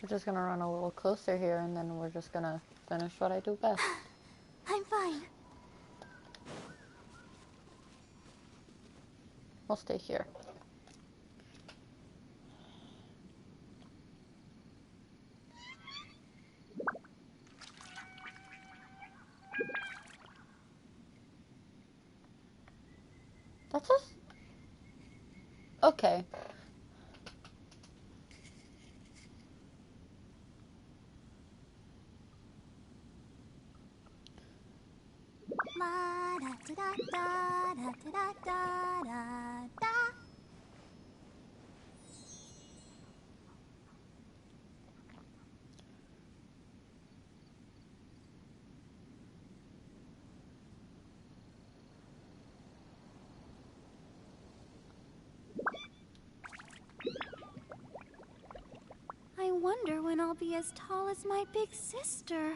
We're just gonna run a little closer here, and then we're just gonna finish what I do best. I'm fine. We'll stay here. That's us? Okay. La da da da da da da da da da. I wonder when I'll be as tall as my big sister.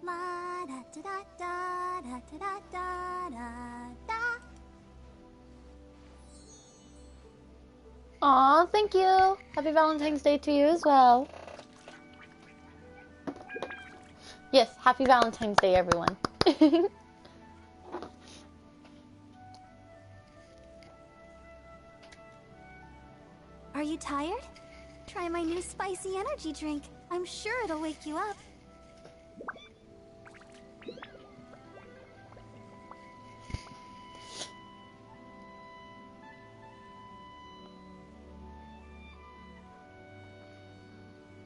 La da da da da da da da da da. Aw, thank you. Happy Valentine's Day to you as well. Yes, happy Valentine's Day, everyone. Are you tired? Try my new spicy energy drink. I'm sure it'll wake you up.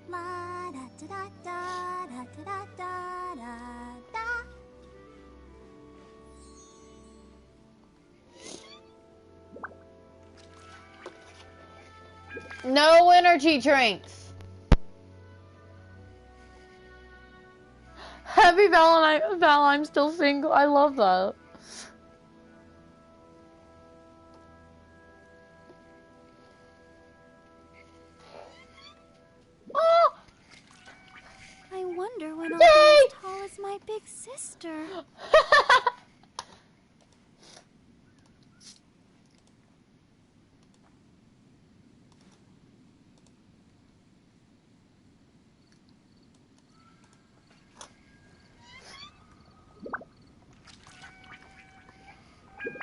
La da da da da da da da da da. No energy drinks. Happy Valentine, I'm still single. I love that. Oh! I wonder when I'll be as tall as my big sister.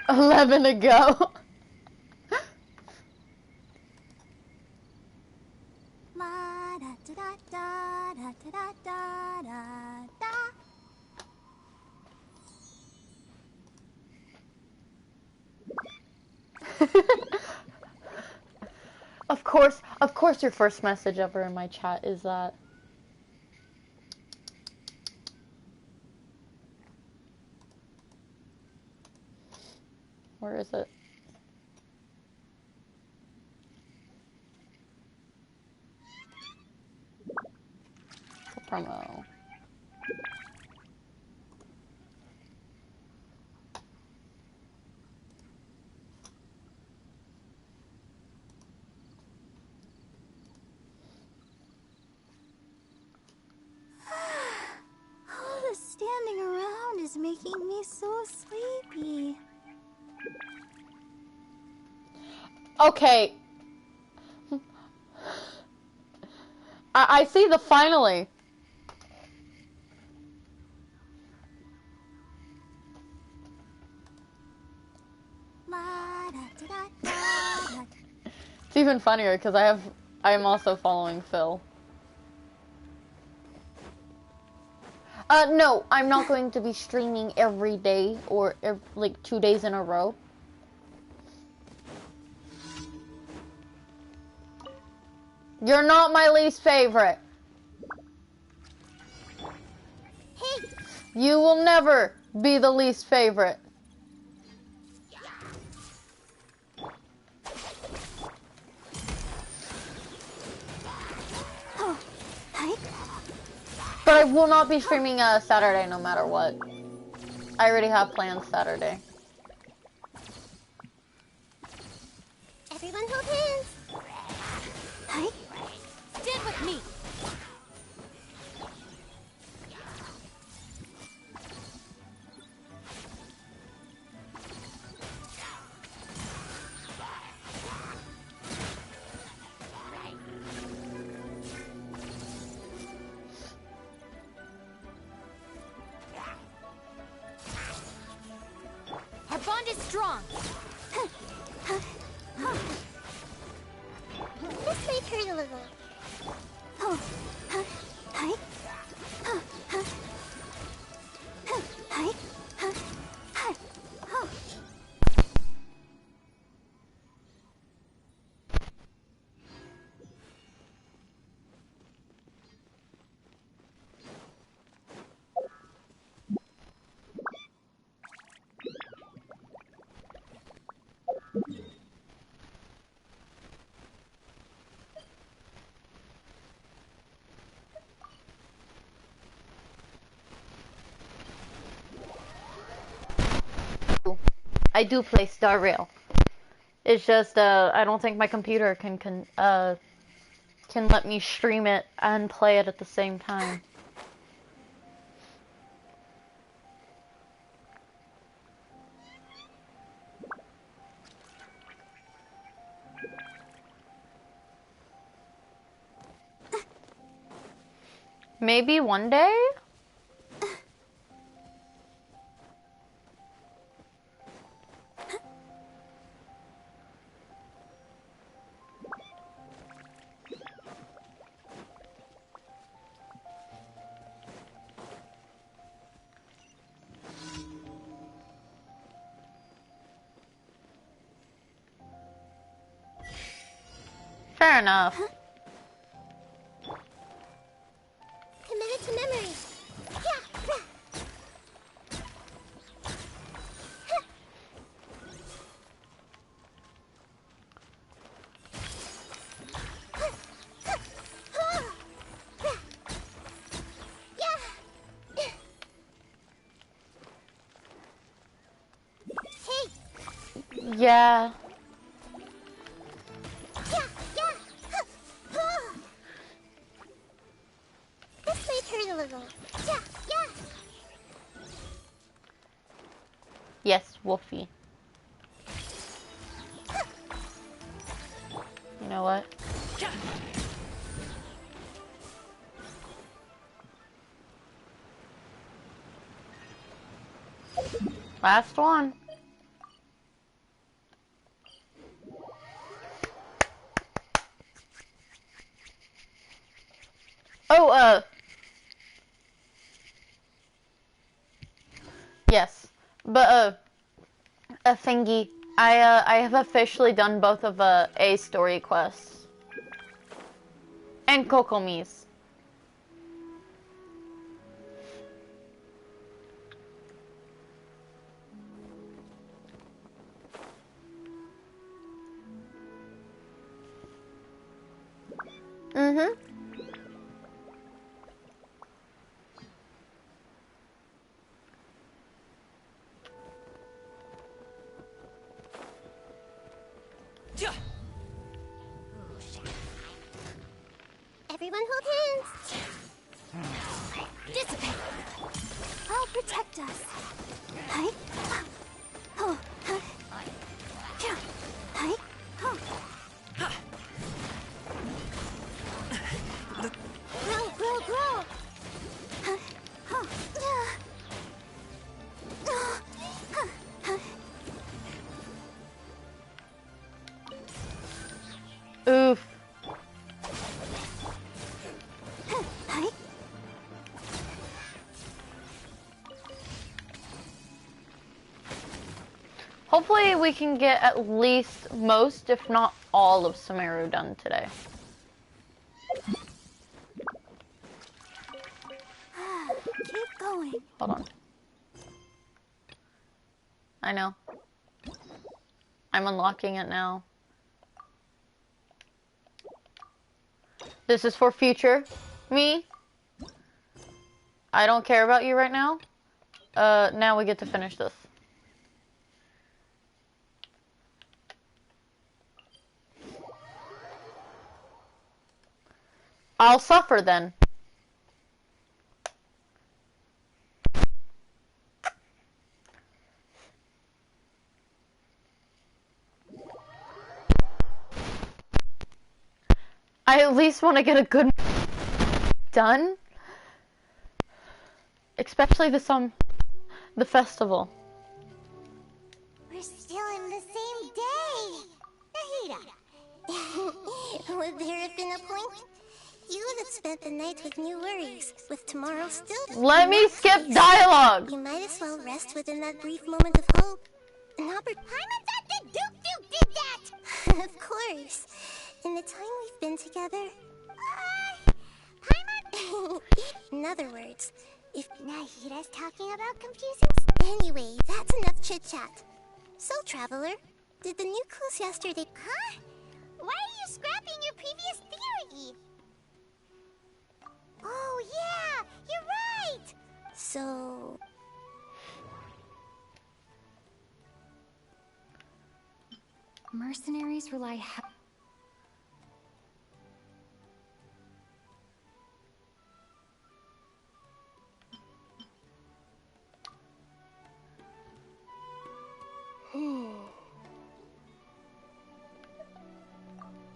$11 to go. La da da da da da da da da. Of course your first message ever in my chat is that. Where is it? The promo. All the standing around is making me so sleepy. Okay. I see the finally. La da da da da. It's even funnier because I am also following Phil. No, I'm not going to be streaming every day or like 2 days in a row. You're not my least favorite. Hey! You will never be the least favorite. But I will not be streaming Saturday no matter what. I already have plans Saturday. Everyone hold hands. Hi. Stand with me. Our bond is strong. This may hurt a little. Oh. Hi. Hi. Hi. Hi. Oh. I do play Star Rail. It's just I don't think my computer can let me stream it and play it at the same time. Maybe one day? Fair enough. Committed to memory. Yeah. This may hurt a little. Yes, Wolfie. You know what? Last one. Oh, yes. But, a thingy. I have officially done both of, A story quests. And Kokomi's. Mm-hmm. Everyone hold hands. Dissipate. I'll protect us. Hi. Oh. Hi. Hi. Oh. Grow. Oh. Oof. Hi. Hopefully we can get at least most, if not all, of Sumeru done today. Keep going. Hold on. I know. I'm unlocking it now. This is for future me. I don't care about you right now. Now we get to finish this. I'll suffer then. I at least want to get a good done. Especially the festival. We're still in the same day. Nahida. Would there have been a point? You would have spent the night with new worries, with tomorrow still. Let me skip dialogue. You might as well rest within that brief moment of hope. Paimon thought that Duke did that! Of course. In the time we've been together... Paimon... In other words, if Nahida's talking about confusing... Anyway, that's enough chit-chat. So, Traveler, did the new clues yesterday... Huh? Why are you scrapping your previous theory? Oh, yeah! You're right! So... Mercenaries rely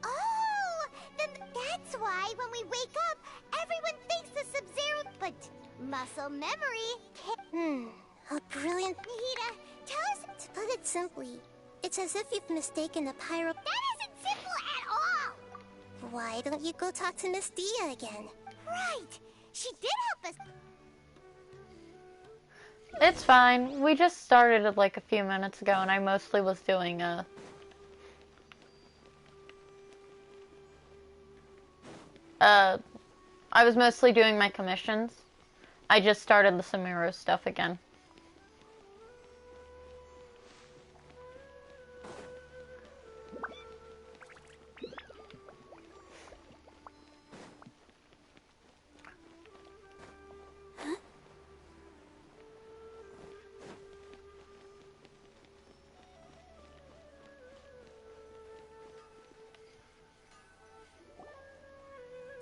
Oh, then that's why when we wake up, everyone thinks the Sub-Zero, but muscle memory. A brilliant... Nahida, tell us... To put it simply, it's as if you've mistaken a pyro... That isn't simple at all! Why don't you go talk to Miss Dia again? Right! She did help us... It's fine. We just started it like a few minutes ago, and I mostly was doing I was mostly doing my commissions. I just started the Sumeru stuff again.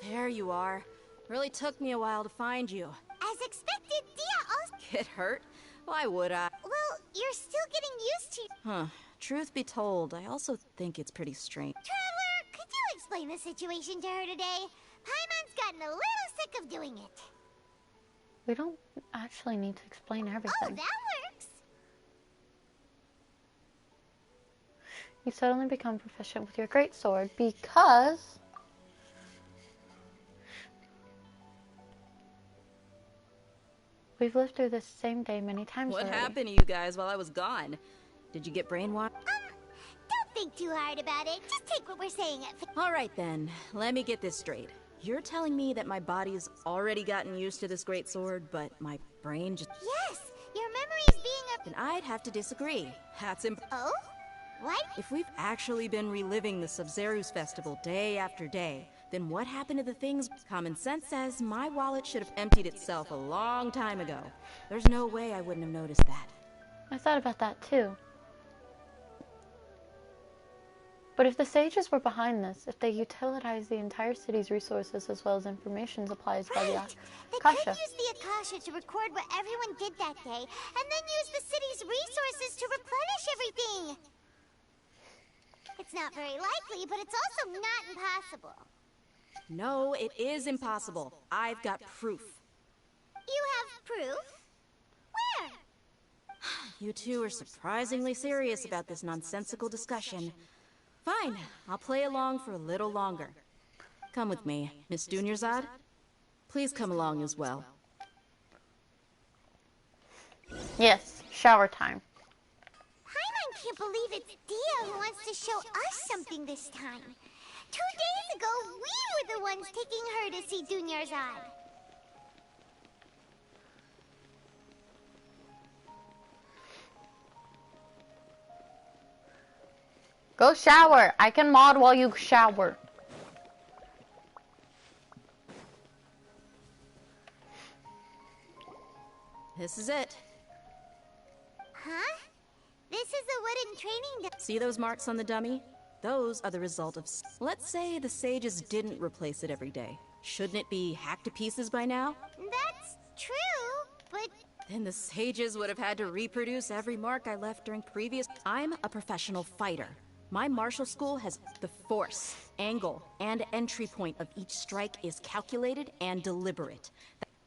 There you are. Really took me a while to find you. As expected, Dia also... Get hurt? Why would I? Well, you're still getting used to... Huh. Truth be told, I also think it's pretty strange. Traveler, could you explain the situation to her today? Paimon's gotten a little sick of doing it. We don't actually need to explain everything. Oh, that works. You suddenly become proficient with your greatsword because... We've lived through this same day many times What already. happened to you guys while I was gone? Did you get brainwashed? Don't think too hard about it. Just take what we're saying at face. Alright then, let me get this straight. You're telling me that my body's already gotten used to this great sword, but my brain just... Yes, your memory's being a... Then I'd have to disagree. That's Oh? What? If we've actually been reliving the Sub-Zero's festival day after day, then what happened to the things? Common sense says my wallet should have emptied itself a long time ago. There's no way I wouldn't have noticed that. I thought about that too. But if the sages were behind this, if they utilized the entire city's resources as well as information supplies by the They Akasha, could use the Akasha to record what everyone did that day, and then use the city's resources to replenish everything. It's not very likely, but it's also not impossible. No, it is impossible. I've got proof. You have proof? Where? You two are surprisingly serious about this nonsensical discussion. Fine, I'll play along for a little longer. Come with me, Miss Dunyarzad. Please come along as well. yes, shower time. Paimon can't believe it's Dia who wants to show us something this time. 2 days ago, we were the ones taking her to see Dunyarzad. Go shower. I can mod while you shower. This is it. Huh? This is a wooden training. See those marks on the dummy? Those are the result of... Let's say the sages didn't replace it every day. Shouldn't it be hacked to pieces by now? That's true, but... Then the sages would have had to reproduce every mark I left during previous... I'm a professional fighter. My martial school has the force, angle, and entry point of each strike is calculated and deliberate.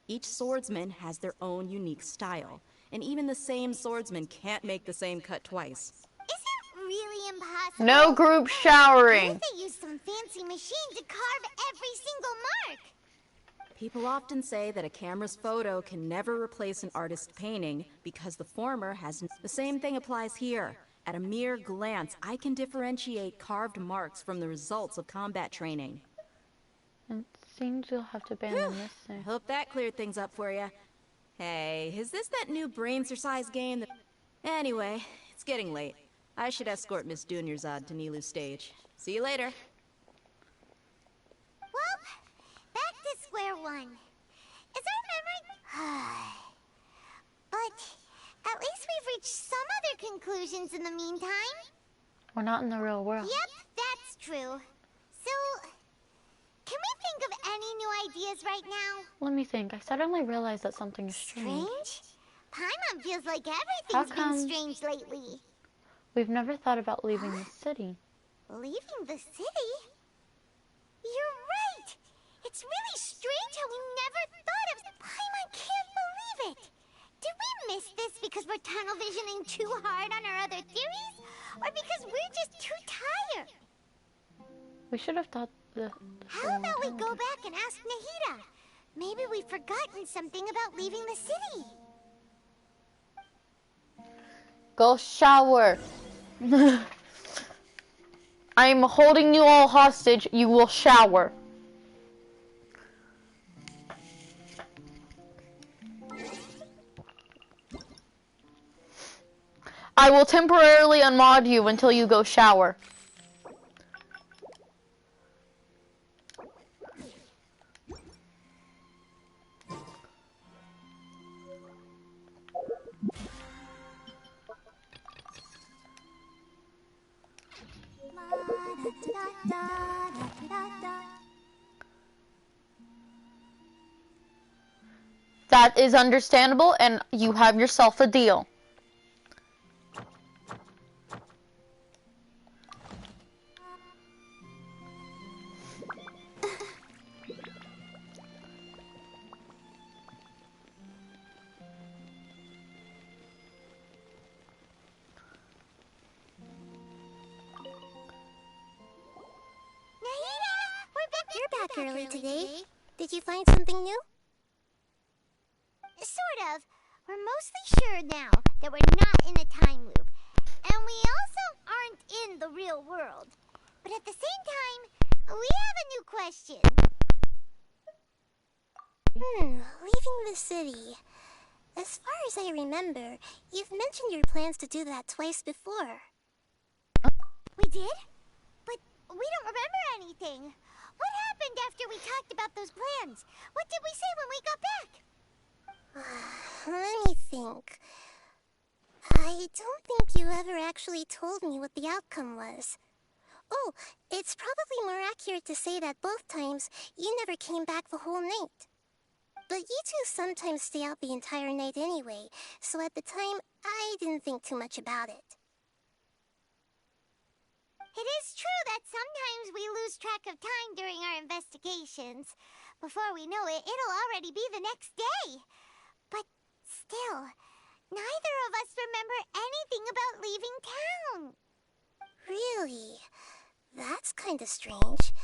Each swordsman has their own unique style, and even the same swordsman can't make the same cut twice. Is it really impossible? No group What showering. if they use some fancy machine to carve every single mark? People often say that a camera's photo can never replace an artist's painting because the former has... The same thing applies here. At a mere glance, I can differentiate carved marks from the results of combat training. It seems you'll have to abandon this I thing. hope that cleared things up for you. Hey, is this that new brain exercise game that... Anyway, it's getting late. I should escort Miss Dunyarzad to Nilu's stage. See you later. Well, back to square one. Is our memory... But at least we've reached some other conclusions in the meantime. We're not in the real world. Yep, that's true. So, can we think of any new ideas right now? Let me think. I suddenly realized that something is strange. Strange? Paimon feels like How everything's come- been strange lately. We've never thought about leaving the city. Leaving the city? You're right! It's really strange how we never thought of... Paimon can't believe it! Did we miss this because we're tunnel visioning too hard on our other theories? Or because we're just too tired? We should have thought the How about we go back and ask Nahida? Maybe we've forgotten something about leaving the city. Go shower. I'm holding you all hostage. You will shower. I will temporarily unmod you until you go shower. That is understandable, and you have yourself a deal. You're back early today. Did you find something new? Sort of. We're mostly sure now that we're not in a time loop. And we also aren't in the real world. But at the same time, we have a new question. Leaving the city. As far as I remember, you've mentioned your plans to do that twice before. We did? But we don't remember anything. What happened after we talked about those plans? What did we say when we got back? Let me think. I don't think you ever actually told me what the outcome was. Oh, it's probably more accurate to say that both times you never came back the whole night. But you two sometimes stay out the entire night anyway, so at the time, I didn't think too much about it. It is true that sometimes we lose track of time during our investigations. Before we know it, it'll already be the next day. But still, neither of us remember anything about leaving town. Really? That's kind of strange.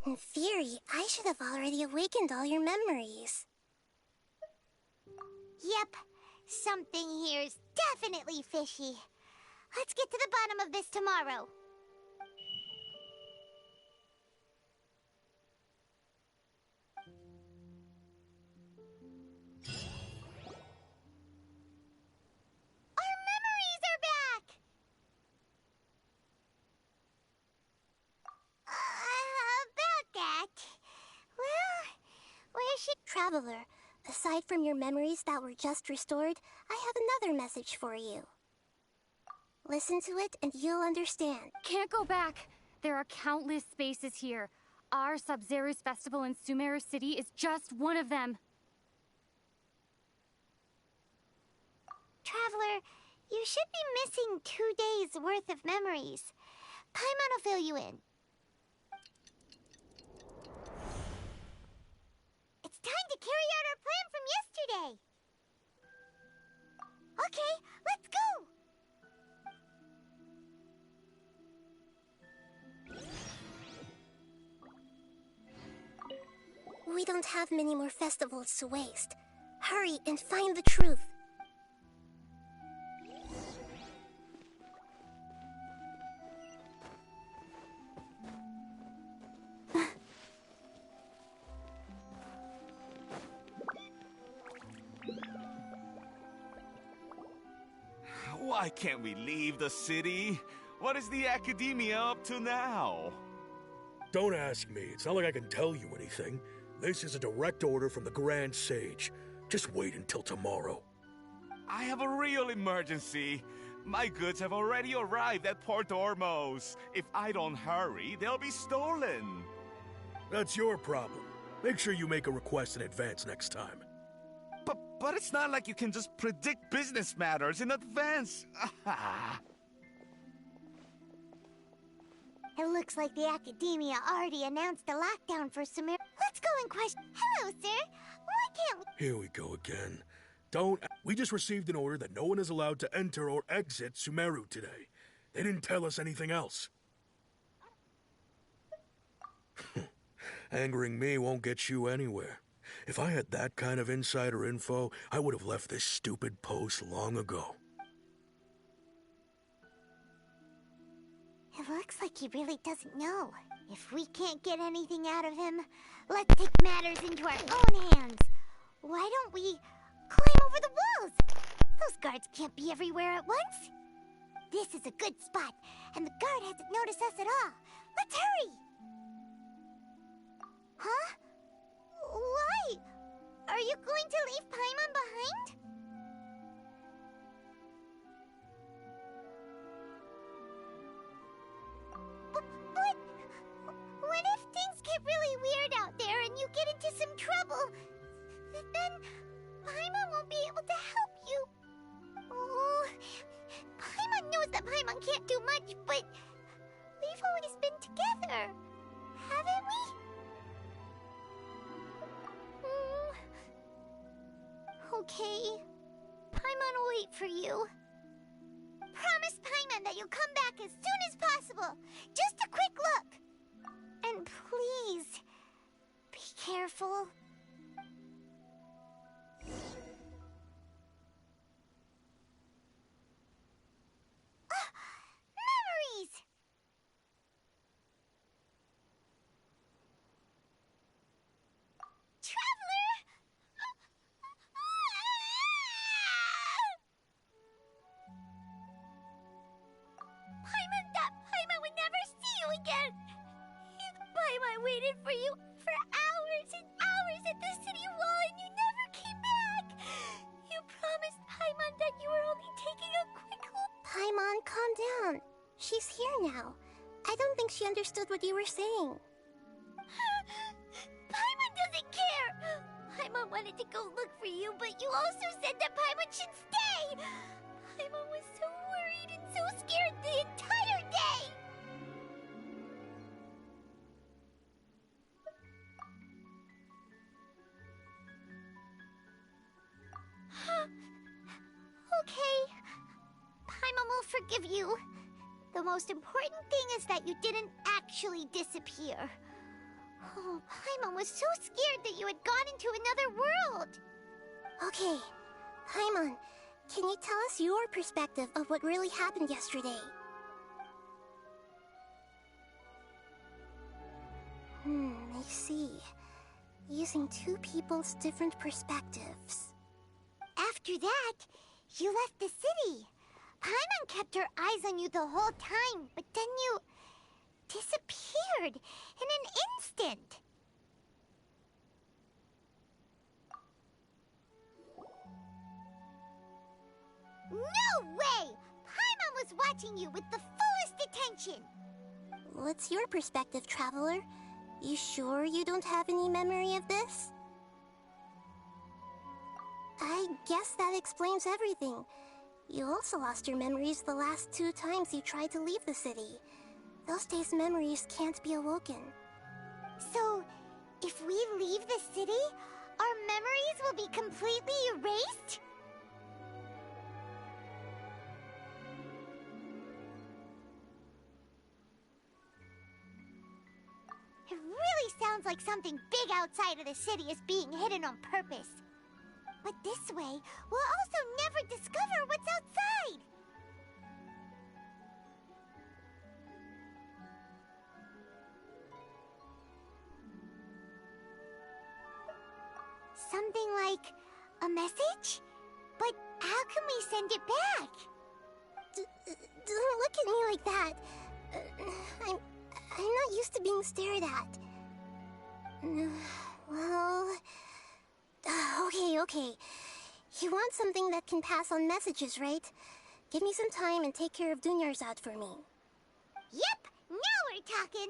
In theory, I should have already awakened all your memories. Yep, something here's definitely fishy. Let's get to the bottom of this tomorrow. Our memories are back! About that... Well, where should... Traveler, Aside from your memories that were just restored, I have another message for you. Listen to it and you'll understand. Can't go back. There are countless spaces here. Our Sub-Zero's festival in Sumeru City is just one of them. Traveler, you should be missing 2 days worth of memories. Paimon will fill you in. It's time to carry out our plan from yesterday. Okay, let's go! We don't have many more festivals to waste. Hurry and find the truth. Why can't we leave the city? What is the academia up to now? Don't ask me. It's not like I can tell you anything. This is a direct order from the Grand Sage. Just wait until tomorrow. I have a real emergency. My goods have already arrived at Port Ormos. If I don't hurry, they'll be stolen. That's your problem. Make sure you make a request in advance next time. But it's not like you can just predict business matters in advance. It looks like the Academia already announced a lockdown for Sumeru. Let's go and question. Hello, sir. Why can't we? Here we go again. We just received an order that no one is allowed to enter or exit Sumeru today. They didn't tell us anything else. Angering me won't get you anywhere. If I had that kind of insider info, I would have left this stupid post long ago. It looks like he really doesn't know. If we can't get anything out of him, let's take matters into our own hands. Why don't we climb over the walls? Those guards can't be everywhere at once. This is a good spot, and the guard hasn't noticed us at all. Let's hurry! Huh? Why? Are you going to leave Paimon behind? But what if things get really weird out there and you get into some trouble? Then Paimon won't be able to help you. Oh, Paimon knows that Paimon can't do much, but we've always been together, haven't we? Okay. Paimon will wait for you. Promise Paimon that you'll come back as soon as possible. Just a quick look. And please, be careful. Memories! Traveler! Paimon would never see you again. Paimon waited for you for hours and hours at the city wall and you never came back. You promised Paimon that you were only taking a quick look. Paimon, calm down. She's here now. I don't think she understood what you were saying. Paimon doesn't care. Paimon wanted to go look for you, but you also said that Paimon should stay. Paimon was so worried and so scared the entire day. Okay. Paimon will forgive you. The most important thing is that you didn't actually disappear. Oh, Paimon was so scared that you had gone into another world. Okay. Paimon, can you tell us your perspective of what really happened yesterday? I see. Using two people's different perspectives. After that, you left the city. Paimon kept her eyes on you the whole time, but then you disappeared in an instant. No way! Paimon was watching you with the fullest attention! What's your perspective, Traveler? You sure you don't have any memory of this? I guess that explains everything. You also lost your memories the last 2 times you tried to leave the city. Those days' memories can't be awoken. So, if we leave the city, our memories will be completely erased? It really sounds like something big outside of the city is being hidden on purpose. But this way, we'll also never discover what's outside! Something like a message? But how can we send it back? Don't look at me like that. I'm not used to being stared at. Well... Okay. You want something that can pass on messages, right? Give me some time and take care of Dunyarzad for me. Yep! Now we're talking!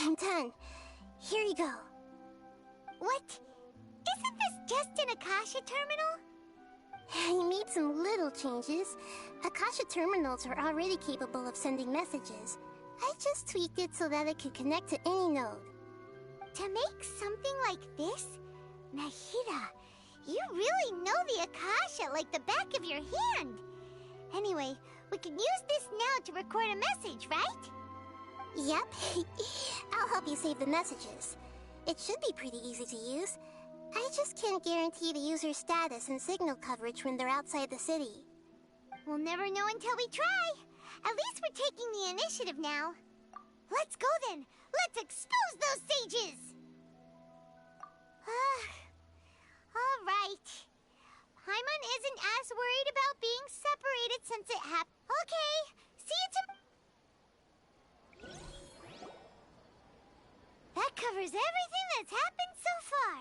I'm done. Here you go. What? Isn't this just an Akasha terminal? I made some little changes. Akasha terminals are already capable of sending messages. I just tweaked it so that it could connect to any node. To make something like this? Nahida, you really know the Akasha like the back of your hand. Anyway, we can use this now to record a message, right? Yep. I'll help you save the messages. It should be pretty easy to use. I just can't guarantee the user's status and signal coverage when they're outside the city. We'll never know until we try. At least we're taking the initiative now. Let's go then. Let's expose those sages! Alright. Paimon isn't as worried about being separated since it happened. Okay, see you tomorrow. That covers everything that's happened so far.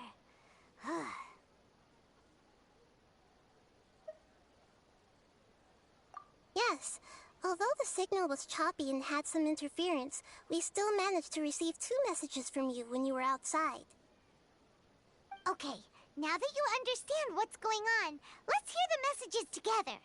Yes, although the signal was choppy and had some interference, we still managed to receive 2 messages from you when you were outside. Okay, now that you understand what's going on, let's hear the messages together.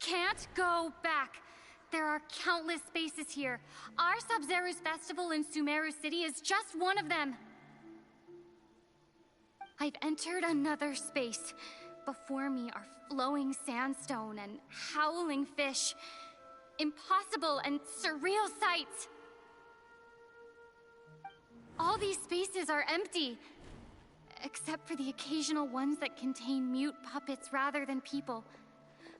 Can't go back. There are countless spaces here. Our Sub-Zero's festival in Sumeru City is just one of them. I've entered another space. Before me are flowing sandstone and howling fish. Impossible and surreal sights. All these spaces are empty, except for the occasional ones that contain mute puppets rather than people.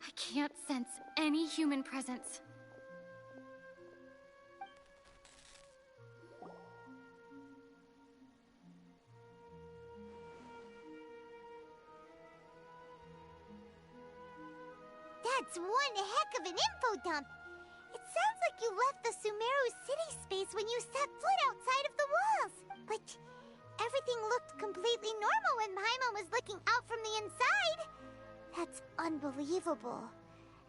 I can't sense any human presence. That's one heck of an info dump. It sounds like you left the Sumeru city space when you set foot outside of the walls. But everything looked completely normal when Paimon was looking out from the inside. That's unbelievable.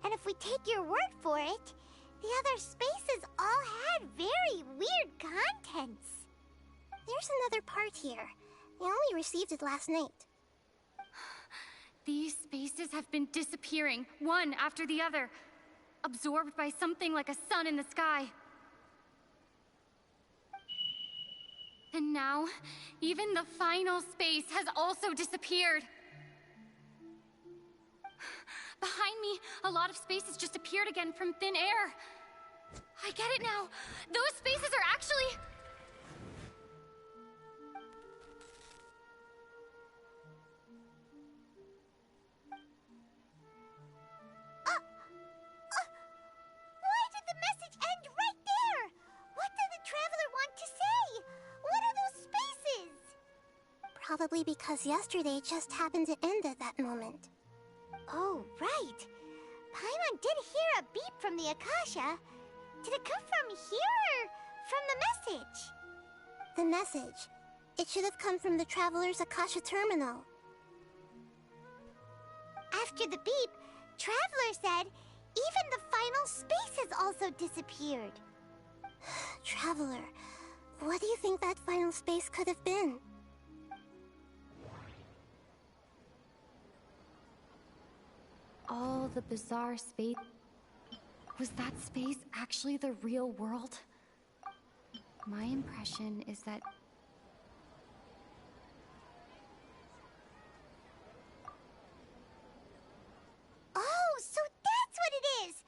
And if we take your word for it, the other spaces all had very weird contents. There's another part here. I only received it last night. These spaces have been disappearing, one after the other, absorbed by something like a sun in the sky. And now, even the final space has also disappeared. Behind me, a lot of spaces just appeared again from thin air. I get it now. Those spaces are actually... Probably because yesterday just happened to end at that moment. Oh, right. Paimon did hear a beep from the Akasha. Did it come from here or from the message? The message. It should have come from the Traveler's Akasha terminal. After the beep, Traveler said even the final space has also disappeared. Traveler, what do you think that final space could have been? All the bizarre space... Was that space actually the real world? My impression is that... Oh, so that's what it is!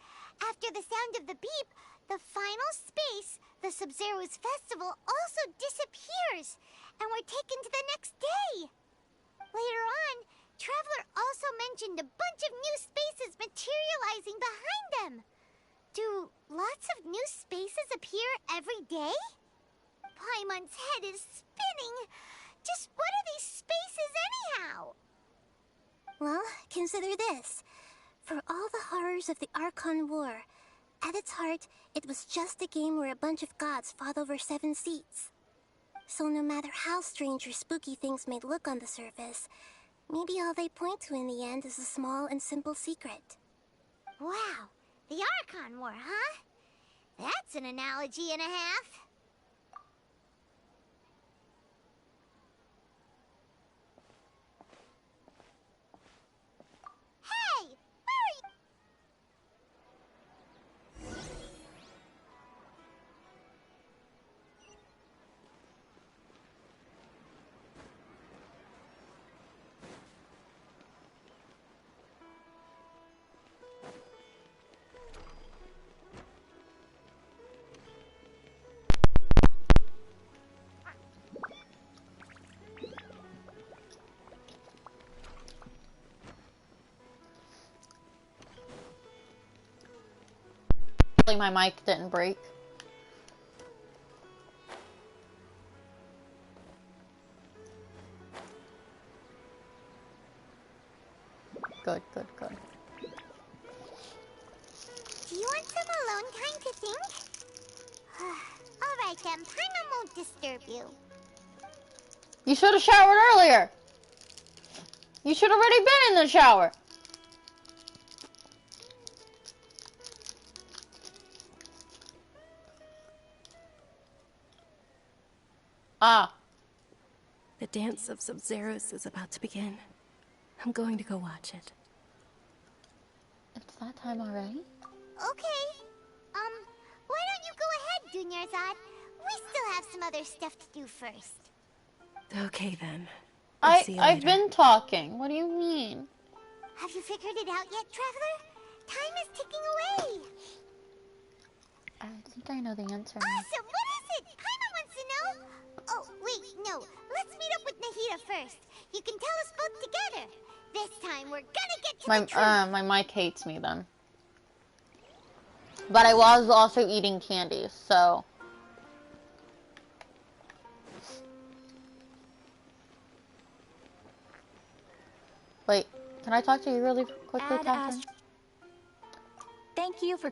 After the sound of the beep, the final space, the Sub-Zero's festival, also disappears, and we're taken to the next day. Later on, Traveler also mentioned a bunch of new spaces materializing behind them. Do lots of new spaces appear every day? Paimon's head is spinning. Just what are these spaces anyhow? Well, consider this. For all the horrors of the Archon War, at its heart, it was just a game where a bunch of gods fought over 7 seats. So no matter how strange or spooky things may look on the surface, maybe all they point to in the end is a small and simple secret. Wow, the Archon War, huh? That's an analogy and a half. Hey, where are you? My mic didn't break. Good, good, good. Do you want some alone time to think? Alright then, Paimon won't disturb you. You should have showered earlier. You should have already been in the shower. Ah. The dance of Sub-Zeros is about to begin. I'm going to go watch it. It's that time already? Okay. Why don't you go ahead, Dunyarzad? We still have some other stuff to do first. Okay then. I'll see you later. I've been talking. What do you mean? Have you figured it out yet, Traveler? Time is ticking away. I think I know the answer. Awesome! What is it? Paimon wants to know. Oh, wait, no. Let's meet up with Nahida first. You can tell us both together. This time, we're gonna get to the truth. My mic hates me then. But I was also eating candy, so... Wait, can I talk to you really quickly, Catherine? Thank you for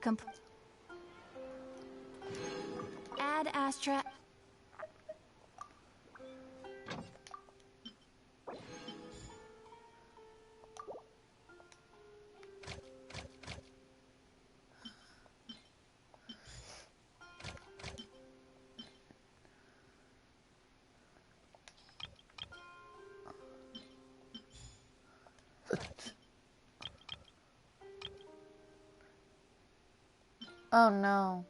Ad Astra. Oh no.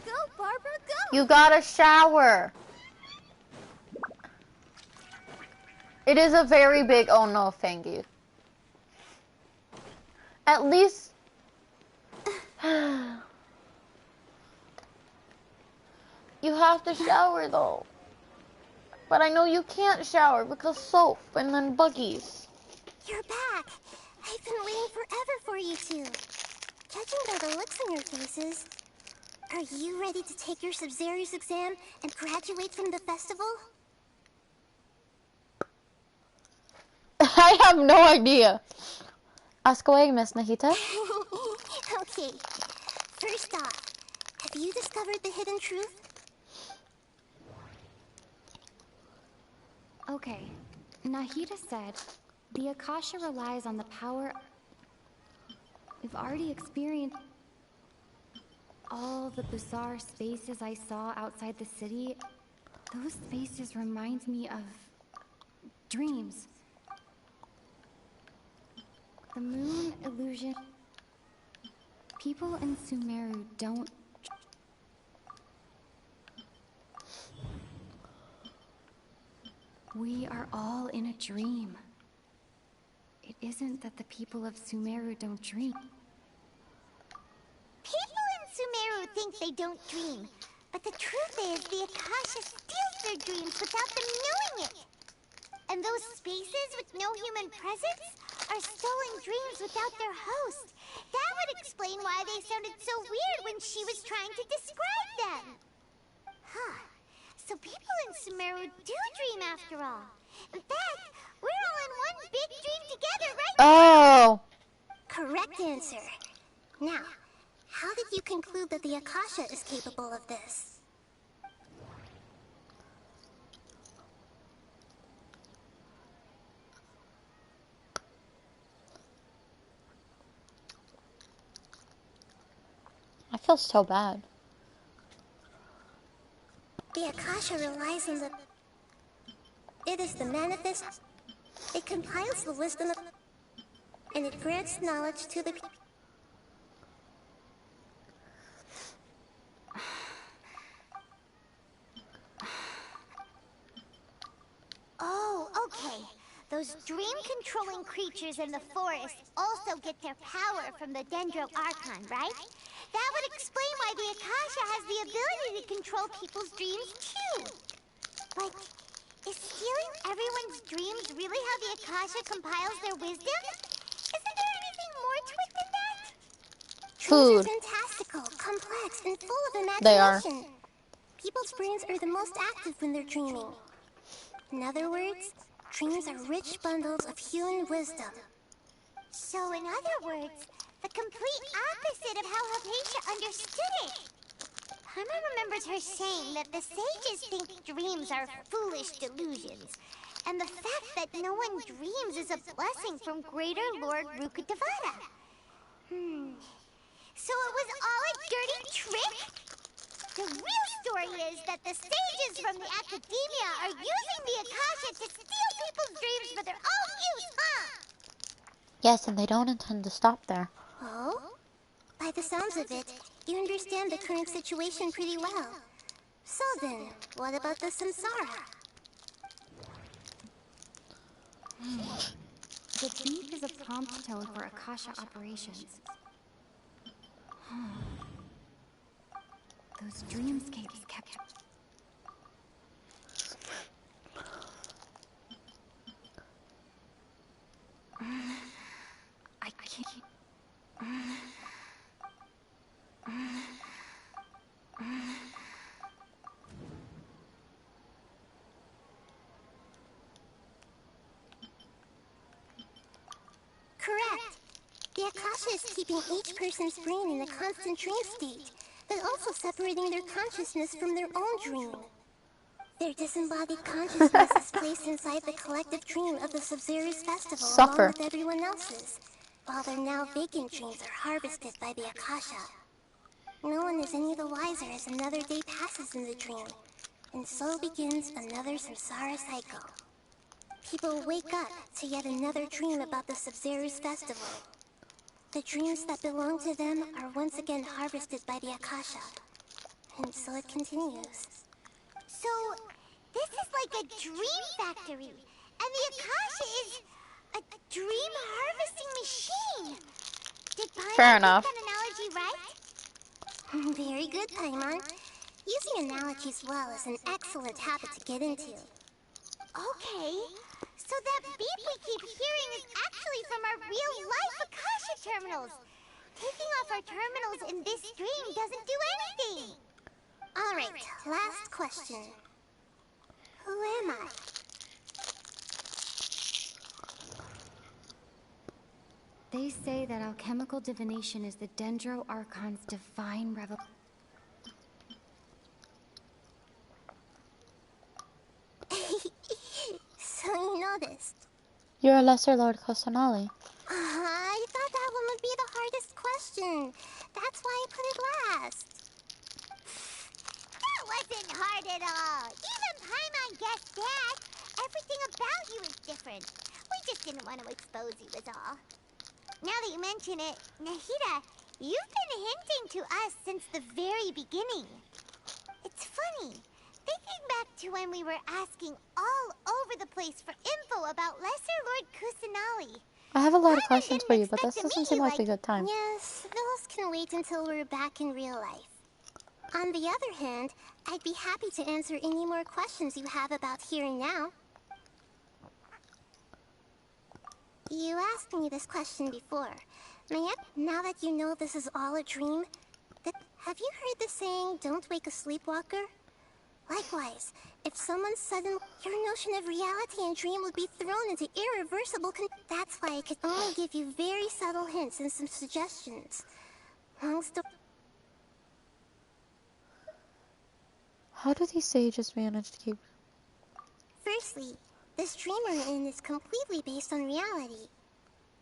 Go, Barbara, go! You gotta shower. It is a very big, oh no, thank you. At least You have to shower though. But I know you can't shower because soap and then buggies. You're back. I've been waiting forever for you two. Judging by the looks on your faces, are you ready to take your Sub-Zero's exam and graduate from the festival? I have no idea. Ask away, Miss Nahita. Okay. First off, have you discovered the hidden truth? Okay. Nahida said, the Akasha relies on the power... We've already experienced... all the bizarre spaces I saw outside the city. Those spaces remind me of... dreams. The moon illusion... People in Sumeru don't... We are all in a dream. It isn't that the people of Sumeru don't dream. People in Sumeru think they don't dream, but the truth is the Akasha steals their dreams without them knowing it. And those spaces with no human presence are stolen dreams without their host. That would explain why they sounded so weird when she was trying to describe them. Huh. So people in Sumeru do dream after all. In fact, we're all in one big dream together right Oh. Correct answer. Now, how did you conclude that the Akasha is capable of this? I feel so bad. The Akasha relies on the... It is the manifest... It compiles the wisdom of... And it grants knowledge to the... Oh, okay. Those dream-controlling creatures in the forest also get their power from the Dendro Archon, right? That would explain why the Akasha has the ability to control people's dreams, too. But is stealing everyone's dreams really how the Akasha compiles their wisdom? Isn't there anything more to it than that? Dreams Food. are fantastical, complex, and full of imagination. They are. People's brains are the most active when they're dreaming. In other words, dreams are rich bundles of human wisdom. So in other words, the complete opposite of how Hypatia understood it. Paimon remembers her saying that the sages think dreams are foolish delusions, and the fact that no one dreams is a blessing from Greater Lord Rukkhadevata. So it was all a dirty trick? The real story is that the sages from the academia are using the Akasha to steal people's dreams for their own use, huh? Yes, and they don't intend to stop there. Oh? By the sounds of it, you understand the current situation pretty well. So then, what about the samsara? The beep is a prompt tone for Akasha operations. Those dreamscapes kept... I can't... Correct. The Akasha is keeping each person's brain in a constant dream state, but also separating their consciousness from their own dream. Their disembodied consciousness is placed inside the collective dream of the Sub-Zero's festival Suffer. along with everyone else's, while their now vacant dreams are harvested by the Akasha. No one is any the wiser as another day passes in the dream, and so begins another samsara cycle. People wake up to yet another dream about the Sub-Zero's festival. The dreams that belong to them are once again harvested by the Akasha, and so it continues. So, this is like a dream factory, and the Akasha is a dream harvesting machine. Did Paimon Fair get enough. that analogy right? Very good, Paimon. Using analogies well is an excellent habit to get into. Okay, so that beep we keep hearing is actually from our real-life Akasha terminals. Taking off our terminals in this stream doesn't do anything. Alright, last question. Who am I? They say that alchemical divination is the Dendro Archon's divine revelation. So you noticed. You're a lesser Lord Kusanali. I thought that one would be the hardest question. That's why I put it last. That wasn't hard at all. Even Paimon guessed that. Everything about you is different. We just didn't want to expose you is all. Now that you mention it, Nahida, you've been hinting to us since the very beginning. It's funny. Thinking back to when we were asking all over the place for info about Lesser Lord Kusanali. I have a lot of Paimon questions for didn't you, but this expect doesn't me, seem like a good time. Yes, those can wait until we're back in real life. On the other hand, I'd be happy to answer any more questions you have about here and now. You asked me this question before. Now that you know this is all a dream, have you heard the saying, don't wake a sleepwalker? Likewise, if someone suddenly... Your notion of reality and dream would be thrown into irreversible That's why I could only give you very subtle hints and some suggestions. Long story... How do these sages manage to keep... Firstly, this dream we're in is completely based on reality.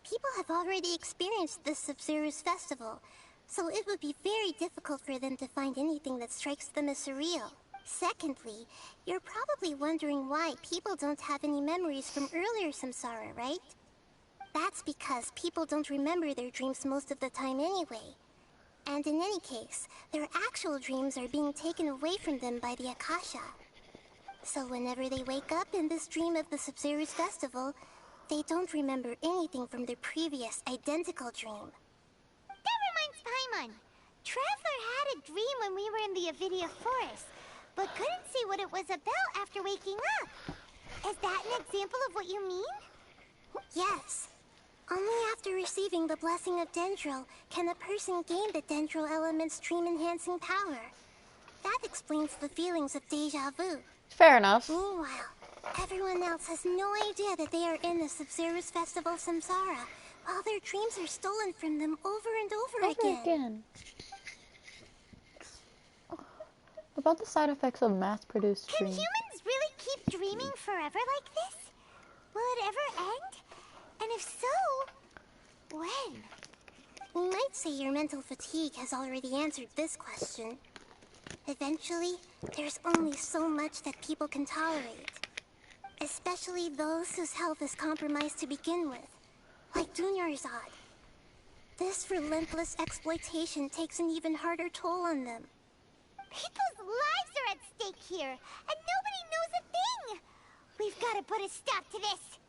People have already experienced this Sumeru's festival, so it would be very difficult for them to find anything that strikes them as surreal. Secondly, you're probably wondering why people don't have any memories from earlier samsara, right? That's because people don't remember their dreams most of the time anyway. And in any case, their actual dreams are being taken away from them by the Akasha. So whenever they wake up in this dream of the Sumeru's festival, they don't remember anything from their previous identical dream. That reminds Paimon. Traveler had a dream when we were in the Avidia forest, but couldn't see what it was about after waking up. Is that an example of what you mean? Yes. Only after receiving the blessing of Dendro can a person gain the Dendro element's dream-enhancing power. That explains the feelings of deja vu. Fair enough. Meanwhile, everyone else has no idea that they are in the Sumeru's festival samsara, while their dreams are stolen from them over and over again. What about the side effects of mass-produced Can dreams? humans really keep dreaming forever like this? Will it ever end? And if so, when? We might say your mental fatigue has already answered this question. Eventually, there's only so much that people can tolerate. Especially those whose health is compromised to begin with, like Dunyarzad. This relentless exploitation takes an even harder toll on them. People's lives are at stake here, and nobody knows a thing! We've got to put a stop to this!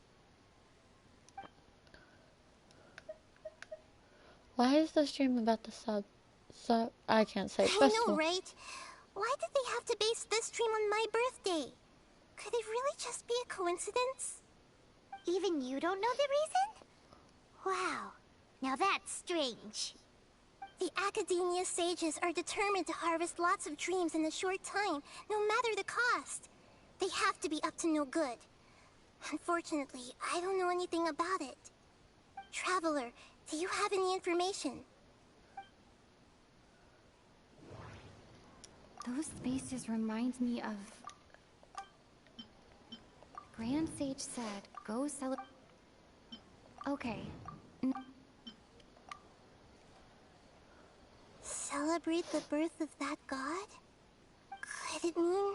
Why is this dream about the I can't say I festival? know, right? Why did they have to base this dream on my birthday? Could it really just be a coincidence? Even you don't know the reason? Wow, now that's strange. The Academia sages are determined to harvest lots of dreams in a short time, no matter the cost. They have to be up to no good. Unfortunately, I don't know anything about it. Traveler, do you have any information? Those spaces remind me of... Grand Sage said, go celebrate... Okay. Celebrate the birth of that god? Could it mean...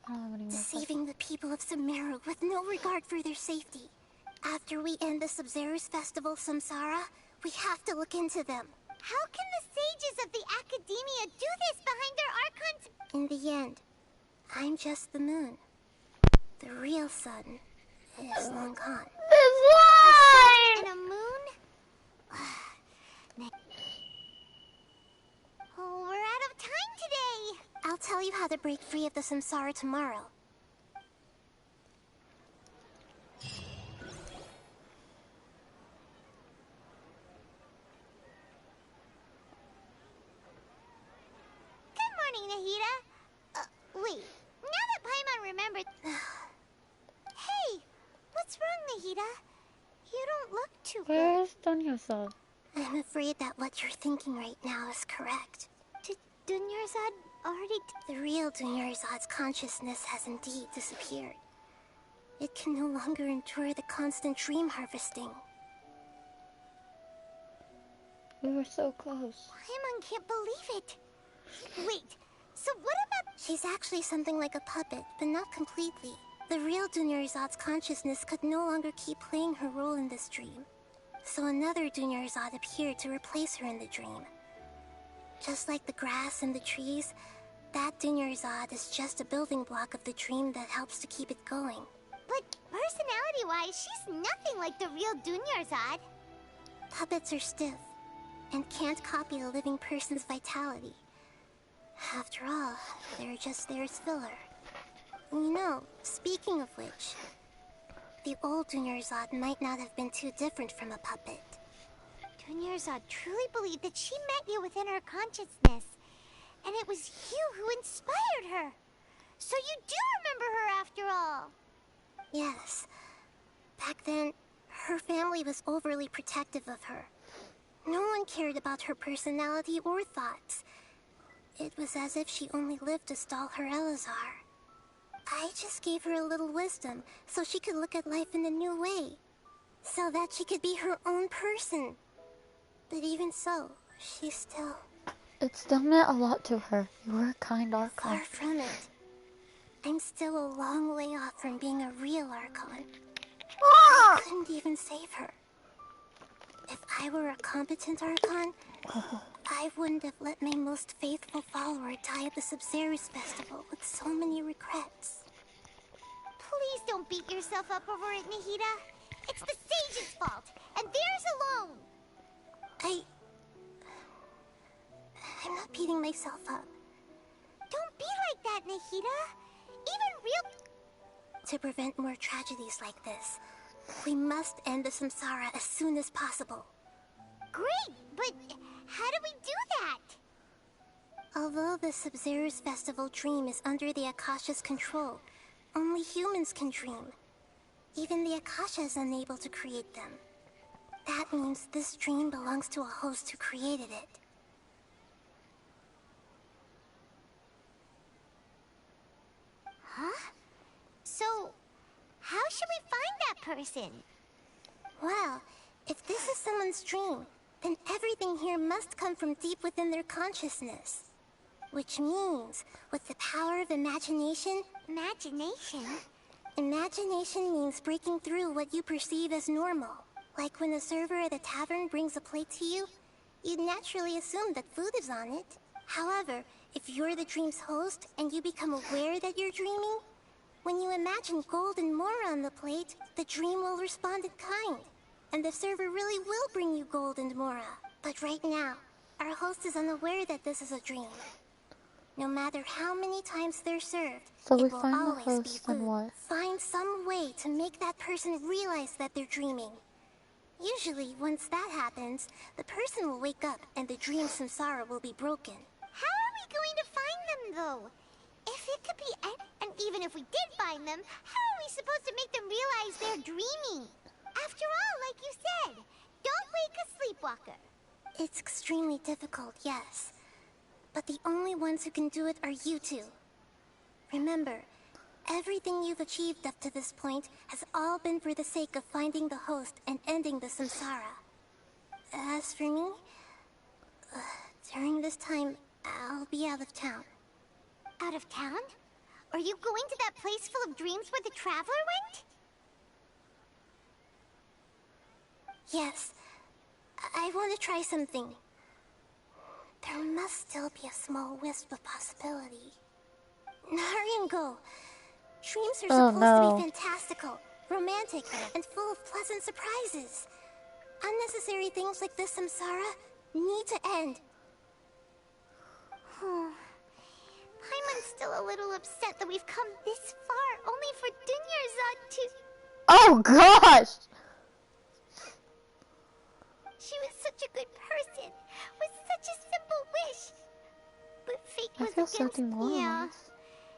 I don't have any more Saving the people of Sumeru with no regard for their safety. After we end the Sumeru's festival samsara, we have to look into them. How can the sages of the Academia do this behind their Archons? In the end, I'm just the moon. The real sun is long gone. This line! And a moon? Oh, we're out of time today! I'll tell you how to break free of the samsara tomorrow. Good morning, Nahida. Wait. Now that Paimon remembered... Hey! What's wrong, Nahida? You don't look too good. Where's Dunya-san? I'm afraid that what you're thinking right now is correct. Did Dunyarzad already... The real Dunyarzad's consciousness has indeed disappeared. It can no longer endure the constant dream harvesting. We were so close. Paimon can't believe it. Wait, so what about... She's actually something like a puppet, but not completely. The real Dunyarzad's consciousness could no longer keep playing her role in this dream. So another Dunyarzad appeared to replace her in the dream. Just like the grass and the trees, that Dunyarzad is just a building block of the dream that helps to keep it going. But personality-wise, she's nothing like the real Dunyarzad. Puppets are stiff, and can't copy a living person's vitality. After all, they're just there as filler. You know, speaking of which, the old Dunyarzad might not have been too different from a puppet. Dunyarzad truly believed that she met you within her consciousness, and it was you who inspired her. So you do remember her after all. Yes. Back then, her family was overly protective of her. No one cared about her personality or thoughts. It was as if she only lived to stall her Elazar. I just gave her a little wisdom so she could look at life in a new way. So that she could be her own person. But even so, she still... It still meant a lot to her. You were a kind Archon. Far from it. I'm still a long way off from being a real Archon. I couldn't even save her. If I were a competent Archon, I wouldn't have let my most faithful follower die at the Sumeru's festival with so many regrets. Please don't beat yourself up over it, Nahida. It's the sage's fault, and theirs alone. I'm not beating myself up. Don't be like that, Nahida. Even real... To prevent more tragedies like this, we must end the samsara as soon as possible. Great, but how do we do that? Although the Sumeru's festival dream is under the Akasha's control, only humans can dream. Even the Akasha is unable to create them. That means this dream belongs to a host who created it. Huh? So, how should we find that person? Well, if this is someone's dream, then everything here must come from deep within their consciousness. Which means, with the power of imagination... Imagination? Imagination means breaking through what you perceive as normal. Like when a server at a tavern brings a plate to you, you'd naturally assume that food is on it. However, if you're the dream's host and you become aware that you're dreaming, when you imagine gold and more on the plate, the dream will respond in kind. And the server really will bring you gold and Mora. But right now, our host is unaware that this is a dream. No matter how many times they're served, So we it will find the always be host and food. what? Find some way to make that person realize that they're dreaming. Usually, once that happens, the person will wake up and the dream samsara will be broken. How are we going to find them, though? If it could be and even if we did find them, how are we supposed to make them realize they're dreaming? After all, like you said, don't wake a sleepwalker. It's extremely difficult, yes. But the only ones who can do it are you two. Remember, everything you've achieved up to this point has all been for the sake of finding the host and ending the samsara. As for me, during this time, I'll be out of town. Out of town? Are you going to that place full of dreams where the Traveler went? Yes. I want to try something. There must still be a small wisp of possibility. Hurry and go. Dreams are supposed to be fantastical, romantic, and full of pleasant surprises. Unnecessary things like this samsara need to end. Paimon's still a little upset that we've come this far only for Dunyarzad to... Oh gosh! She was such a good person, with such a simple wish. But fate I was feel against... something wrong. Yeah.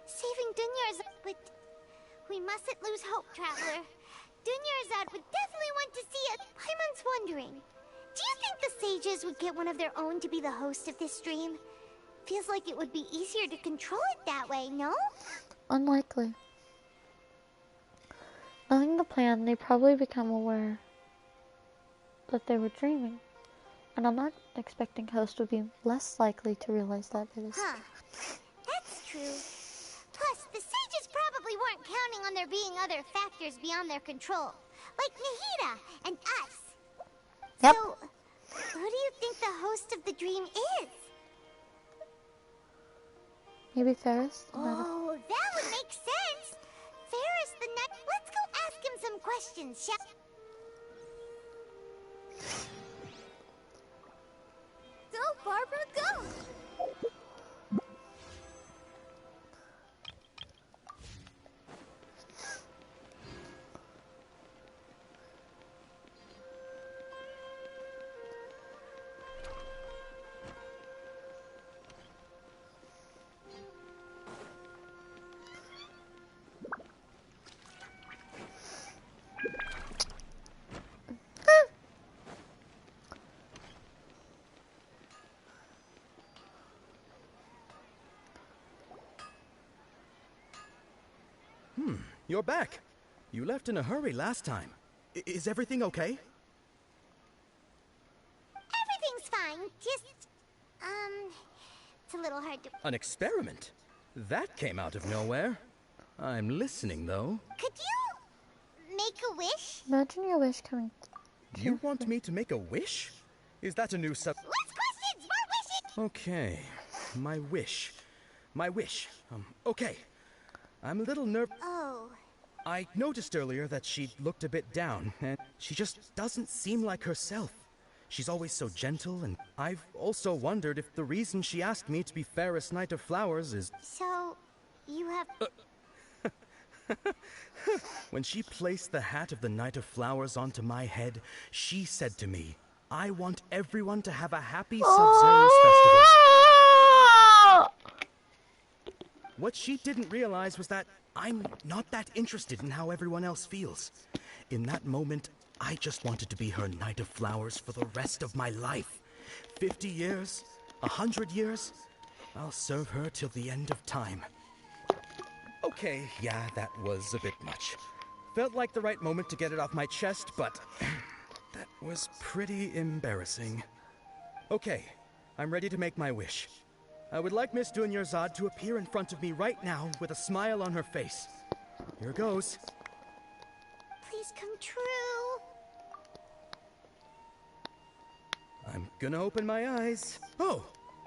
Saving Dunyarzad, but we mustn't lose hope, Traveler. Dunyarzad would definitely want to see us. Paimon's wondering, do you think the sages would get one of their own to be the host of this stream? Feels like it would be easier to control it that way, no? Unlikely. Knowing the plan, they probably become aware that they were dreaming. And I'm not expecting hosts would be less likely to realize that it is. Huh. That's true. Plus, the sages probably weren't counting on there being other factors beyond their control. Like Nahida and us. Yep. So, who do you think the host of the dream is? Maybe Ferris? Oh, that would make sense. Ferris the Knight. Let's go ask him some questions, shall we? Go, Barbara, go! You're back. You left in a hurry last time. Is everything okay? Everything's fine. Just, it's a little hard to... An experiment? That came out of nowhere. I'm listening, though. Could you make a wish? Imagine your wish coming. You want me to make a wish? Is that a new Less questions, more wishes! Okay. My wish. My wish. Okay. I'm a little nervous. Oh. I noticed earlier that she looked a bit down, and she just doesn't seem like herself. She's always so gentle, and I've also wondered if the reason she asked me to be Fairest Knight of Flowers is... So, you have... When she placed the hat of the Knight of Flowers onto my head, she said to me, I want everyone to have a happy Sub-Zero's festival. What she didn't realize was that I'm not that interested in how everyone else feels. In that moment, I just wanted to be her Knight of Flowers for the rest of my life. 50 years, 100 years, I'll serve her till the end of time. Okay, yeah, that was a bit much. Felt like the right moment to get it off my chest, but that was pretty embarrassing. Okay, I'm ready to make my wish. I would like Miss Dunyarzad to appear in front of me right now with a smile on her face. Here goes. Please come true. I'm gonna open my eyes. Oh!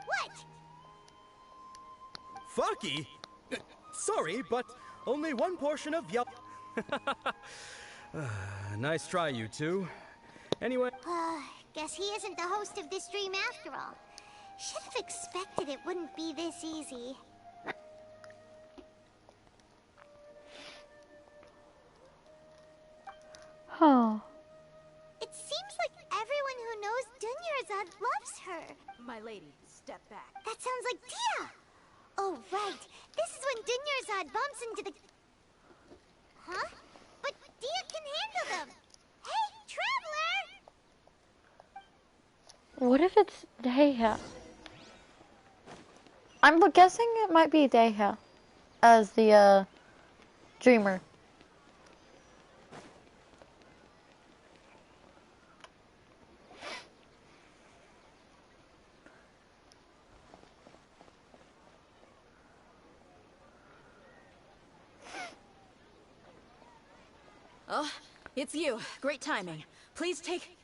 What? Fucky? Sorry, but only one portion of yup. Nice try, you two. Anyway... Guess he isn't the host of this dream after all. Should have expected it wouldn't be this easy. Huh. It seems like everyone who knows Dunyarzad loves her. My lady, step back. That sounds like Dia! Oh, right. This is when Dunyarzad bumps into the... Huh? But Dia can handle them! Hey, Traveler! What if it's Deha? I'm guessing it might be Deha as the dreamer. Oh, it's you. Great timing. Please take...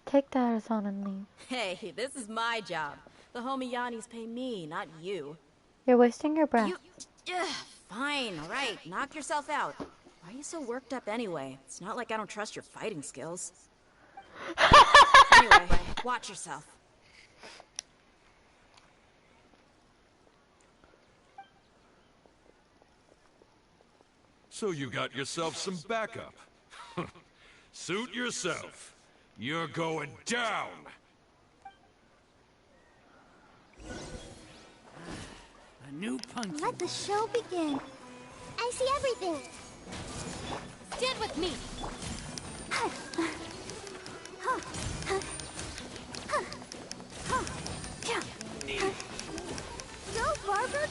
Take that as on and leave. Hey, this is my job. The homie Yannis pay me, not you. You're wasting your breath. You... Fine, alright. Knock yourself out. Why are you so worked up anyway? It's not like I don't trust your fighting skills. Anyway, watch yourself. So you got yourself some backup. Suit yourself. You're going down! A new punch. Let the show begin. I see everything. Stand with me! Go, Barbara!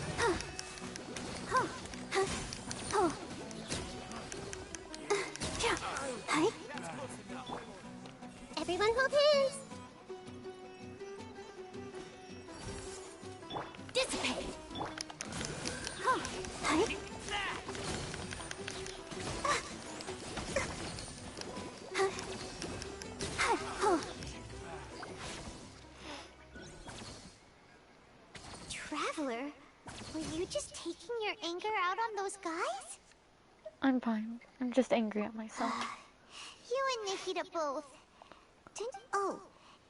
Everyone hold hands! Dissipate! Traveler, were you just taking your anger out on those guys? I'm fine. I'm just angry at myself. You and Nikita both. Oh,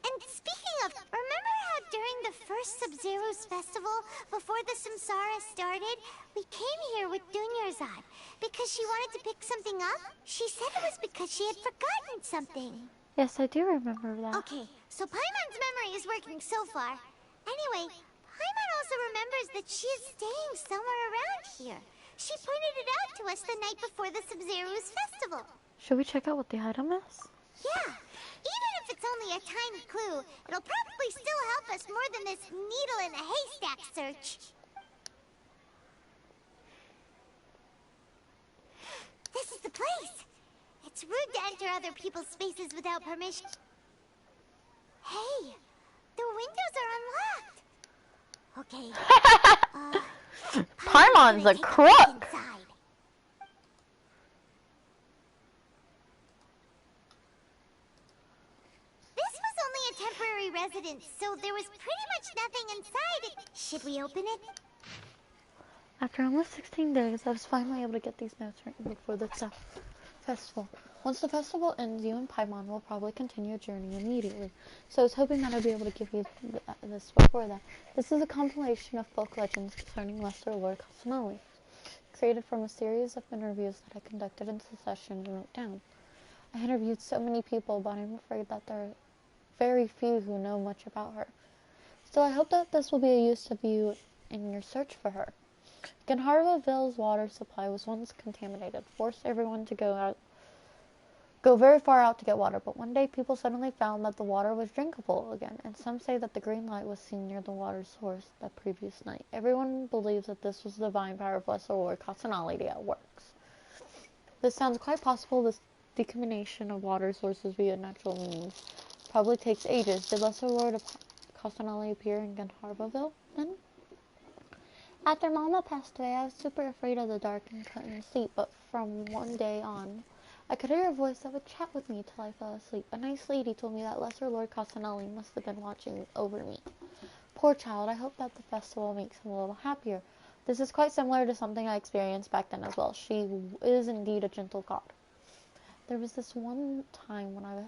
and speaking of, remember how during the first Sub-Zero's festival, before the Samsara started, we came here with Dunyarzad because she wanted to pick something up? She said it was because she had forgotten something. Yes, I do remember that. Okay, so Paimon's memory is working so far. Anyway, Paimon also remembers that she is staying somewhere around here. She pointed it out to us the night before the Sub-Zero's festival. Should we check out what the item is? Yeah, even if it's only a tiny clue, it'll probably still help us more than this needle in a haystack search. This is the place. It's rude to enter other people's spaces without permission. Hey, the windows are unlocked. Okay. Paimon's a crook. This was only a temporary residence, so there was pretty much nothing inside. Should we open it? After almost 16 days, I was finally able to get these notes written before the festival. Once the festival ends, you and Paimon will probably continue your journey immediately. So I was hoping that I'd be able to give you this before that. This is a compilation of folk legends concerning Lesser Lord Casanoli, created from a series of interviews that I conducted in succession and wrote down. I interviewed so many people, but I'm afraid that there are very few who know much about her. So I hope that this will be a use of you in your search for her. Ganharvaville's water supply was once contaminated, forced everyone to go very far out to get water, but one day people suddenly found that the water was drinkable again, and some say that the green light was seen near the water source that previous night. Everyone believes that this was the divine power of Lesser Lord Casanoli at works. This sounds quite possible. This decontamination of water sources via natural means probably takes ages. Did Lesser Lord Casanoli appear in Ganharvaville then? After Mama passed away, I was super afraid of the dark and couldn't sleep, but from one day on, I could hear a voice that would chat with me till I fell asleep. A nice lady told me that Lesser Lord Casanoli must have been watching over me. Poor child, I hope that the festival makes him a little happier. This is quite similar to something I experienced back then as well. She is indeed a gentle god. There was this one time when I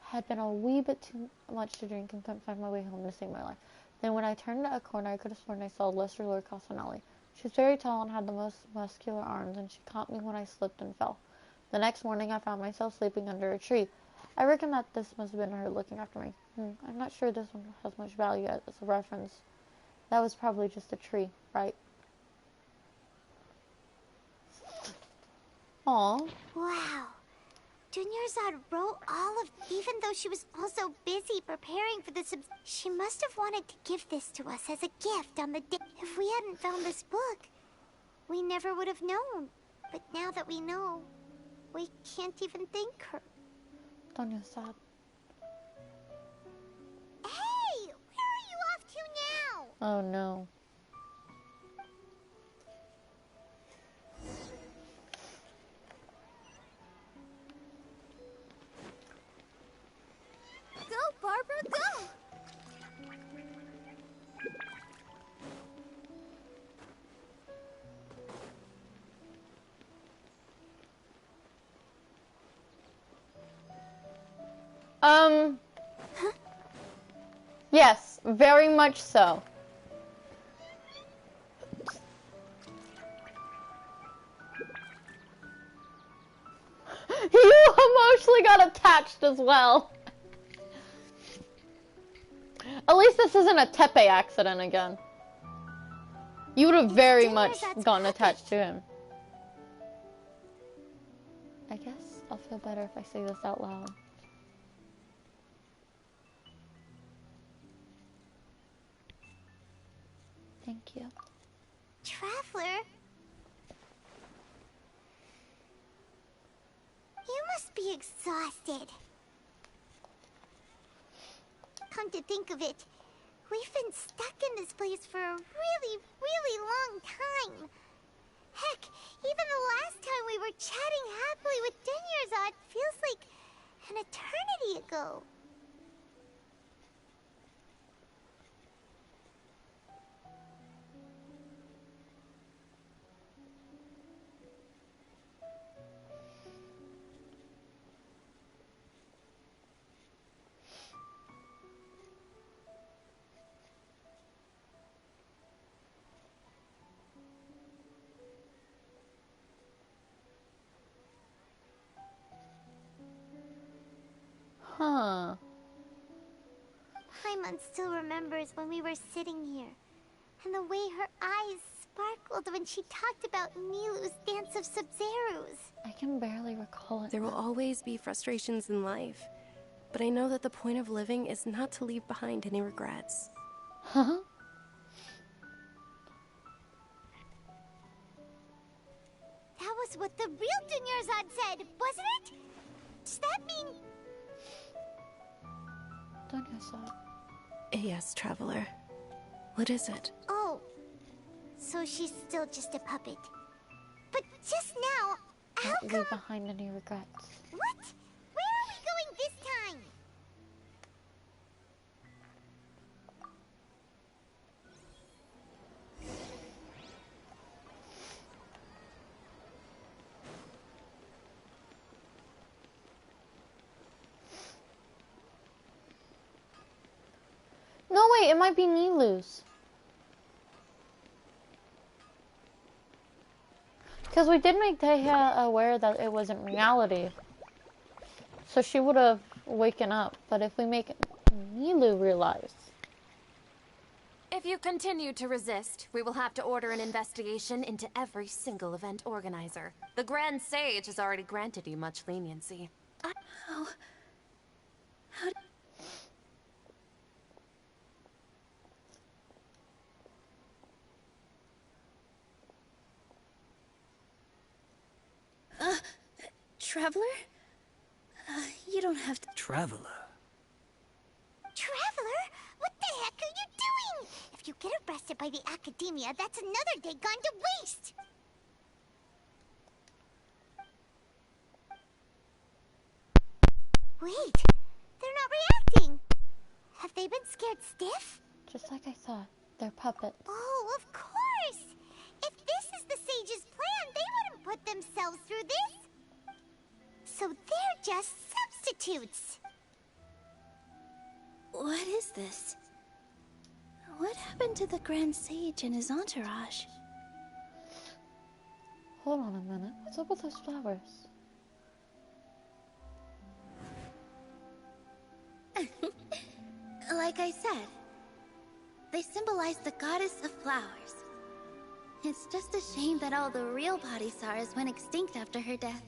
had been a wee bit too much to drink and couldn't find my way home to save my life. Then when I turned a corner, I could have sworn I saw Lesser Lord Casanoli. She was very tall and had the most muscular arms, and she caught me when I slipped and fell. The next morning, I found myself sleeping under a tree. I reckon that this must have been her looking after me. I'm not sure this one has much value as a reference. That was probably just a tree, right? Aw. Wow. Dunyarzad wrote all of, even though she was also busy preparing for the she must have wanted to give this to us as a gift on the day. If we hadn't found this book, we never would have known. But now that we know, we can't even thank her. Dunyarzad. Hey! Where are you off to now? Oh no. Go, Barbara, go! Yes, very much so. You emotionally got attached as well. At least this isn't a Tepe accident again. You would have very much gotten attached to him. I guess I'll feel better if I say this out loud. Thank you. Traveler? You must be exhausted. Come to think of it, we've been stuck in this place for a really, really long time. Heck, even the last time we were chatting happily with Dunyarzad feels like an eternity ago. Huh. Paimon still remembers when we were sitting here, and the way her eyes sparkled when she talked about Milu's dance of Sub-Zerus. I can barely recall it. There will always be frustrations in life, but I know that the point of living is not to leave behind any regrets. Huh? That was what the real Dunyarzad said, wasn't it? Does that mean... Dunyarzad. Yes, Traveler. What is it? Oh, so she's still just a puppet. But just now, how Don't come... leave behind any regrets. What? Where are we going this time? No, wait, it might be Nilu's. Because we did make Deha aware that it wasn't reality. So she would have waken up. But if we make Nilu realize... If you continue to resist, we will have to order an investigation into every single event organizer. The Grand Sage has already granted you much leniency. Traveler? You don't have to... Traveler? Traveler? What the heck are you doing? If you get arrested by the Academia, that's another day gone to waste! Wait, they're not reacting! Have they been scared stiff? Just like I thought, they're puppets. Oh, of course! If this is the Sage's plan, they wouldn't put themselves through this! So they're just substitutes! What is this? What happened to the Grand Sage and his entourage? Hold on a minute. What's up with those flowers? Like I said, they symbolize the goddess of flowers. It's just a shame that all the real Padisaras went extinct after her death.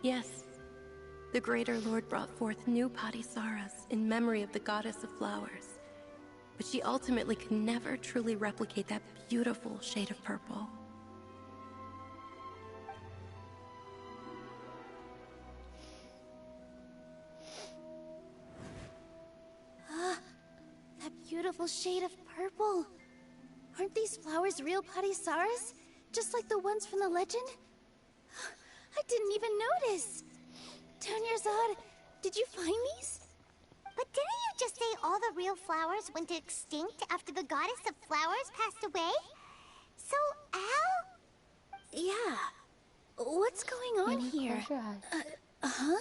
Yes. The Greater Lord brought forth new Padisaras in memory of the goddess of flowers. But she ultimately could never truly replicate that beautiful shade of purple. That beautiful shade of purple. Aren't these flowers real Padisaras? Just like the ones from the legend? I didn't even notice. Dunyarzad, did you find these? But didn't you just say all the real flowers went extinct after the goddess of flowers passed away? So, Al? Yeah. What's going on here? Close your eyes. Huh?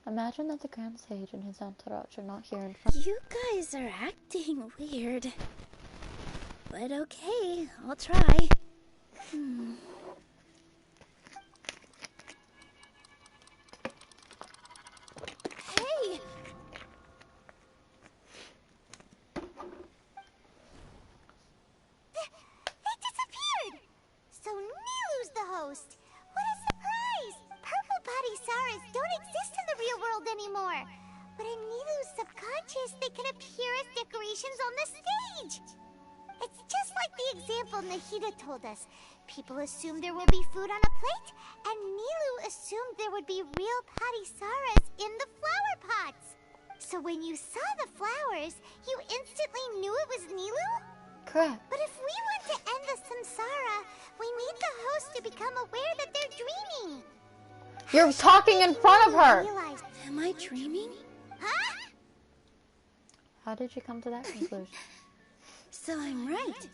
Imagine that the Grand Sage and his entourage are not here in front. You guys are acting weird. But okay, I'll try. Hey! They disappeared! So Nilu's the host. What a surprise! Purple body Saras don't exist in the real world anymore. But in Nilu's subconscious, they can appear as decorations on the stage. It's just like the example Nahida told us. People assume there will be food on a plate, and Nilu assumed there would be real Patisaras in the flower pots. So when you saw the flowers, you instantly knew it was Nilu? Correct. But if we want to end the samsara, we need the host to become aware that they're dreaming. You're talking in front of her! Am I dreaming? Huh? How did you come to that conclusion? So I'm right.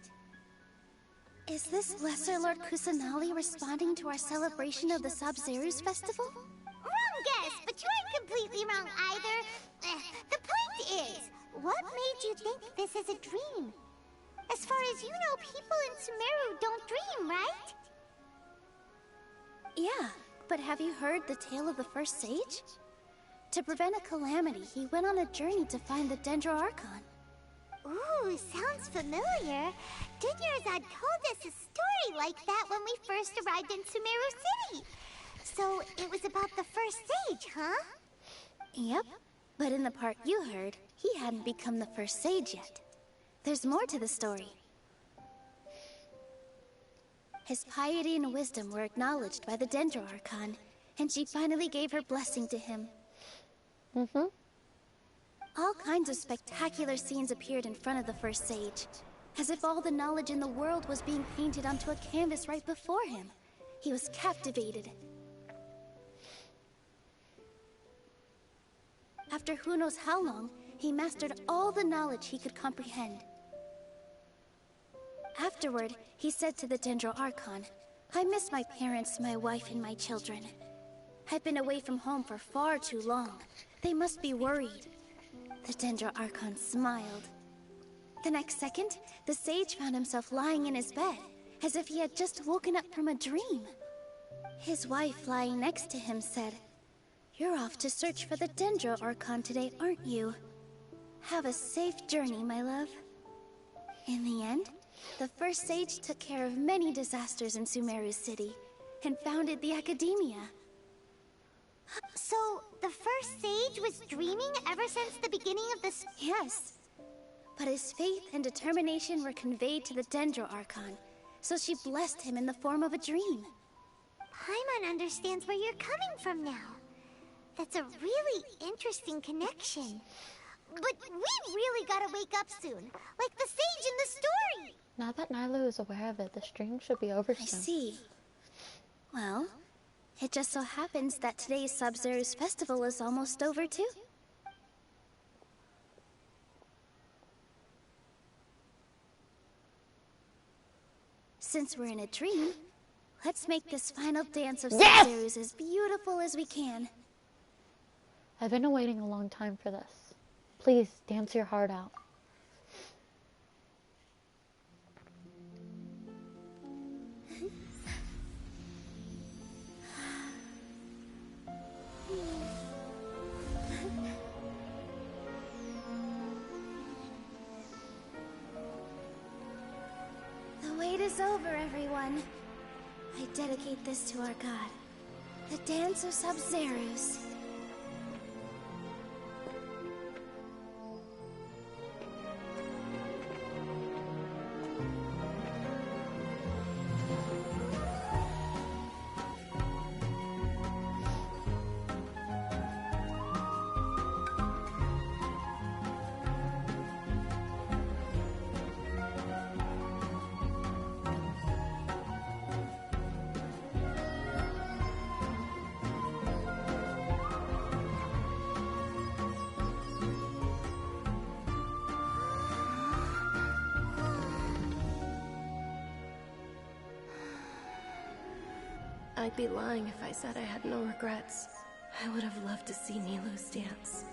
Is this Lesser Lord Kusanali responding to our celebration of the Sabzerus festival? Wrong guess, but you aren't completely wrong either. The point is, what made you think this is a dream? As far as you know, people in Sumeru don't dream, right? Yeah, but have you heard the tale of the first sage? To prevent a calamity, he went on a journey to find the Dendro Archon. Ooh, sounds familiar. Dunyarzad told us a story like that when we first arrived in Sumeru City. So, it was about the first sage, huh? Yep, but in the part you heard, he hadn't become the first sage yet. There's more to the story. His piety and wisdom were acknowledged by the Dendro Archon, and she finally gave her blessing to him. All kinds of spectacular scenes appeared in front of the first sage, as if all the knowledge in the world was being painted onto a canvas right before him. He was captivated. After who knows how long, he mastered all the knowledge he could comprehend. Afterward, he said to the Dendro Archon, "I miss my parents, my wife, and my children. I've been away from home for far too long. They must be worried." The Dendro Archon smiled. The next second, the sage found himself lying in his bed, as if he had just woken up from a dream. His wife, lying next to him, said, "You're off to search for the Dendro Archon today, aren't you? Have a safe journey, my love." In the end, the first sage took care of many disasters in Sumeru City, and founded the Academia. So, the first sage was dreaming ever since the beginning of the... Yes. But his faith and determination were conveyed to the Dendro Archon, so she blessed him in the form of a dream. Paimon understands where you're coming from now. That's a really interesting connection. But we really gotta wake up soon, like the sage in the story! Now that Nilu is aware of it, the stream should be over soon. I see. Well, it just so happens that today's Sabzerus festival is almost over too. Since we're in a dream, let's make this final dance of Sabzerus as beautiful as we can. I've been waiting a long time for this. Please, dance your heart out. The wait is over, everyone. I dedicate this to our god, the dance of Sabzerus. I'd be lying if I said I had no regrets. I would have loved to see Nilou's dance.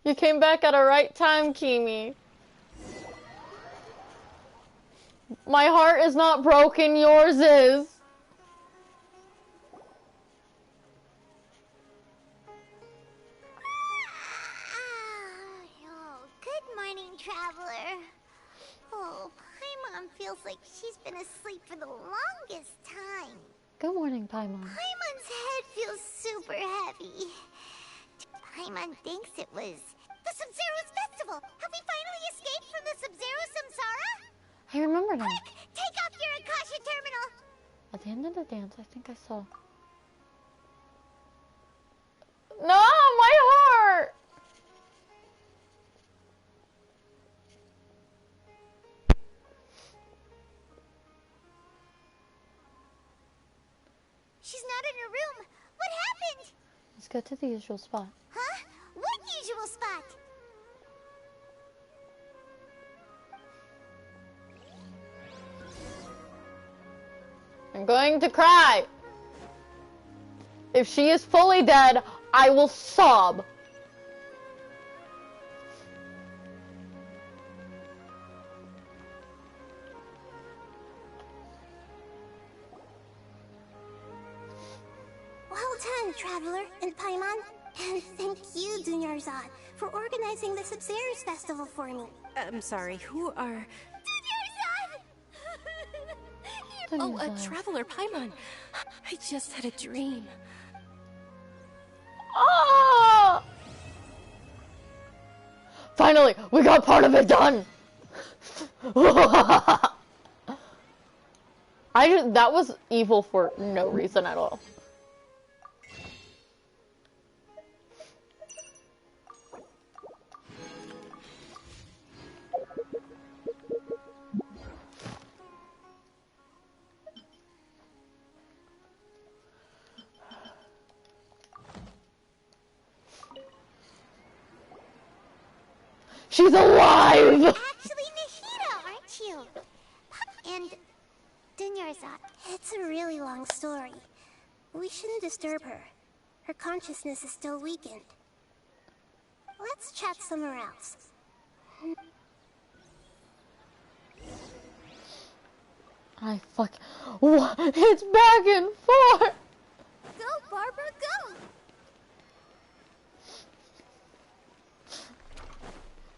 You came back at a right time, Kimi. My heart is not broken, yours is. Oh, good morning, traveler. Oh, Paimon feels like she's been asleep for the longest time. Good morning, Paimon. Paimon's head feels super heavy. Paimon thinks it was the Sub-Zero's festival. Have we finally escaped from the Sub-Zero Samsara? I remember now. Quick, take off your Akasha terminal. At the end of the dance, I think I saw... No, my heart! She's not in her room. What happened? Let's go to the usual spot. Huh? What usual spot? I'm going to cry. If she is fully dead, I will sob. Well done, Traveler and Paimon. And thank you, Dunyarzad, for organizing the Sub-Zero's festival for me. I'm sorry, who are... Dunyarzad! Oh, a Traveler, Paimon. I just had a dream. Oh! Finally, we got part of it done. That was evil for no reason at all. She's alive! Actually, Nahida, aren't you? And Dunyarzad, it's a really long story. We shouldn't disturb her. Her consciousness is still weakened. Let's chat somewhere else. What? It's back and forth! Go, Barbara, go!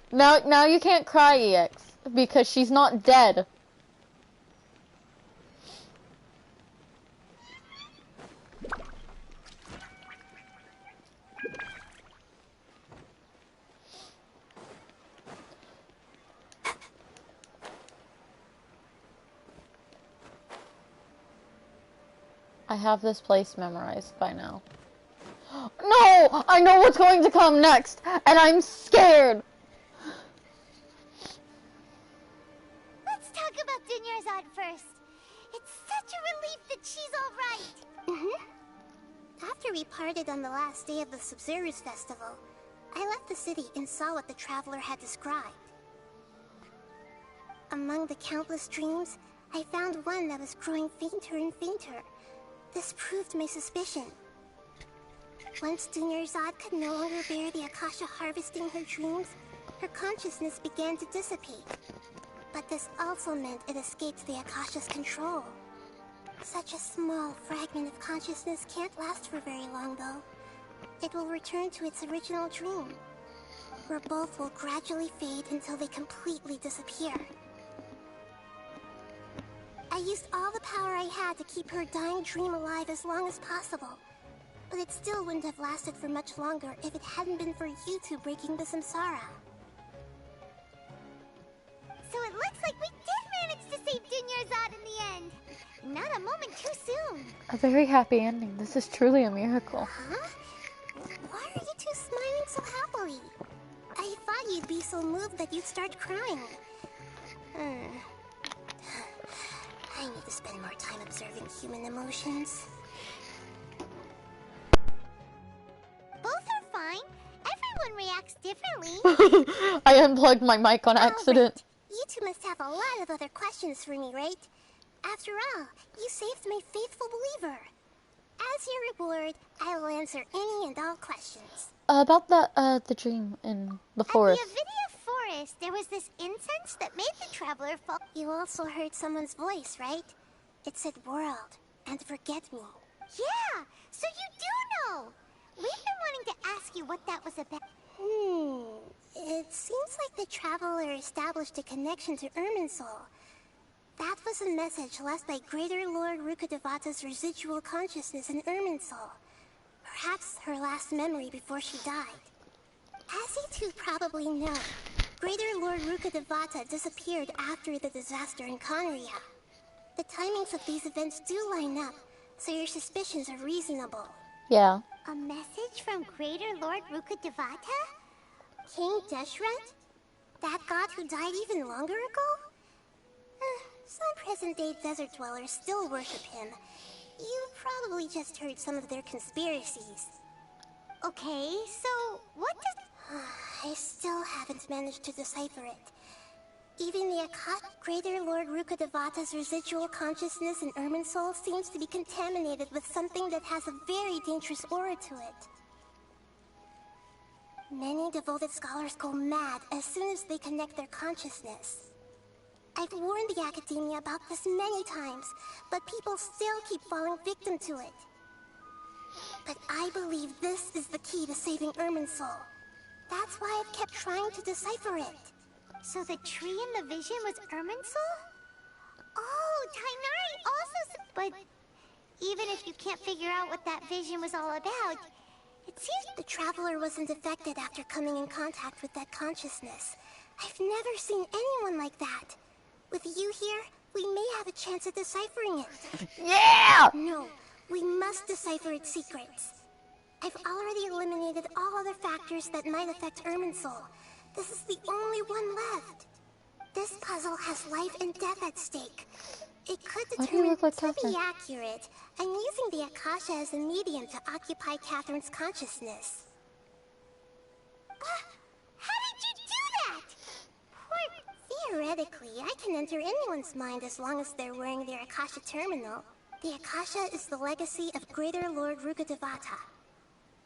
Now you can't cry, EX, because she's not dead. I have this place memorized by now. No! I know what's going to come next, and I'm scared! Let's talk about Dunyarzad first. It's such a relief that she's alright. After we parted on the last day of the Sub-Zero's festival, I left the city and saw what the Traveler had described. Among the countless dreams, I found one that was growing fainter and fainter. This proved my suspicion. Once Dunyarzad could no longer bear the Akasha harvesting her dreams, her consciousness began to dissipate. But this also meant it escaped the Akasha's control. Such a small fragment of consciousness can't last for very long, though. It will return to its original dream, where both will gradually fade until they completely disappear. I used all the power I had to keep her dying dream alive as long as possible. But it still wouldn't have lasted for much longer if it hadn't been for you two breaking the samsara. So it looks like we did manage to save Dunyarzad in the end. Not a moment too soon. A very happy ending. This is truly a miracle. Huh? Why are you two smiling so happily? I thought you'd be so moved that you'd start crying. I need to spend more time observing human emotions. Both are fine. Everyone reacts differently. I unplugged my mic on accident. You two must have a lot of other questions for me, right? After all, you saved my faithful believer. As your reward, I will answer any and all questions. About the dream in the forest. At the Avidia forest, there was this incense that made the traveler fall. You also heard someone's voice, right? It said world and forget me. Yeah, so you do know. We've been wanting to ask you what that was about. It seems like the traveler established a connection to Irminsul. That was a message left by Greater Lord Rukkhadevata's residual consciousness in Irminsul. Perhaps her last memory before she died. As you two probably know, Greater Lord Rukkhadevata disappeared after the disaster in Conria. The timings of these events do line up, so your suspicions are reasonable. Yeah. A message from Greater Lord Rukkhadevata? King Deshret? That god who died even longer ago? Some present-day desert dwellers still worship him. You probably just heard some of their conspiracies. Okay, so what does... I still haven't managed to decipher it. Even the Greater Lord Rukkhadevata's residual consciousness in Irminsul seems to be contaminated with something that has a very dangerous aura to it. Many devoted scholars go mad as soon as they connect their consciousness. I've warned the Academia about this many times, but people still keep falling victim to it. But I believe this is the key to saving Irminsul. That's why I've kept trying to decipher it. So the tree in the vision was Irminsul? Oh, Tighnari also... But even if you can't figure out what that vision was all about, it seems... The Traveler wasn't affected after coming in contact with that consciousness. I've never seen anyone like that. With you here, we may have a chance at deciphering it. Yeah! No, we must decipher its secrets. I've already eliminated all other factors that might affect Irminsul. This is the only one left. This puzzle has life and death at stake. It could determine to be accurate. I'm using the Akasha as a medium to occupy Catherine's consciousness. How did you do that? Theoretically, I can enter anyone's mind as long as they're wearing their Akasha terminal. The Akasha is the legacy of Greater Lord Rukkhadevata.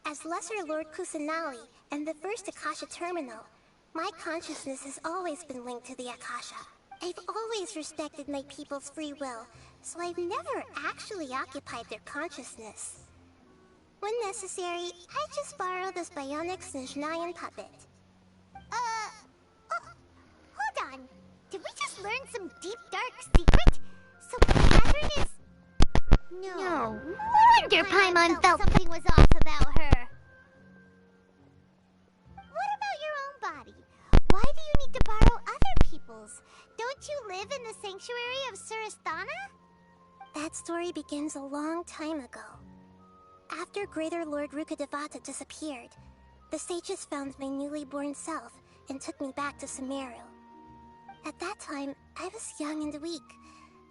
As Lesser Lord Kusanali and the first Akasha terminal, my consciousness has always been linked to the Akasha. I've always respected my people's free will, so I've never actually occupied their consciousness. When necessary, I just borrow this bionic Snezhnayan puppet. Hold on. Did we just learn some deep, dark secret? So Catherine is... No. No wonder Paimon felt something was off about her. What about your own body? Why do you need to borrow other people's? Don't you live in the sanctuary of Surasthana? That story begins a long time ago. After Greater Lord Rukkhadevata disappeared, the sages found my newly born self and took me back to Sumeru. At that time, I was young and weak.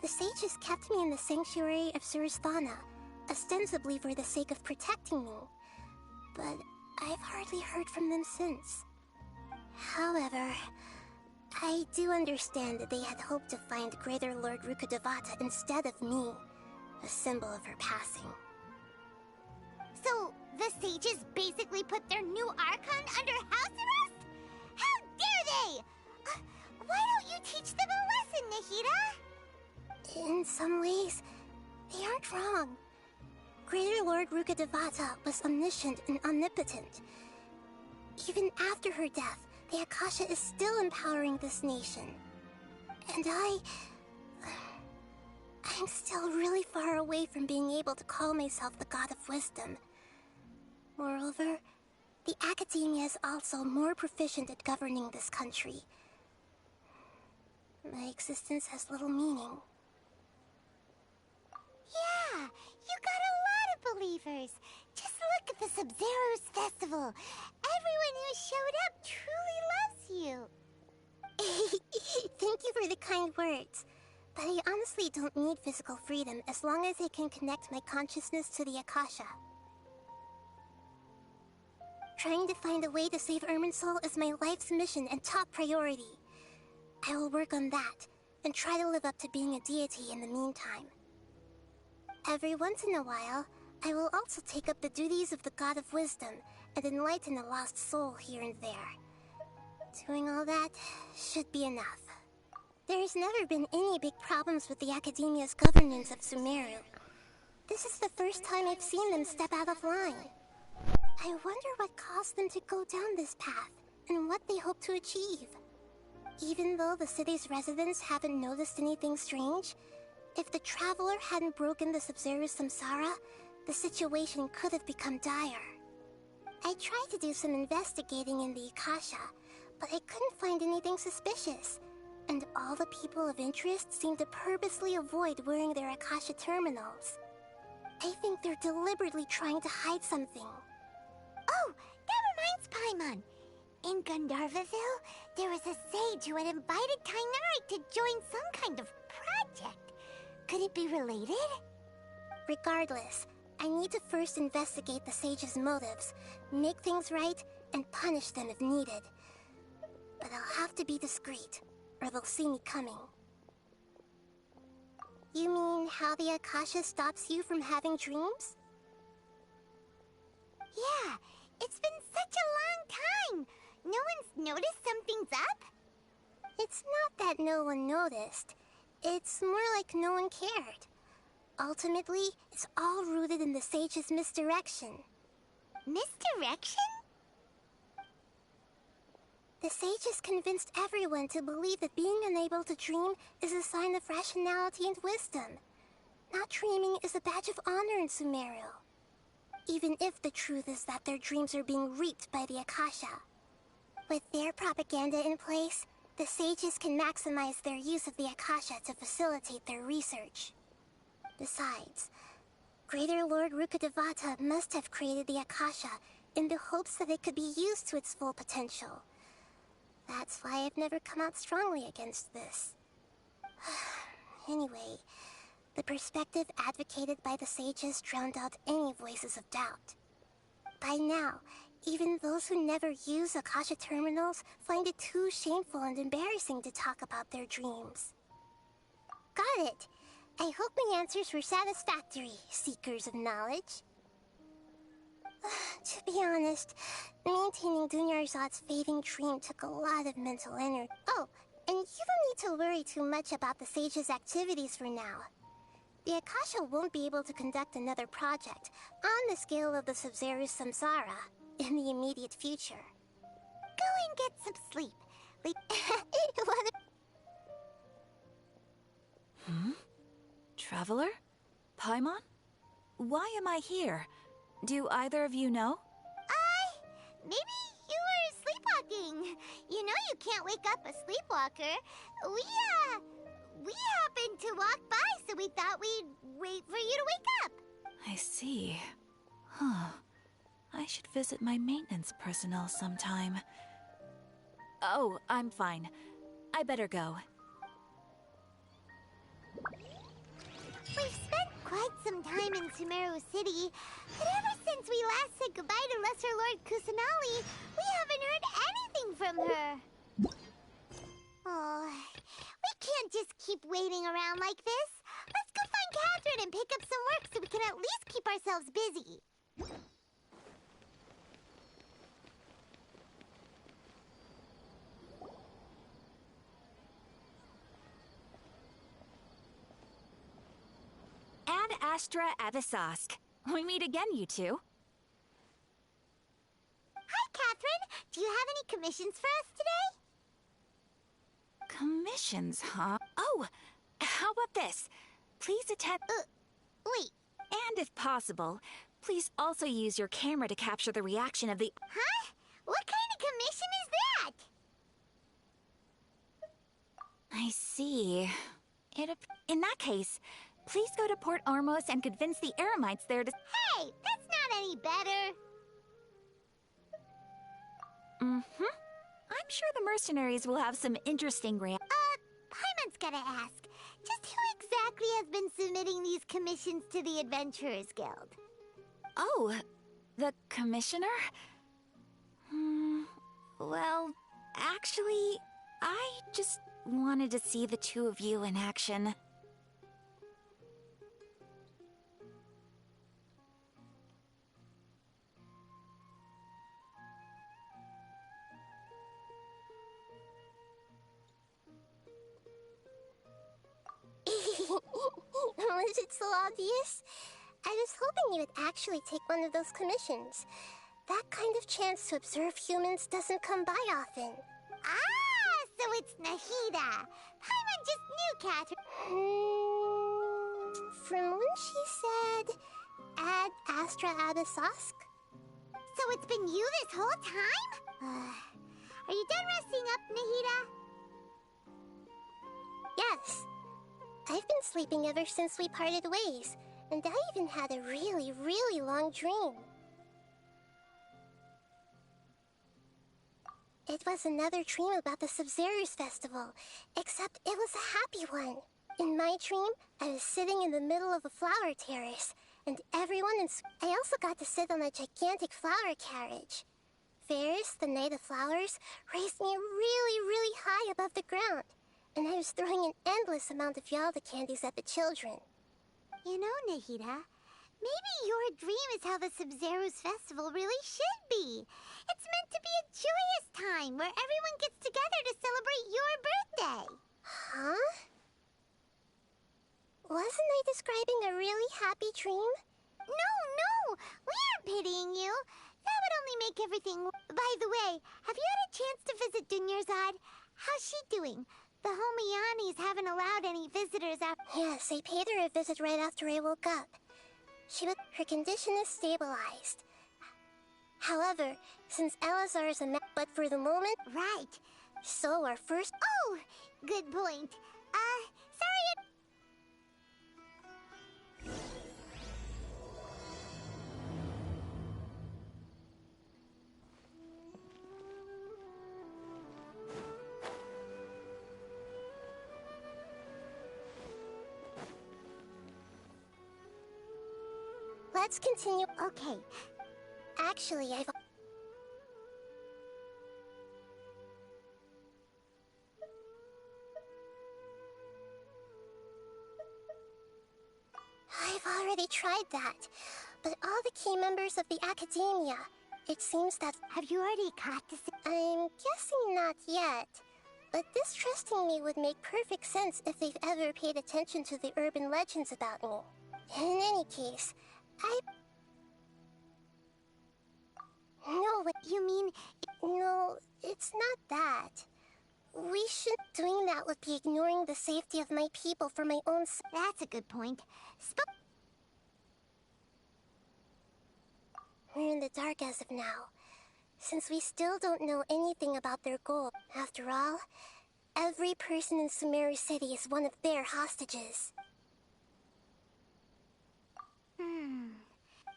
The sages kept me in the sanctuary of Surasthana, ostensibly for the sake of protecting me. But I've hardly heard from them since. However, I do understand that they had hoped to find Greater Lord Rukkhadevata instead of me, a symbol of her passing. So, the sages basically put their new Archon under house arrest? How dare they! Why don't you teach them a lesson, Nahida? In some ways, they aren't wrong. Greater Lord Rukkhadevata was omniscient and omnipotent. Even after her death, the Akasha is still empowering this nation. And I'm still really far away from being able to call myself the God of Wisdom. Moreover, the academia is also more proficient at governing this country. My existence has little meaning. Yeah, you got a lot of believers. Just look at the Sub-Zero's festival. Everyone who showed up truly loves you. Thank you for the kind words. But I honestly don't need physical freedom as long as I can connect my consciousness to the Akasha. Trying to find a way to save Irminsul is my life's mission and top priority. I will work on that, and try to live up to being a deity in the meantime. Every once in a while, I will also take up the duties of the God of Wisdom and enlighten a lost soul here and there. Doing all that should be enough. There has never been any big problems with the Academia's governance of Sumeru. This is the first time I've seen them step out of line. I wonder what caused them to go down this path, and what they hope to achieve. Even though the city's residents haven't noticed anything strange, if the Traveler hadn't broken the Sub-Zero's samsara, the situation could have become dire. I tried to do some investigating in the Akasha, but I couldn't find anything suspicious, and all the people of interest seem to purposely avoid wearing their Akasha terminals. I think they're deliberately trying to hide something. Oh, that reminds Paimon. In Gandharvaville, there was a sage who had invited Kainari to join some kind of project. Could it be related? Regardless, I need to first investigate the sage's motives, make things right, and punish them if needed. But I'll have to be discreet, or they'll see me coming. You mean how the Akasha stops you from having dreams? Yeah, it's been such a long time. No one's noticed something's up? It's not that no one noticed. It's more like no one cared. Ultimately, it's all rooted in the sage's misdirection. Misdirection? The sage has convinced everyone to believe that being unable to dream is a sign of rationality and wisdom. Not dreaming is a badge of honor in Sumeru. Even if the truth is that their dreams are being reaped by the Akasha. With their propaganda in place, the sages can maximize their use of the Akasha to facilitate their research. Besides, Greater Lord Rukkhadevata must have created the Akasha in the hopes that it could be used to its full potential. That's why I've never come out strongly against this. Anyway, the perspective advocated by the sages drowned out any voices of doubt. By now, even those who never use Akasha terminals find it too shameful and embarrassing to talk about their dreams. Got it! I hope my answers were satisfactory, seekers of knowledge. To be honest, maintaining Dunyarzad's fading dream took a lot of mental energy. Oh, and you don't need to worry too much about the sage's activities for now. The Akasha won't be able to conduct another project on the scale of the Sub-Zero's samsara in the immediate future. Go and get some sleep. Traveler? Paimon? Why am I here? Do either of you know? Maybe you were sleepwalking. You know you can't wake up a sleepwalker. We happened to walk by, so we thought we'd wait for you to wake up. I see. Huh. I should visit my maintenance personnel sometime. Oh, I'm fine. I better go. We've spent quite some time in Sumeru City, but ever since we last said goodbye to Lesser Lord Kusanali, we haven't heard anything from her. Oh, we can't just keep waiting around like this. Let's go find Catherine and pick up some work so we can at least keep ourselves busy. Ad Astra Avisask. We meet again, you two. Hi, Catherine. Do you have any commissions for us today? Commissions, huh? Oh, how about this? Please attend... Wait. And If possible, please also use your camera to capture the reaction of the... Huh? What kind of commission is that? I see. In that case, please go to Port Ormos and convince the Eremites there to... Hey, that's not any better. Mm-hmm. I'm sure the mercenaries will have some interesting Paimon's gotta ask. Just who exactly has been submitting these commissions to the Adventurers Guild? Oh, the commissioner? Well, actually, I just wanted to see the two of you in action. Was it so obvious? I was hoping you would actually take one of those commissions. That kind of chance to observe humans doesn't come by often. Ah, so it's Nahida. Paimon just knew Catherine. From when she said, Ad Astra Abyssosk? So it's been you this whole time? Are you done resting up, Nahida? Yes. I've been sleeping ever since we parted ways, and I even had a really, really long dream. It was another dream about the Sumeru's festival, except it was a happy one. In my dream, I was sitting in the middle of a flower terrace, and everyone I also got to sit on a gigantic flower carriage. Ferris, the Knight of Flowers, raised me really, really high above the ground, and I was throwing an endless amount of Yalda candies at the children. You know, Nahida, maybe your dream is how the Sumeru's festival really should be. It's meant to be a joyous time where everyone gets together to celebrate your birthday. Huh? Wasn't I describing a really happy dream? No! We aren't pitying you. That would only make everything... By the way, have you had a chance to visit Dunyarzad? How's she doing? The Homiani's haven't allowed any visitors after... Yes, I paid her a visit right after I woke up. Her condition is stabilized. However, since Elazar is a but for the moment... Right. So our first... Oh! Good point. Sorry... Let's continue. Okay. Actually, I've already tried that, but all the key members of the Academia, it seems that... Have you already caught this? I'm guessing not yet, but distrusting me would make perfect sense if they've ever paid attention to the urban legends about me. In any case, No, you mean... No, it's not that. Doing that would be ignoring the safety of my people for my own... That's a good point. We're in the dark as of now, since we still don't know anything about their goal. After all, every person in Sumeru City is one of their hostages.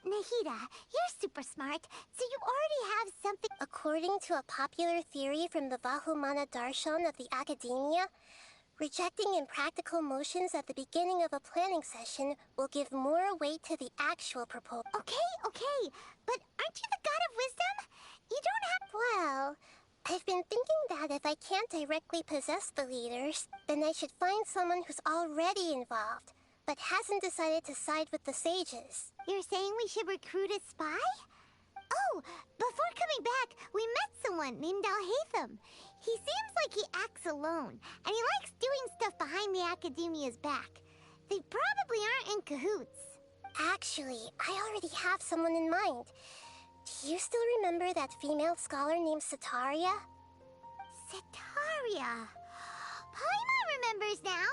Nahida, you're super smart, so you already have something... According to a popular theory from the Vahumana Darshan of the Academia, rejecting impractical motions at the beginning of a planning session will give more weight to the actual proposal. Okay, but aren't you the god of wisdom? You don't have... Well, I've been thinking that if I can't directly possess the leaders, then I should find someone who's already involved, but hasn't decided to side with the sages. You're saying we should recruit a spy? Oh, before coming back, we met someone named Alhaitham. He seems like he acts alone, and he likes doing stuff behind the Academia's back. They probably aren't in cahoots. Actually, I already have someone in mind. Do you still remember that female scholar named Setaria? Setaria? Paimon remembers now.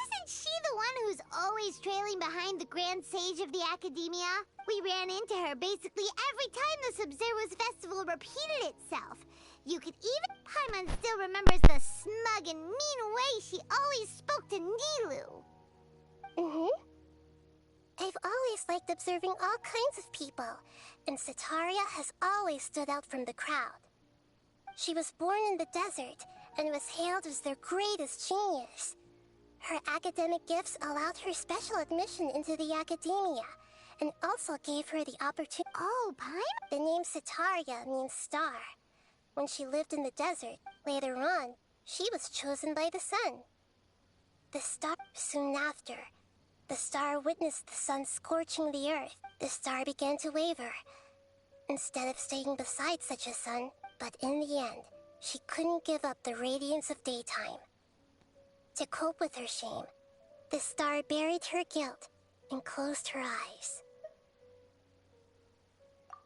Isn't Isn't she the one who's always trailing behind the Grand Sage of the Academia? We ran into her basically every time the Sub-Zero's festival repeated itself. You could even... Paimon still remembers the smug and mean way she always spoke to Nilou. I've always liked observing all kinds of people, and Setaria has always stood out from the crowd. She was born in the desert and was hailed as their greatest genius. Her academic gifts allowed her special admission into the academia, and also gave her the opportunity... Oh, Paimon? The name Setaria means star. When she lived in the desert, later on, she was chosen by the sun. The star... Soon after, the star witnessed the sun scorching the earth. The star began to waver. Instead of staying beside such a sun, but in the end, she couldn't give up the radiance of daytime. To cope with her shame, the star buried her guilt and closed her eyes.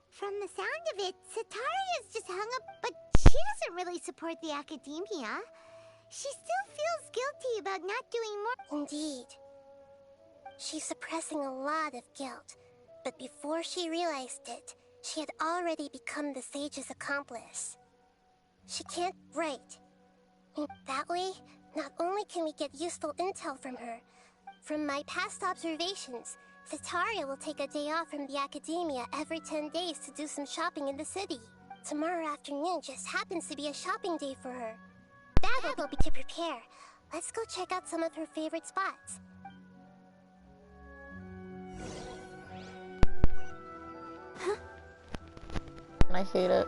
From the sound of it, Setaria's just hung up, but she doesn't really support the academia. She still feels guilty about not doing more. Indeed. She's suppressing a lot of guilt, but before she realized it, she had already become the sage's accomplice. She can't write. That way, not only can we get useful intel from her, from my past observations, Setaria will take a day off from the academia every 10 days to do some shopping in the city. Tomorrow afternoon just happens to be a shopping day for her. That will be to prepare. Let's go check out some of her favorite spots. I hate it.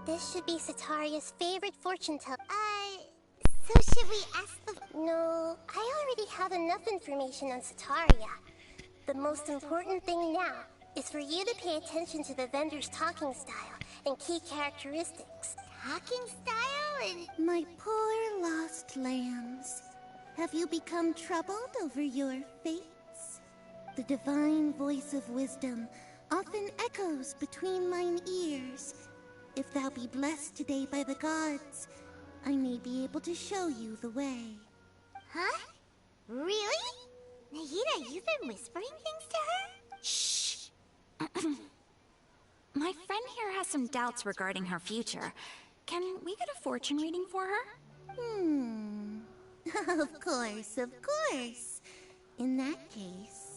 This should be Setaria's favorite fortune teller. So should we ask the... No, I already have enough information on Setaria. The most important thing now is for you to pay attention to the vendor's talking style and key characteristics. Talking style and... My poor lost lambs. Have you become troubled over your fates? The divine voice of wisdom often echoes between mine ears. If thou be blessed today by the gods, I may be able to show you the way. Huh? Really? Nahida, you've been whispering things to her? Shh. My friend here has some doubts regarding her future. Can we get a fortune reading for her? Of course, of course. In that case...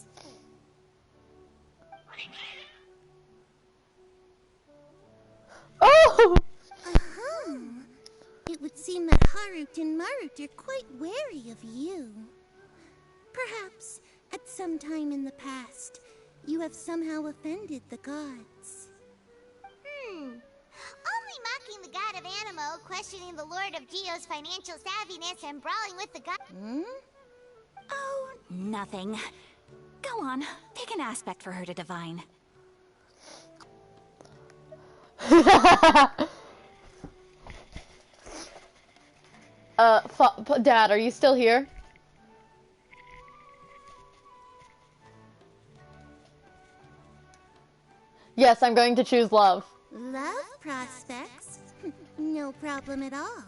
Oh! It would seem that Harut and Marut are quite wary of you. Perhaps, at some time in the past, you have somehow offended the gods. Only mocking the god of Animo, questioning the Lord of Geo's financial savviness, and brawling with the god... Oh, nothing. Go on, pick an aspect for her to divine. Dad, are you still here? Yes, I'm going to choose love. Love prospects? No problem at all.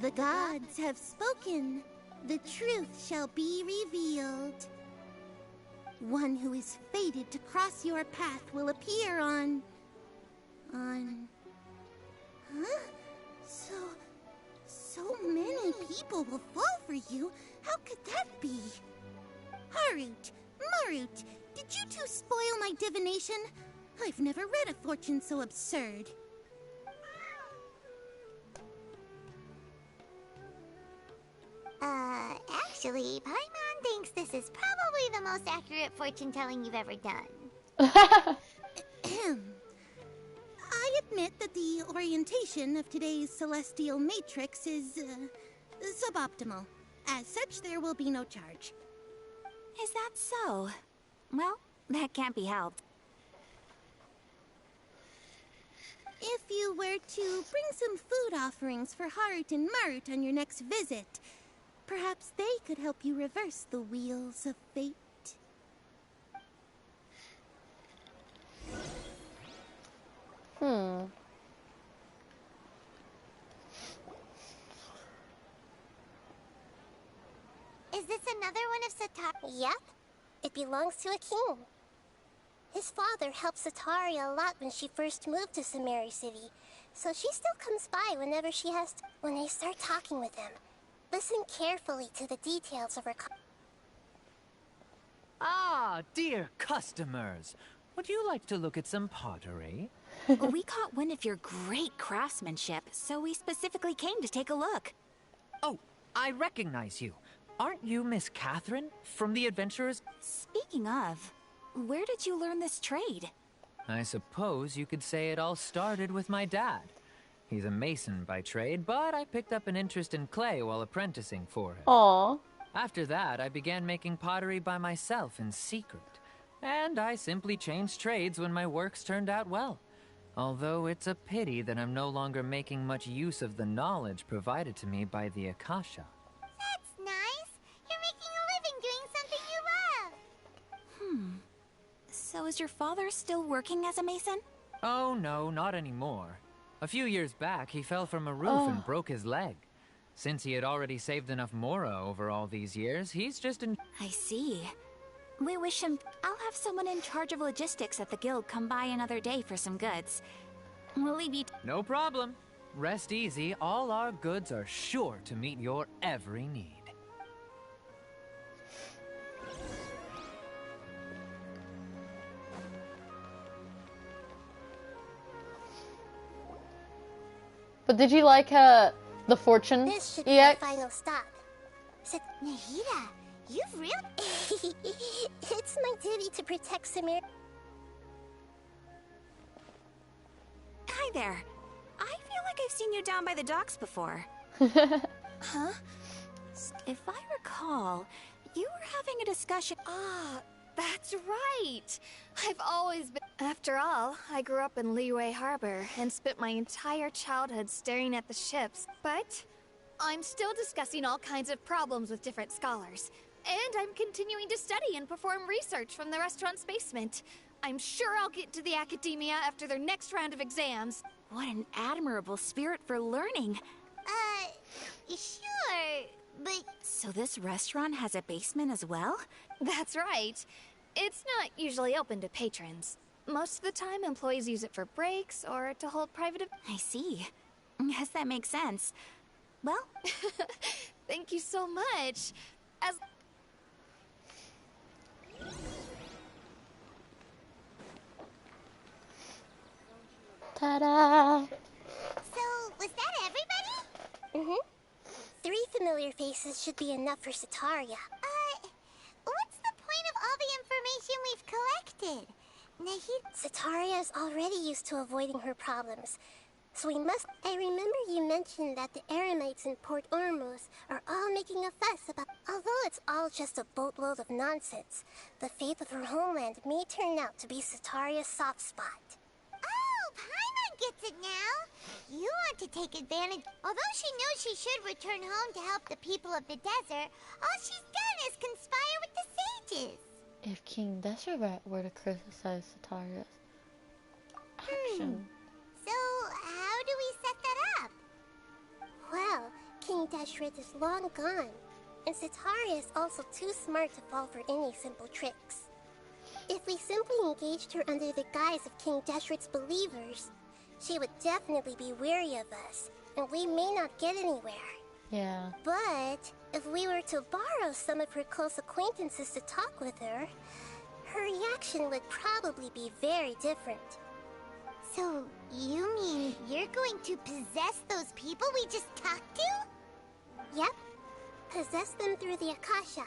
The gods have spoken. The truth shall be revealed. One who is fated to cross your path will appear on... Huh? So many people will fall for you. How could that be? Harut, Marut, did you two spoil my divination? I've never read a fortune so absurd. Actually, Paimon thinks this is probably the most accurate fortune-telling you've ever done. I admit that the orientation of today's celestial matrix is, suboptimal. As such, there will be no charge. Is that so? Well, that can't be helped. If you were to bring some food offerings for Harut and Marut on your next visit, Perhaps they could help you reverse the wheels of fate. Is this another one of Satar? Yep. It belongs to a king. His father helped Sataria a lot when she first moved to Sumeru City, so she still comes by whenever she has to. When I start talking with him, listen carefully to the details of her. Ah, dear customers. Would you like to look at some pottery? We caught wind of your great craftsmanship, so we specifically came to take a look. Oh, I recognize you. Aren't you Miss Catherine from the Adventurers? Speaking of, where did you learn this trade? I suppose you could say it all started with my dad. He's a mason by trade, but I picked up an interest in clay while apprenticing for him. Aww. After that, I began making pottery by myself in secret. And I simply changed trades when my works turned out well. Although it's a pity that I'm no longer making much use of the knowledge provided to me by the Akasha. That's nice. You're making a living doing something you love. So is your father still working as a mason? Oh no, not anymore. A few years back, he fell from a roof and broke his leg. Since he had already saved enough mora over all these years, he's just in... I see. We wish him... I'll have someone in charge of logistics at the guild come by another day for some goods. We'll leave you... No problem. Rest easy, all our goods are sure to meet your every need. But did you like the fortune This should be EX? the final stop. Nahida, you've really... It's my duty to protect Sumeru. Hi there. I feel like I've seen you down by the docks before. Huh? If I recall, you were having a discussion... Ah, that's right. I've always been... After all, I grew up in Liyue Harbor and spent my entire childhood staring at the ships. But I'm still discussing all kinds of problems with different scholars. And I'm continuing to study and perform research from the restaurant's basement. I'm sure I'll get to the academia after their next round of exams. What an admirable spirit for learning. Sure, but... So this restaurant has a basement as well? That's right. It's not usually open to patrons. Most of the time, employees use it for breaks or to hold private... I see. Yes, that makes sense. Well... Thank you so much. As... Ta-da! So, was that everybody? 3 familiar faces should be enough for Sataria. What's the point of all the information we've collected? Sataria is already used to avoiding her problems, so we must... I remember you mentioned that the Eremites in Port Ormuz are all making a fuss about... Although it's all just a boatload of nonsense, the fate of her homeland may turn out to be Sataria's soft spot. Oh, Paimon gets it now. You want to take advantage... Although she knows she should return home to help the people of the desert, all she's done is conspire with the sages. If King Deseret were to criticize Sataria's action... So, how do we set that up? Well, King Deshret is long gone, and Sataria is also too smart to fall for any simple tricks. If we simply engaged her under the guise of King Deshret's believers, she would definitely be wary of us, and we may not get anywhere. Yeah. But if we were to borrow some of her close acquaintances to talk with her, her reaction would probably be very different. So, you mean you're going to possess those people we just talked to? Yep. Possess them through the Akasha.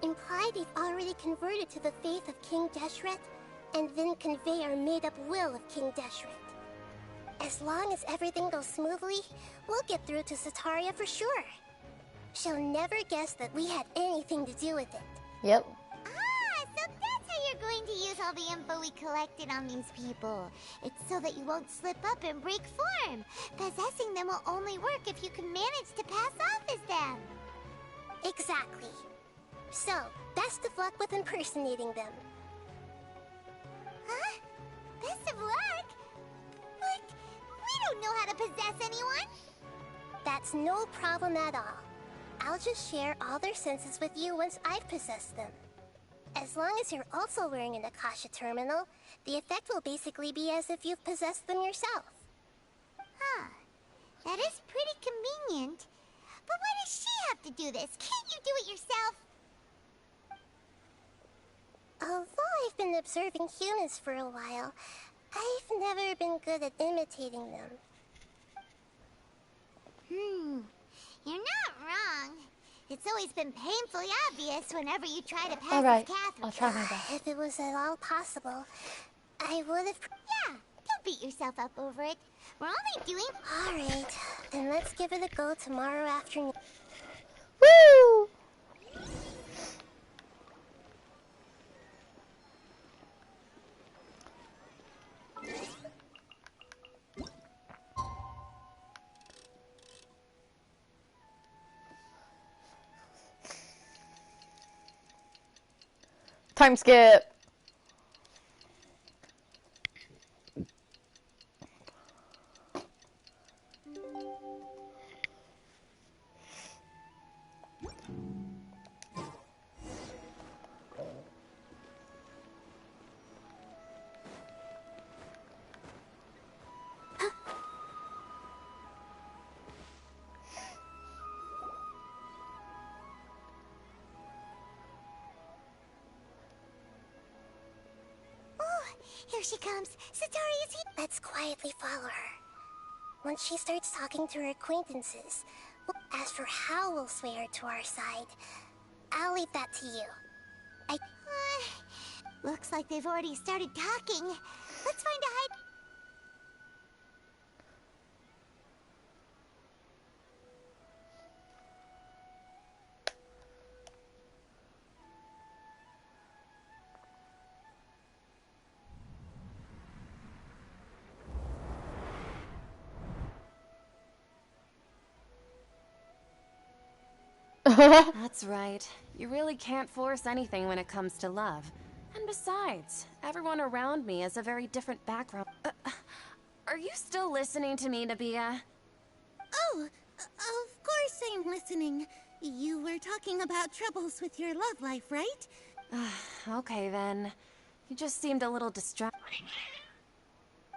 Imply they've already converted to the faith of King Deshret, and then convey our made-up will of King Deshret. As long as everything goes smoothly, we'll get through to Sataria for sure. She'll never guess that we had anything to do with it. Yep. Ah, so that's how you're going to use all the info we collected on these people. It's so that you won't slip up and break form. Possessing them will only work if you can manage to pass off as them. Exactly. So, best of luck with impersonating them. Huh? Best of luck? But we don't know how to possess anyone. That's no problem at all. I'll just share all their senses with you once I've possessed them. As long as you're also wearing an Akasha terminal, the effect will basically be as if you've possessed them yourself. Huh. That is pretty convenient. But why does she have to do this? Can't you do it yourself? Although I've been observing humans for a while, I've never been good at imitating them. You're not wrong. It's always been painfully obvious whenever you try to pass Alright, as Catherine. I'll try my best. If it was at all possible, I would have... Yeah, don't beat yourself up over it. We're only doing... Alright, then let's give it a go tomorrow afternoon. Woo! Time skip. Here she comes. Satori is here. Let's quietly follow her. Once she starts talking to her acquaintances, as for how we'll sway her to our side, I'll leave that to you. Looks like they've already started talking. Let's find a hide... That's right. You really can't force anything when it comes to love. And besides, everyone around me has a very different background. Are you still listening to me, Nabia? Oh, of course I'm listening. You were talking about troubles with your love life, right? Okay then. You just seemed a little distracted.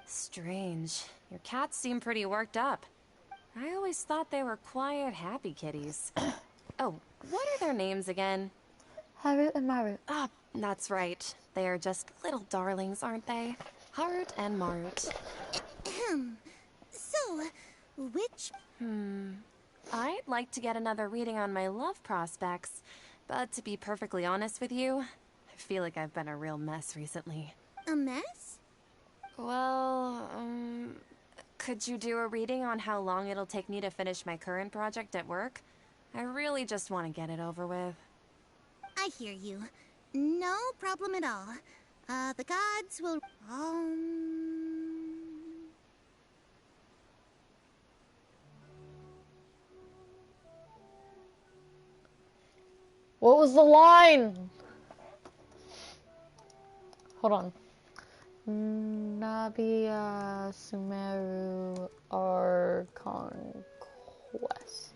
Strange. Your cats seem pretty worked up. I always thought they were quiet, happy kitties. Oh, what are their names again? Harut and Marut. Ah, that's right. They are just little darlings, aren't they? Harut and Marut. So, which... I'd like to get another reading on my love prospects, but to be perfectly honest with you, I feel like I've been a real mess recently. A mess? Well, could you do a reading on how long it'll take me to finish my current project at work? I really just want to get it over with. I hear you. No problem at all. The gods will... What was the line? Hold on. Nabia, Sumeru, Archon quest.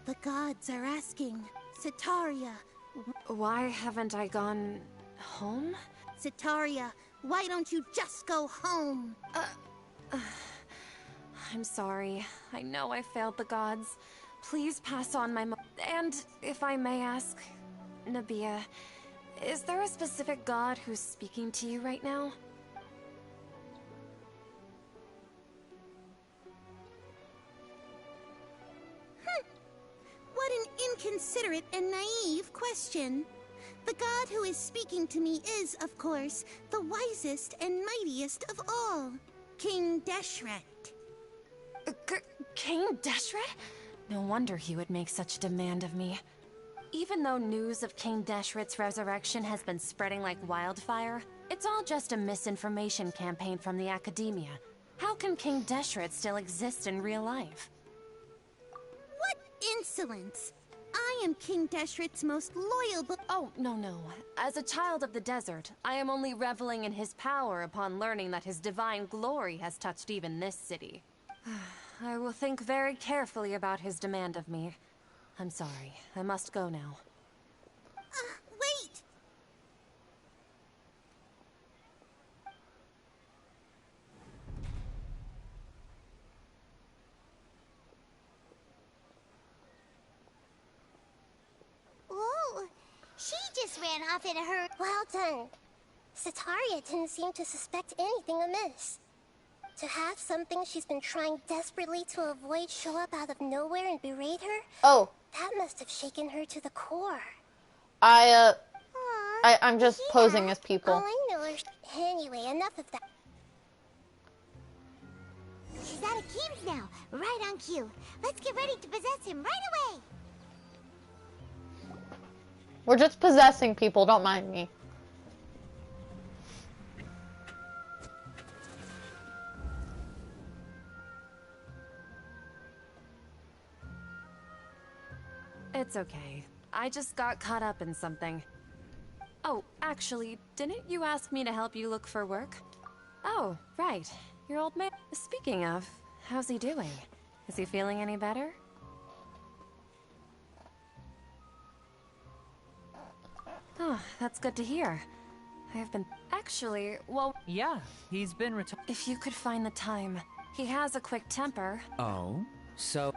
The gods are asking. Sitaria. Why haven't I gone home? Sitaria, why don't you just go home? I'm sorry. I know I failed the gods. Please pass on my and if I may ask, Nabia, is there a specific god who's speaking to you right now? consider it a naive question. The god who is speaking to me is, of course, the wisest and mightiest of all, King Deshret. King Deshret? No wonder he would make such demand of me. Even though news of King Deshret's resurrection has been spreading like wildfire, it's all just a misinformation campaign from the Academia. How can King Deshret still exist in real life? What insolence! I am King Deshret's most loyal Oh, no. As a child of the desert, I am only reveling in his power upon learning that his divine glory has touched even this city. I will think very carefully about his demand of me. I'm sorry. I must go now. Wait! Whoa! She just ran off in a hurry. Well done. Sataria didn't seem to suspect anything amiss. To have something she's been trying desperately to avoid show up out of nowhere and berate her? Oh. That must have shaken her to the core. I'm just posing as people. All I know is... Anyway, enough of that. She's out of Keem's now, right on cue. Let's get ready to possess him right away. We're just possessing people, don't mind me. It's okay. I just got caught up in something. Oh, actually, didn't you ask me to help you look for work? Oh, right. Your old man. Speaking of, how's he doing? Is he feeling any better? Oh, that's good to hear. I have been... Actually, well... Yeah, he's been If you could find the time. He has a quick temper. Oh? So...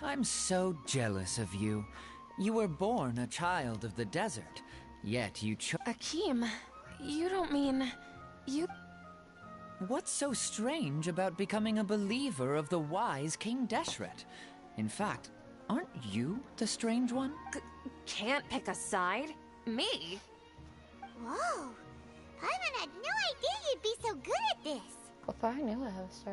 I'm so jealous of you. You were born a child of the desert, yet you Akeem, you don't mean... you... What's so strange about becoming a believer of the wise King Deshret? In fact, aren't you the strange one? Can't pick a side? Me? Whoa! Paimon had no idea you'd be so good at this. Before I knew it, I was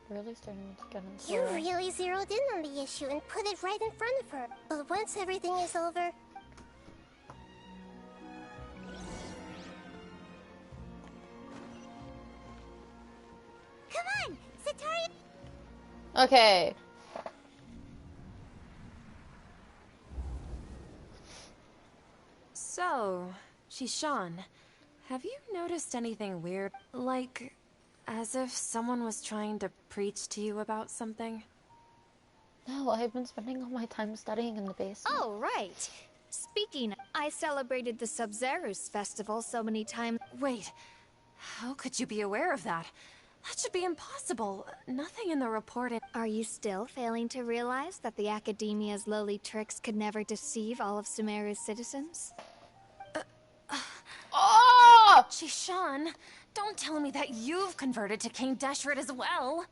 really starting to get into You really zeroed in on the issue and put it right in front of her. But once everything is over... Come on, Sataria! Okay. So, Shishan, have you noticed anything weird? Like, as if someone was trying to preach to you about something? No, I've been spending all my time studying in the basement. Oh, right. Speaking, I celebrated the Sub-Zerus festival so many times. Wait, how could you be aware of that? That should be impossible. Nothing in the report... Are you still failing to realize that the Academia's lowly tricks could never deceive all of Sumeru's citizens? Oh! Shishan, don't tell me that you've converted to King Deshret as well.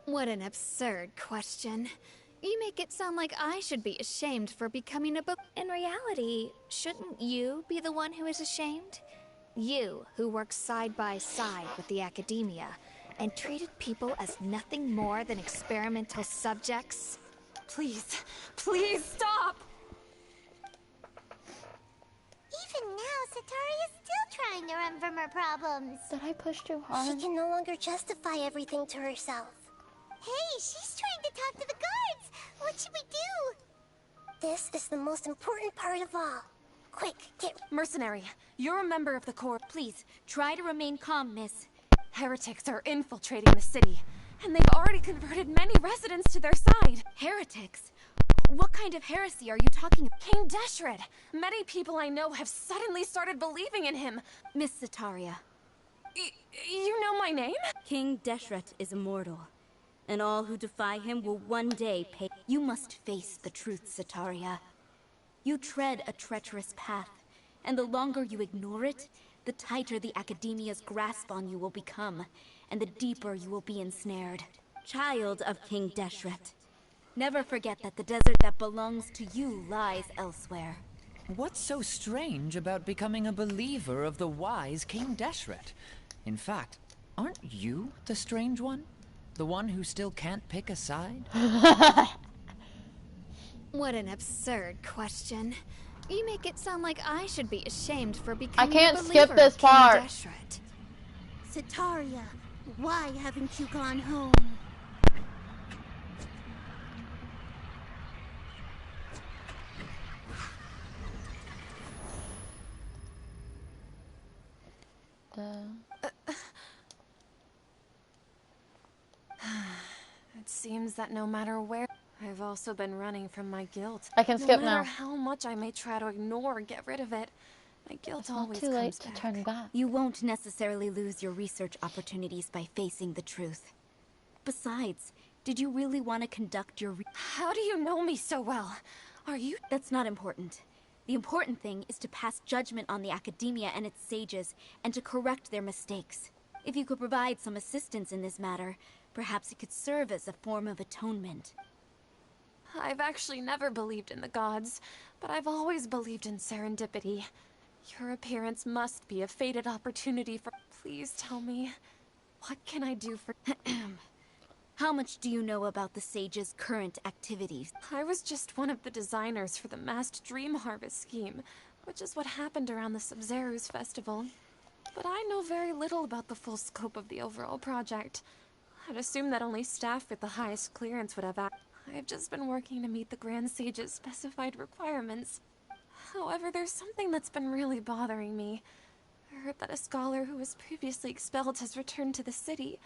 What an absurd question. You make it sound like I should be ashamed for becoming a book. In reality, shouldn't you be the one who is ashamed? You, who works side by side with the Academia, and treated people as nothing more than experimental subjects. Please, please stop! Even now, Sataria's still trying to run from her problems. Did I push too hard? She can no longer justify everything to herself. Hey, she's trying to talk to the guards! What should we do? This is the most important part of all. Quick, get... Mercenary, you're a member of the Corps. Please, try to remain calm, miss. Heretics are infiltrating the city, and they've already converted many residents to their side. Heretics? What kind of heresy are you talking about? King Deshret! Many people I know have suddenly started believing in him. Miss Sataria. You know my name? King Deshret is immortal, and all who defy him will one day pay. You must face the truth, Sataria. You tread a treacherous path, and the longer you ignore it, the tighter the Academia's grasp on you will become, and the deeper you will be ensnared. Child of King Deshret, Never forget that the desert that belongs to you lies elsewhere. What's so strange about becoming a believer of the wise King Deshret? In fact, aren't you the strange one? The one who still can't pick a side? What an absurd question. You make it sound like I should be ashamed for I becoming can't a believer skip this of King part. Deshret. Sataria, why haven't you gone home? It seems that no matter where, I've also been running from my guilt. I can skip no matter now. how much I may try to ignore or get rid of it, my guilt It's not always too late comes to back. turn back. You won't necessarily lose your research opportunities by facing the truth. Besides, did you really want to conduct your How do you know me so well? Are you— That's not important. The important thing is to pass judgment on the academia and its sages, and to correct their mistakes. If you could provide some assistance in this matter, perhaps it could serve as a form of atonement. I've actually never believed in the gods, but I've always believed in serendipity. Your appearance must be a fated opportunity for— Please tell me, what can I do for— How much do you know about the sage's current activities? I was just one of the designers for the massed dream harvest scheme, which is what happened around the Sumeru's festival. But I know very little about the full scope of the overall project. I'd assume that only staff with the highest clearance would have access. I've just been working to meet the Grand Sage's specified requirements. However, there's something that's been really bothering me. I heard that a scholar who was previously expelled has returned to the city,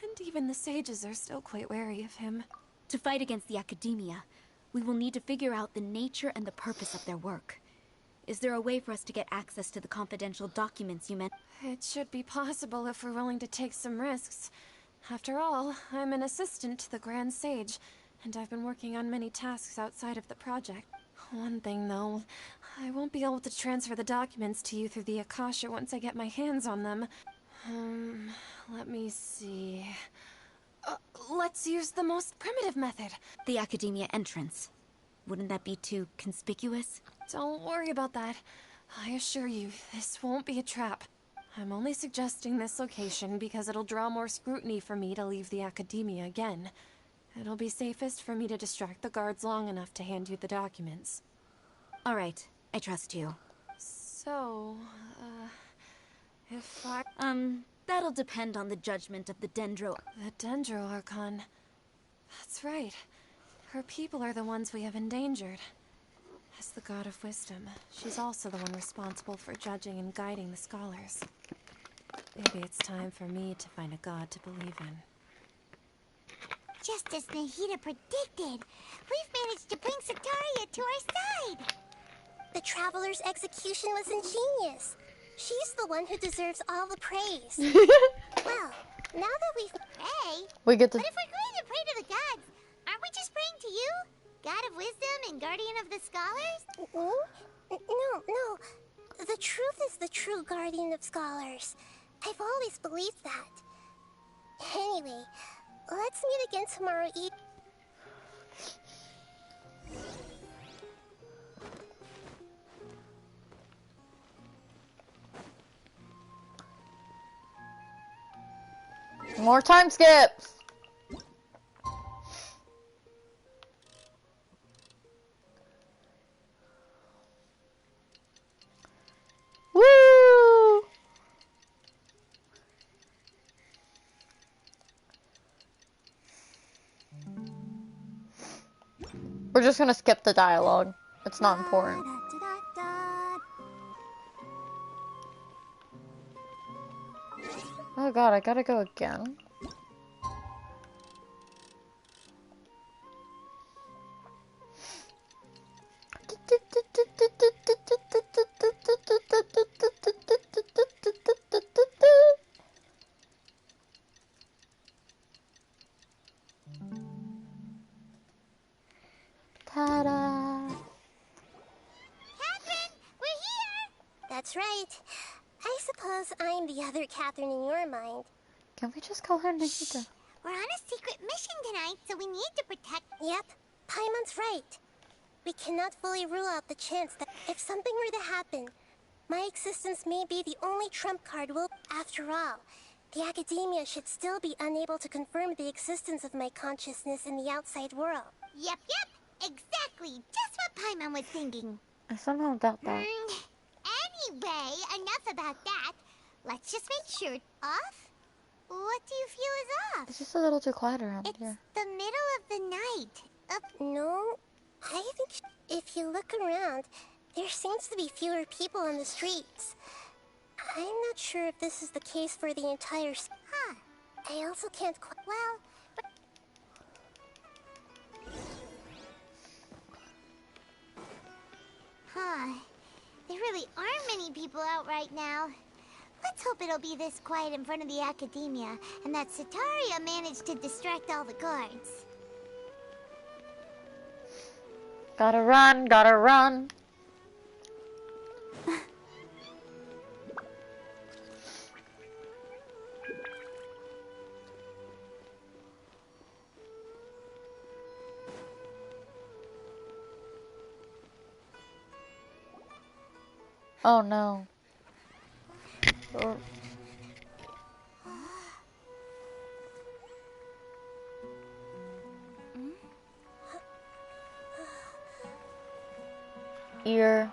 and even the sages are still quite wary of him. To fight against the academia, we will need to figure out the nature and the purpose of their work. Is there a way for us to get access to the confidential documents you mentioned? It should be possible if we're willing to take some risks. After all, I'm an assistant to the Grand Sage, and I've been working on many tasks outside of the project. One thing, though, I won't be able to transfer the documents to you through the Akasha once I get my hands on them. Let me see. Let's use the most primitive method. The academia entrance. Wouldn't that be too conspicuous? Don't worry about that. I assure you, this won't be a trap. I'm only suggesting this location because it'll draw more scrutiny for me to leave the academia again. It'll be safest for me to distract the guards long enough to hand you the documents. All right, I trust you. So, if I... That'll depend on the judgment of the Dendro... The Dendro Archon. That's right. Her people are the ones we have endangered. As the god of wisdom, she's also the one responsible for judging and guiding the scholars. Maybe it's time for me to find a god to believe in. Just as Nahida predicted, we've managed to bring Sataria to our side. The Traveler's execution was ingenious. She's the one who deserves all the praise. Well, now that we've... Hey, we get to... but if we're going to pray to the gods, aren't we just praying to you? God of wisdom and guardian of the scholars? No. The truth is the true guardian of scholars. I've always believed that. Anyway, let's meet again tomorrow evening. More time skips. Woo! We're just gonna skip the dialogue. It's not important. Oh god, I gotta go again. Ta-da! Catherine, we're here! That's right. I suppose I'm the other Catherine in your mind. Can we just call her Nahida? We're on a secret mission tonight, so we need to protect... Yep, Paimon's right. We cannot fully rule out the chance that if something were to happen, my existence may be the only trump card will... After all, the Academia should still be unable to confirm the existence of my consciousness in the outside world. Yep, exactly. Just what Paimon was thinking. I somehow doubt that. Anyway, enough about that. Let's just make sure... Off? What do you feel is off? It's just a little too quiet around here. The middle of the night. No, I think if you look around, there seems to be fewer people on the streets. I'm not sure if this is the case for the entire... Huh. I also can't quite... Well, but... Huh. There really aren't many people out right now. Let's hope it'll be this quiet in front of the Academia, and that Sataria managed to distract all the guards. Gotta run, gotta run. Oh no. Oh. Ear.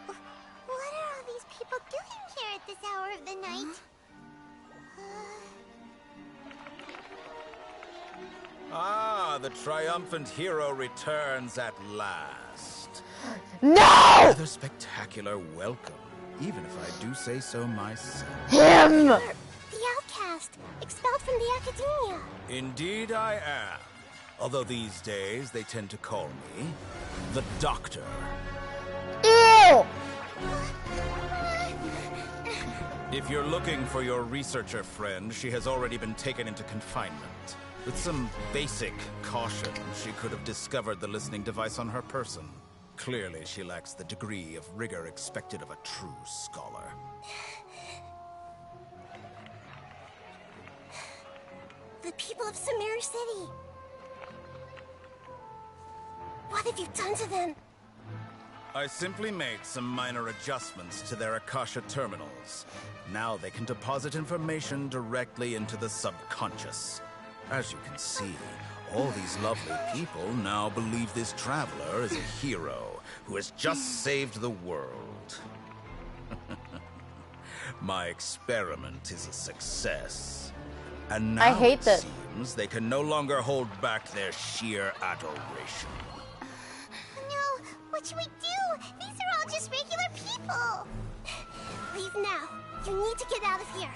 What are all these people doing here at this hour of the night? Ah, the triumphant hero returns at last. No! Rather spectacular welcome, even if I do say so myself. Him! The outcast, expelled from the Academia. Indeed I am. Although these days they tend to call me the Doctor. Ew! If you're looking for your researcher friend, she has already been taken into confinement. With some basic caution, she could have discovered the listening device on her person. Clearly, she lacks the degree of rigor expected of a true scholar. The people of Sumeru City. What have you done to them? I simply made some minor adjustments to their Akasha terminals. Now they can deposit information directly into the subconscious. As you can see, all these lovely people now believe this traveler is a hero who has just saved the world. My experiment is a success. And now I hate it this. seems they can no longer hold back their sheer adoration. No, what should we do? These are all just regular people. Leave now. You need to get out of here.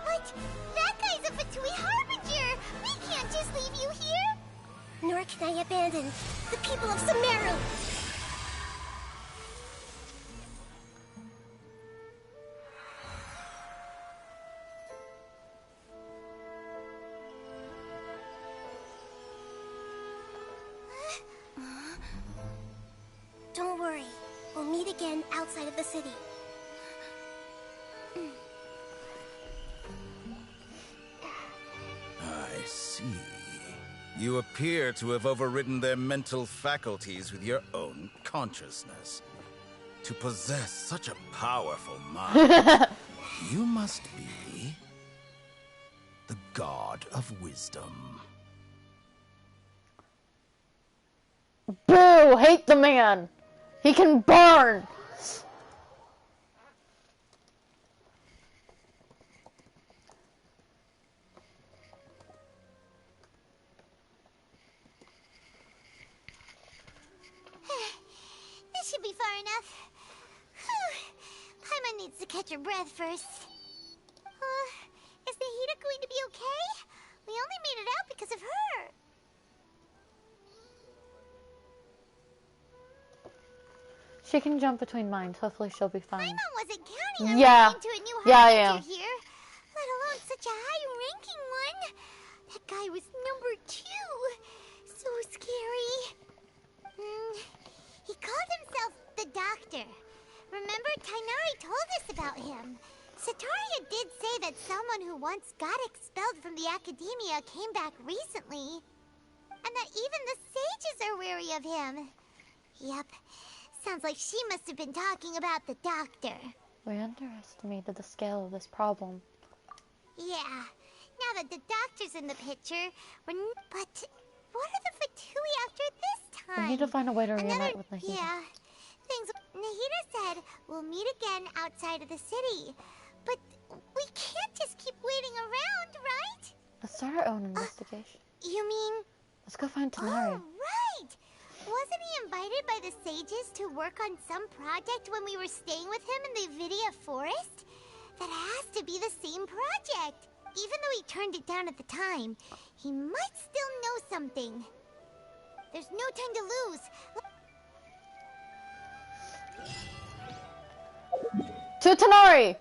What? That guy's a Fatui Harbinger! We can't just leave you here! Nor can I abandon the people of Sumeru! Don't worry. We'll meet again outside of the city. I see. You appear to have overridden their mental faculties with your own consciousness. To possess such a powerful mind, you must be the god of wisdom. Boo! Hate the man! He can burn! This should be far enough. Paimon needs to catch her breath first. Is Nahida going to be okay? We only made it out because of her. She can jump between minds. Hopefully she'll be fine. Paimon wasn't counting on Yeah. running into a new Yeah, I Harbinger am. here, let alone such a high-ranking one. That guy was number 2. So scary. He called himself the Doctor. Remember, Tainari told us about him. Sataria Nahida did say that someone who once got expelled from the academia came back recently. And that even the sages are wary of him. Yep. Sounds like she must have been talking about the doctor. We underestimated the scale of this problem. Yeah. Now that the doctor's in the picture, but what are the Fatui after this time? We need to find a way to reunite with Nahida. Yeah. Nahida said we'll meet again outside of the city. But we can't just keep waiting around, right? Let's start our own investigation. You mean... Let's go find Tighnari. Oh, right! Wasn't he invited by the sages to work on some project when we were staying with him in the Vidia forest? That has to be the same project. Even though he turned it down at the time, he might still know something. There's no time to lose. To Tighnari!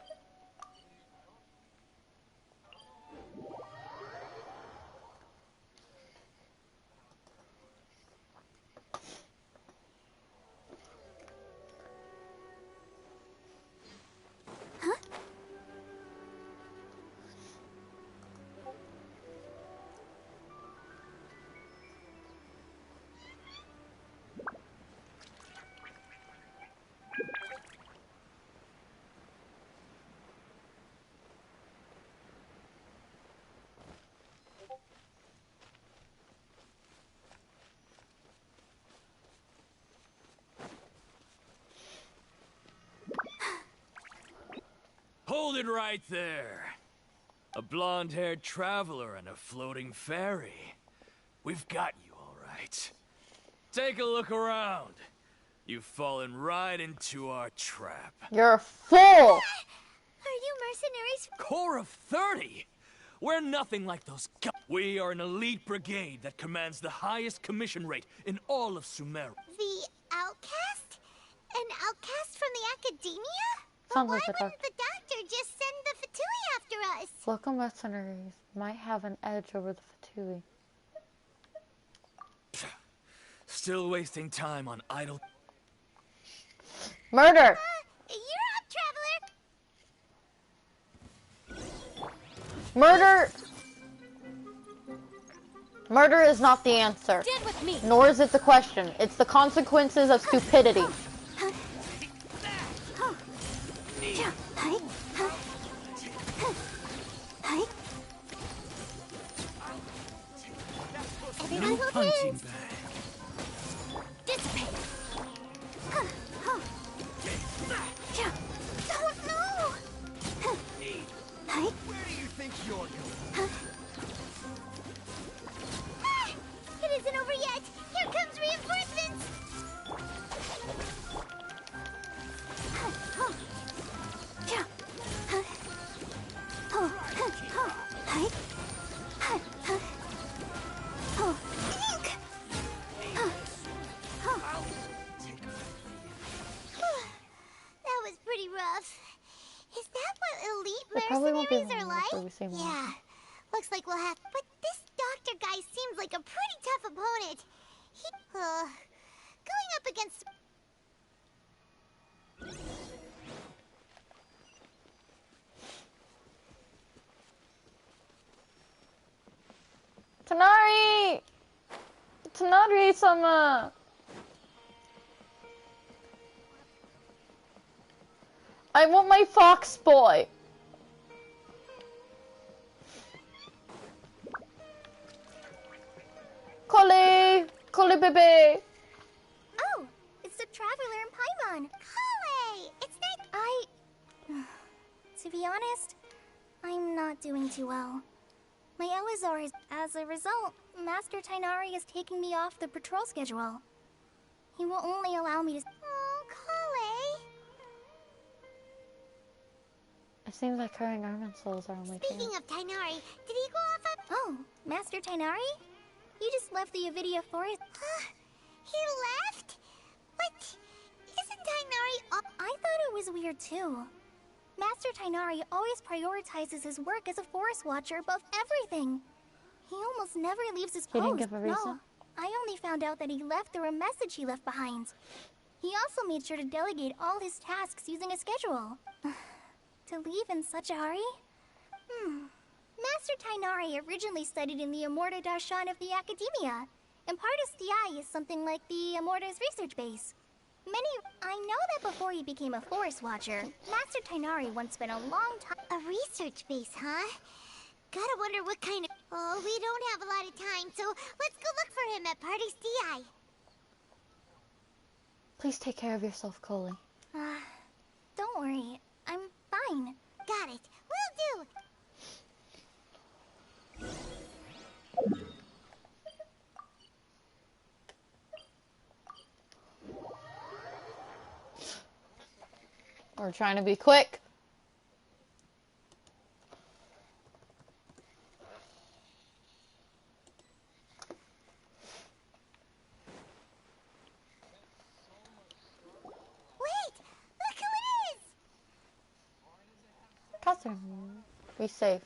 Hold it right there. A blonde-haired traveler and a floating fairy. We've got you, all right. Take a look around. You've fallen right into our trap. You're a fool! Are you mercenaries? Core of 30? We're nothing like those guys. We are an elite brigade that commands the highest commission rate in all of Sumeru. The outcast? An outcast from the academia? Sounds Why like a wouldn't the doctor just send the Fatui after us? Local mercenaries might have an edge over the Fatui. Still wasting time on idle... Murder! You're up, traveler! Murder! Murder is not the answer. Stand with me. Nor is it the question. It's the consequences of stupidity. New punching bag. Dissipate. Don't know. Where do you think you're going? It isn't over yet. Here comes reinforcements. That was pretty rough. Is that what elite probably won't be mercenaries are long before we like? see more. Yeah. Looks like we'll have... But this doctor guy seems like a pretty tough opponent. He... going up against... Tighnari! Tighnari-sama! I want my fox boy! Collie! Collie baby! Oh, it's the traveler in Paimon. Kale! It's not... To be honest, I'm not doing too well. My Elazar is... As a result, Master Tighnari is taking me off the patrol schedule. He will only allow me to... Oh, Kale! It seems like her and Armin's souls are only Speaking of Tighnari, did he go off up... Oh, Master Tighnari? You just left the Avidia forest. He left? But isn't Tighnari... I thought it was weird too. Master Tighnari always prioritizes his work as a forest watcher above everything. He almost never leaves his post. He didn't give a reason? No, I only found out that he left through a message he left behind. He also made sure to delegate all his tasks using a schedule. To leave in such a hurry? Master Tainari originally studied in the Immorta Darshan of the Academia, and Pardis Di is something like the Immorta's research base. I know that before he became a Forest Watcher, Master Tainari once spent a long time... A research base, huh? Gotta wonder what kind of... Oh, we don't have a lot of time, so let's go look for him at Pardis Di. Please take care of yourself, Coley. Don't worry. I'm fine. Got it. Will do. We're trying to be quick. Catherine, be safe.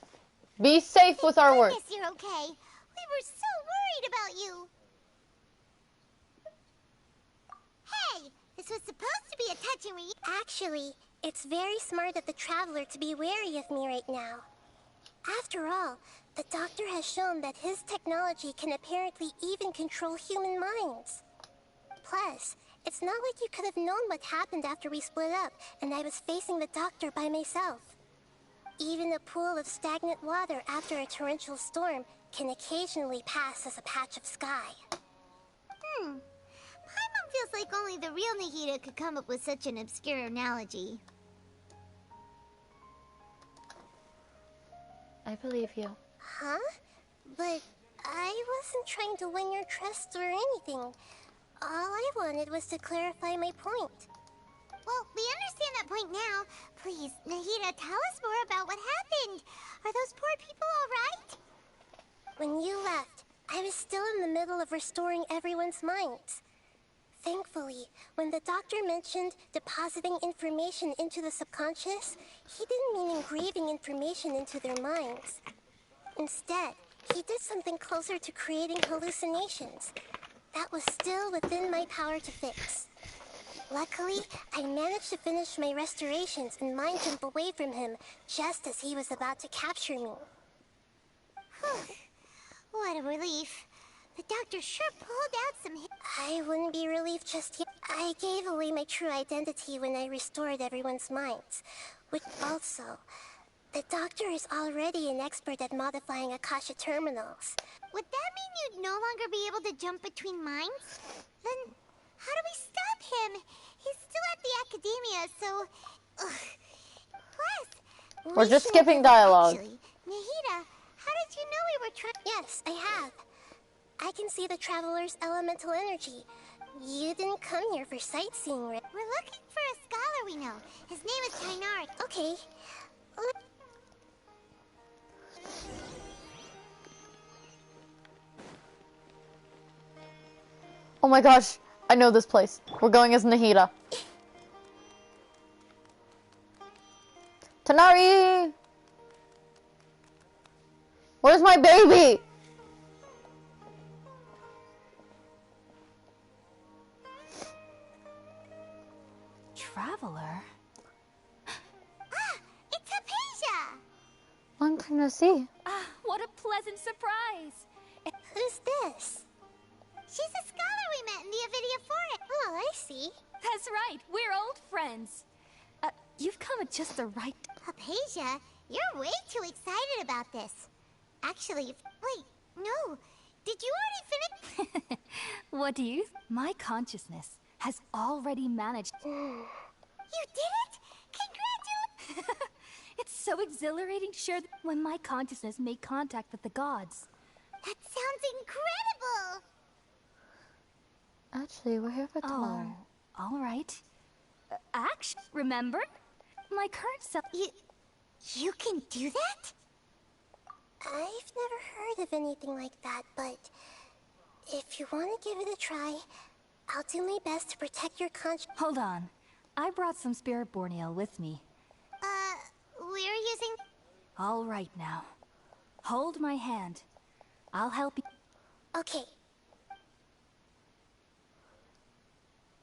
Be safe with our work. You're okay. We were so worried about you. Hey, this was supposed to be a touch and read. Actually, it's very smart of the Traveler to be wary of me right now. After all, the Doctor has shown that his technology can apparently even control human minds. Plus, it's not like you could have known what happened after we split up and I was facing the Doctor by myself. Even a pool of stagnant water after a torrential storm can occasionally pass as a patch of sky. Paimon feels like only the real Nahida could come up with such an obscure analogy. I believe you. Huh? But I wasn't trying to win your trust or anything. All I wanted was to clarify my point. Well, we understand that point now. Please, Nahida, tell us more about what happened. Are those poor people all right? When you left, I was still in the middle of restoring everyone's minds. Thankfully, when the Doctor mentioned depositing information into the subconscious, he didn't mean engraving information into their minds. Instead, he did something closer to creating hallucinations. That was still within my power to fix. Luckily, I managed to finish my restorations and mind jump away from him just as he was about to capture me. What a relief. The Doctor sure pulled out some... I wouldn't be relieved just yet. I gave away my true identity when I restored everyone's minds. Which also, the Doctor is already an expert at modifying Akasha terminals. Would that mean you'd no longer be able to jump between minds? Then, how do we stop him? He's still at the Academia, so... Plus... We're just skipping dialogue. Actually, Nahida, how did you know we were trying... Yes, I have. I can see the Traveler's elemental energy. You didn't come here for sightseeing, right? We're looking for a scholar we know. His name is Tainari. Okay. Oh my gosh, I know this place. We're going as Nahida. Tanari! Where's my baby? Traveler? It's Hypatia! Long time no see. What a pleasant surprise! Who's this? She's a scholar we met in the Avidia Forest. Oh, I see. That's right, we're old friends. You've come at just the right... Hypatia, you're way too excited about this. Actually, wait, no. Did you already finish? What do you... My consciousness has already managed... You did it? Congratulations! It's so exhilarating to share when my consciousness made contact with the gods. That sounds incredible! Actually, we're here for tomorrow. Oh, all right. Action, remember? My current self... You can do that? I've never heard of anything like that, but if you want to give it a try, I'll do my best to protect your conscience. Hold on. I brought some spirit borneo with me. We're using... All right now. Hold my hand. I'll help you. Okay.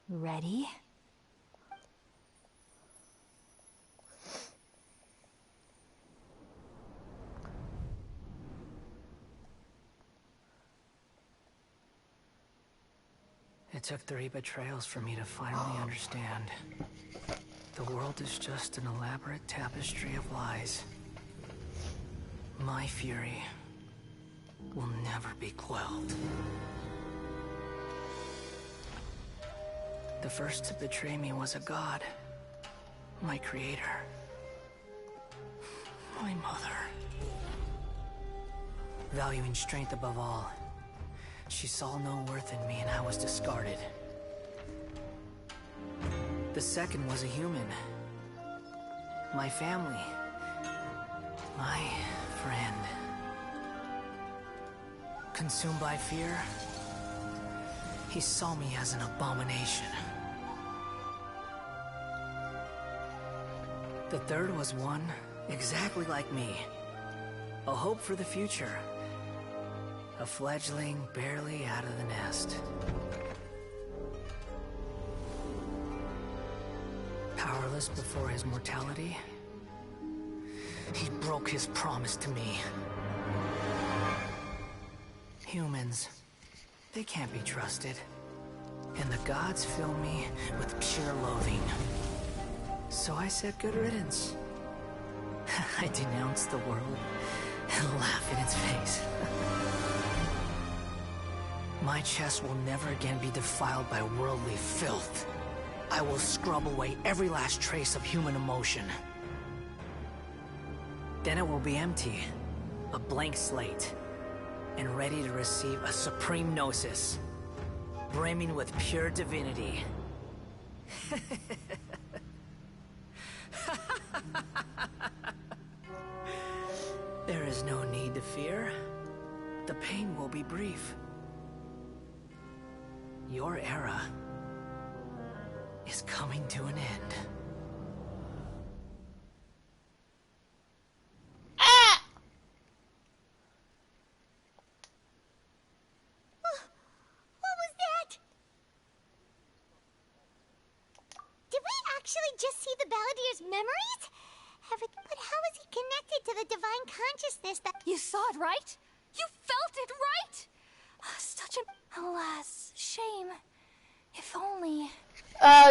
Ready? It took 3 betrayals for me to finally understand. The world is just an elaborate tapestry of lies. My fury will never be quelled. The first to betray me was a god. My creator. My mother. Valuing strength above all, she saw no worth in me and I was discarded. The second was a human. My family. My friend. Consumed by fear, he saw me as an abomination. The third was one exactly like me. A hope for the future. A fledgling barely out of the nest. Powerless before his mortality, he broke his promise to me. Humans, they can't be trusted. And the gods fill me with pure loathing. So I said good riddance. I denounced the world and laugh in its face. My chest will never again be defiled by worldly filth. I will scrub away every last trace of human emotion. Then it will be empty, a blank slate, and ready to receive a supreme gnosis, brimming with pure divinity. There is no need to fear. The pain will be brief. Your era is coming to an end. What was that? Did we actually just see the Balladier's memories? But how is he connected to the divine consciousness that... You saw it, right? You felt it, right? Such a... Alas, shame. If only...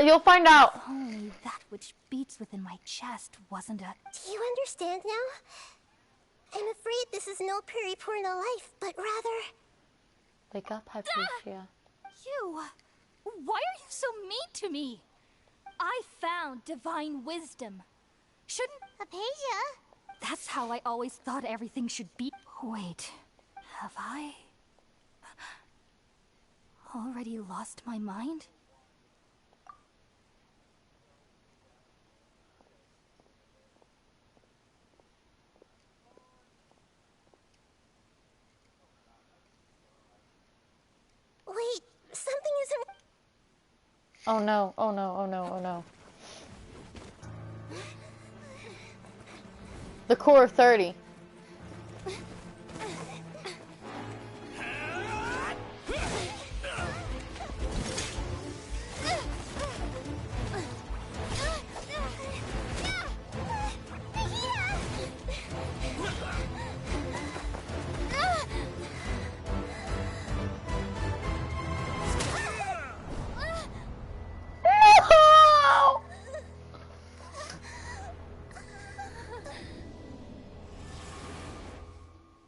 You'll find out. If only that which beats within my chest wasn't a... Do you understand now? I'm afraid this is no Peripurna life, but rather... Wake up, Hypatia. You... Why are you so mean to me? I found divine wisdom. Shouldn't... Hypatia? That's how I always thought everything should be. Wait, have I... already lost my mind? Wait, something isn't... Oh no, oh no, oh no, oh no. The core 30.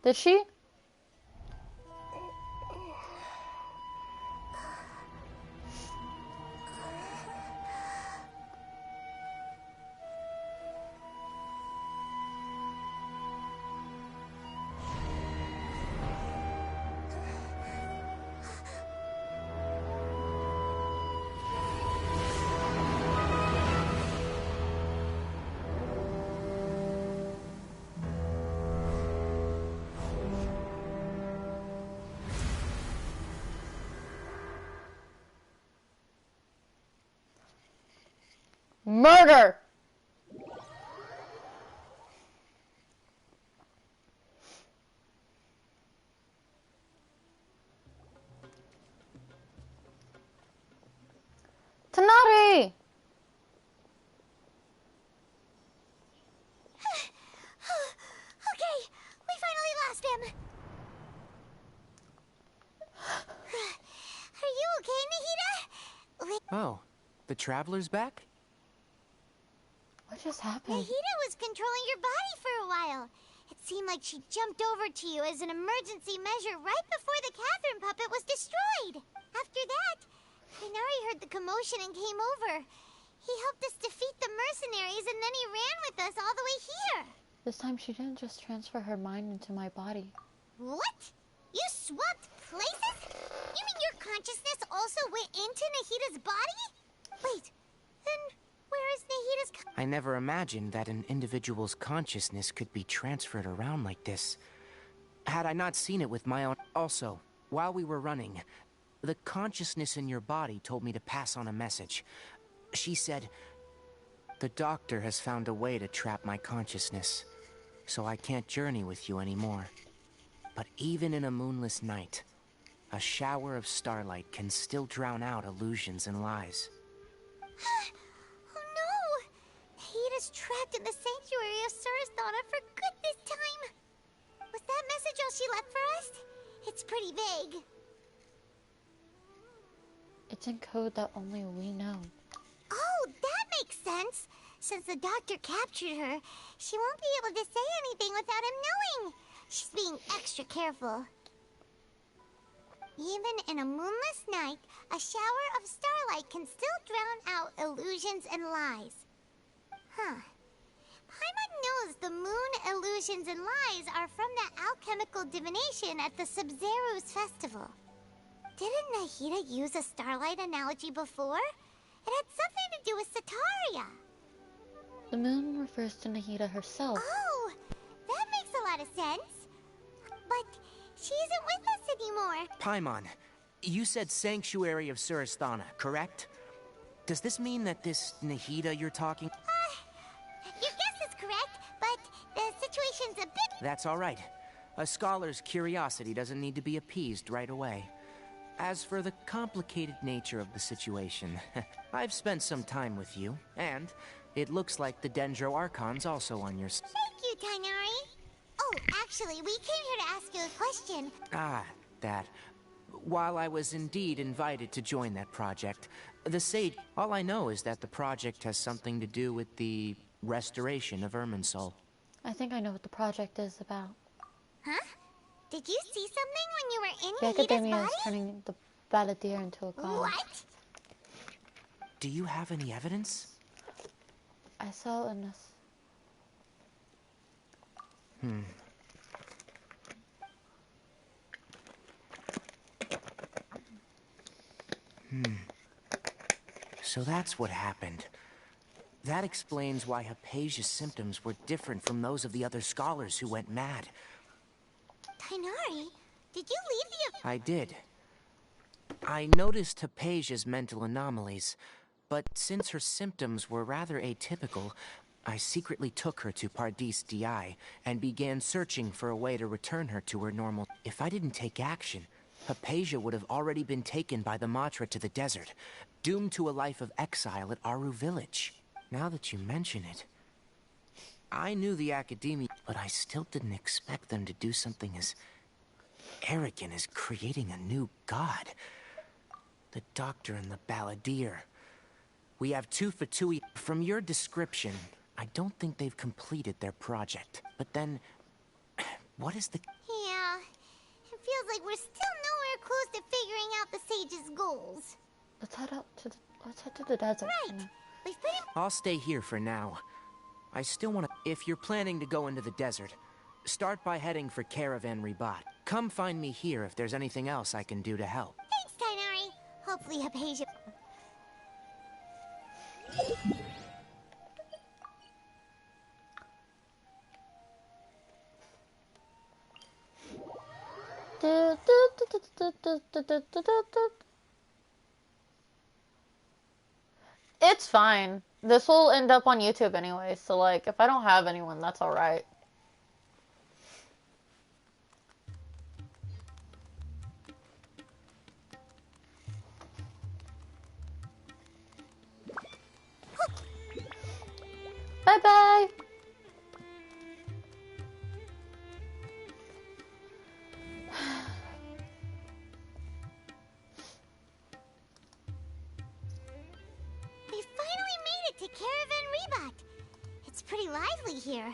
Did she? Murder! Tanari! Okay, we finally lost him. Are you okay, Nahida? Oh, the Traveler's back? What just happened? Nahida was controlling your body for a while. It seemed like she jumped over to you as an emergency measure right before the Catherine puppet was destroyed. After that, Kainari heard the commotion and came over. He helped us defeat the mercenaries and then he ran with us all the way here. This time she didn't just transfer her mind into my body. What? You swapped places? You mean your consciousness also went into Nahida's body? Wait, then where is Nahida's I never imagined that an individual's consciousness could be transferred around like this. Had I not seen it with my own... Also, while we were running, the consciousness in your body told me to pass on a message. She said, "The doctor has found a way to trap my consciousness, so I can't journey with you anymore. But even in a moonless night, a shower of starlight can still drown out illusions and lies." Oh no! Nahida's trapped in the sanctuary of Suristhana for good this time. Was that message all she left for us? It's pretty vague. It's in code that only we know. Oh, that makes sense. Since the doctor captured her, she won't be able to say anything without him knowing. She's being extra careful. Even in a moonless night, a shower of starlight can still drown out illusions and lies. Huh. Paimon knows the moon illusions and lies are from that alchemical divination at the Sub-Zero's festival. Didn't Nahida use a starlight analogy before? It had something to do with Sataria. The moon refers to Nahida herself. Oh, that makes a lot of sense. But she isn't with us anymore. Paimon, you said Sanctuary of Suristhana, correct? Does this mean that this Nahida you're talking... Your guess is correct, but the situation's a bit... That's all right. A scholar's curiosity doesn't need to be appeased right away. As for the complicated nature of the situation, I've spent some time with you, and it looks like the Dendro Archon's also on your side. Thank you, Kainari. Oh, actually, we came here to ask you a question. Ah, that. While I was indeed invited to join that project, the Sage... All I know is that the project has something to do with the restoration of Irminsul. I think I know what the project is about. Huh? Did you see something when you were in The Nahida's Academia body? is turning the Balladeer into a god. What? Do you have any evidence? I saw in this. So that's what happened. That explains why Hypatia's symptoms were different from those of the other scholars who went mad. Kainari, did you leave the... I did. I noticed Hypatia's mental anomalies, but since her symptoms were rather atypical, I secretly took her to Pardis DI and began searching for a way to return her to her normal... If I didn't take action, Hypatia would have already been taken by the Matra to the desert, doomed to a life of exile at Aru Village. Now that you mention it, I knew the Academia, but I still didn't expect them to do something as arrogant as creating a new god. The Doctor and the Balladeer. We have two Fatui. From your description, I don't think they've completed their project. But then, what is the... Yeah, it feels like we're still nowhere close to figuring out the Sage's goals. Let's head to the desert. Right. We've pretty... I'll stay here for now. I still want to... If you're planning to go into the desert, start by heading for Caravan Ribat. Come find me here if there's anything else I can do to help. Thanks, Kainari. Hopefully Hypatia... It's fine. This will end up on YouTube anyway, so like, if I don't have anyone, that's alright. Bye-bye! pretty lively here.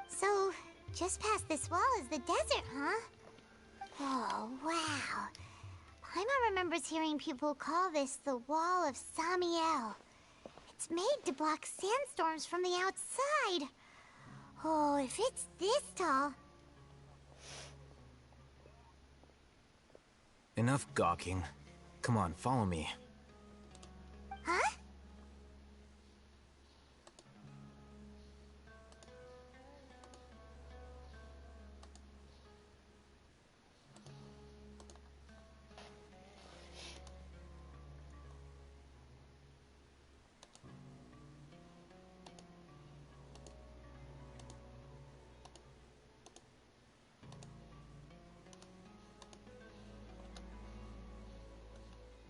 So, just past this wall is the desert, huh? Oh, wow. Paimon remembers hearing people call this the Wall of Samiel. It's made to block sandstorms from the outside. Oh, if it's this tall... Enough gawking. Come on, follow me. Huh?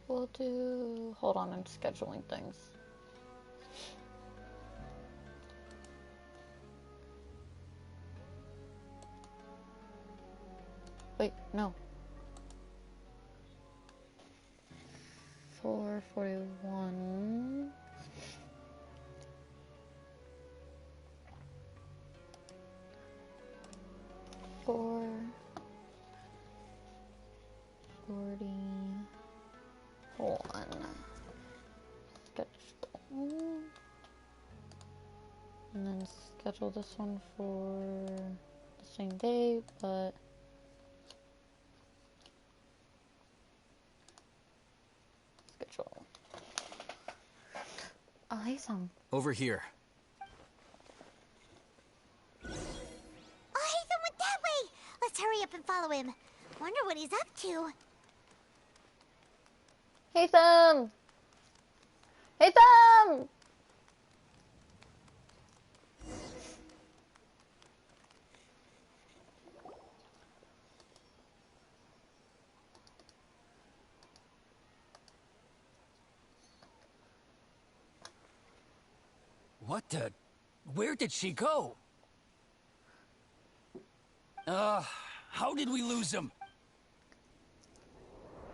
We'll do... Hold on, I'm scheduling things. Wait, no. 4:41. 4:40. Hold on. Schedule. And then schedule this one for the same day, but schedule. Oh, hey, Sam. Over here. Oh, Haytham went that way! Let's hurry up and follow him. Wonder what he's up to. Haytham! Haytham! What the... Where did she go? How did we lose him?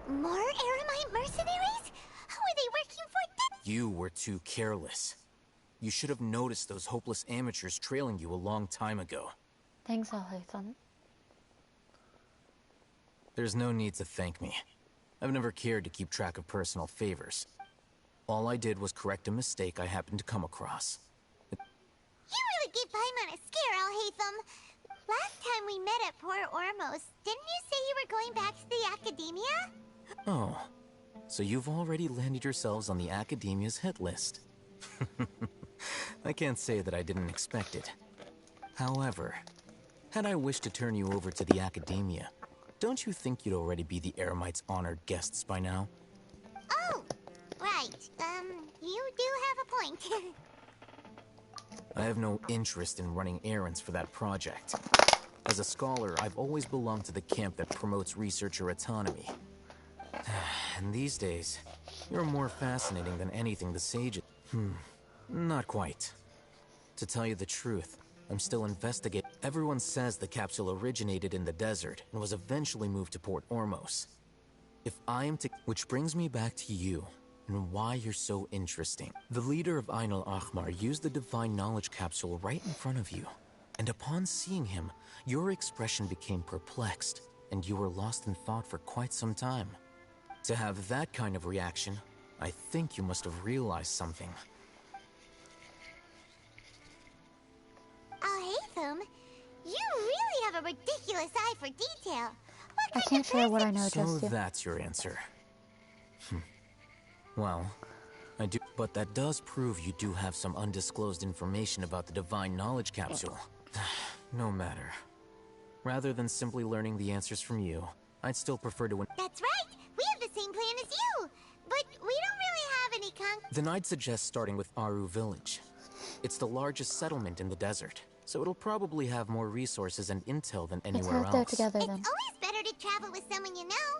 More Eremite mercenaries? Who are they working for? You were too careless. You should have noticed those hopeless amateurs trailing you a long time ago. Thanks, Haytham. There's no need to thank me. I've never cared to keep track of personal favors. All I did was correct a mistake I happened to come across. You really gave Paimon a scare, Haytham. Last time we met at Port Ormos, didn't you say you were going back to the Academia? Oh, so you've already landed yourselves on the Academia's hit list. I can't say that I didn't expect it. However, had I wished to turn you over to the Academia, don't you think you'd already be the Eremites' honored guests by now? Oh, right. You do have a point. I have no interest in running errands for that project. As a scholar, I've always belonged to the camp that promotes researcher autonomy. And these days, you're more fascinating than anything the sages... Not quite. To tell you the truth, I'm still investigating. Everyone says the capsule originated in the desert and was eventually moved to Port Ormos. If I am to... Which brings me back to you, and why you're so interesting. The leader of Ain al-Ahmar used the Divine Knowledge Capsule right in front of you, and upon seeing him, your expression became perplexed, and you were lost in thought for quite some time. To have that kind of reaction, I think you must have realized something. Oh, Haytham, you really have a ridiculous eye for detail. I can't share what I know, So just you. that's your answer. Well, I do, but that does prove you do have some undisclosed information about the Divine Knowledge Capsule. No matter. Rather than simply learning the answers from you, I'd still prefer to... That's right! We have the same plan as you! But we don't really have any Then I'd suggest starting with Aru Village. It's the largest settlement in the desert, so it'll probably have more resources and intel than anywhere Let's head there else. together then. It's always better to travel with someone you know.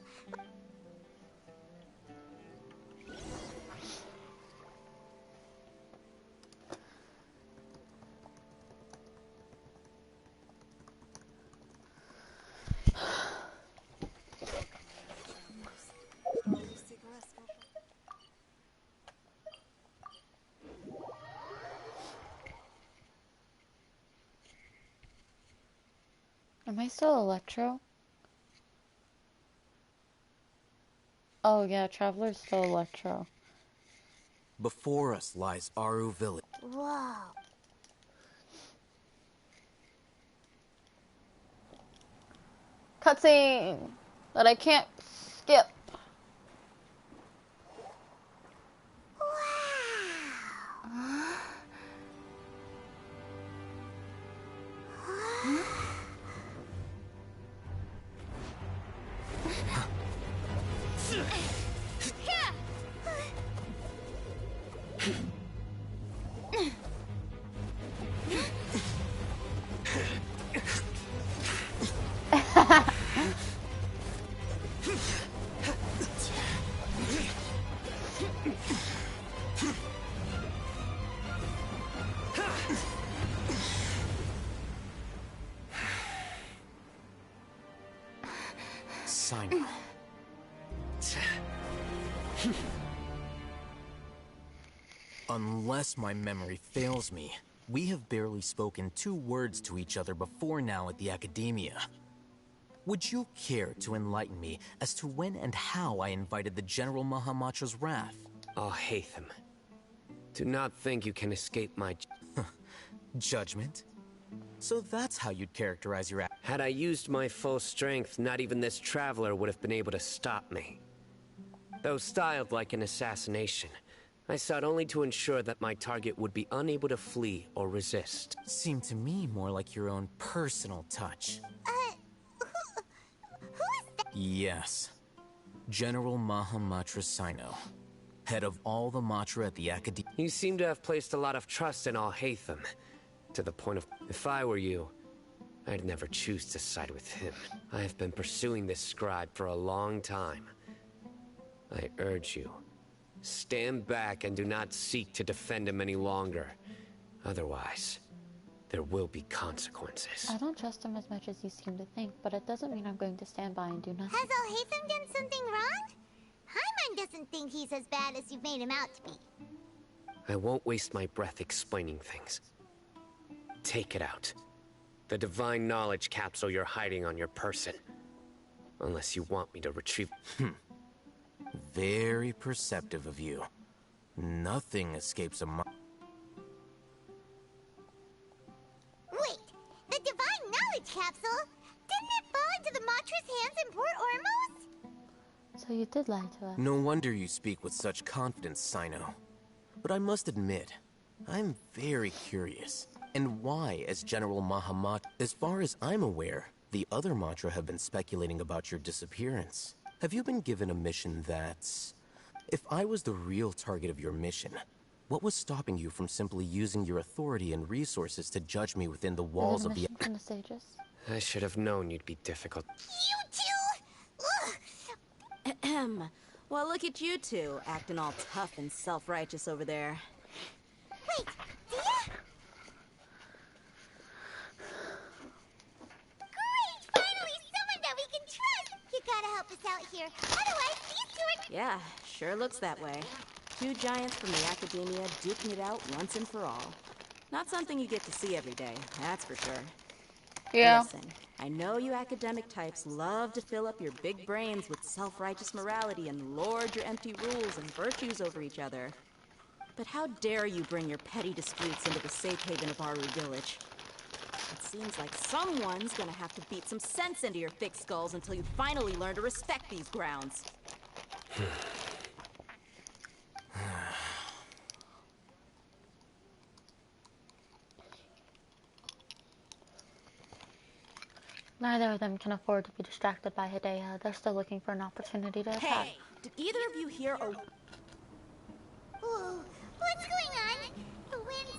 Am I still Electro? Oh yeah, Traveler's still Electro. Before us lies Aru Village. Whoa. Cutscene that I can't skip. Simon. Unless my memory fails me, we have barely spoken 2 words to each other before now at the Academia. Would you care to enlighten me as to when and how I invited the General Mahamatra's wrath? Oh, Hatham. Do not think you can escape my... Judgment? So that's how you'd characterize your act. Had I used my full strength, not even this traveler would have been able to stop me. Though styled like an assassination, I sought only to ensure that my target would be unable to flee or resist. Seemed to me more like your own personal touch. Who is that? Yes. General Mahamatra Sino. Head of all the Matra at the Academia. You seem to have placed a lot of trust in all Hatham. To the point of, if I were you, I'd never choose to side with him. I have been pursuing this scribe for a long time. I urge you, stand back and do not seek to defend him any longer. Otherwise, there will be consequences. I don't trust him as much as you seem to think, but it doesn't mean I'm going to stand by and do nothing. Has Al-Haytham done something wrong? Paimon doesn't think he's as bad as you've made him out to be. I won't waste my breath explaining things. Take it out. The divine knowledge capsule you're hiding on your person. Unless you want me to retrieve... Very perceptive of you. Nothing escapes a mind. Wait, the divine knowledge capsule? Didn't it fall into the Matra's hands in Port Ormos? So you did lie to us. No wonder you speak with such confidence, Sino. But I must admit, I'm very curious. And why, as General Mahamat? As far as I'm aware, the other Matra have been speculating about your disappearance. Have you been given a mission that's... If I was the real target of your mission, what was stopping you from simply using your authority and resources to judge me within the walls of the... From the stages? I should have known you'd be difficult. You two? Ahem. Well, look at you two, acting all tough and self-righteous over there. Wait, Dia? Great! Finally, someone that we can trust! You gotta help us out here. Otherwise, these two are... Yeah, sure looks that way. 2 giants from the Academia duking it out once and for all. Not something you get to see every day, that's for sure. Yeah. Listen, I know you academic types love to fill up your big brains with self-righteous morality and lord your empty rules and virtues over each other. But how dare you bring your petty disputes into the safe haven of Aru Village? It seems like someone's gonna have to beat some sense into your thick skulls until you finally learn to respect these grounds. Neither of them can afford to be distracted by Hidea. They're still looking for an opportunity to attack. Hey, did either of you hear a... Ooh, what's going on? The wind's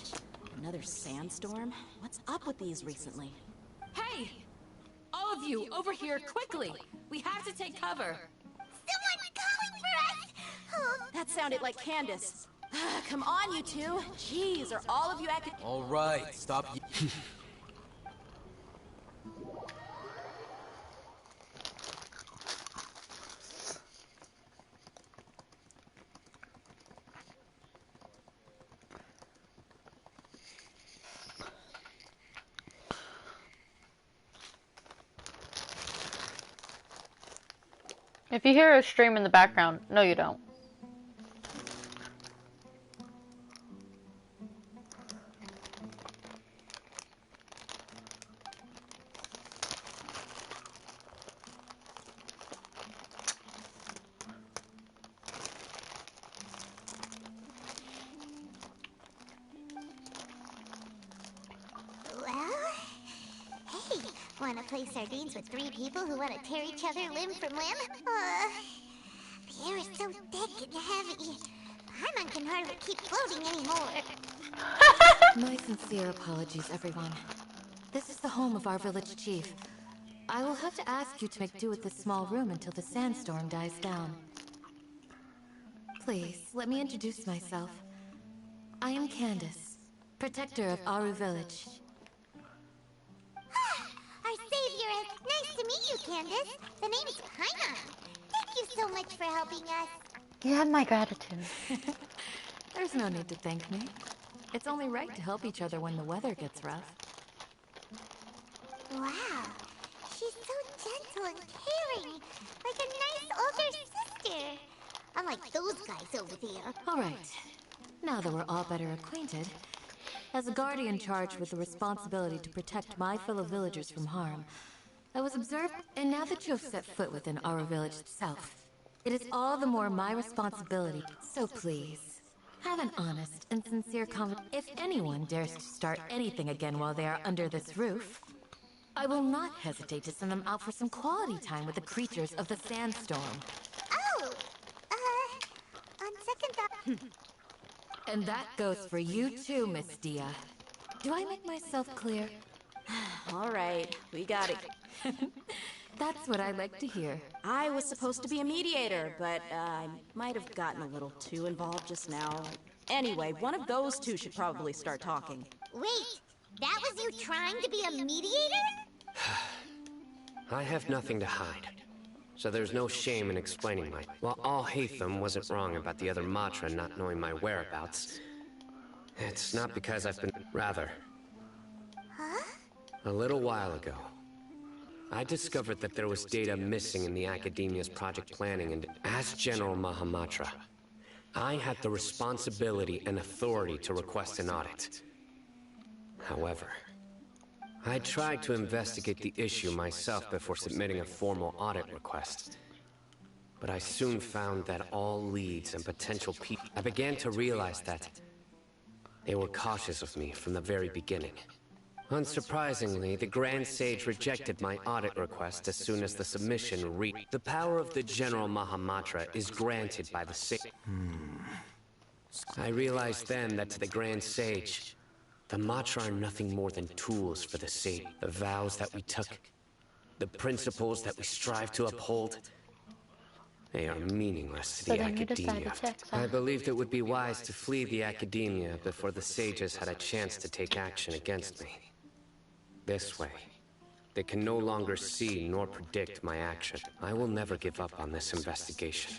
so... Another sandstorm? What's up with these recently? Hey! All of you, over here, quickly! We have to take cover! Someone's calling for us! Oh. That sounded like Candace. Come on, you two. Jeez, are all of you All right, stop. If you hear a stream in the background, no you don't. Want to play sardines with 3 people who want to tear each other limb from limb? The air is so thick and heavy. Paimon can hardly keep floating anymore. My sincere apologies, everyone. This is the home of our village chief. I will have to ask you to make do with this small room until the sandstorm dies down. Please, let me introduce myself. I am Candace, protector of Aru village. Our savior, nice to meet you, Candace. The name's Paimon. Thank you so much for helping us. You have my gratitude. There's no need to thank me. It's only right to help each other when the weather gets rough. Wow, she's so gentle and caring, like a nice older sister. Unlike those guys over there. All right, now that we're all better acquainted, as a guardian charged with the responsibility to protect my fellow villagers from harm, I was observed, and now that you have set foot within our village itself, it is all the more my responsibility. So please, have an honest and sincere conversation. If anyone dares to start anything again while they are under this roof, I will not hesitate to send them out for some quality time with the creatures of the sandstorm. Oh, on second thought... And that goes for you too, Miss Dia. Do I make myself clear? All right, we got it. That's what I like to hear. I was supposed to be a mediator, but I might have gotten a little too involved just now. Anyway, one of those two should probably start talking. Wait, that was you trying to be a mediator? I have nothing to hide, so there's no shame in explaining my... While Al-Haytham wasn't wrong about the other Matra not knowing my whereabouts, it's not because I've been... Rather, a little while ago, I discovered that there was data missing in the Academia's project planning, and as General Mahamatra, I had the responsibility and authority to request an audit. However, I tried to investigate the issue myself before submitting a formal audit request. But I soon found that all leads and potential people... I began to realize that they were cautious of me from the very beginning. Unsurprisingly, the Grand Sage rejected my audit request as soon as the submission reached. The power of the General Mahamatra is granted by the Sage. I realized then that to the Grand Sage, the Matra are nothing more than tools for the Sage. The vows that we took, the principles that we strive to uphold, they are meaningless to the Academia. I believed it would be wise to flee the Academia before the Sages had a chance to take action against me. This way, they can no longer see nor predict my action. I will never give up on this investigation.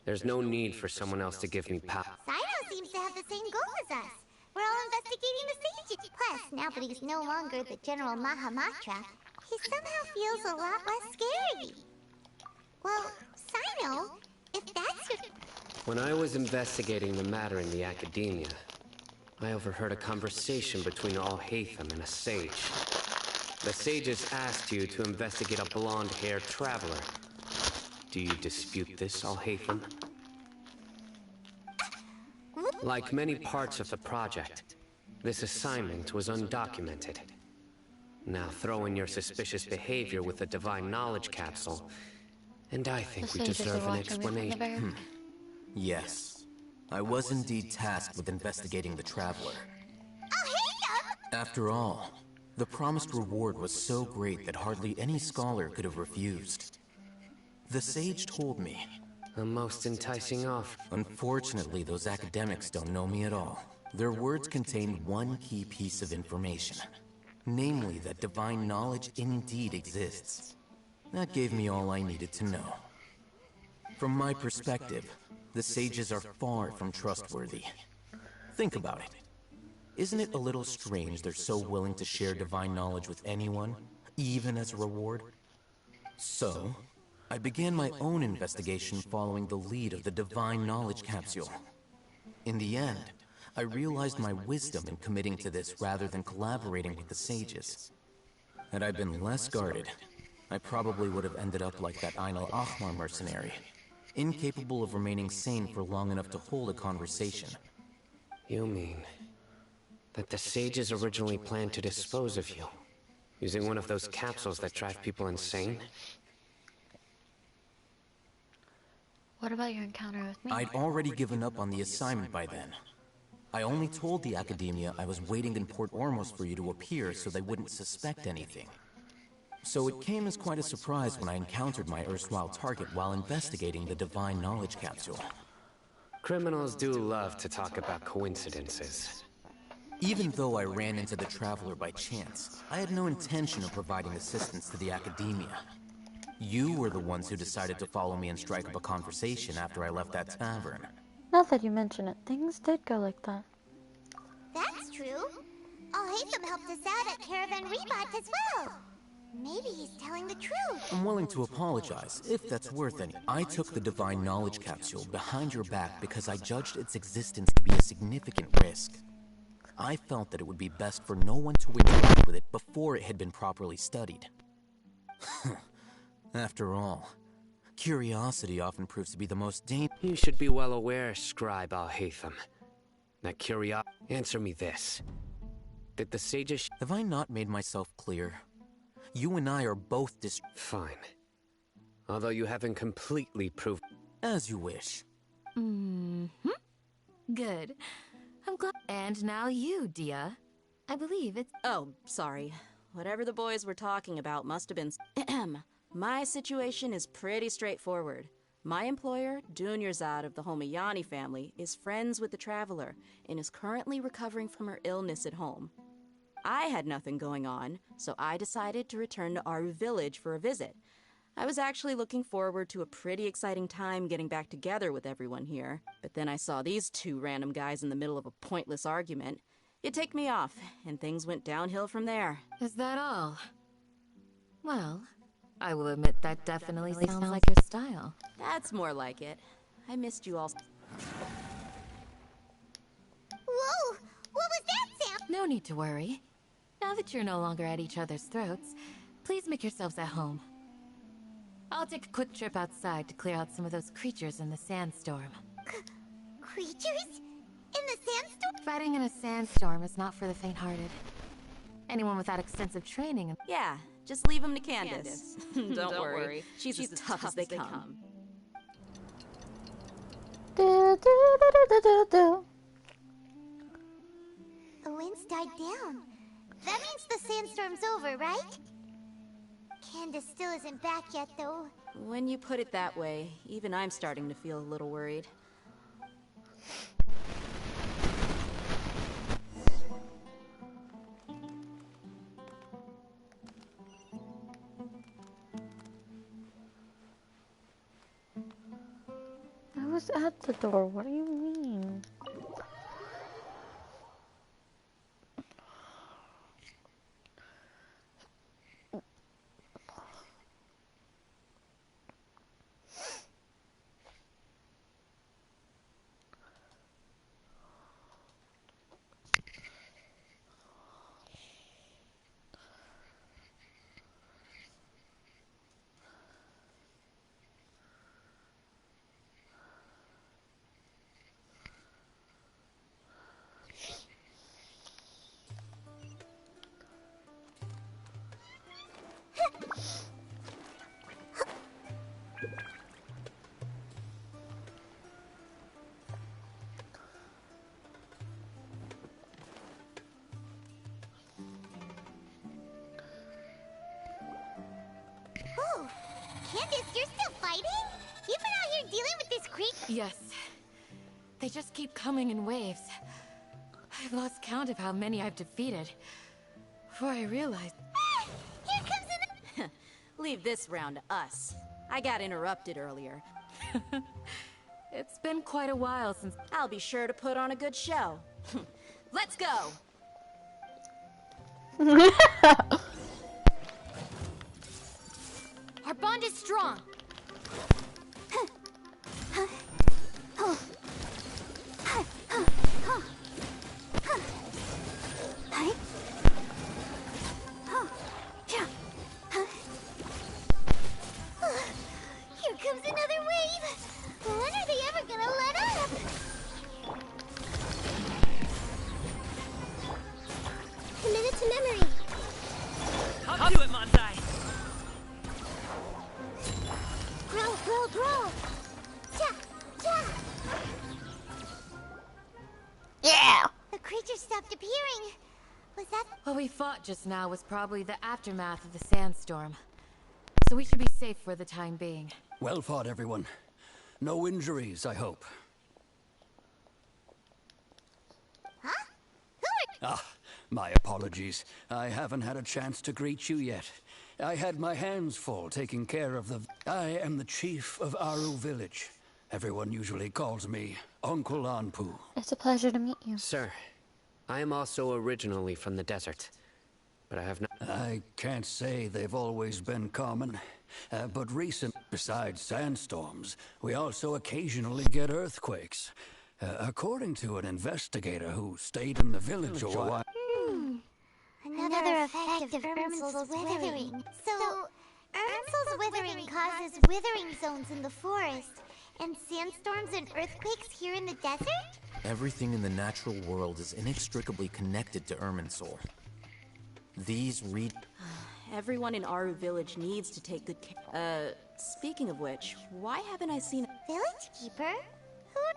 There's no need for someone else to give me power. Sino seems to have the same goal as us. We're all investigating the Sages. Plus, now that he's no longer the General Mahamatra, he somehow feels a lot less scary. Well, Sino, if that's your... When I was investigating the matter in the Academia, I overheard a conversation between Al-Haytham and a sage. The sages asked you to investigate a blonde-haired traveler. Do you dispute this, Al-Haytham? Like many parts of the project, this assignment was undocumented. Now throw in your suspicious behavior with the Divine Knowledge Capsule, and I think we deserve an explanation. Yes. I was indeed tasked with investigating the Traveler. After all, the promised reward was so great that hardly any scholar could have refused. The sage told me. A most enticing offer. Unfortunately, those academics don't know me at all. Their words contained one key piece of information. Namely, that divine knowledge indeed exists. That gave me all I needed to know. From my perspective, the sages are far from trustworthy. Think about it. Isn't it a little strange they're so willing to share divine knowledge with anyone, even as a reward? So, I began my own investigation following the lead of the Divine Knowledge Capsule. In the end, I realized my wisdom in committing to this rather than collaborating with the sages. Had I been less guarded, I probably would have ended up like that Ain al-Ahmar mercenary, incapable of remaining sane for long enough to hold a conversation. You mean that the sages originally planned to dispose of you, using one of those capsules that drive people insane? What about your encounter with me? I'd already given up on the assignment by then. I only told the Academia I was waiting in Port Ormos for you to appear so they wouldn't suspect anything. So it came as quite a surprise when I encountered my erstwhile target while investigating the Divine Knowledge Capsule. Criminals do love to talk about coincidences. Even though I ran into the Traveler by chance, I had no intention of providing assistance to the Academia. You were the ones who decided to follow me and strike up a conversation after I left that tavern. Now that you mention it, things did go like that. That's true. Al-Haytham helped us out at Caravan Rebot as well. Maybe he's telling the truth. I'm willing to apologize, if that's worth any. I took the Divine Knowledge Capsule behind your back because I judged its existence to be a significant risk. I felt that it would be best for no one to interact with it before it had been properly studied. After all, curiosity often proves to be the most dangerous. You should be well aware, Scribe Al-Haytham. That curiosity... Answer me this. Did the sages... Have I not made myself clear? You and I are both Fine. Although you haven't completely proved... As you wish. Good. I'm glad. And now you, Dia. I believe it's... Oh, sorry. Whatever the boys were talking about must have been... My situation is pretty straightforward. My employer, Dunyarzad of the Homayani family, is friends with the Traveler and is currently recovering from her illness at home. I had nothing going on, so I decided to return to Aru village for a visit. I was actually looking forward to a pretty exciting time getting back together with everyone here, but then I saw these two random guys in the middle of a pointless argument. It ticked me off, and things went downhill from there. Is that all? Well, I will admit that definitely sounds like your style. That's more like it. I missed you all. Whoa! What was that sound? No need to worry. Now that you're no longer at each other's throats, please make yourselves at home. I'll take a quick trip outside to clear out some of those creatures in the sandstorm. Creatures? In the sandstorm? Fighting in a sandstorm is not for the faint-hearted. Anyone without extensive training... Yeah, just leave them to Candace. Don't worry. She's as tough as they come. Do, do, do, do, do, do. The wind's died down. That means the sandstorm's over, right? Candace still isn't back yet, though. When you put it that way, even I'm starting to feel a little worried. I was at the door. What do you mean? Oh, Candace, you're still fighting? You've been out here dealing with this creature? Yes. They just keep coming in waves. I've lost count of how many I've defeated. Before I realized... Ah! Here comes an... Leave this round to us. I got interrupted earlier. It's been quite a while since... I'll be sure to put on a good show. Let's go! Our bond is strong. Here comes another wave! When are they ever gonna let up? Committed to memory. I'll do it, Manzai. Grow, grow, grow! Cha! Cha! Yeah! The creature stopped appearing. Was that... What we fought just now was probably the aftermath of the sandstorm. So we should be safe for the time being. Well fought, everyone. No injuries, I hope. Huh? Ah, my apologies. I haven't had a chance to greet you yet. I had my hands full taking care of the... I am the chief of Aru Village. Everyone usually calls me Uncle Anpu. It's a pleasure to meet you. Sir, I am also originally from the desert, but I have not... I can't say they've always been common, but recent, besides sandstorms, we also occasionally get earthquakes. According to an investigator who stayed in the village a while... Another effect of Irminsul's withering. So, Irminsul's withering causes withering zones in the forest, and sandstorms and earthquakes here in the desert? Everything in the natural world is inextricably connected to Irminsul. These Everyone in Aru Village needs to take good care. Speaking of which, why haven't I seen... Village Keeper?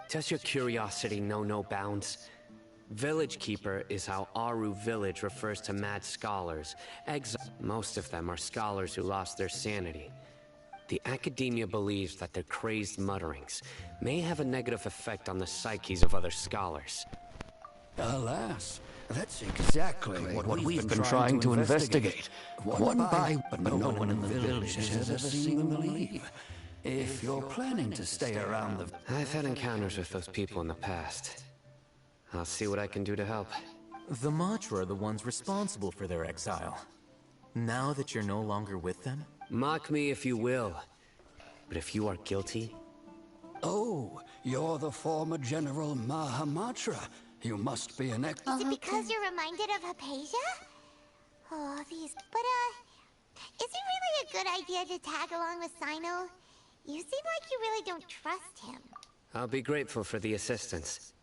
Does your curiosity know no bounds? Village Keeper is how Aru Village refers to mad scholars. Most of them are scholars who lost their sanity. The academia believes that their crazed mutterings may have a negative effect on the psyches of other scholars. Alas, that's exactly what we've been trying to investigate. One by one, but no one in the village has ever seen them leave. If you're planning to stay around the... I've had encounters with those people in the past. I'll see what I can do to help. The Matra are the ones responsible for their exile. Now that you're no longer with them... Mock me if you will, but if you are guilty... Oh, you're the former General Mahamatra. You must be an Is it because you're reminded of Hypatia? Oh, these... But, is it really a good idea to tag along with Sino? You seem like you really don't trust him. I'll be grateful for the assistance.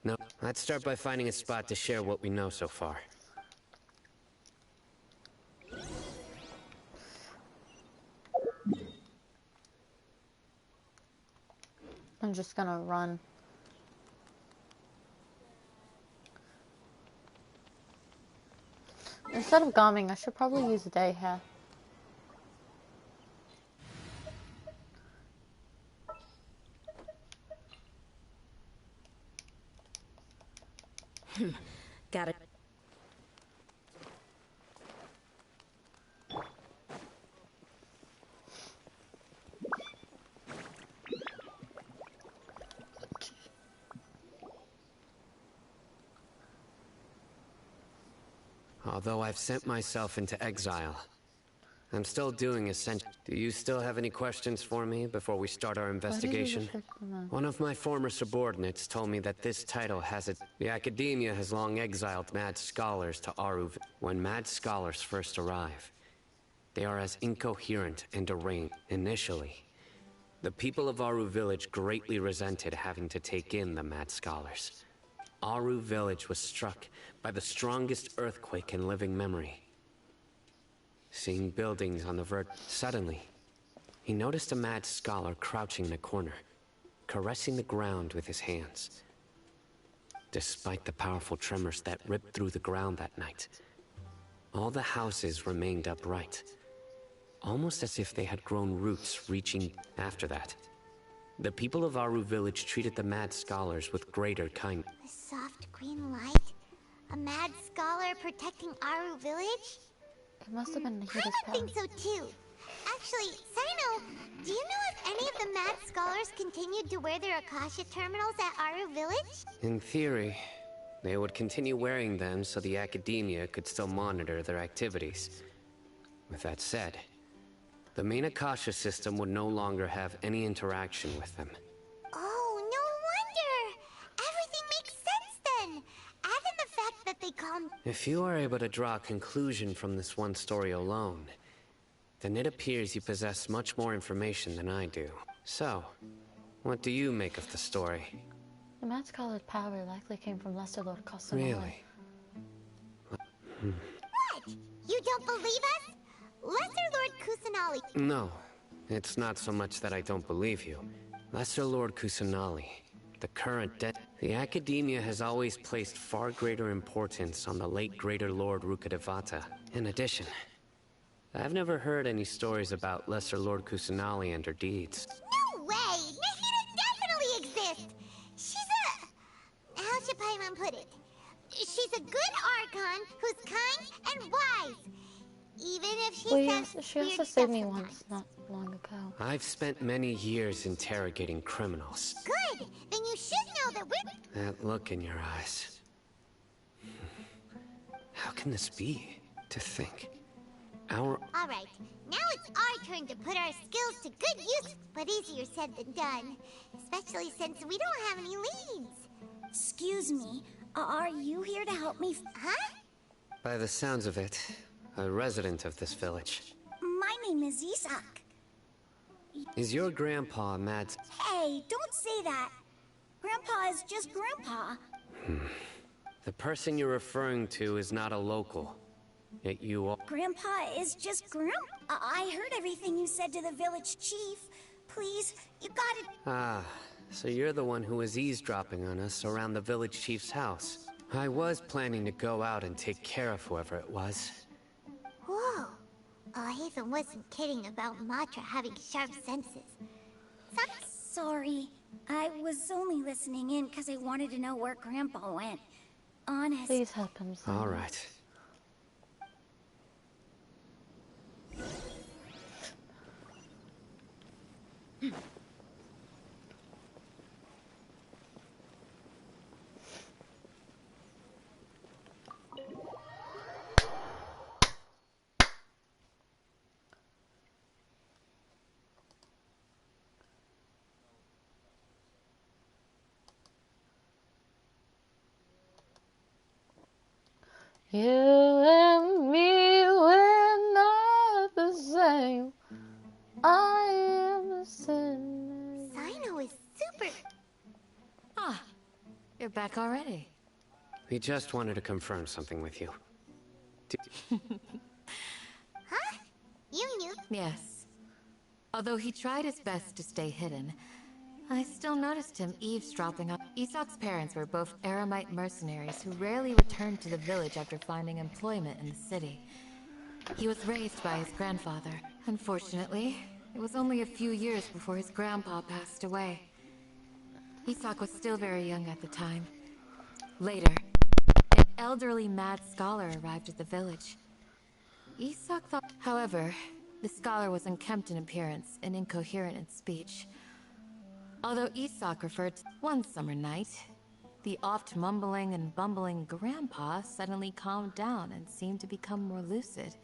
No, let's start by finding a spot to share what we know so far. I'm just gonna run. Instead of gumming, I should probably use a day hair. Got it. Although I've sent myself into exile, I'm still doing essential. Do you still have any questions for me before we start our investigation? One of my former subordinates told me that this title has it. The Academia has long exiled mad scholars to Aru. When mad scholars first arrive, they are as incoherent and deranged. Initially, the people of Aru Village greatly resented having to take in the mad scholars. Aru Village was struck by the strongest earthquake in living memory. Seeing buildings on the verge, suddenly, he noticed a mad scholar crouching in a corner, caressing the ground with his hands. Despite the powerful tremors that ripped through the ground that night, all the houses remained upright, almost as if they had grown roots reaching after that. The people of Aru Village treated the mad scholars with greater kindness. A soft green light? A mad scholar protecting Aru Village? It must have been the I would think so too. Actually, Sino, do you know if any of the mad scholars continued to wear their Akasha terminals at Aru Village? In theory, they would continue wearing them so the Academia could still monitor their activities. With that said, The main Akasha system would no longer have any interaction with them. Oh, no wonder! Everything makes sense then! Add in the fact that they come. If you are able to draw a conclusion from this one story alone, then it appears you possess much more information than I do. So, what do you make of the story? The Mad Scholar's power likely came from Lesser Lord Kusanali. Really? What? You don't believe us? Lesser Lord Kusanali. No, it's not so much that I don't believe you. Lesser Lord Kusanali, the current the Academia has always placed far greater importance on the late Greater Lord Rukkhadevata. In addition, I've never heard any stories about Lesser Lord Kusanali and her deeds. No way! Nahida definitely exists! She's a... How should Paimon put it? She's a good Archon who's kind and wise. Even if she says she also saved me once, not long ago. I've spent many years interrogating criminals. Good! Then you should know that we're... That look in your eyes. How can this be? To think. Alright, now it's our turn to put our skills to good use, but easier said than done. Especially since we don't have any leads. Excuse me, are you here to help me? Huh? By the sounds of it, a resident of this village. My name is Isak. Is your grandpa mad? Hey, don't say that. Grandpa is just Grandpa. The person you're referring to is not a local. Yet you are... Grandpa is just Grandpa. I heard everything you said to the village chief. Please, you gotta... Ah, so you're the one who was eavesdropping on us around the village chief's house. I was planning to go out and take care of whoever it was. Whoa. Haven wasn't kidding about Matra having sharp senses. Sorry. I was only listening in because I wanted to know where Grandpa went. Honest. Please help him. All right. You and me, we're not the same. I am a sinner. Sino is super. Ah, you're back already. We just wanted to confirm something with you. Huh? You knew? Yes. Although he tried his best to stay hidden, I still noticed him eavesdropping on... Isak's parents were both Aramite mercenaries who rarely returned to the village after finding employment in the city. He was raised by his grandfather. Unfortunately, it was only a few years before his grandpa passed away. Isak was still very young at the time. Later, an elderly mad scholar arrived at the village. Isak thought... However, the scholar was unkempt in appearance and incoherent in speech. Although Isak referred to one summer night, the oft mumbling and bumbling grandpa suddenly calmed down and seemed to become more lucid.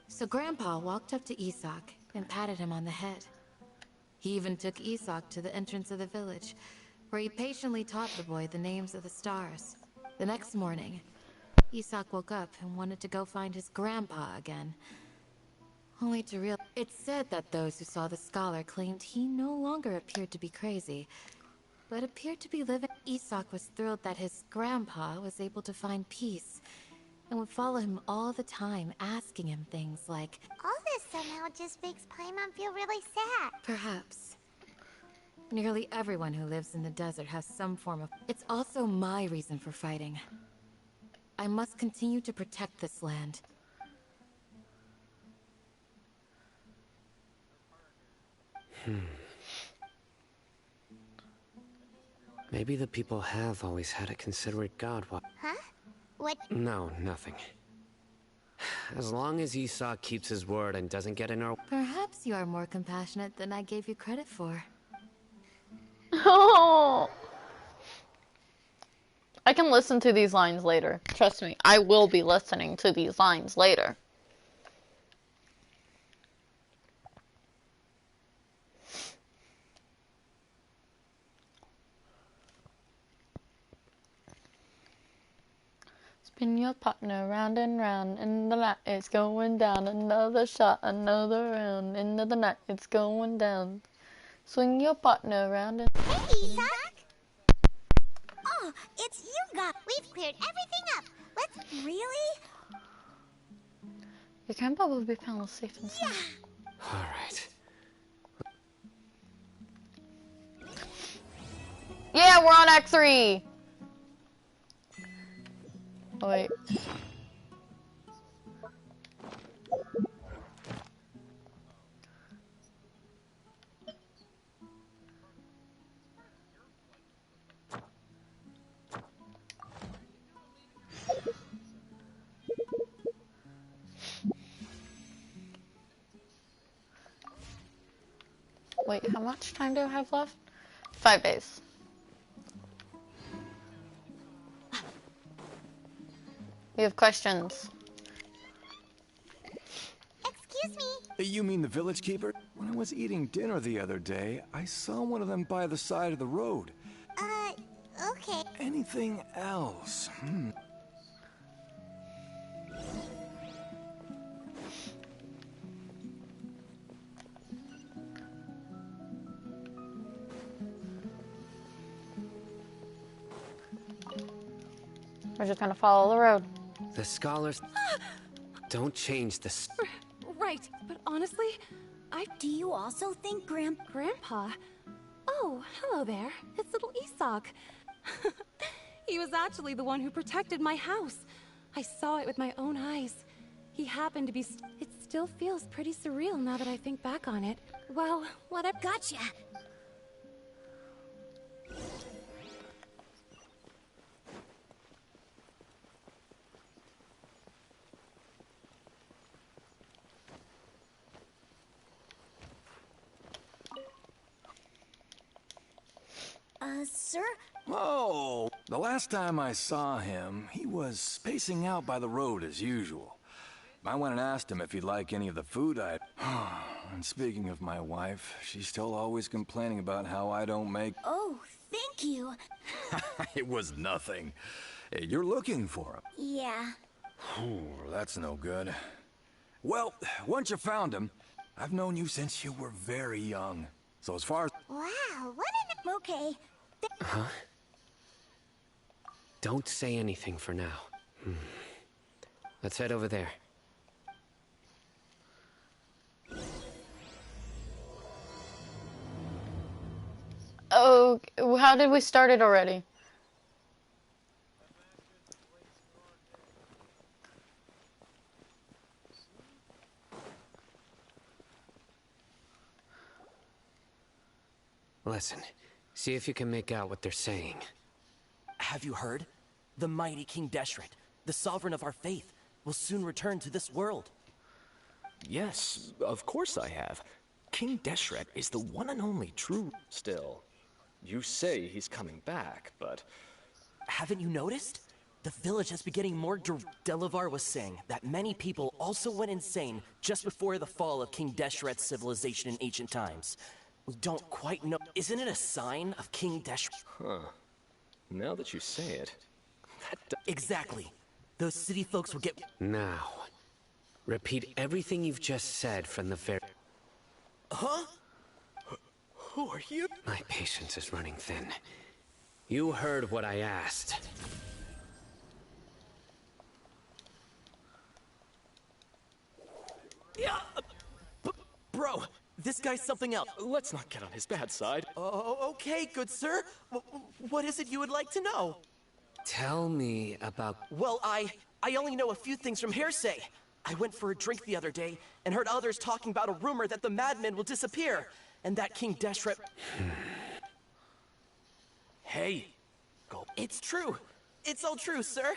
So grandpa walked up to Isak and patted him on the head. He even took Isak to the entrance of the village, where he patiently taught the boy the names of the stars. The next morning, Isak woke up and wanted to go find his grandpa again. Only to realize... It's said that those who saw the scholar claimed he no longer appeared to be crazy, but appeared to be living. Isak was thrilled that his grandpa was able to find peace, and would follow him all the time, asking him things like... All this somehow just makes Paimon feel really sad. Perhaps. Nearly everyone who lives in the desert has some form of... It's also my reason for fighting. I must continue to protect this land. Maybe the people have always had a considerate god. Huh? What? No, nothing. As long as Isak keeps his word and doesn't get in our... Perhaps you are more compassionate than I gave you credit for. Oh! I can listen to these lines later. Trust me, I will be listening to these lines later. Spin your partner round and round, in the night it's going down. Another shot, another round, into the night it's going down. Swing your partner round and... Hey, Isaac! Oh, it's you guys! We've cleared everything up! Let's... Really? Your grandpa will be found safe and sound. All right. Yeah, we're on Act 3! Oh, wait. Wait, how much time do I have left? 5 days. We have questions. Excuse me? You mean the village keeper? When I was eating dinner the other day, I saw one of them by the side of the road. Okay. Anything else? We're just gonna follow the road. The scholars don't change the... Right, but honestly, Do you also think Grandpa? Oh, hello there. It's little Isak. He was actually the one who protected my house. I saw it with my own eyes. He happened to be... It still feels pretty surreal now that I think back on it. Well, whatever. Gotcha. Sir? Oh, the last time I saw him, he was spacing out by the road as usual. I went and asked him if he'd like any of the food I'd... And speaking of my wife, she's still always complaining about how I don't make... Oh, thank you. It was nothing. Hey, you're looking for him. Yeah. Whew, that's no good. Well, once you found him, I've known you since you were very young. So as far as... Wow, what an... Okay. Huh? Don't say anything for now. Let's head over there. Oh, how did we start it already? Listen, see if you can make out what they're saying. Have you heard? The mighty King Deshret, the sovereign of our faith, will soon return to this world. Yes, of course I have. King Deshret is the one and only true... Still, you say he's coming back, but... Haven't you noticed? The village has been getting more... Delavar was saying that many people also went insane just before the fall of King Deshret's civilization in ancient times. We don't quite know... Isn't it a sign of King Deshret? Huh. Now that you say it... Exactly. Those city folks will get... Now, repeat everything you've just said from the very... Huh? Who are you? My patience is running thin. You heard what I asked. Yeah! Bro, this guy's something else. Let's not get on his bad side. Oh, okay, good sir. What is it you would like to know? Tell me about... Well, I only know a few things from hearsay. I went for a drink the other day and heard others talking about a rumor that the madman will disappear, and that King Deshret... Hey. It's true. It's all true, sir.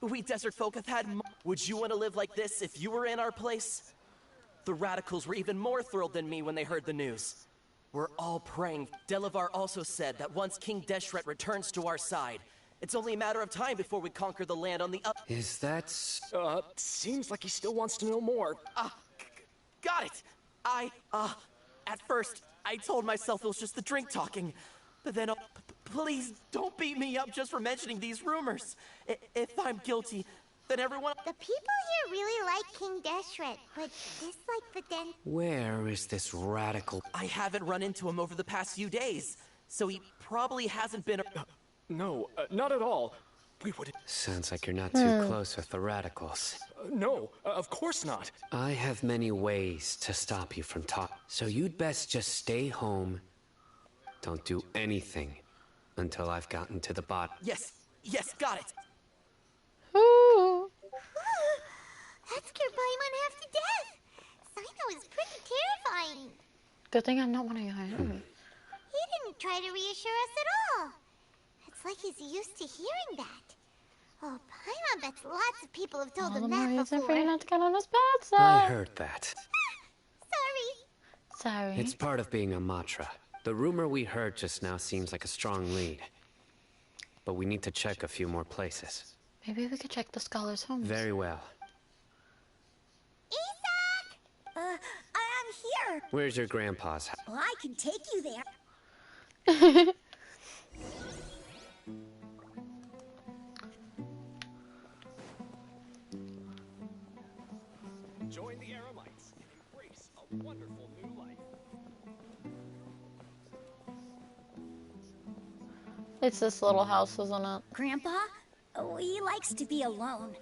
We desert folk have had... Would you want to live like this if you were in our place? The radicals were even more thrilled than me when they heard the news. We're all praying. Delavar also said that once King Deshret returns to our side, it's only a matter of time before we conquer the land on the up... Is that... Seems like he still wants to know more. Got it! At first, I told myself it was just the drink talking. Then, please don't beat me up just for mentioning these rumors. If I'm guilty, then everyone... The people here really like King Deshret, but dislike the den... Where is this radical? I haven't run into him over the past few days, so he probably hasn't been... No, not at all. We would... Sounds like you're not too close with the radicals. No, of course not. I have many ways to stop you from talking, so you'd best just stay home. Don't do anything until I've gotten to the bottom. Yes, got it. That scared Paimon half to death. Sino is pretty terrifying. Good thing I'm not one of your enemies. He didn't try to reassure us at all. It's like he's used to hearing that. Oh, Paimon bets lots of people have told him that before. For you not to get on his bad side. I heard that. Sorry. It's part of being a Matra. The rumor we heard just now seems like a strong lead. But we need to check a few more places. Maybe we could check the scholars' homes. Very well. Isaac! I'm here. Where's your grandpa's house? Well, I can take you there. Join the Aramites and embrace a wonderful new life. It's this little house, isn't it? Grandpa? Oh, he likes to be alone.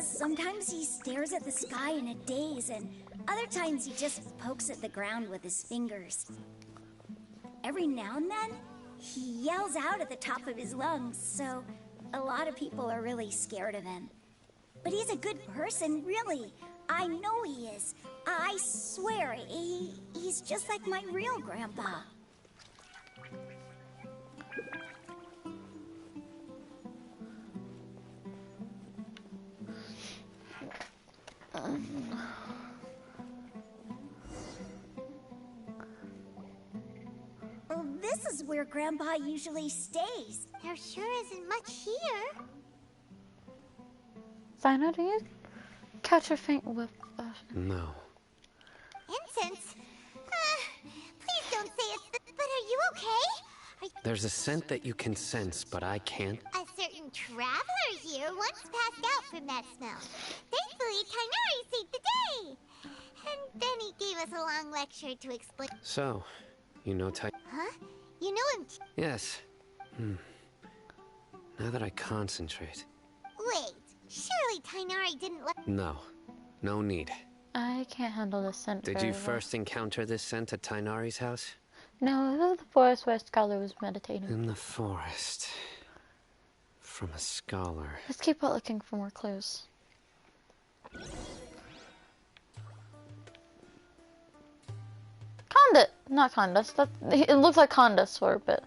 Sometimes he stares at the sky in a daze, and other times he just pokes at the ground with his fingers. Every now and then, he yells out at the top of his lungs, so a lot of people are really scared of him. But he's a good person, really. I know he is. I swear, he's just like my real grandpa. Well, this is where Grandpa usually stays. There sure isn't much here. Sino, do you catch a faint whiff of... No. Incense? Please don't say it's the... But are you okay? There's a scent that you can sense, but I can't. A certain traveler here once passed out from that smell. Thankfully, Kainari saved the day. And then he gave us a long lecture to explain... So, you know Huh? You know him Yes. Now that I concentrate... Wait, surely Tainari didn't let... No. No need. I can't handle this scent. Did very you well. first encounter this scent at Tainari's house? No, it was the forest where Scholar was meditating. In the forest. From a scholar. Let's keep out looking for more clues. Condit! Not Condus. It looks like Condus for a bit.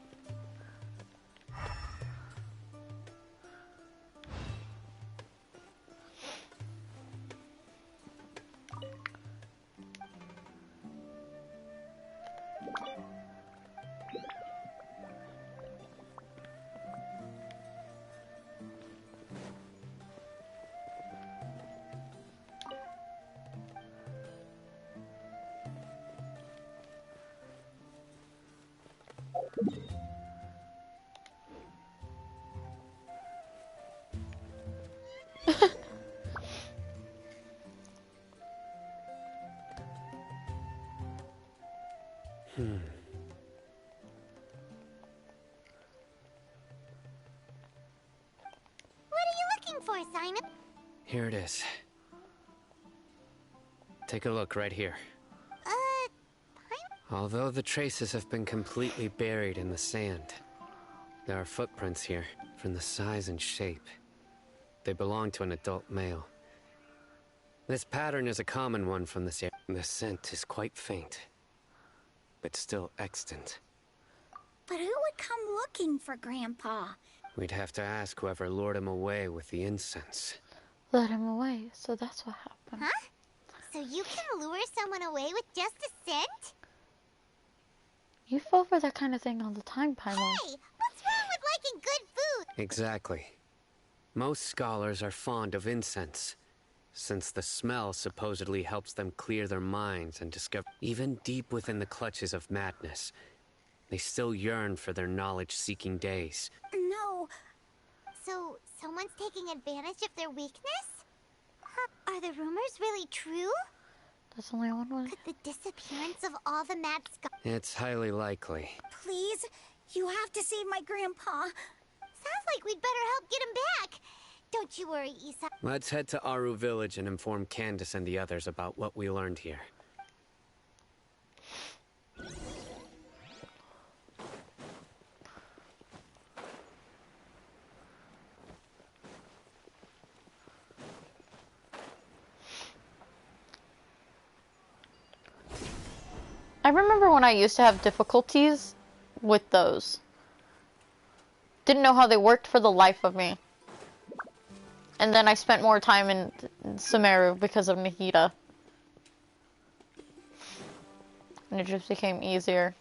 For Simon? Here it is. Take a look right here. Although the traces have been completely buried in the sand, there are footprints here from the size and shape. They belong to an adult male. This pattern is a common one from this area. The scent is quite faint, but still extant. But who would come looking for Grandpa? We'd have to ask whoever lured him away with the incense. Lured him away, so that's what happened. Huh? So you can lure someone away with just a scent? You fall for that kind of thing all the time, Paimon. Hey, what's wrong with liking good food? Exactly. Most scholars are fond of incense, since the smell supposedly helps them clear their minds and discover. Even deep within the clutches of madness, They still yearn for their knowledge-seeking days. No. So, someone's taking advantage of their weakness? Are the rumors really true? There's only one way. Could the disappearance of all the mad scholars... It's highly likely. Please, you have to save my grandpa. Sounds like we'd better help get him back. Don't you worry, Isa. Let's head to Aru Village and inform Candace and the others about what we learned here. I remember when I used to have difficulties with those. Didn't know how they worked for the life of me. And then I spent more time in Sumeru because of Nahida. And it just became easier.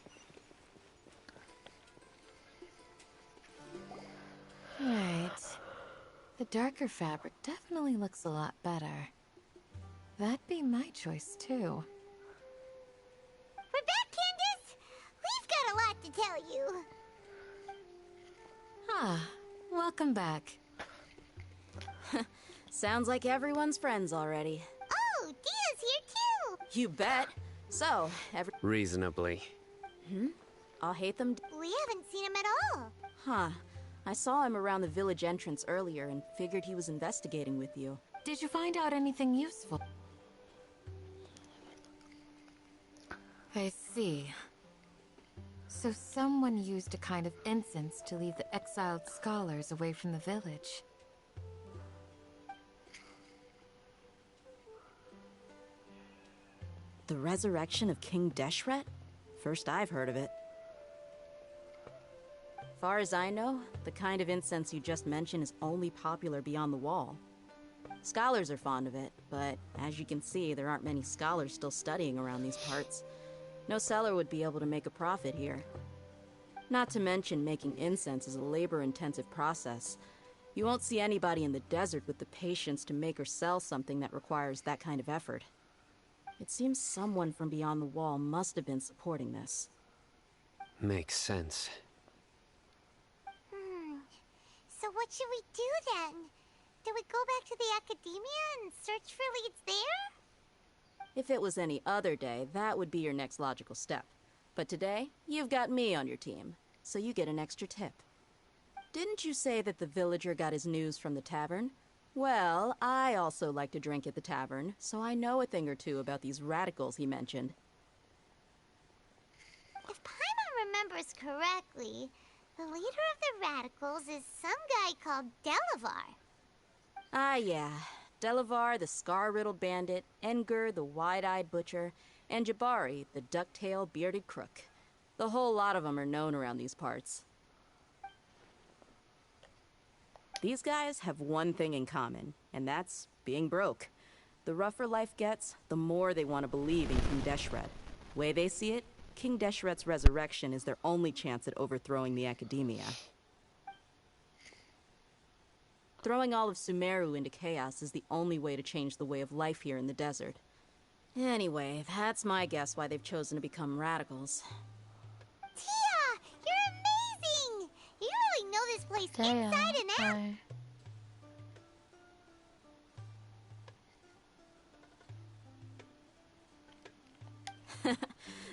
Right. The darker fabric definitely looks a lot better. That'd be my choice, too. We're back, Candace! We've got a lot to tell you. Ah, welcome back. Sounds like everyone's friends already. Oh, Dia's here too! You bet. So, Reasonably. I'll hate them. We haven't seen him at all. Huh. I saw him around the village entrance earlier and figured he was investigating with you. Did you find out anything useful? I see. So someone used a kind of incense to lead the exiled scholars away from the village. The resurrection of King Deshret? First I've heard of it. Far as I know, the kind of incense you just mentioned is only popular beyond the wall. Scholars are fond of it, but as you can see, there aren't many scholars still studying around these parts. No seller would be able to make a profit here. Not to mention, making incense is a labor-intensive process. You won't see anybody in the desert with the patience to make or sell something that requires that kind of effort. It seems someone from beyond the wall must have been supporting this. Makes sense. So what should we do then? Do we go back to the academia and search for leads there? If it was any other day, that would be your next logical step. But today, you've got me on your team, so you get an extra tip. Didn't you say that the villager got his news from the tavern? Well, I also like to drink at the tavern, so I know a thing or two about these radicals he mentioned. If Paimon remembers correctly, the leader of the radicals is some guy called Delavar. Ah, yeah. Delavar, the scar-riddled bandit, Engur, the wide-eyed butcher, and Jabari, the duck-tailed bearded crook. The whole lot of them are known around these parts. These guys have one thing in common, and that's being broke. The rougher life gets, the more they want to believe in King Deshret. Way they see it, King Deshret's resurrection is their only chance at overthrowing the academia. Throwing all of Sumeru into chaos is the only way to change the way of life here in the desert. Anyway, that's my guess why they've chosen to become radicals. Tia! You're amazing! You really know this place inside and out.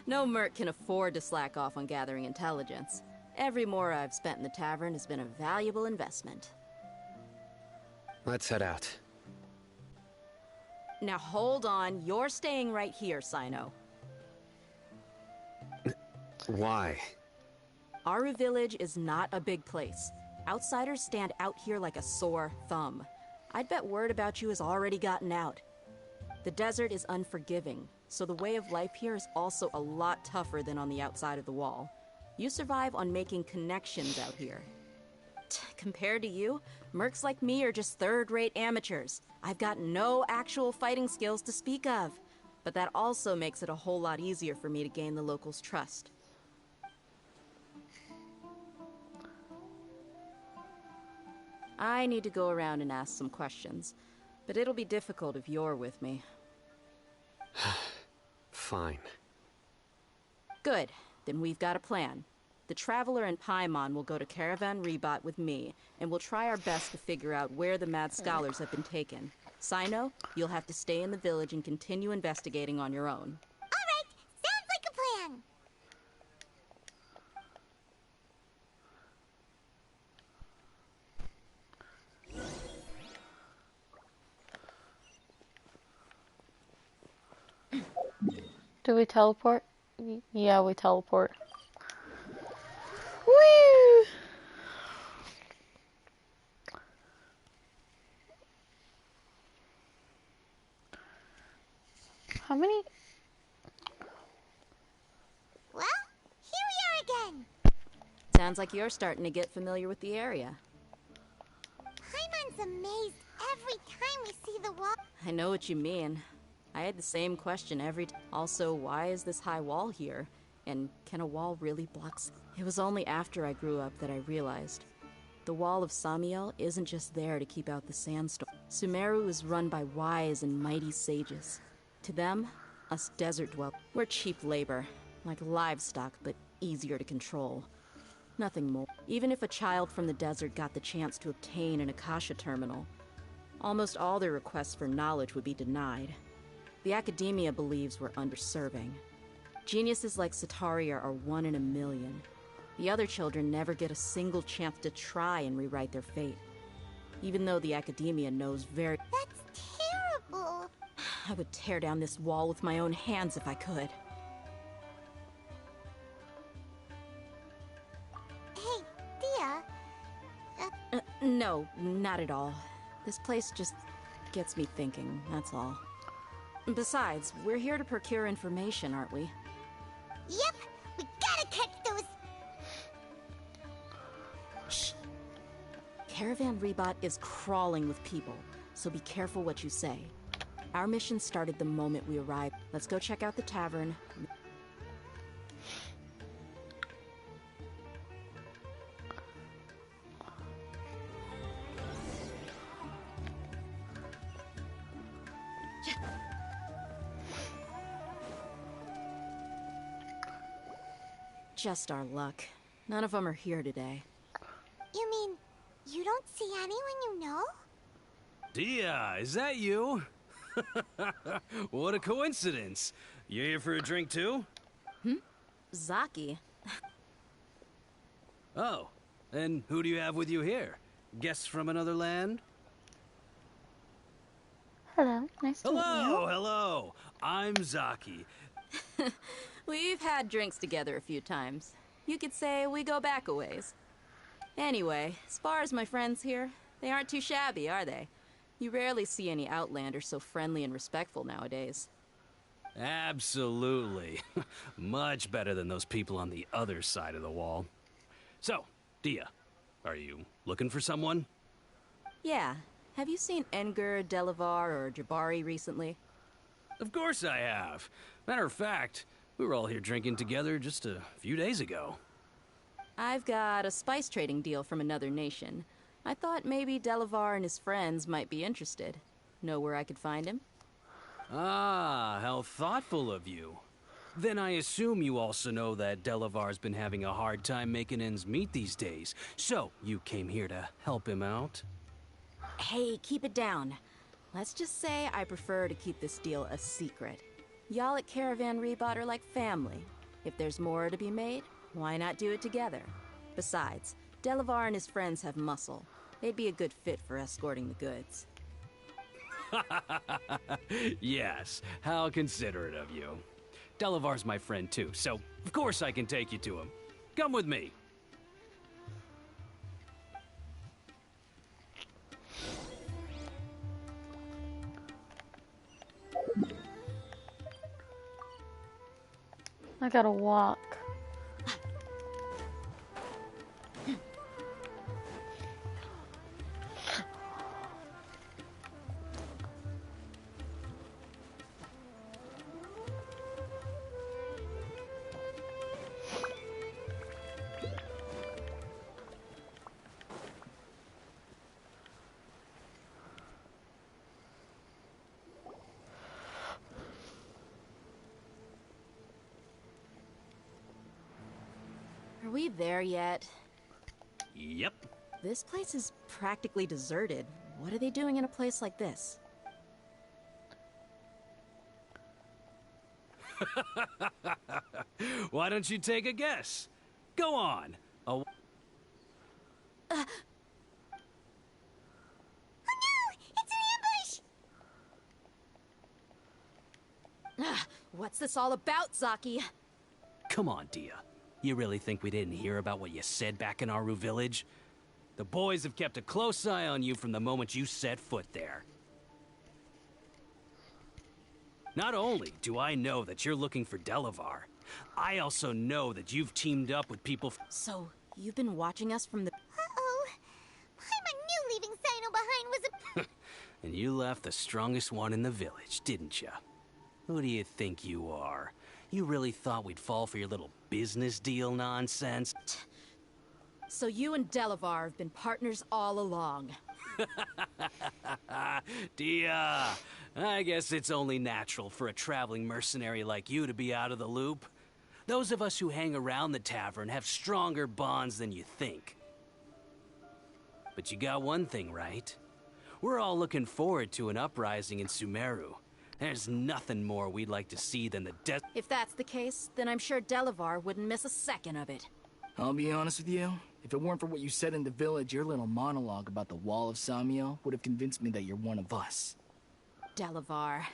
No merc can afford to slack off on gathering intelligence. Every mora I've spent in the tavern has been a valuable investment. Let's head out. Now hold on, you're staying right here, Sino. Why? Aru Village is not a big place. Outsiders stand out here like a sore thumb. I'd bet word about you has already gotten out. The desert is unforgiving, so the way of life here is also a lot tougher than on the outside of the wall. You survive on making connections out here. Compared to you, mercs like me are just third-rate amateurs. I've got no actual fighting skills to speak of, but that also makes it a whole lot easier for me to gain the locals' trust. I need to go around and ask some questions, but it'll be difficult if you're with me. Fine. Good. Then we've got a plan. The Traveler and Paimon will go to Caravan Rebot with me, and we'll try our best to figure out where the mad scholars have been taken. Sino, you'll have to stay in the village and continue investigating on your own. Alright, sounds like a plan. Do we teleport? Yeah, we teleport. Woo! How many? Well, here we are again. Sounds like you're starting to get familiar with the area. Paimon's amazed every time we see the wall. I know what you mean. I had the same question every time. Also, why is this high wall here? And can a wall really block? It was only after I grew up that I realized. The Wall of Samiel isn't just there to keep out the sandstorm. Sumeru is run by wise and mighty sages. To them, us desert dwellers, we're cheap labor, like livestock, but easier to control. Nothing more. Even if a child from the desert got the chance to obtain an Akasha terminal, almost all their requests for knowledge would be denied. The academia believes we're underserving. Geniuses like Sataria are 1 in a million. The other children never get a single chance to try and rewrite their fate. Even though the academia knows very— That's terrible. I would tear down this wall with my own hands if I could. Hey, Dia. No, not at all. This place just gets me thinking, that's all. Besides, we're here to procure information, aren't we? Yep, we gotta catch those. Shh. Caravan Rebot is crawling with people, so be careful what you say. Our mission started the moment we arrived. Let's go check out the tavern. Just our luck. None of them are here today. You mean, you don't see anyone you know? Dia, is that you? What a coincidence. You here for a drink too? Zaki. Oh, and who do you have with you here? Guests from another land? Hello, nice to meet you. Hello. I'm Zaki. We've had drinks together a few times. You could say we go back a ways. Anyway, as far as my friends here, they aren't too shabby, are they? You rarely see any Outlanders so friendly and respectful nowadays. Absolutely. Much better than those people on the other side of the wall. So, Dia, are you looking for someone? Yeah. Have you seen Enger, Delavar, or Jabari recently? Of course I have. Matter of fact, we were all here drinking together just a few days ago. I've got a spice trading deal from another nation. I thought maybe Delavar and his friends might be interested. Know where I could find him? Ah, how thoughtful of you. Then I assume you also know that Delavar's been having a hard time making ends meet these days. So, you came here to help him out? Hey, keep it down. Let's just say I prefer to keep this deal a secret. Y'all at Caravan Rebot are like family. If there's more to be made, why not do it together? Besides, Delavar and his friends have muscle. They'd be a good fit for escorting the goods. Yes, how considerate of you. Delavar's my friend too, so of course I can take you to him. Come with me. I gotta walk. we there yet? Yep. This place is practically deserted. What are they doing in a place like this? Why don't you take a guess? Go on. Oh no! It's an ambush! What's this all about, Zaki? Come on, Dia. You really think we didn't hear about what you said back in Aru Village? The boys have kept a close eye on you from the moment you set foot there. Not only do I know that you're looking for Delavar, I also know that you've teamed up with people. So, you've been watching us from the... Uh-oh. I knew leaving Sino behind was a... And you left the strongest one in the village, didn't you? Who do you think you are? You really thought we'd fall for your little business deal nonsense? So you and Delavar have been partners all along. Dia, I guess it's only natural for a traveling mercenary like you to be out of the loop. Those of us who hang around the tavern have stronger bonds than you think. But you got one thing right. We're all looking forward to an uprising in Sumeru. There's nothing more we'd like to see than the death. If that's the case, then I'm sure Delavar wouldn't miss a second of it. I'll be honest with you. If it weren't for what you said in the village, your little monologue about the Wall of Samiel would have convinced me that you're one of us. Delavar.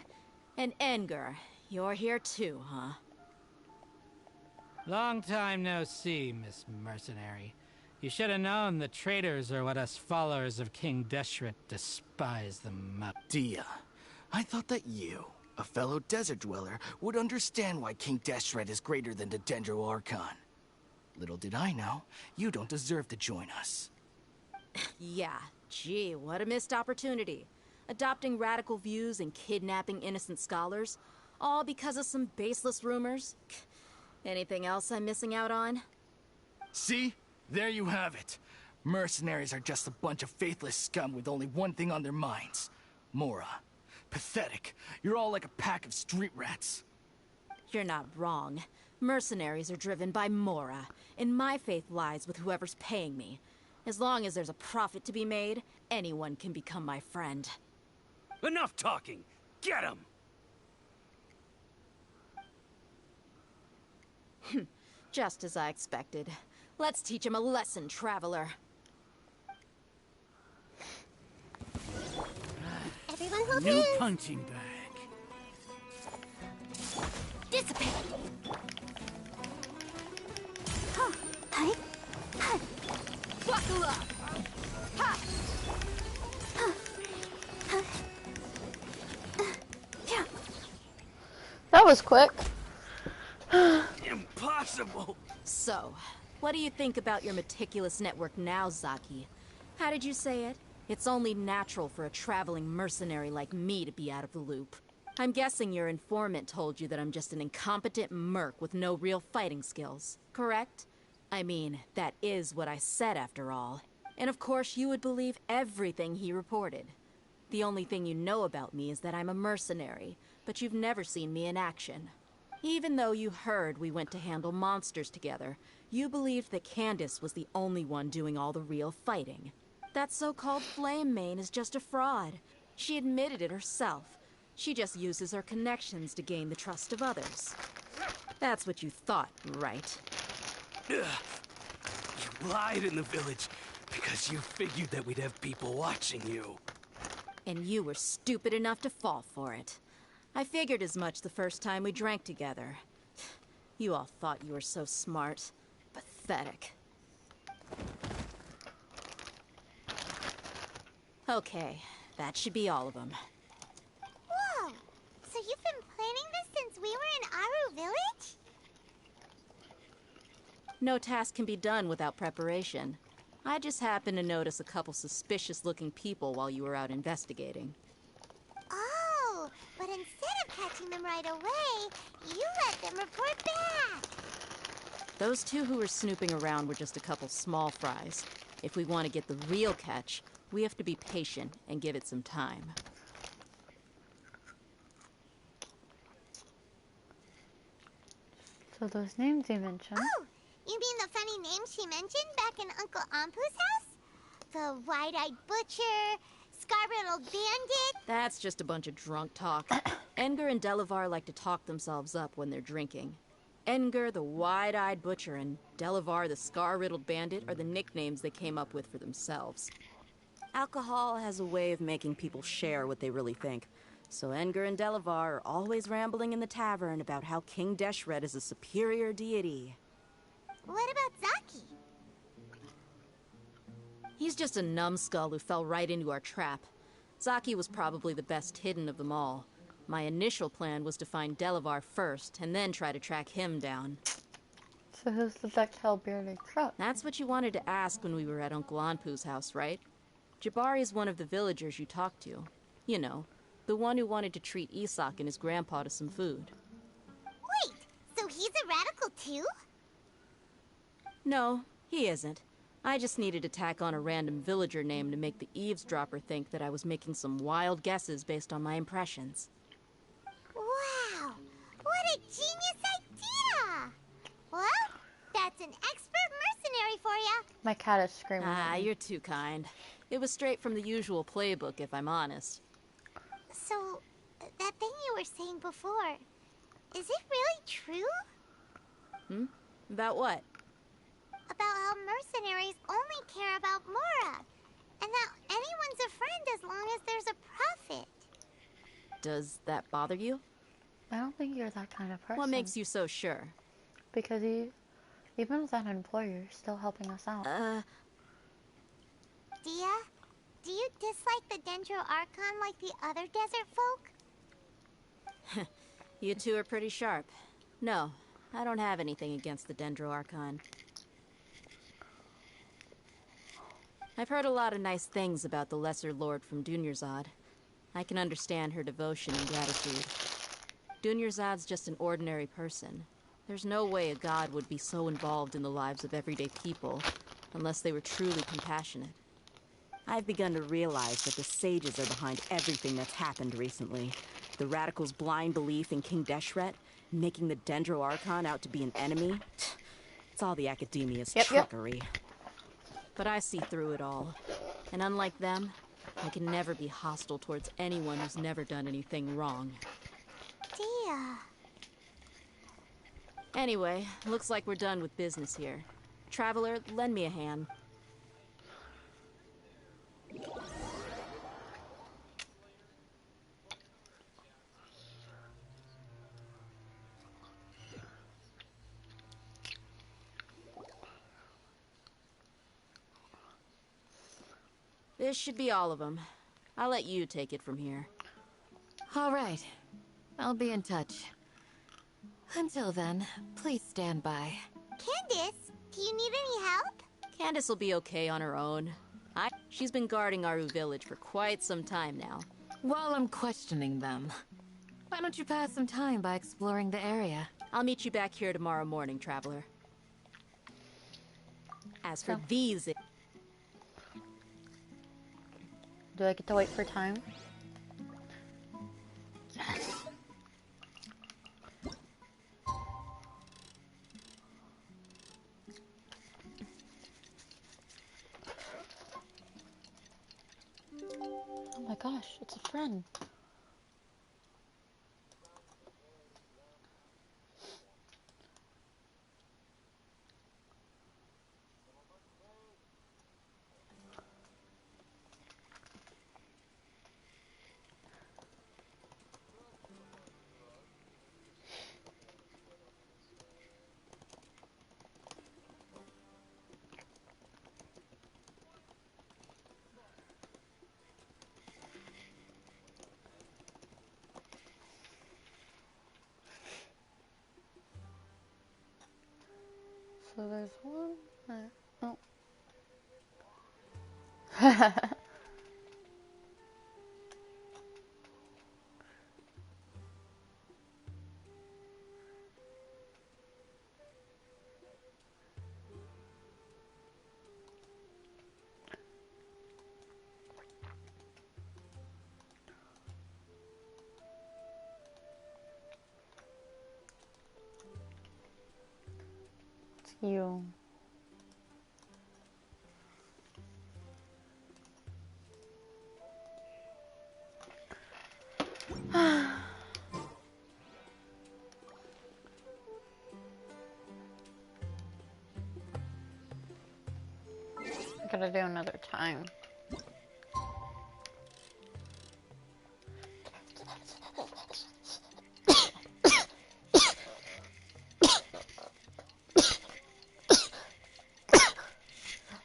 And Engar. You're here too, huh? Long time no see, Miss Mercenary. You should have known the traitors are what us followers of King Deshret despise the most. Dia, I thought that you, a fellow desert dweller, would understand why King Deshret is greater than the Dendro Archon. Little did I know, you don't deserve to join us. Yeah, gee, what a missed opportunity. Adopting radical views and kidnapping innocent scholars, all because of some baseless rumors. Anything else I'm missing out on? See? There you have it. Mercenaries are just a bunch of faithless scum with only one thing on their minds. Mora. Pathetic. You're all like a pack of street rats. You're not wrong. Mercenaries are driven by Mora, and my faith lies with whoever's paying me. As long as there's a profit to be made, anyone can become my friend. Enough talking! Get him! Just as I expected. Let's teach him a lesson, traveler. Everyone hold New hands. punching bag. Dissipate. Huh. Hi. Huh. Buckle up! Ha! Huh. Huh. Yeah. That was quick. Impossible! So, what do you think about your meticulous network now, Zaki? How did you say it? It's only natural for a traveling mercenary like me to be out of the loop. I'm guessing your informant told you that I'm just an incompetent merc with no real fighting skills, correct? I mean, that is what I said after all. And of course you would believe everything he reported. The only thing you know about me is that I'm a mercenary, but you've never seen me in action. Even though you heard we went to handle monsters together, you believed that Candace was the only one doing all the real fighting. That so-called Flame Mane is just a fraud. She admitted it herself. She just uses her connections to gain the trust of others. That's what you thought, right? You lied in the village because you figured that we'd have people watching you. And you were stupid enough to fall for it. I figured as much the first time we drank together. You all thought you were so smart. Pathetic. Okay, that should be all of them. Whoa! So you've been planning this since we were in Aru Village? No task can be done without preparation. I just happened to notice a couple suspicious-looking people while you were out investigating. Oh, but instead of catching them right away, you let them report back. Those two who were snooping around were just a couple small fries. If we want to get the real catch, we have to be patient and give it some time. So those names you mentioned. Oh, You mean the funny name she mentioned back in Uncle Ampu's house? The wide-eyed butcher, scar-riddled bandit? That's just a bunch of drunk talk. Edgar and Delavar like to talk themselves up when they're drinking. Edgar, the wide-eyed butcher, and Delavar, the scar-riddled bandit, are the nicknames they came up with for themselves. Alcohol has a way of making people share what they really think. So Edgar and Delavar are always rambling in the tavern about how King Deshret is a superior deity. What about Zaki? He's just a numbskull who fell right into our trap. Zaki was probably the best hidden of them all. My initial plan was to find Delavar first, and then try to track him down. So who's the duck-tailed bearded crook? That's what you wanted to ask when we were at Uncle Anpu's house, right? Jabari is one of the villagers you talked to. You know, the one who wanted to treat Isak and his grandpa to some food. Wait, so he's a radical too? No, he isn't. I just needed to tack on a random villager name to make the eavesdropper think that I was making some wild guesses based on my impressions. Wow, what a genius idea! Well, that's an expert mercenary for ya. My cat is screaming. Ah, you're too kind. It was straight from the usual playbook, if I'm honest. So, that thing you were saying before, is it really true? About what? About how mercenaries only care about Mora, and that anyone's a friend as long as there's a profit. Does that bother you? I don't think you're that kind of person. What makes you so sure? Because even without an employer, you're still helping us out. Dia, do you dislike the Dendro Archon like the other desert folk? You two are pretty sharp. No, I don't have anything against the Dendro Archon. I've heard a lot of nice things about the Lesser Lord from Dunyarzad. I can understand her devotion and gratitude. Dunyarzad's just an ordinary person. There's no way a god would be so involved in the lives of everyday people, unless they were truly compassionate. I've begun to realize that the sages are behind everything that's happened recently. The radicals' blind belief in King Deshret, making the Dendro Archon out to be an enemy. It's all the academia's trickery. But I see through it all. And unlike them, I can never be hostile towards anyone who's never done anything wrong. Dia. Anyway, looks like we're done with business here. Traveler, lend me a hand. This should be all of them. I'll let you take it from here. All right. I'll be in touch. Until then, please stand by. Candace, do you need any help? Candace will be okay on her own. She's been guarding Aru village for quite some time now. While I'm questioning them, why don't you pass some time by exploring the area? I'll meet you back here tomorrow morning, Traveler. As for these... Do I get to wait for time? Yes. Oh my gosh, it's a friend. So there's one there. Oh. You. I gotta do another time.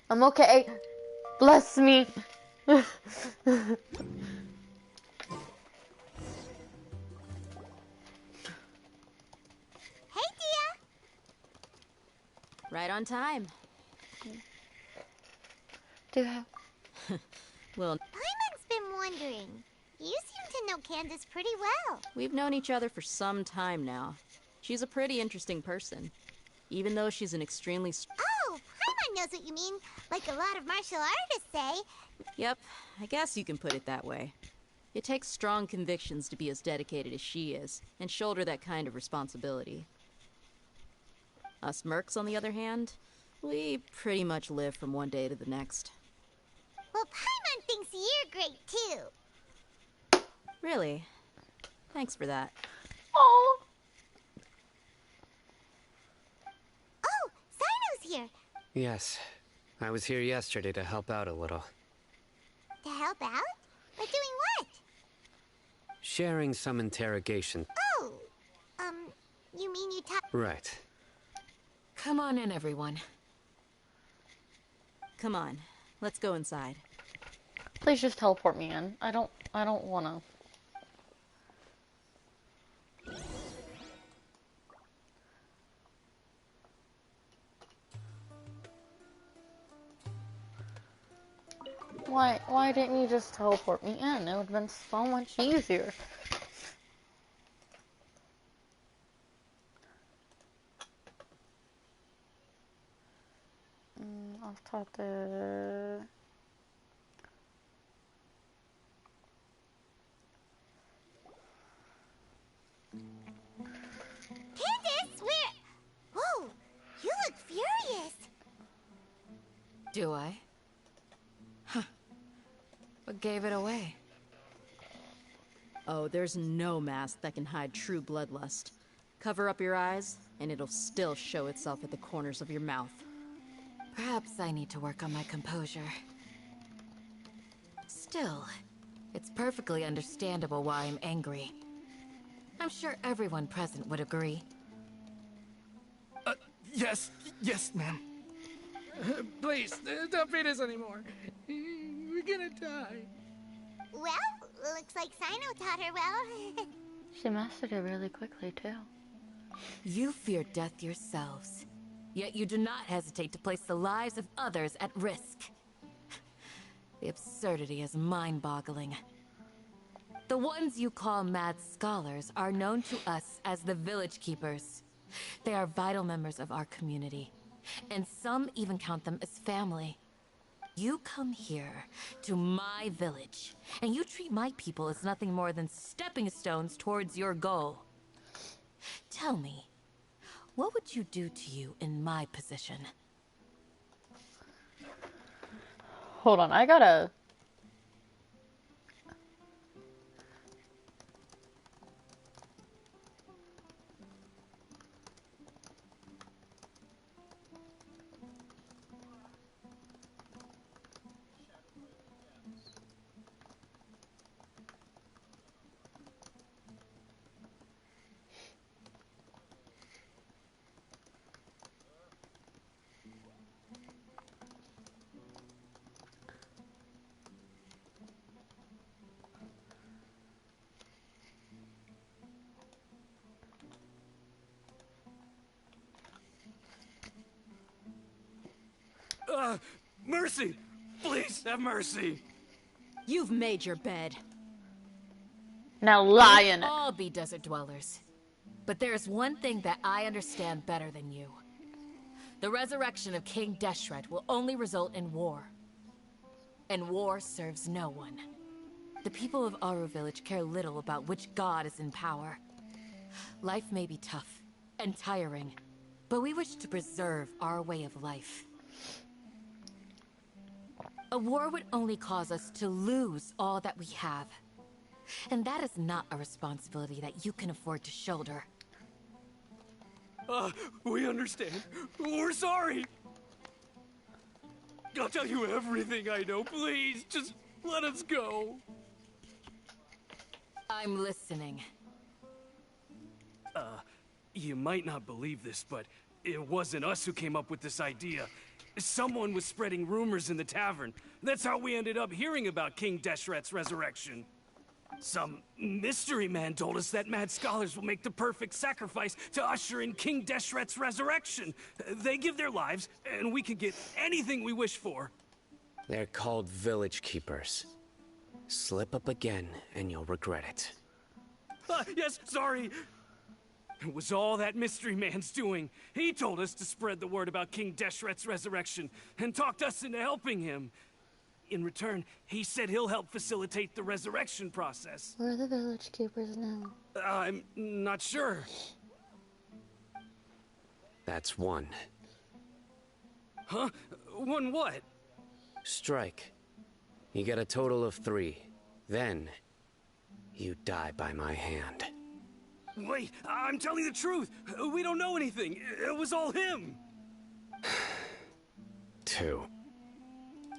I'm okay. Bless me. Hey, Dia. Right on time. Do you have... Well, Paimon's been wondering. You seem to know Candace pretty well. we've known each other for some time now. She's a pretty interesting person. Even though she's an extremely... Oh, Paimon knows what you mean. Like a lot of martial artists say. Yep, I guess you can put it that way. It takes strong convictions to be as dedicated as she is, and shoulder that kind of responsibility. Us mercs, on the other hand, we pretty much live from one day to the next. Well, Paimon thinks you're great, too. Really? Thanks for that. Oh! Oh, Sino's here. Yes. I was here yesterday to help out a little. To help out? By doing what? Sharing some interrogation. Oh, you mean you talk... Right. Come on in, everyone. Come on, let's go inside. Please just teleport me in. I don't wanna. Why didn't you just teleport me in? It would have been so much easier. I've taught the... Candace, where... Whoa, you look furious. Do I? Huh. What gave it away? Oh, there's no mask that can hide true bloodlust. Cover up your eyes, and it'll still show itself at the corners of your mouth. Perhaps I need to work on my composure. Still, it's perfectly understandable why I'm angry. I'm sure everyone present would agree. Yes, ma'am. Please, don't beat us anymore. We're gonna die. Well, looks like Sino taught her well. She mastered it really quickly, too. You fear death yourselves, yet you do not hesitate to place the lives of others at risk. The absurdity is mind-boggling. The ones you call mad scholars are known to us as the Village Keepers. They are vital members of our community, and some even count them as family. You come here, to my village, and you treat my people as nothing more than stepping stones towards your goal. Tell me, what would you do to you in my position? Hold on, I gotta... Mercy! Please, have mercy! You've made your bed. Now lie in it. We'll all be desert dwellers. But there's one thing that I understand better than you. The resurrection of King Deshret will only result in war. And war serves no one. The people of Aru Village care little about which god is in power. Life may be tough and tiring, but we wish to preserve our way of life. A war would only cause us to lose all that we have. And that is not a responsibility that you can afford to shoulder. We understand. We're sorry. I'll tell you everything I know. Please, just let us go. I'm listening. You might not believe this, but it wasn't us who came up with this idea. Someone was spreading rumors in the tavern. That's how we ended up hearing about King Deshret's resurrection. Some mystery man told us that mad scholars will make the perfect sacrifice to usher in King Deshret's resurrection. They give their lives, and we can get anything we wish for. They're called village keepers. Slip up again, and you'll regret it. Yes, sorry. It was all that mystery man's doing. He told us to spread the word about King Deshret's resurrection, and talked us into helping him. In return, he said he'll help facilitate the resurrection process. Where are the village keepers now? I'm not sure. That's one. Huh? One what? Strike. You get a total of 3. Then, you die by my hand. Wait, I'm telling the truth. We don't know anything. It was all him. 2.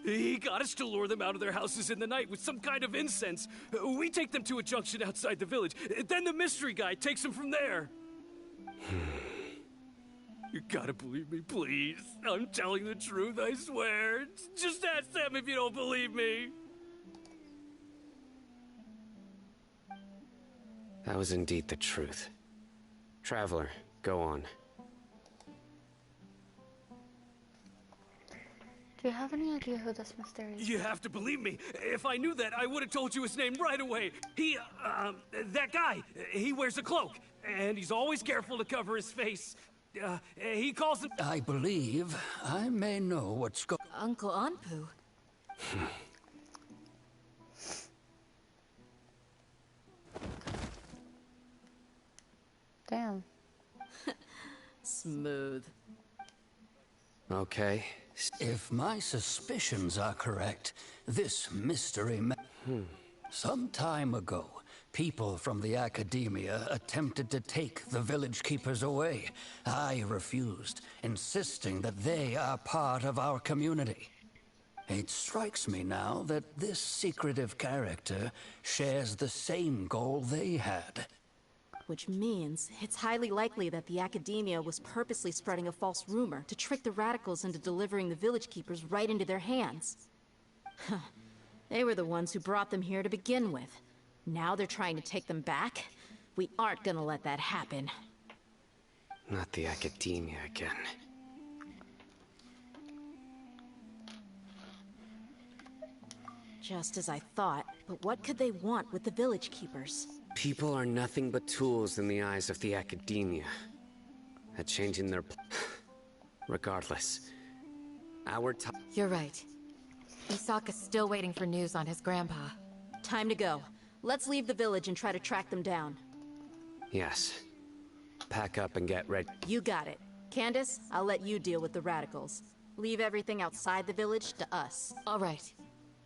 He got us to lure them out of their houses in the night with some kind of incense. We take them to a junction outside the village. Then the mystery guy takes them from there. You gotta believe me, please. I'm telling the truth, I swear. Just ask them if you don't believe me. That was indeed the truth. Traveler, go on. Do you have any idea who this mysterious? You have to believe me. If I knew that, I would have told you his name right away. That guy, he wears a cloak, and he's always careful to cover his face. He calls him... I believe I may know what's going... Uncle Anpu? Damn. Smooth. Okay. If my suspicions are correct, this mystery man... Some time ago, people from the academia attempted to take the village keepers away. I refused, insisting that they are part of our community. It strikes me now that this secretive character shares the same goal they had. Which means it's highly likely that the academia was purposely spreading a false rumor to trick the radicals into delivering the village keepers right into their hands. They were the ones who brought them here to begin with. Now they're trying to take them back? We aren't gonna let that happen. Not the academia again. Just as I thought, but what could they want with the village keepers? People are nothing but tools in the eyes of the academia. A change in their... Regardless, our time... You're right. Isaka's still waiting for news on his grandpa. Time to go. Let's leave the village and try to track them down. Yes. Pack up and get ready. You got it. Candace, I'll let you deal with the radicals. Leave everything outside the village to us. All right.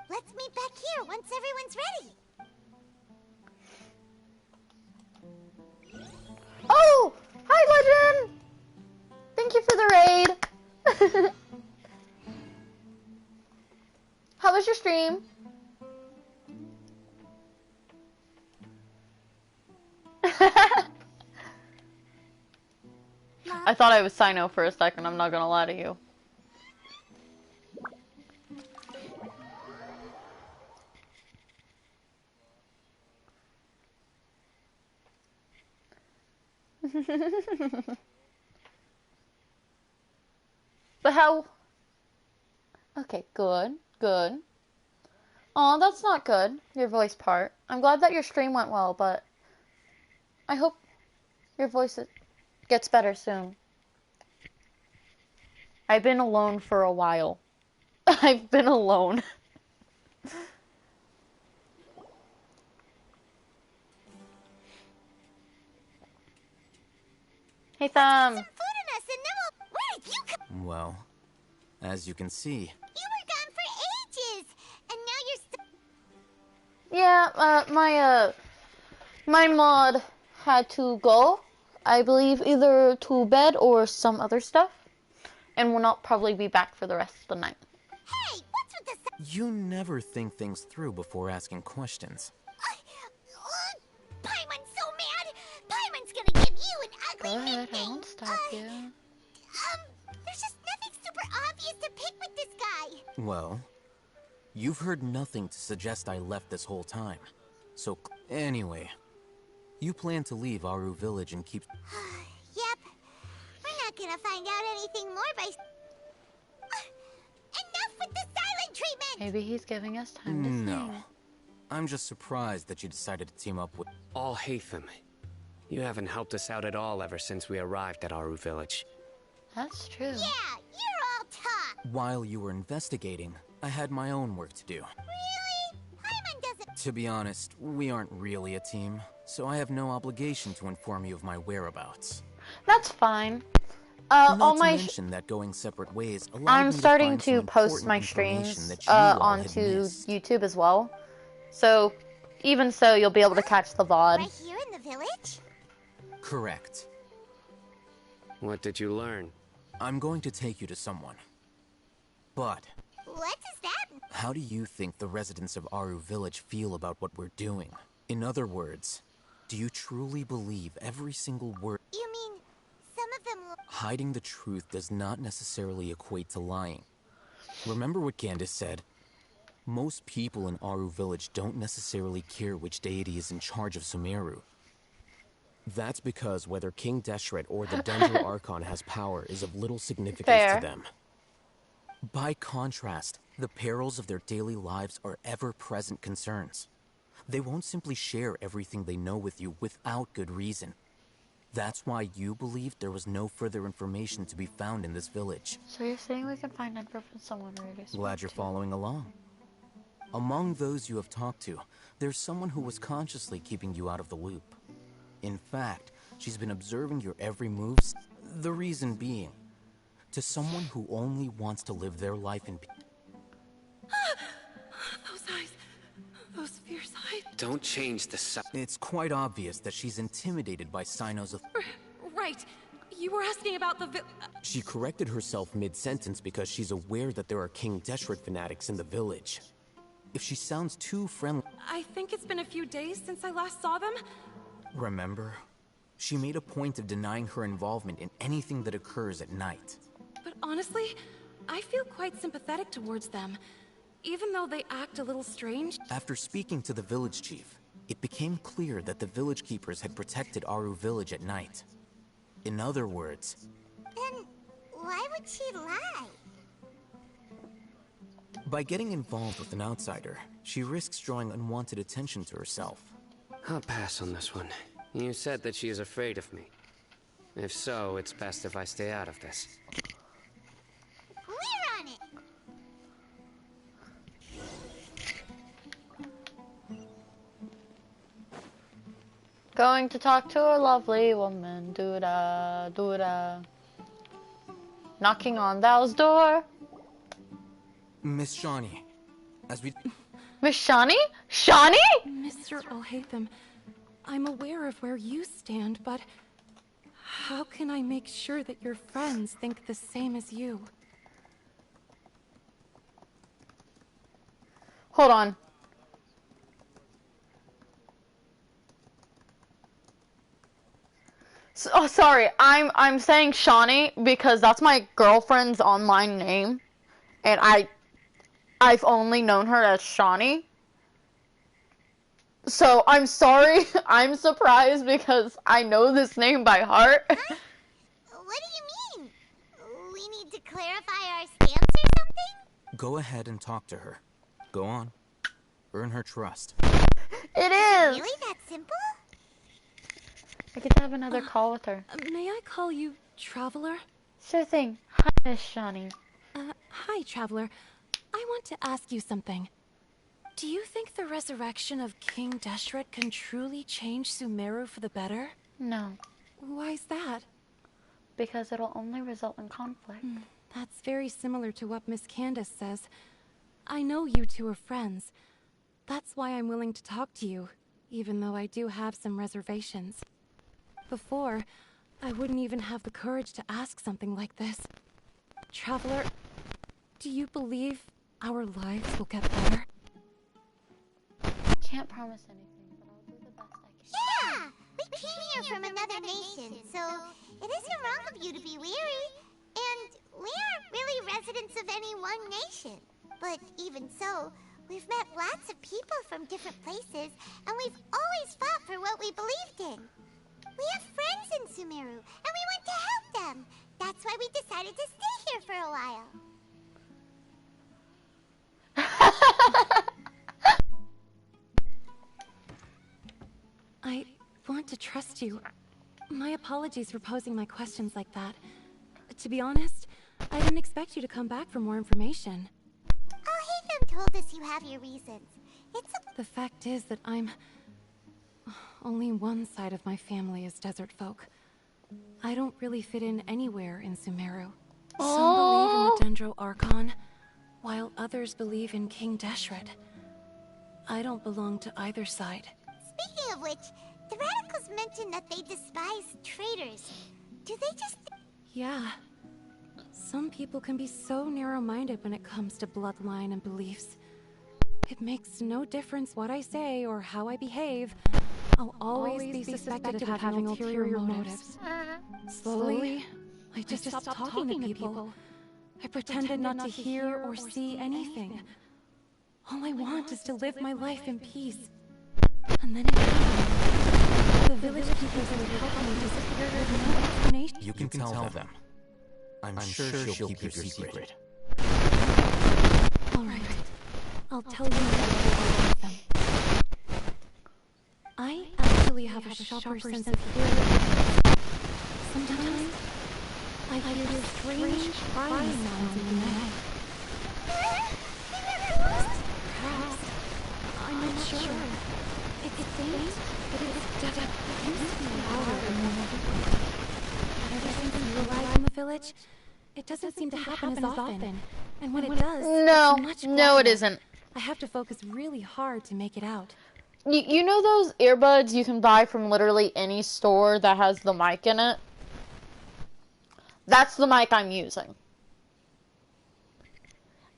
Let's meet back here once everyone's ready. Oh! Hi, Legend! Thank you for the raid. How was your stream? I thought I was Sino for a second, I'm not gonna lie to you. But how... Okay, good, good. Aw, that's not good, your voice part. I'm glad that your stream went well, but I hope your voice gets better soon. I've been alone for a while. I've been alone. Hey, Thumb. Put some food in us and then Well, as you can see... You were gone for ages, and now you're Yeah, my mod had to go, I believe, either to bed or some other stuff, and will not probably be back for the rest of the night. Hey, what's with this? You never think things through before asking questions. Paimon's so mad! Paimon's gonna give you an ugly Go ahead, nickname! I won't stop you. There's just nothing super obvious to pick with this guy! Well, you've heard nothing to suggest I left this whole time. So, anyway, you plan to leave Aru Village and keep... Yep. We're not gonna find out anything more by... Enough with the silent treatment! Maybe he's giving us time to No. think. I'm just surprised that you decided to team up with... All Hatham. You haven't helped us out at all ever since we arrived at Aru Village. That's true. Yeah, you're all talk! While you were investigating, I had my own work to do. Really? Paimon doesn't... To be honest, we aren't really a team, so I have no obligation to inform you of my whereabouts. That's fine. Not All to my mention that going separate ways allowed I'm me starting to, to find some post my important information streams that you all had onto missed. YouTube as well. So, even so, you'll be able to catch the VOD. Right here in the village? Correct. What did you learn? I'm going to take you to someone. But... What is that? how do you think the residents of Aru Village feel about what we're doing? In other words, do you truly believe every single word? You mean, some of them will... Hiding the truth does not necessarily equate to lying. Remember what Candace said? Most people in Aru Village don't necessarily care which deity is in charge of Sumeru. That's because whether King Deshret or the Dungeon Archon has power is of little significance Fair. to them. By contrast, the perils of their daily lives are ever-present concerns. They won't simply share everything they know with you without good reason. That's why you believed there was no further information to be found in this village. So you're saying we can find info from someone already? Glad you're following along. Among those you have talked to, there's someone who was consciously keeping you out of the loop. In fact, she's been observing your every move, the reason being, to someone who only wants to live their life in peace. Those eyes. Those fierce eyes. Don't change the It's quite obvious that she's intimidated by Sino's... Right. You were asking about the She corrected herself mid-sentence because she's aware that there are King Deshret fanatics in the village. If she sounds too friendly... I think it's been a few days since I last saw them. Remember? She made a point of denying her involvement in anything that occurs at night. But honestly, I feel quite sympathetic towards them, even though they act a little strange. After speaking to the village chief, it became clear that the village keepers had protected Aru Village at night. In other words... Then, why would she lie? By getting involved with an outsider, she risks drawing unwanted attention to herself. I'll pass on this one. You said that she is afraid of me. If so, it's best if I stay out of this. We're on it! Going to talk to a lovely woman. Doo-da, doo-da. Knocking on thou's door. Miss Shawnee, as we... Miss Shawnee? Shawnee? Mr. O'Hatham, I'm aware of where you stand, but how can I make sure that your friends think the same as you? Hold on. Oh, sorry. I'm saying Shawnee because that's my girlfriend's online name, and I've only known her as Shawnee. So I'm sorry. I'm surprised because I know this name by heart. What do you mean? We need to clarify our stance or something? Go ahead and talk to her. Go on. Earn her trust. It is! Really that simple? I get to have another call with her. May I call you Traveler? Sure thing. Hi, Miss Shawnee. Hi, Traveler. I want to ask you something. Do you think the resurrection of King Deshret can truly change Sumeru for the better? No. Why's that? Because it'll only result in conflict. That's very similar to what Miss Candace says. I know you two are friends. That's why I'm willing to talk to you, even though I do have some reservations. Before, I wouldn't even have the courage to ask something like this. Traveler, do you believe our lives will get better? Can't promise anything, but I'll do the best I can. Yeah! We came here from another nation, so it isn't wrong of you to be weary. And we aren't really residents of any one nation. But even so, we've met lots of people from different places, and we've always fought for what we believed in. We have friends in Sumeru, and we want to help them. That's why we decided to stay here for a while. I want to trust you. My apologies for posing my questions like that. To be honest, I didn't expect you to come back for more information. Alhaitham told us you have your reasons. The fact is that only one side of my family is desert folk. I don't really fit in anywhere in Sumeru. Some believe in the Dendro Archon, while others believe in King Deshret. I don't belong to either side. Speaking of which, the radicals mentioned that they despise traitors. Do they just... Yeah. Some people can be so narrow-minded when it comes to bloodline and beliefs. It makes no difference what I say or how I behave. I'll always be suspected of having ulterior motives. Slowly, I just stopped talking to people. I pretended not to hear or see anything. All I want is to live my life in peace. And then it happened. The village people who would help me disappeared with no explanation. You can tell them. I'm sure she'll keep your secret. All right. I'll tell you about them. I actually have a sharper sense of hearing. Sometimes I hear strange crying sounds in the night. Perhaps. I'm not sure. It's faint, but it's definitely used to be louder and more frequent. Ever since you arrived in the village, it doesn't seem to happen as often. And when it does, it's much quieter. No, it isn't. I have to focus really hard to make it out. You know those earbuds you can buy from literally any store that has the mic in it? That's the mic I'm using.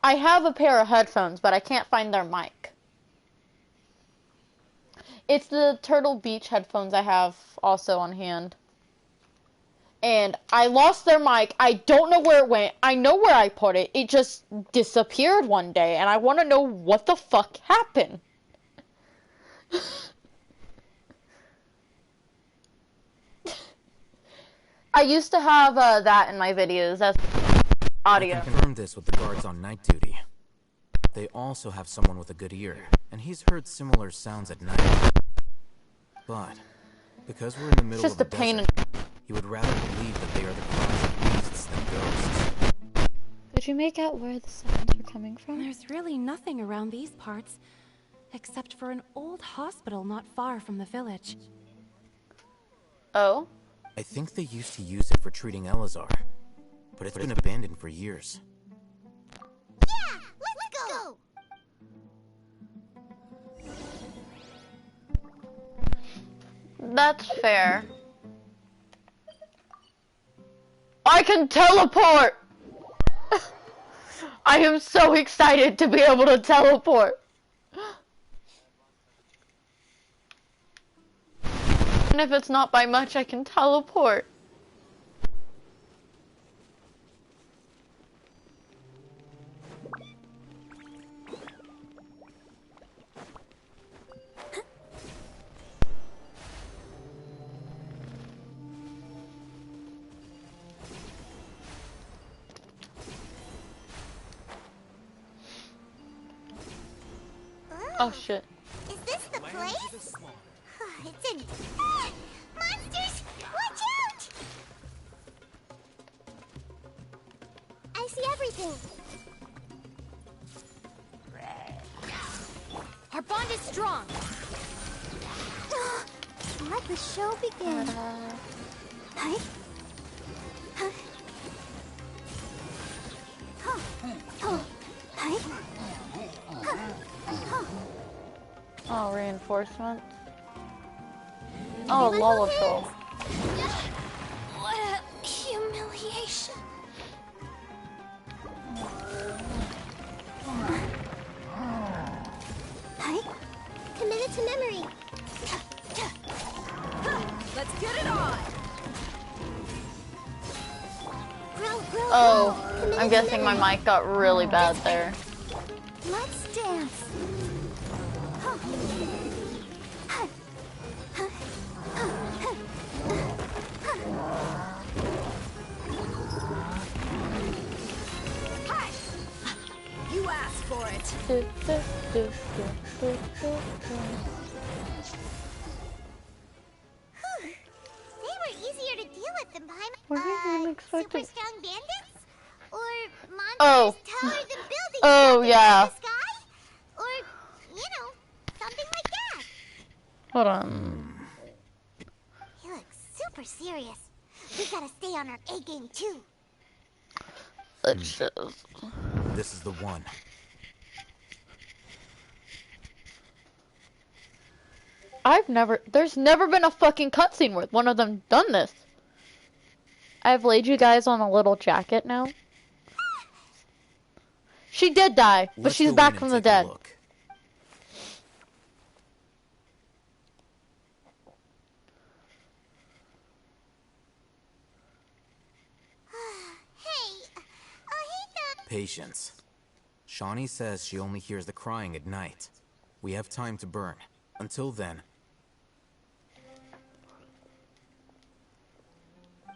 I have a pair of headphones, but I can't find their mic. It's the Turtle Beach headphones I have also on hand. And I lost their mic. I don't know where it went. I know where I put it. It just disappeared one day, and I want to know what the fuck happened. I used to have that in my videos as audio. I confirmed this with the guards on night duty. They also have someone with a good ear, and he's heard similar sounds at night. But because we're in the middle of the desert, he would rather believe that they are the cries of beasts than ghosts. Did you make out where the sounds are coming from? There's really nothing around these parts, except for an old hospital not far from the village. Oh? I think they used to use it for treating Elazar, but it's been abandoned for years. Yeah! Let's go! That's fair. I can teleport! I am so excited to be able to teleport. And if it's not by much, I can teleport. Oh shit. Is this the place? It's in... monsters! Watch out! I see everything. Our bond is strong. Let the show begin. Hi. Oh, reinforcements. Oh, Lolatrol. What a humiliation. Hi. Committed to memory. Let's get it on! Oh, I'm guessing my mic got really bad there. Let's dance. You asked for it. They were easier to deal with than Paimon. Were you even expecting? Super strong bandits? Or monsters Oh. taller than buildings Oh, up yeah. in the sky? Or, you know, something like that. Hold on. He looks super serious. We gotta stay on our A game too. Let's just... This is the one. There's never been a fucking cutscene where one of them done this. I've laid you guys on a little jacket now. She did die, but Let's she's go back in from and the take a dead. look. Patience. Shawnee says she only hears the crying at night. We have time to burn. Until then,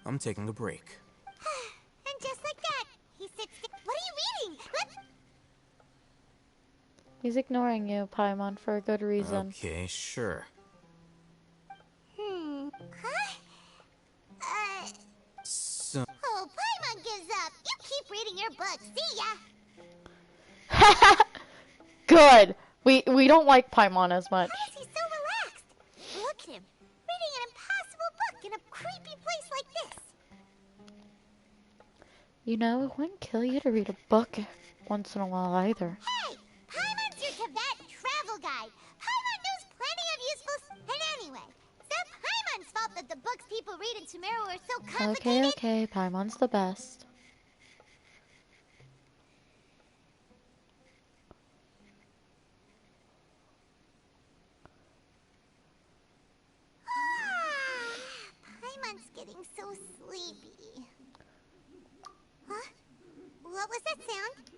I'm taking a break. And just like that, he sits there. What are you reading? He's ignoring you, Paimon, for a good reason. Okay, sure. Huh? So, Oh, Paimon gives up. You keep reading your book. See ya. Good. We don't like Paimon as much. How is he so relaxed? Look at him, reading an impossible book in a creepy place like this. You know, it wouldn't kill you to read a book once in a while either. Hey, Paimon's your Tibet travel guide. Paimon knows plenty of useful And anyway, it's not Paimon's fault that the books people read in Sumeru are so complicated. Okay, Paimon's the best. Paimon's getting so sleepy. Huh? What was that sound?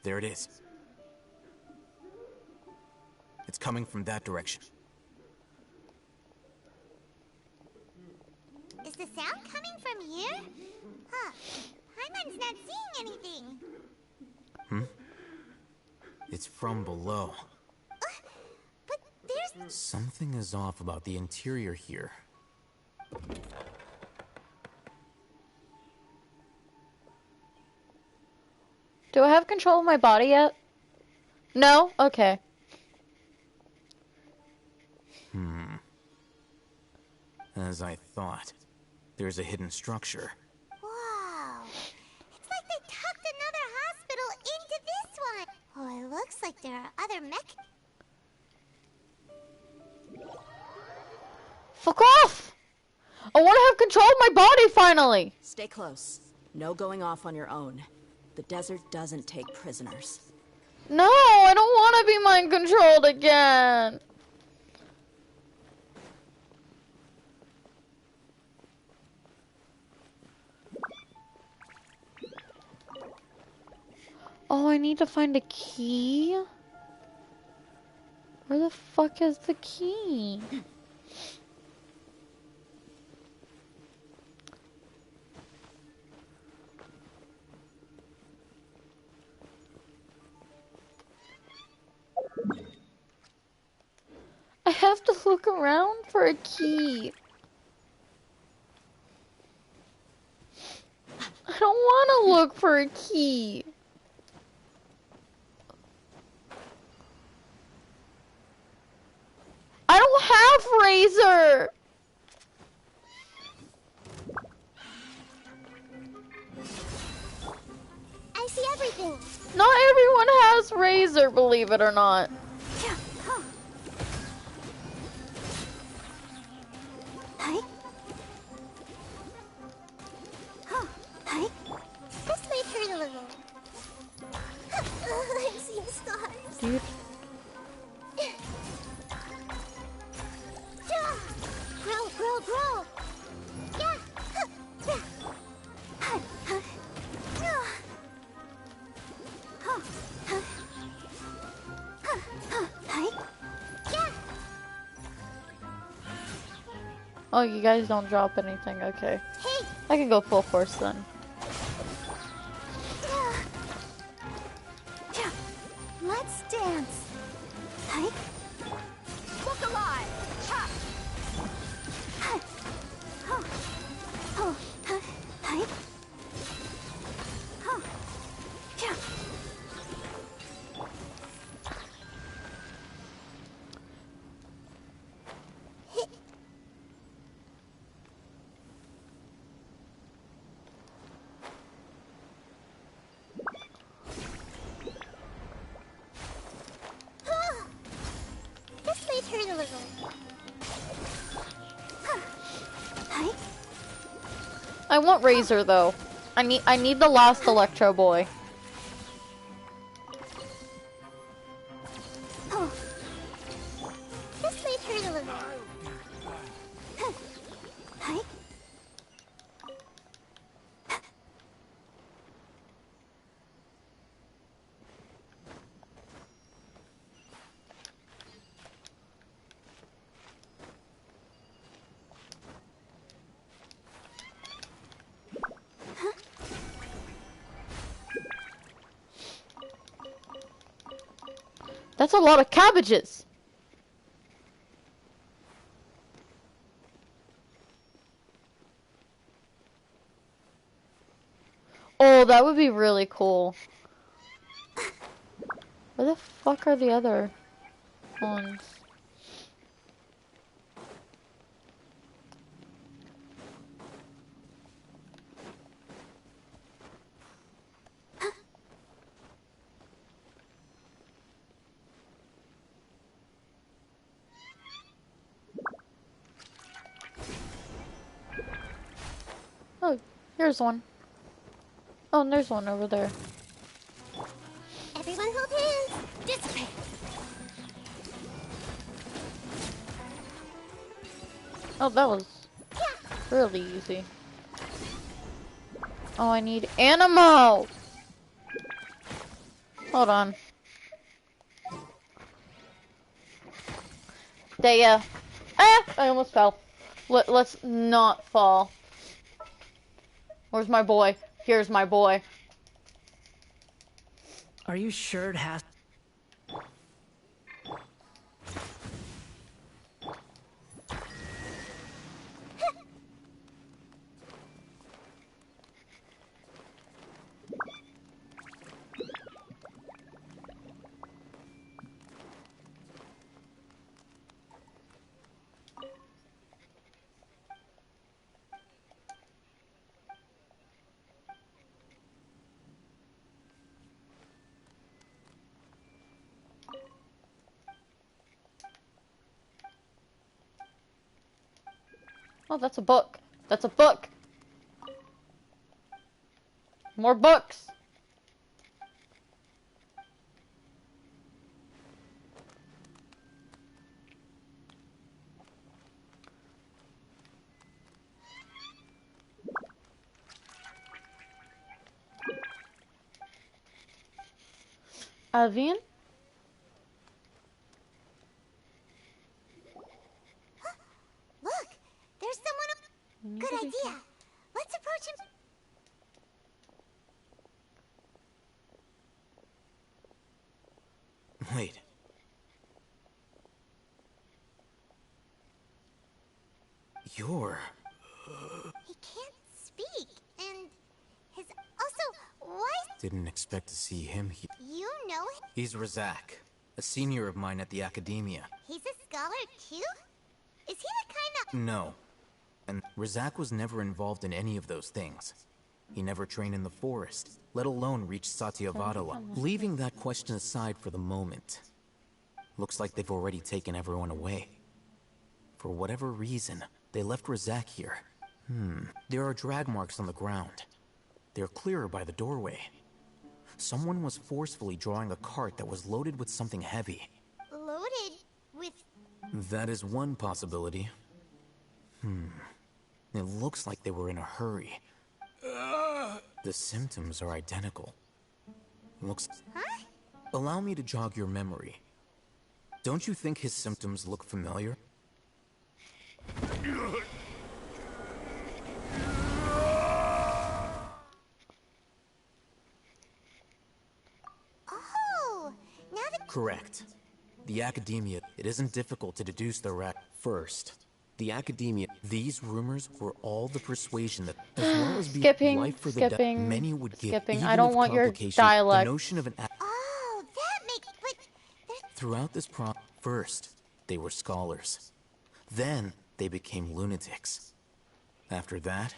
there it is. It's coming from that direction. Is the sound coming from here? Huh. Paimon's not seeing anything. It's from below. But there's... Something is off about the interior here. Do I have control of my body yet? No? Okay. As I thought. There's a hidden structure. Wow. It's like they tucked another hospital into this one. Oh, it looks like there are other mech... Fuck off! I want to have control of my body finally! Stay close. No going off on your own. The desert doesn't take prisoners. No, I don't want to be mind controlled again. Oh, I need to find a key? Where the fuck is the key? I have to look around for a key. I don't want to look for a key. I don't have razor. I see everything. Not everyone has razor, believe it or not. Hi. Huh. Hi. This might hurt a little. I'm seeing stars. Dude. Grow. Yeah. Oh, you guys don't drop anything. Okay. Hey. I can go full force then. Let's dance. Hi. Look alive! Chop! Hi. Hi. Yeah. This might hurt a little. Hi. I want Razor though. I need the last Electro Boy. Oh. This might hurt a little. Hi. That's a lot of cabbages. Oh, that would be really cool. Where the fuck are the other ones? Oh, here's one. Oh, and there's one over there. Everyone hold hands. Dissipate. Oh, that was really easy. Oh, I need Animo! Hold on. Daya. Ah! I almost fell. Let's not fall. Where's my boy? Here's my boy. Are you sure it has... Oh, that's a book. That's a book. More books. Avian? Look, there's someone. Good idea. Let's approach him. Wait. You're... He can't speak, and his also why? Didn't expect to see him here. You know him? He's Razak, a senior of mine at the academia. He's a scholar too. Is he the kind of? No. And Razak was never involved in any of those things. He never trained in the forest, let alone reach Satyavadala. Leaving that question aside for the moment, looks like they've already taken everyone away. For whatever reason, They left Razak here. There are drag marks on the ground. They're clearer by the doorway. Someone was forcefully drawing a cart that was loaded with something heavy. Loaded with... That is one possibility. It looks like they were in a hurry. The symptoms are identical. Looks... Huh? Allow me to jog your memory. Don't you think his symptoms look familiar? Oh, now that... Correct. The Academia, it isn't difficult to deduce the First, the Academia, these rumors were all the persuasion that, as well as being life for the dead, many would give, even I don't with want your complications, dialect. the notion of an Oh, that makes... But... Throughout this first, they were scholars. Then, they became lunatics. After that,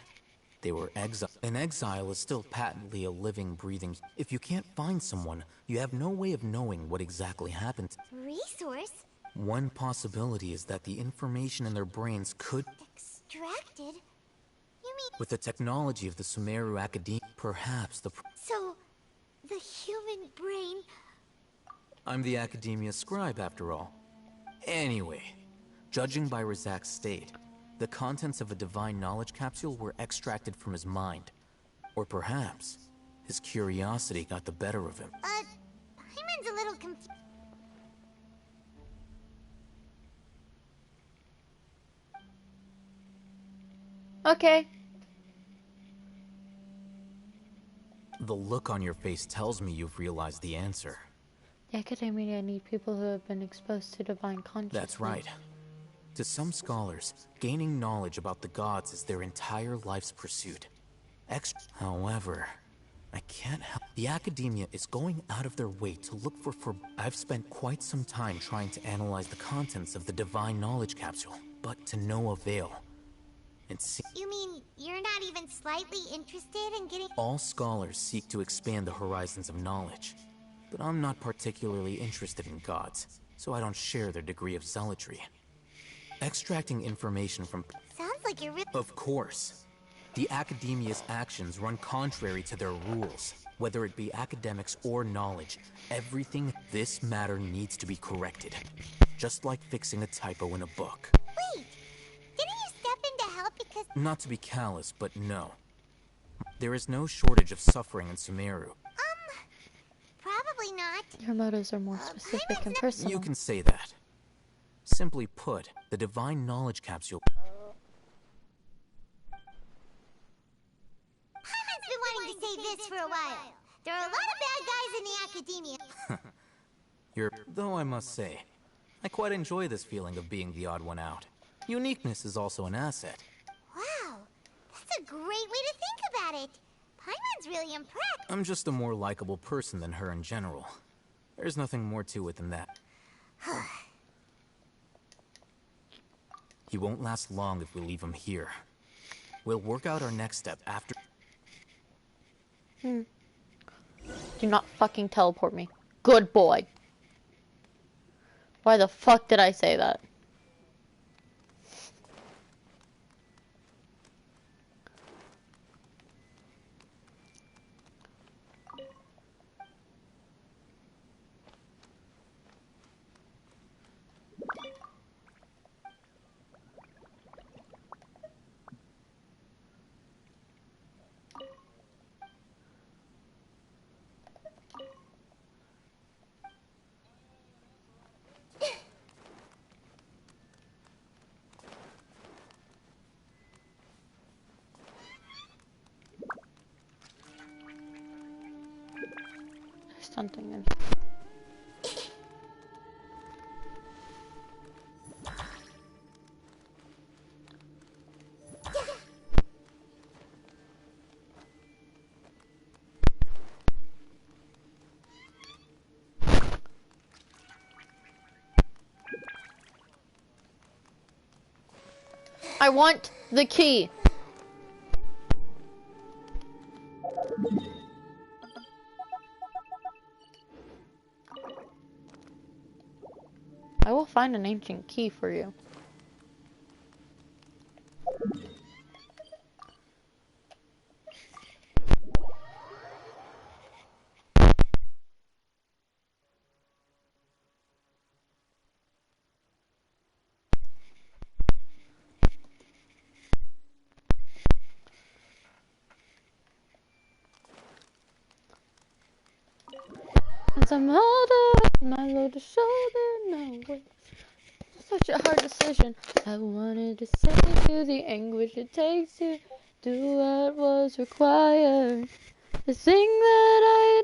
they were exiled. An exile is still patently a living, breathing... If you can't find someone, you have no way of knowing what exactly happened. Resource? One possibility is that the information in their brains could... Extracted? You mean... With the technology of the Sumeru Academy, perhaps the... So, the human brain... I'm the Academia scribe, after all. Anyway, judging by Razak's state, the contents of a divine knowledge capsule were extracted from his mind. Or perhaps, his curiosity got the better of him. Hyman's a little confused. Okay. The look on your face tells me you've realized the answer. The Academia need people who have been exposed to divine consciousness. That's right. To some scholars, gaining knowledge about the gods is their entire life's pursuit. However, I can't help... The Academia is going out of their way to look for... I've spent quite some time trying to analyze the contents of the divine knowledge capsule, but to no avail. You mean you're not even slightly interested in getting... All scholars seek to expand the horizons of knowledge, but I'm not particularly interested in gods, so I don't share their degree of zealotry. Extracting information from... Sounds like you're really... Of course. The Academia's actions run contrary to their rules. Whether it be academics or knowledge, everything this matter needs to be corrected. Just like fixing a typo in a book. Wait! Didn't you step in to help because... Not to be callous, but no. There is no shortage of suffering in Sumeru. Probably not. Your motives are more specific and personal. You can say that. Simply put, the divine knowledge capsule... I've been wanting to say this for a while. There are a lot of bad guys in the Academia. Though I must say, I quite enjoy this feeling of being the odd one out. Uniqueness is also an asset. Wow, that's a great way to think about it. Paimon's really impressed. I'm just a more likable person than her in general. There's nothing more to it than that. He won't last long if we leave him here. We'll work out our next step after... Do not fucking teleport me. Good boy. Why the fuck did I say that? Something in. I want the key. I will find an ancient key for you. I'm older, my load to shoulder, no way. Such a hard decision. I wanted to say to the anguish it takes to do what was required. The thing that I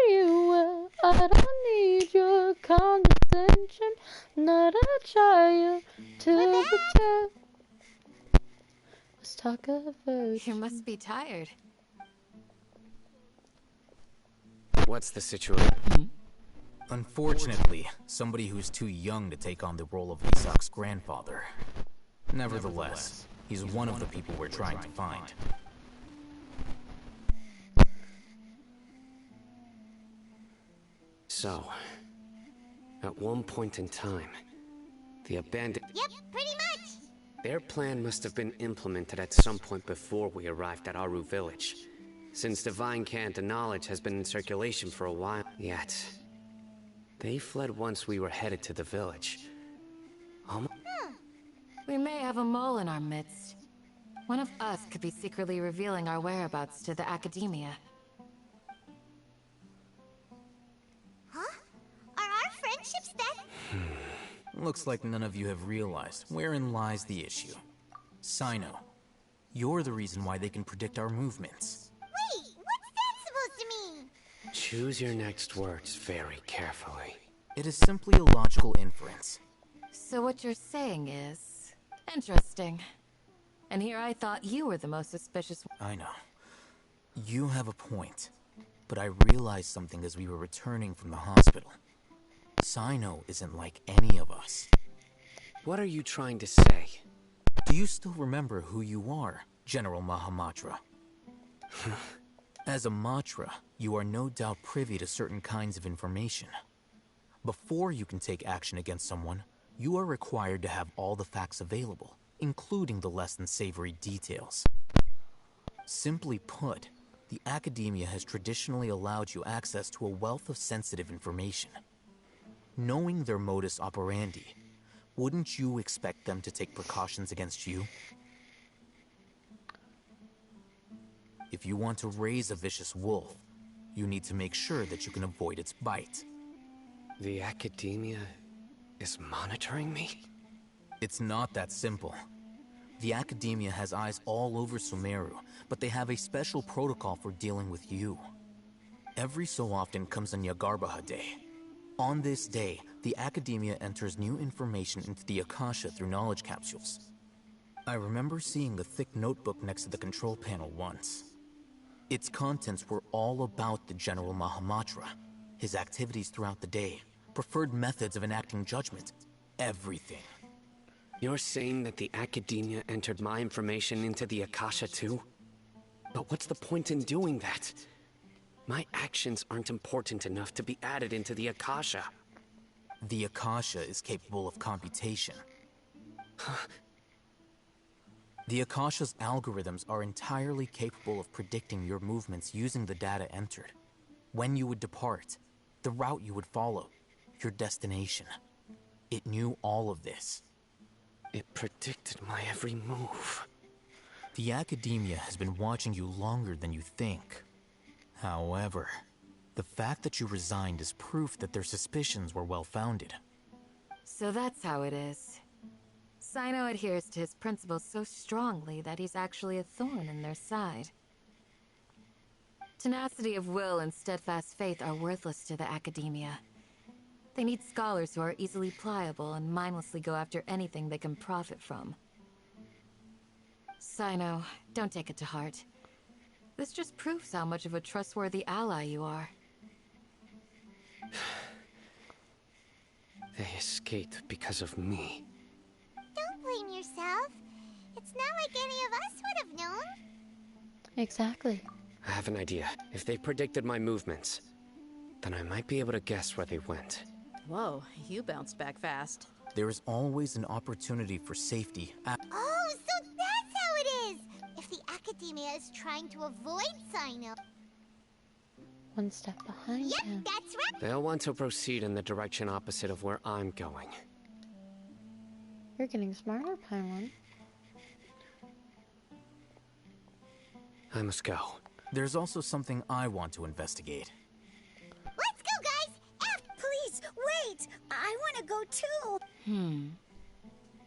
admire you well. I don't need your condescension. I'm not a child to pretend. Let's talk of virtue. You must be tired. What's the situation? Unfortunately, somebody who's too young to take on the role of Isak's grandfather. Nevertheless, he's one of the people we're trying to find. So, at one point in time, the abandoned... Yep, pretty much. Their plan must have been implemented at some point before we arrived at Aru Village, since Divine Cant and knowledge has been in circulation for a while. Yet, they fled once we were headed to the village. We may have a mole in our midst. One of us could be secretly revealing our whereabouts to the academia. Huh? Are our friendships that... Looks like none of you have realized wherein lies the issue. Sino, you're the reason why they can predict our movements. Wait, what's that supposed to mean? Choose your next words very carefully. It is simply a logical inference. So what you're saying is... interesting. And here I thought you were the most suspicious one. I know. You have a point. But I realized something as we were returning from the hospital. Sino isn't like any of us. What are you trying to say? Do you still remember who you are, General Mahamatra? As a Matra, you are no doubt privy to certain kinds of information. Before you can take action against someone, you are required to have all the facts available, including the less than savory details. Simply put, the academia has traditionally allowed you access to a wealth of sensitive information. Knowing their modus operandi, wouldn't you expect them to take precautions against you? If you want to raise a vicious wolf, you need to make sure that you can avoid its bite. The academia is monitoring me? It's not that simple. The academia has eyes all over Sumeru, but they have a special protocol for dealing with you. Every so often comes a Nyagarbaha Day. On this day, the academia enters new information into the Akasha through knowledge capsules. I remember seeing the thick notebook next to the control panel once. Its contents were all about the General Mahamatra, his activities throughout the day, preferred methods of enacting judgment, everything. You're saying that the academia entered my information into the Akasha too? But what's the point in doing that? My actions aren't important enough to be added into the Akasha. The Akasha is capable of computation. The Akasha's algorithms are entirely capable of predicting your movements using the data entered. When you would depart, the route you would follow, your destination. It knew all of this. It predicted my every move. The academia has been watching you longer than you think. However, the fact that you resigned is proof that their suspicions were well-founded. So that's how it is. Sino adheres to his principles so strongly that he's actually a thorn in their side. Tenacity of will and steadfast faith are worthless to the academia. They need scholars who are easily pliable and mindlessly go after anything they can profit from. Sino, don't take it to heart. This just proves how much of a trustworthy ally you are. They escaped because of me. Don't blame yourself. It's not like any of us would have known. Exactly. I have an idea. If they predicted my movements, then I might be able to guess where they went. Whoa, you bounced back fast. There is always an opportunity for safety. Oh, so that's how it is! If the academia is trying to avoid Sino... One step behind Yep, him. that's right! They'll want to proceed in the direction opposite of where I'm going. You're getting smarter, Paimon. I must go. There's also something I want to investigate. Let's go, guys! want to go too.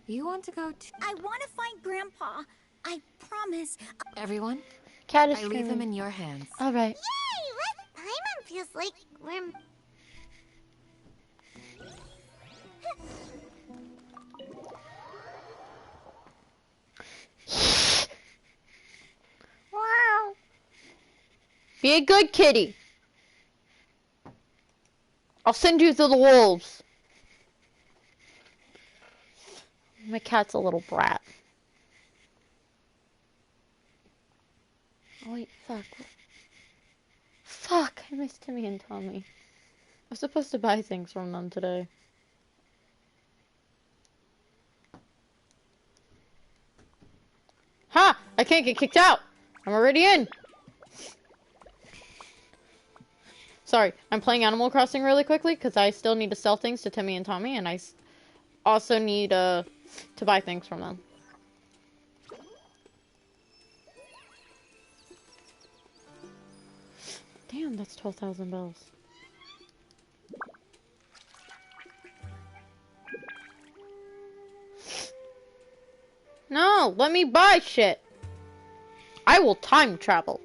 You want to go too? I want to find Grandpa. I promise. Everyone? Cat is I leave screaming. them in your hands. All right. Yay! What? Paimon feels like we're... Wow. Be a good kitty. I'll send you to the wolves. My cat's a little brat. Oh wait, fuck. Fuck, I missed Timmy and Tommy. I was supposed to buy things from them today. Ha! I can't get kicked out! I'm already in! Sorry, I'm playing Animal Crossing really quickly because I still need to sell things to Timmy and Tommy, and I also need to buy things from them. Damn, that's 12,000 bells. No, let me buy shit. I will time travel.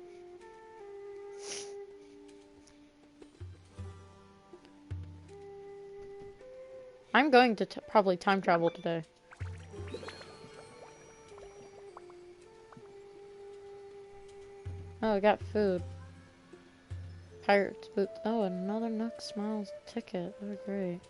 I'm going to probably time travel today. Oh, I got food. Pirate's boots. Oh, another Nook Smiles ticket. Oh, great.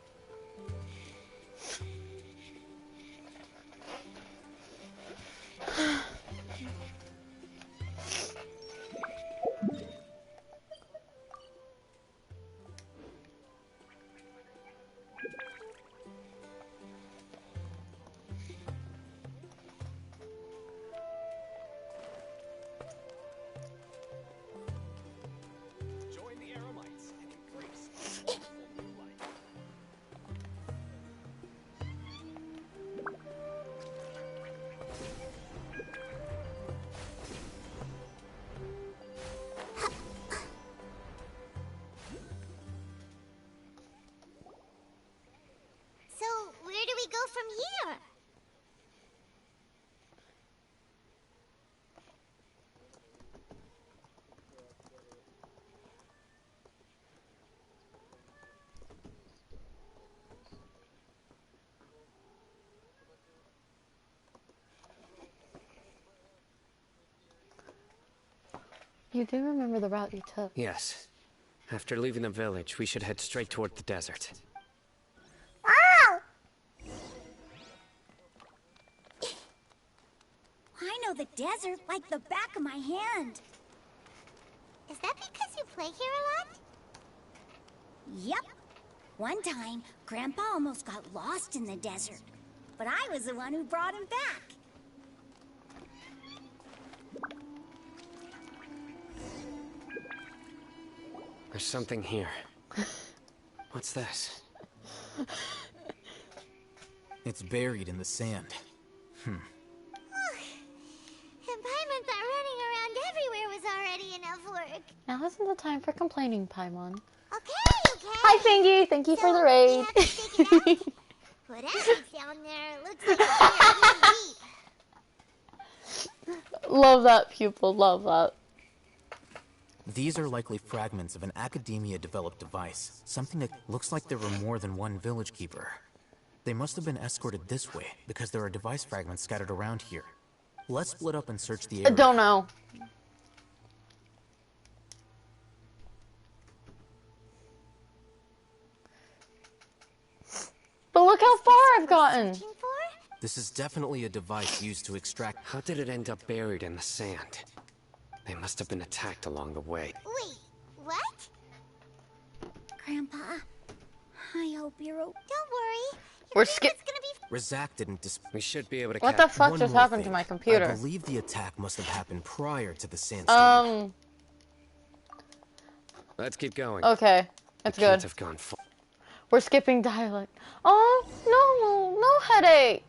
So, where do we go from here? You do remember the route you took? Yes. After leaving the village, we should head straight toward the desert. I know the desert like the back of my hand. Is that because you play here a lot? Yep. One time, Grandpa almost got lost in the desert, but I was the one who brought him back. There's something here. What's this? It's buried in the sand. And Paimon thought running around everywhere was already enough work. Now isn't the time for complaining, Paimon. Okay. Hi, Fingy. Thank you for the raid. Whatever's down there looks like it's very deep. Love that, pupil. Love that. These are likely fragments of an academia-developed device. Something that looks like there were more than one village keeper. They must have been escorted this way, because there are device fragments scattered around here. Let's split up and search the area. I don't know. But look how far I've gotten. This is definitely a device used to extract... How did it end up buried in the sand? They must have been attacked along the way. Wait, what? Grandpa, I hope you're okay. Don't worry. We're skip. Razak didn't We should be able to What the fuck just happened to my computer? I believe the attack must have happened prior to the sandstorm. Let's keep going. Okay, that's good. Can't have gone far. We're skipping dialect. Oh, no headache.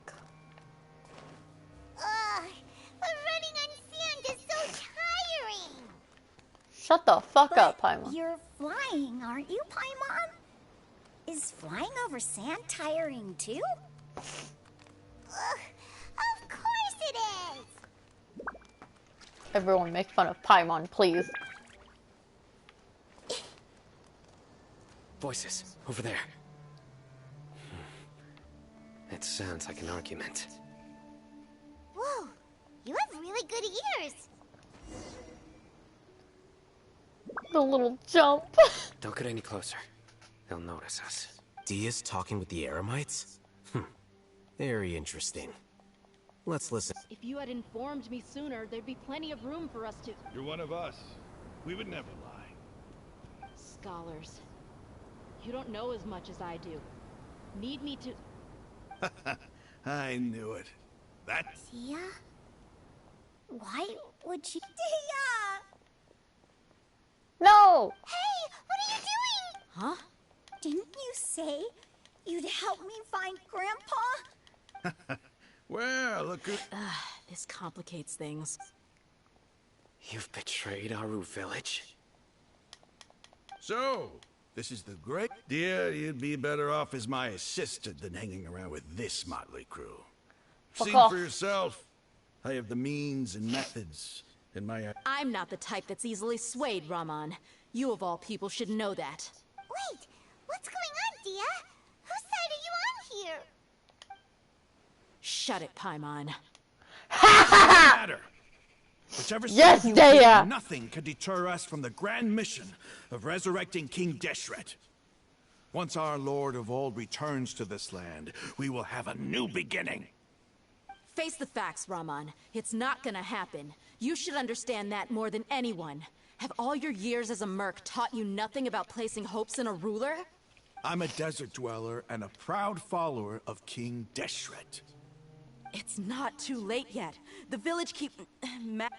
Ugh, but running on sand is so tiring. Shut the fuck up, Paimon. You're flying, aren't you, Paimon? Is flying over sand tiring too? Ugh, of course it is! Everyone make fun of Paimon, please. Voices, over there. It sounds like an argument. Whoa, you have really good ears. The little jump. Don't get any closer. They'll notice us. Dia's talking with the Eremites? Very interesting. Let's listen. If you had informed me sooner, there'd be plenty of room for us to... You're one of us. We would never lie. Scholars. You don't know as much as I do. Need me to... I knew it. That... Dia? Why would you... Dia! No! Hey, what are you doing? Huh? Didn't you say you'd help me find Grandpa? Well, look who... This complicates things. You've betrayed Aru village? So, this is the great... Dear, you'd be better off as my assistant than hanging around with this motley crew. Fuck See off. for yourself. I have the means and methods in my... I'm not the type that's easily swayed, Raman. You of all people should know that. Wait, what's going on, Dia? Whose side are you on here? Shut it, Paimon. matter. Whichever Yes, side you Dea. pick, nothing can deter us from the grand mission of resurrecting King Deshret. Once our Lord of Old returns to this land, we will have a new beginning. Face the facts, Raman. It's not gonna happen. You should understand that more than anyone. Have all your years as a merc taught you nothing about placing hopes in a ruler? I'm a desert dweller and a proud follower of King Deshret. It's not too late yet. The village keep...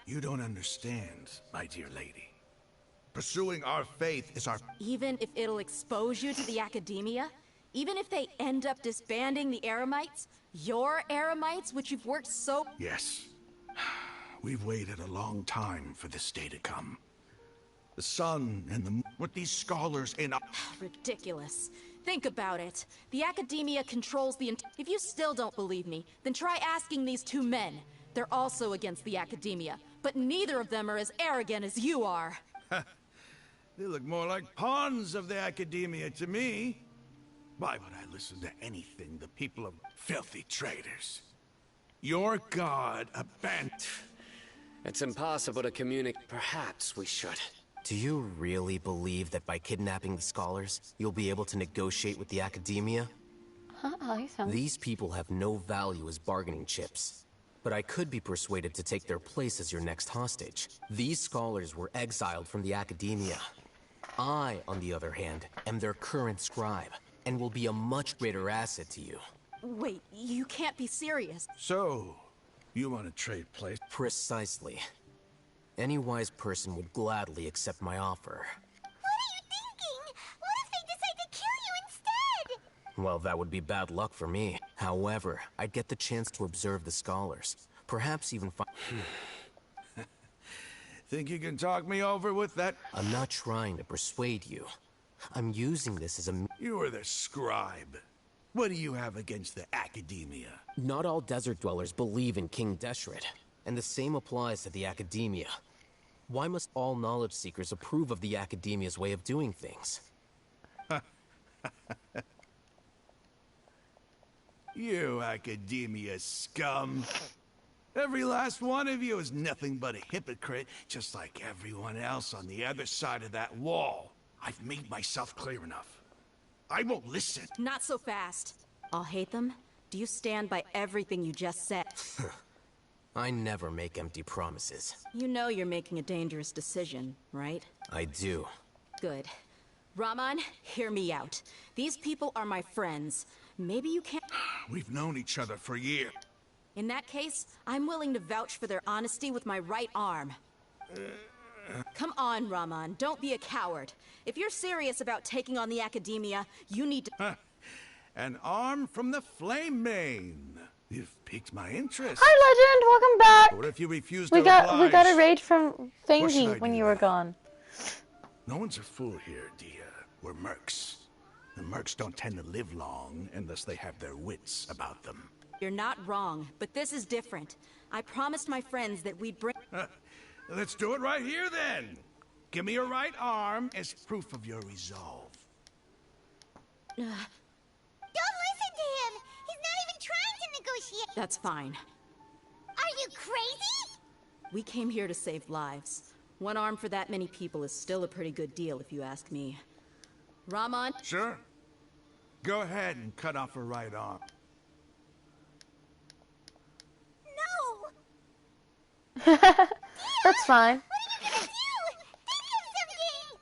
You don't understand, my dear lady. Pursuing our faith is our... Even if it'll expose you to the academia? Even if they end up disbanding the Eremites? Your Eremites, which you've worked so... Yes. We've waited a long time for this day to come. The sun and the... With these scholars in... Ridiculous. Think about it. The academia controls the... If you still don't believe me, then try asking these two men. They're also against the academia, but neither of them are as arrogant as you are. They look more like pawns of the academia to me. Why would I listen to anything the people of filthy traitors? Your god abandoned... It's impossible to communicate. Perhaps we should. Do you really believe that by kidnapping the scholars, you'll be able to negotiate with the academia? These people have no value as bargaining chips. But I could be persuaded to take their place as your next hostage. These scholars were exiled from the academia. I, on the other hand, am their current scribe, and will be a much greater asset to you. Wait, you can't be serious. So, you want to trade place? Precisely. Any wise person would gladly accept my offer. What are you thinking? What if they decide to kill you instead? Well, that would be bad luck for me. However, I'd get the chance to observe the scholars. Perhaps even find... Think you can talk me over with that? I'm not trying to persuade you. I'm using this as a... You are the scribe. What do you have against the academia? Not all desert dwellers believe in King Deshret, and the same applies to the academia. Why must all knowledge seekers approve of the academia's way of doing things? You academia scum. Every last one of you is nothing but a hypocrite, just like everyone else on the other side of that wall. I've made myself clear enough. I won't listen. Not so fast. I'll hate them. Do you stand by everything you just said? I never make empty promises. You know you're making a dangerous decision, right? I do. Good. Raman, hear me out. These people are my friends. Maybe you can't... We've known each other for years. In that case, I'm willing to vouch for their honesty with my right arm. Come on, Raman, don't be a coward. If you're serious about taking on the academia, you need to... An arm from the Flame Mane. You've piqued my interest. Hi, Legend. Welcome back. What if you refuse We to got oblige? a raid from What should Fangy I when do you were then? gone. No one's a fool here, Dia. We're mercs. The mercs don't tend to live long unless they have their wits about them. You're not wrong, but this is different. I promised my friends that we'd bring... Let's do it right here, then. Give me your right arm as proof of your resolve. Don't listen to him! He's not even trying to negotiate! That's fine. Are you crazy? We came here to save lives. One arm for that many people is still a pretty good deal, if you ask me. Rahman? Sure. Go ahead and cut off her right arm. No! That's fine. What are you gonna do? Think of something!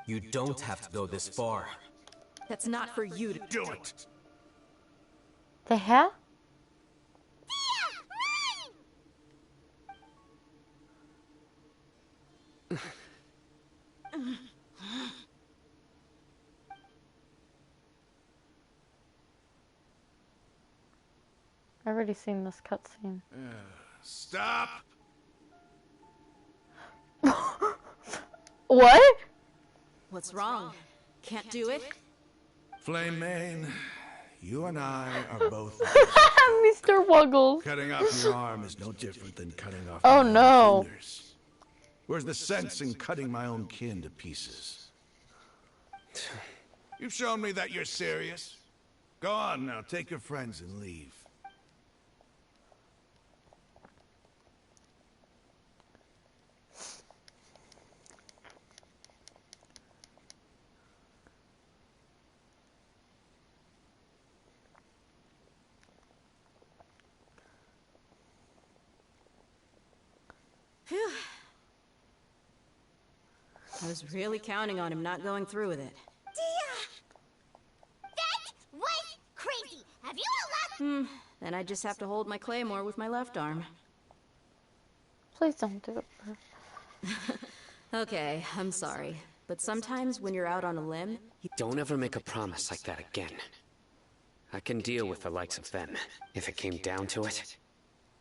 You don't have to go this far. That's not for you to do it. The hell? I've already seen this cutscene. Stop! What? What's wrong? Can't do it? Flame Mane, you and I are both... Mr. Wuggles. Cutting off your arm is no different than cutting off Oh my no. fingers. Where's the sense in cutting my own kin to pieces? You've shown me that you're serious. Go on now, take your friends and leave. Phew. I was really counting on him not going through with it. That was crazy! Have you lost? Then I just have to hold my claymore with my left arm. Please don't do it. Okay, I'm sorry. But sometimes when you're out on a limb... Don't ever make a promise like that again. I can deal with the likes of them. If it came down to it,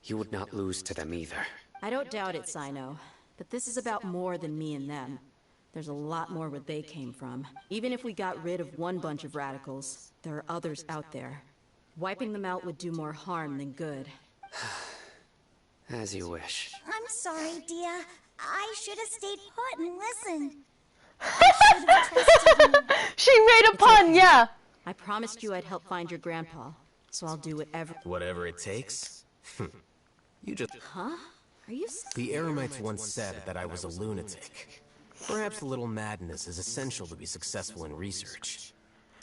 you would not lose to them either. I don't doubt it, Sino. But this is about more than me and them. There's a lot more where they came from. Even if we got rid of one bunch of radicals, there are others out there. Wiping them out would do more harm than good. As you wish. I'm sorry, Dia. I should have stayed put and listened. She made a pun, yeah. I promised you I'd help find your grandpa, so I'll do whatever... Whatever it takes? You just... Huh? Are you... The Eremites once said that I was a lunatic. Perhaps a little madness is essential to be successful in research.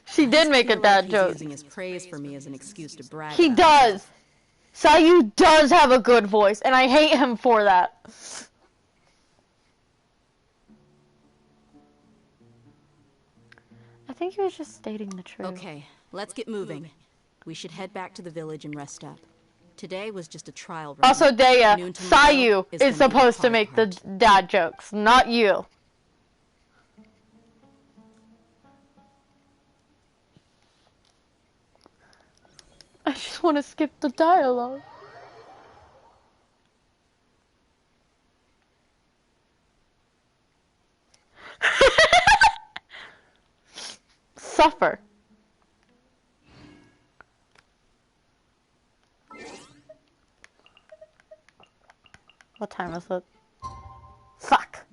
She did make a dad joke. Using his praise for me as an excuse to brag. He does. Sayu does have a good voice, and I hate him for that. I think he was just stating the truth. Okay, let's get moving. We should head back to the village and rest up. Today was just a trial run. Also, Daya, Sayu is supposed to make the dad jokes, not you. I just want to skip the dialogue. Suffer. What time is it? Fuck.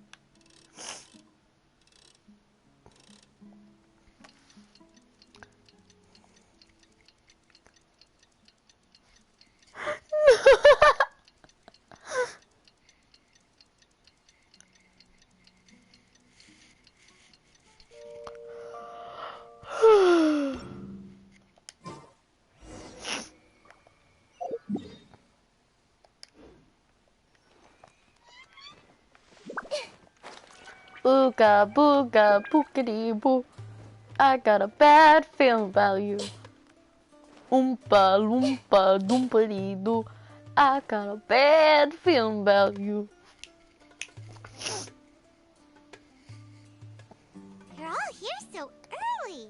Ooga booga bookity boo. I got a bad feeling about you. Oompa loompa doompity doo. I got a bad feeling about you. You're all here so early.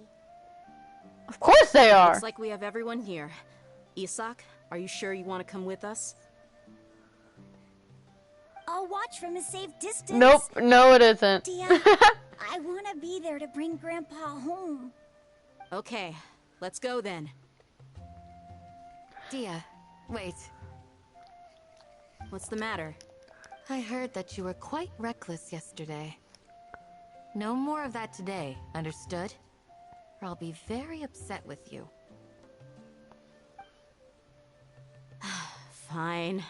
Of course they are. Looks like we have everyone here. Isak, are you sure you want to come with us? I'll watch from a safe distance. Nope, no it isn't. Dia, I want to be there to bring Grandpa home. Okay, let's go then. Dia, wait. What's the matter? I heard that you were quite reckless yesterday. No more of that today, understood? Or I'll be very upset with you. Fine.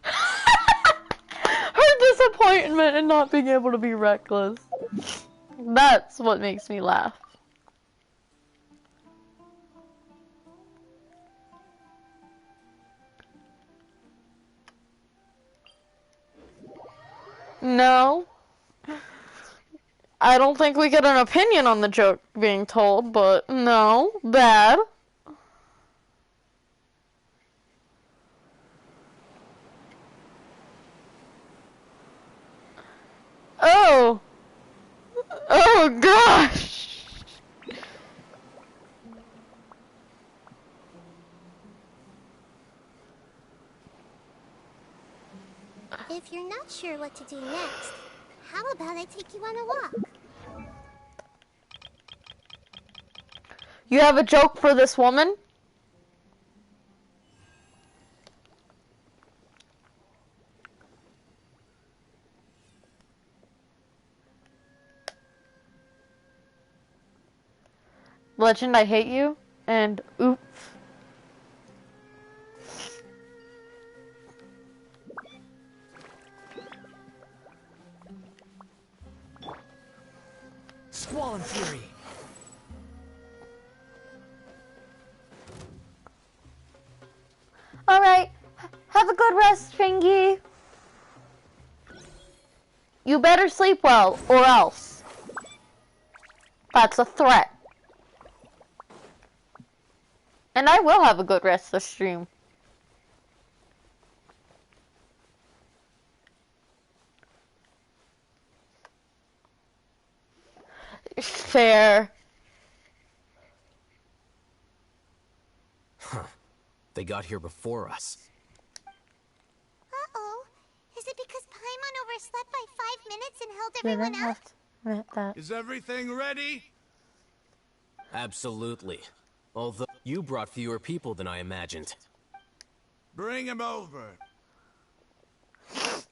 Her disappointment in not being able to be reckless. That's what makes me laugh. No. I don't think we get an opinion on the joke being told, but no. Bad. Oh. Oh gosh. If you're not sure what to do next, how about I take you on a walk? You have a joke for this woman? Legend, I hate you, and oops. Squall and Fury. Alright, have a good rest, Fingy. You better sleep well, or else. That's a threat. And I will have a good rest this stream. Fair. Huh. They got here before us. Uh-oh. Is it because Paimon overslept by 5 minutes and held everyone up? Admit that. Is everything ready? Absolutely. Although you brought fewer people than I imagined. Bring him over. Grandpa!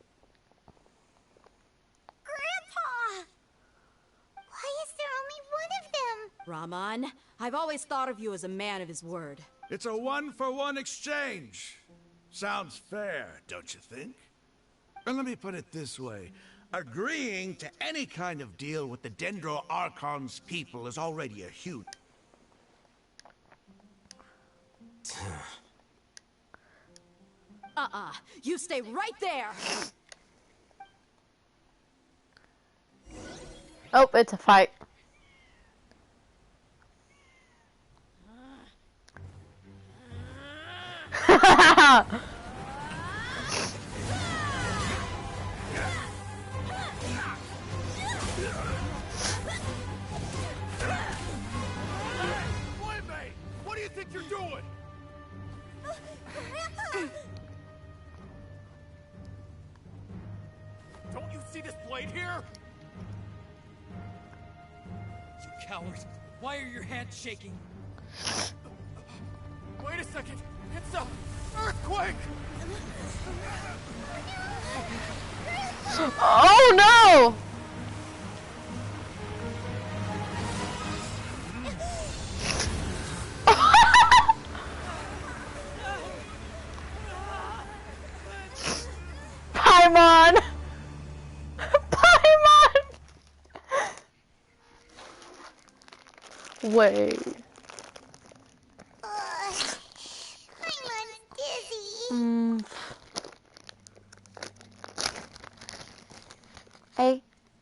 Why is there only one of them? Raman, I've always thought of you as a man of his word. It's a 1-for-1 exchange. Sounds fair, don't you think? And let me put it this way. Agreeing to any kind of deal with the Dendro Archon's people is already a huge... You stay right there! Oh, it's a fight. What do you think you're doing? Don't you see this blade here? You coward! Why are your hands shaking? Wait a second! It's a earthquake! Oh no! Paimon! Paimon! Wait. Paimon's dizzy.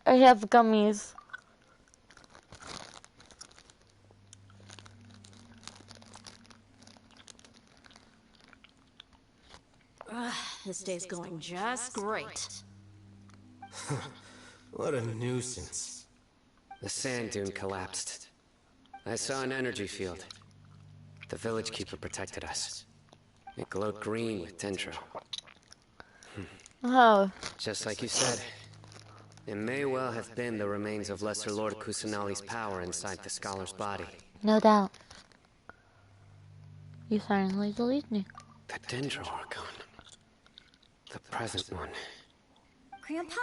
I have gummies. This day's going just great. What a nuisance. The sand dune collapsed. I saw an energy field. The village keeper protected us. It glowed green with dendro. Oh. Just like you said. It may well have been the remains of Lesser Lord Kusanali's power inside the scholar's body. No doubt. You silently believe me. The Dendro Archon. The present one. Grandpa?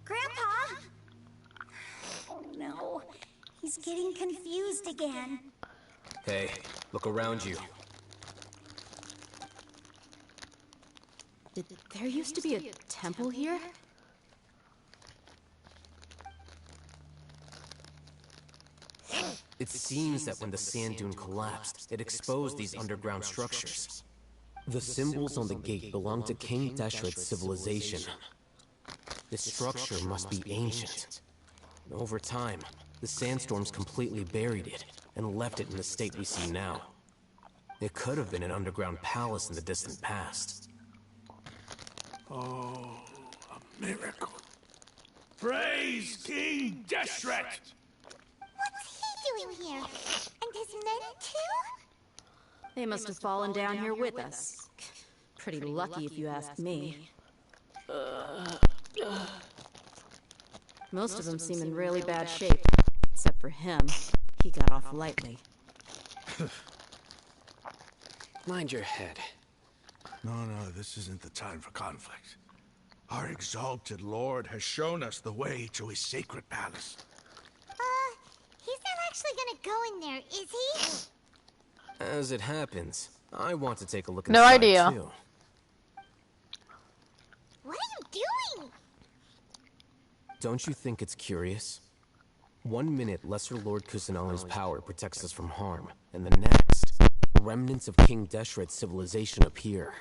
Grandpa? Oh no. He's getting confused again. Hey, look around you. There used to be a temple here? It seems that when the sand dune collapsed, it exposed these underground structures. The symbols on the gate belong to King Deshret's civilization. This structure must be ancient. Over time, the sandstorms completely buried it and left it in the state we see now. It could have been an underground palace in the distant past. Oh, a miracle. Praise King Deshret! What's he doing here? And his men too? They must have fallen down here with us. Pretty lucky if you ask me. Most of them seem in really bad shape. Except for him. He got off lightly. Mind your head. No, this isn't the time for conflict. Our exalted lord has shown us the way to his sacred palace. He's not actually gonna go in there, is he? As it happens, I want to take a look No inside idea. too. What are you doing? Don't you think it's curious? 1 minute, Lesser Lord Kusanali's power protects us from harm, and the next, remnants of King Deshret's civilization appear.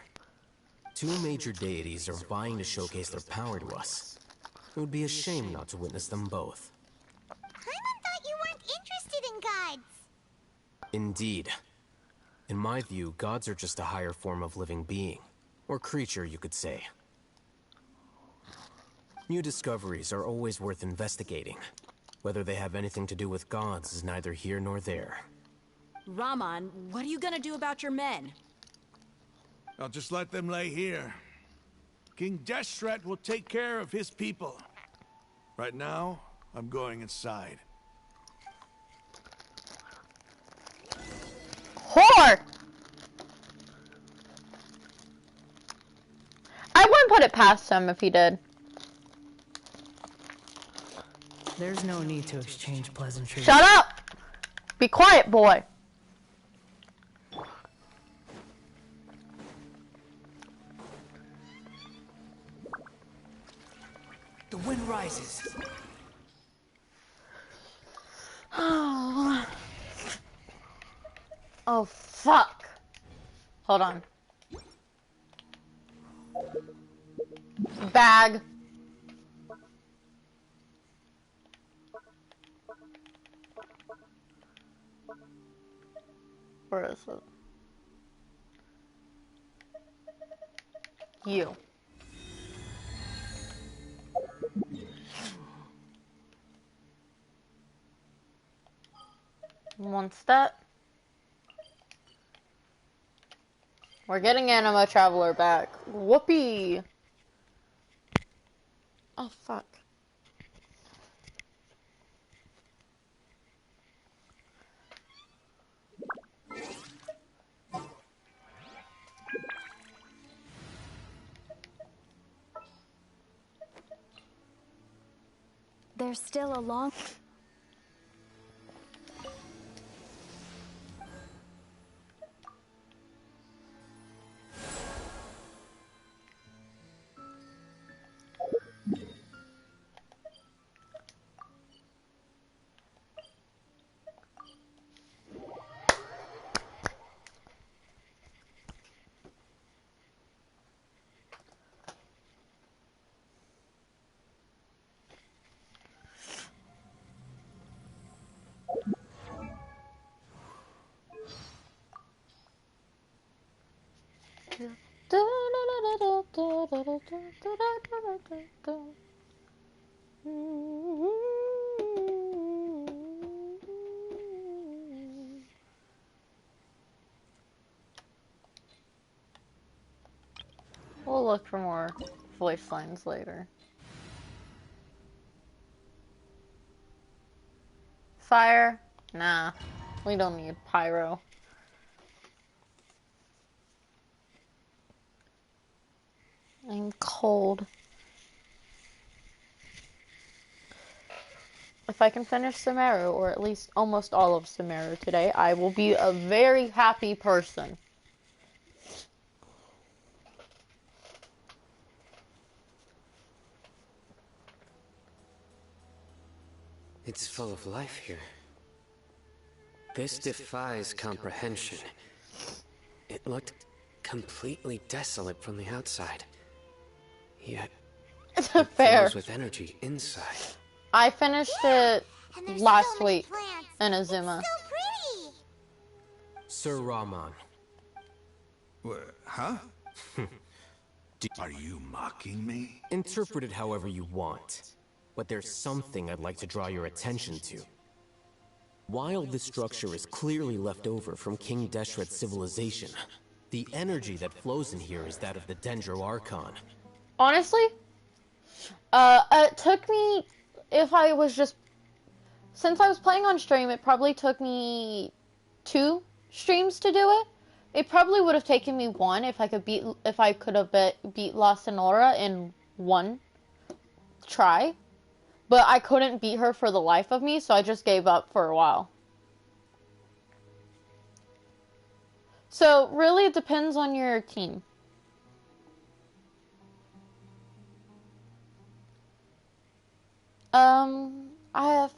Two major deities are vying to showcase their power to us. It would be a shame not to witness them both. Paimon thought you weren't interested in gods. Indeed. In my view, gods are just a higher form of living being. Or creature, you could say. New discoveries are always worth investigating. Whether they have anything to do with gods is neither here nor there. Raman, what are you gonna do about your men? I'll just let them lay here. King Deshret will take care of his people. Right now, I'm going inside. Whore! I wouldn't put it past him if he did. There's no need to exchange pleasantries. Shut up! Be quiet, boy. The wind rises. Oh. Oh, fuck. Hold on. Bag. Where is it? You. One step. We're getting Anima Traveler back. Whoopee! Oh, fuck. There's still a long... We'll look for more voice lines later. Fire? Nah. We don't need pyro. I'm cold. If I can finish Sumeru, or at least almost all of Sumeru today, I will be a very happy person. It's full of life here. This defies comprehension. It looked completely desolate from the outside. Yet, it Fair. flows with energy inside. I finished it last week in Azuma. Sir Rahman. Huh? Are you mocking me? Interpret it however you want. But there's something I'd like to draw your attention to. While this structure is clearly left over from King Deshret's civilization, the energy that flows in here is that of the Dendro Archon. Honestly, it took me, if I was just, since I was playing on stream, it probably took me 2 streams to do it. It probably would have taken me 1 if I could have beat La Sonora in 1 try. But I couldn't beat her for the life of me, so I just gave up for a while. So, really, it depends on your team.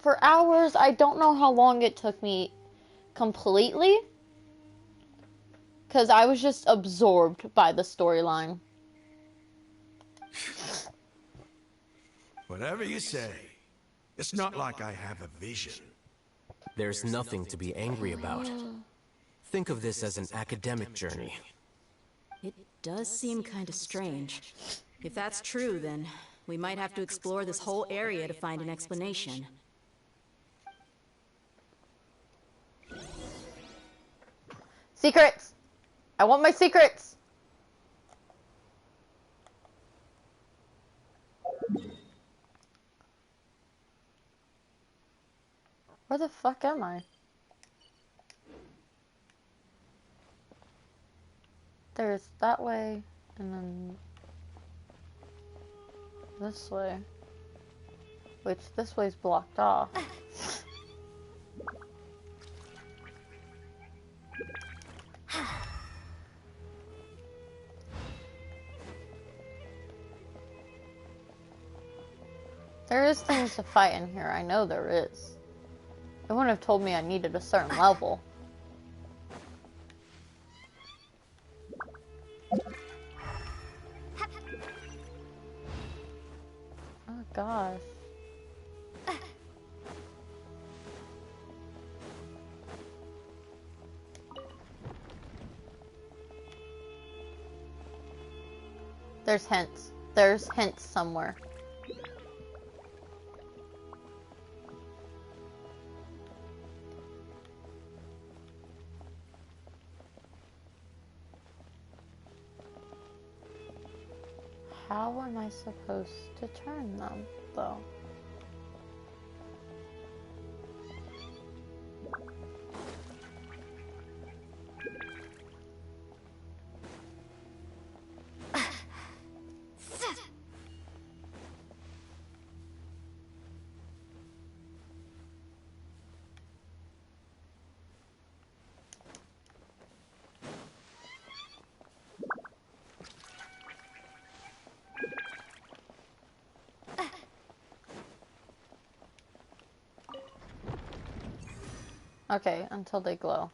For hours, I don't know how long it took me completely. Because I was just absorbed by the storyline. Whatever you say. It's not like I have a vision. There's nothing to be angry about. Think of this as an academic journey. It does seem kind of strange. If that's true, then we might have to explore this whole area to find an explanation. Secrets! I want my secrets! Where the fuck am I? There's that way, and then this way. Which, this way's blocked off. There is things to fight in here, I know there is. It wouldn't have told me I needed a certain level. Oh gosh. There's hints. There's hints somewhere. How am I supposed to turn them, though? Okay, until they glow.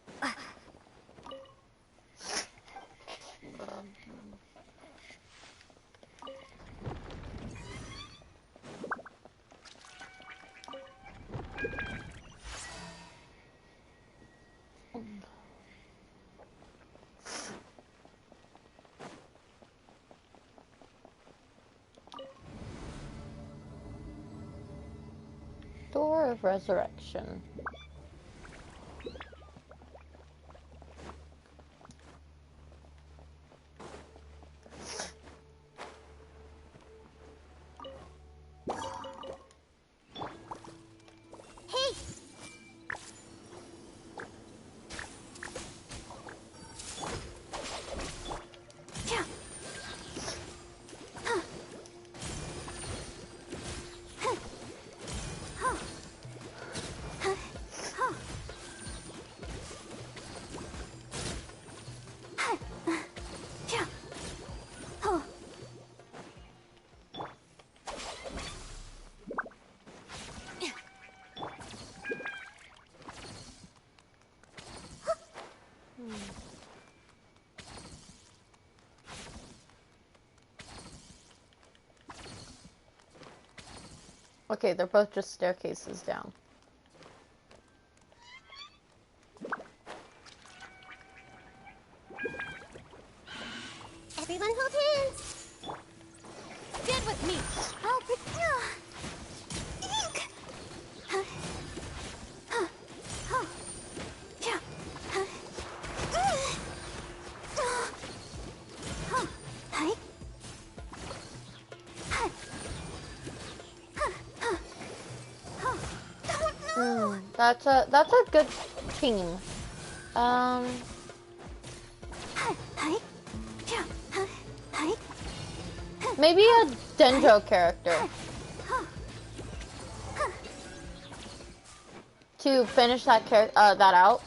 Door of Resurrection. Okay, they're both just staircases down. Everyone hold hands. Stand with me. Oh, but no. Eek. That's a good team. Maybe a Dendro character to finish that that out.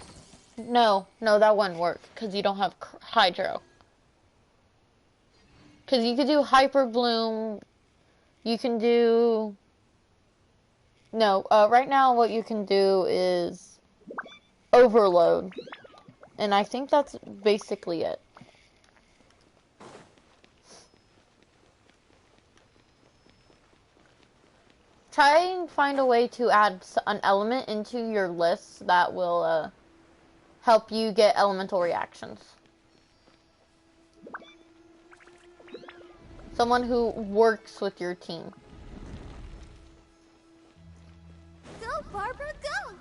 No, that wouldn't work because you don't have Hydro. Because you could do Hyper Bloom. You can do. No, right now what you can do is Overload. And I think that's basically it. Try and find a way to add an element into your list that will help you get elemental reactions. Someone who works with your team. Go, Barbara, go!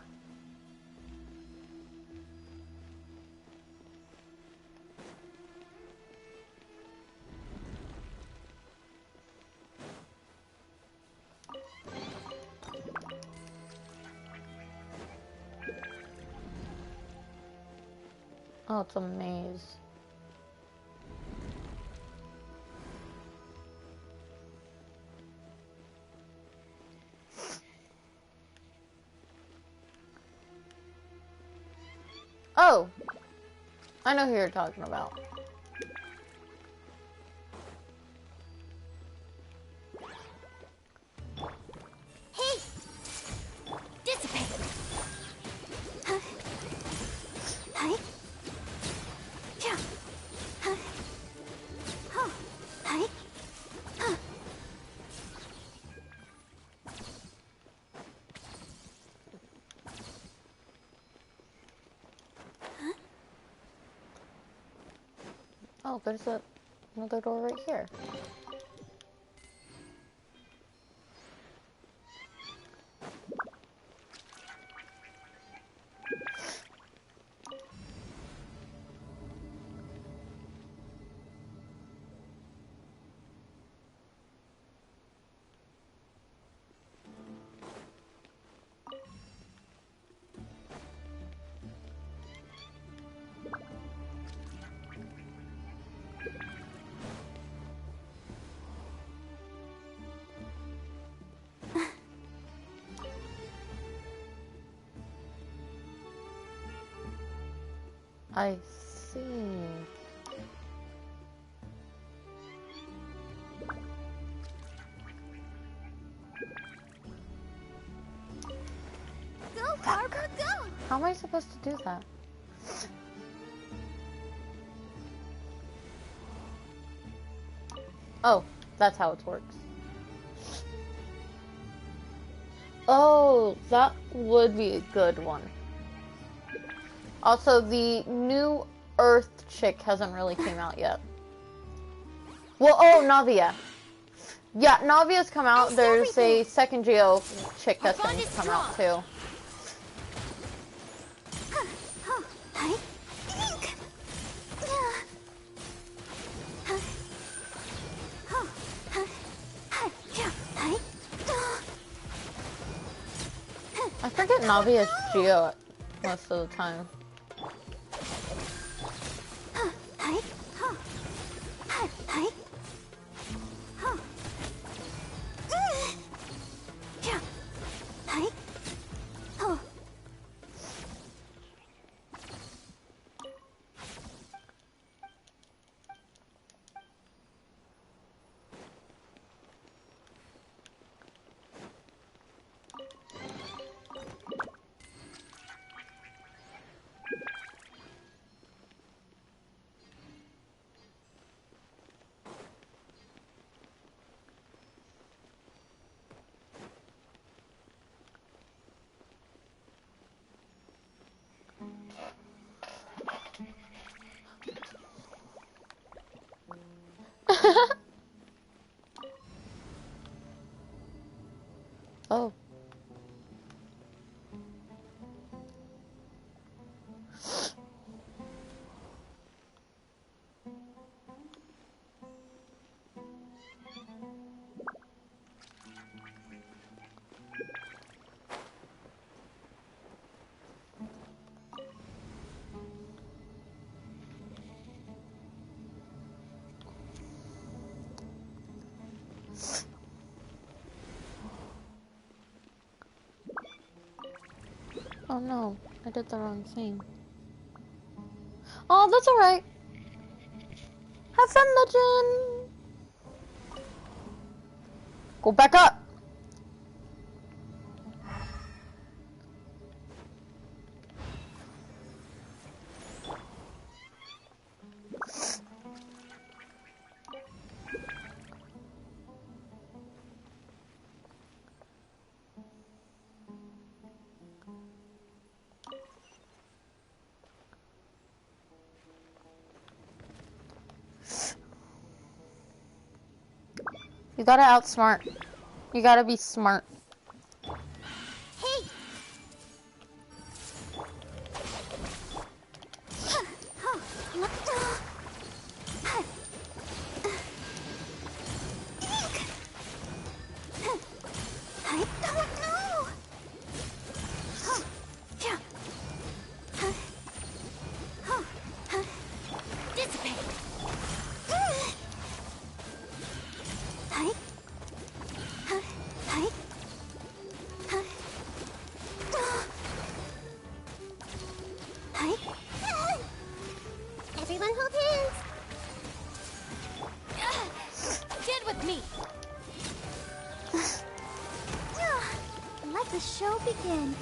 Oh, it's a maze. Oh! I know who you're talking about. Hey! Dissipate! Hi! Yeah! Hi! Oh, there's another door right here. I see. Go, Barbara, go! How am I supposed to do that? Oh, that's how it works. Oh, that would be a good one. Also, the new Earth chick hasn't really came out yet. Well, oh, Navia. Yeah, Navia's come out. There's a second Geo chick that's going to come out too. I forget Navia's Geo most of the time. Oh no, I did the wrong thing. Oh, that's alright. Have fun, Legend! Go back up! You gotta outsmart. You gotta be smart. Hey! I don't know! Dissipate! Everyone hold hands! Get with me! Let the show begin.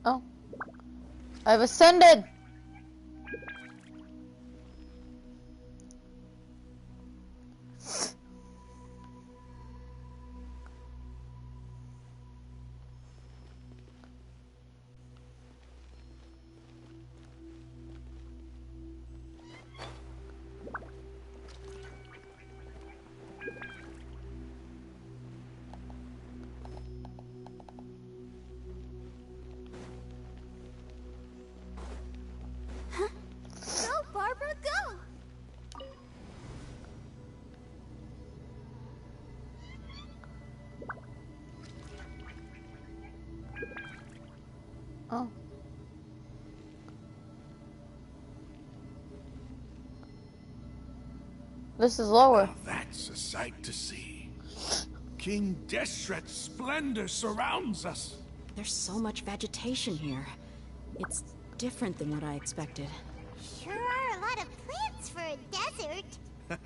Oh. I've ascended! Go, Barbara, go! Oh. This is lower. Now that's a sight to see. King Deshret's splendor surrounds us. There's so much vegetation here. It's different than what I expected. Sure are a lot of plants for a desert.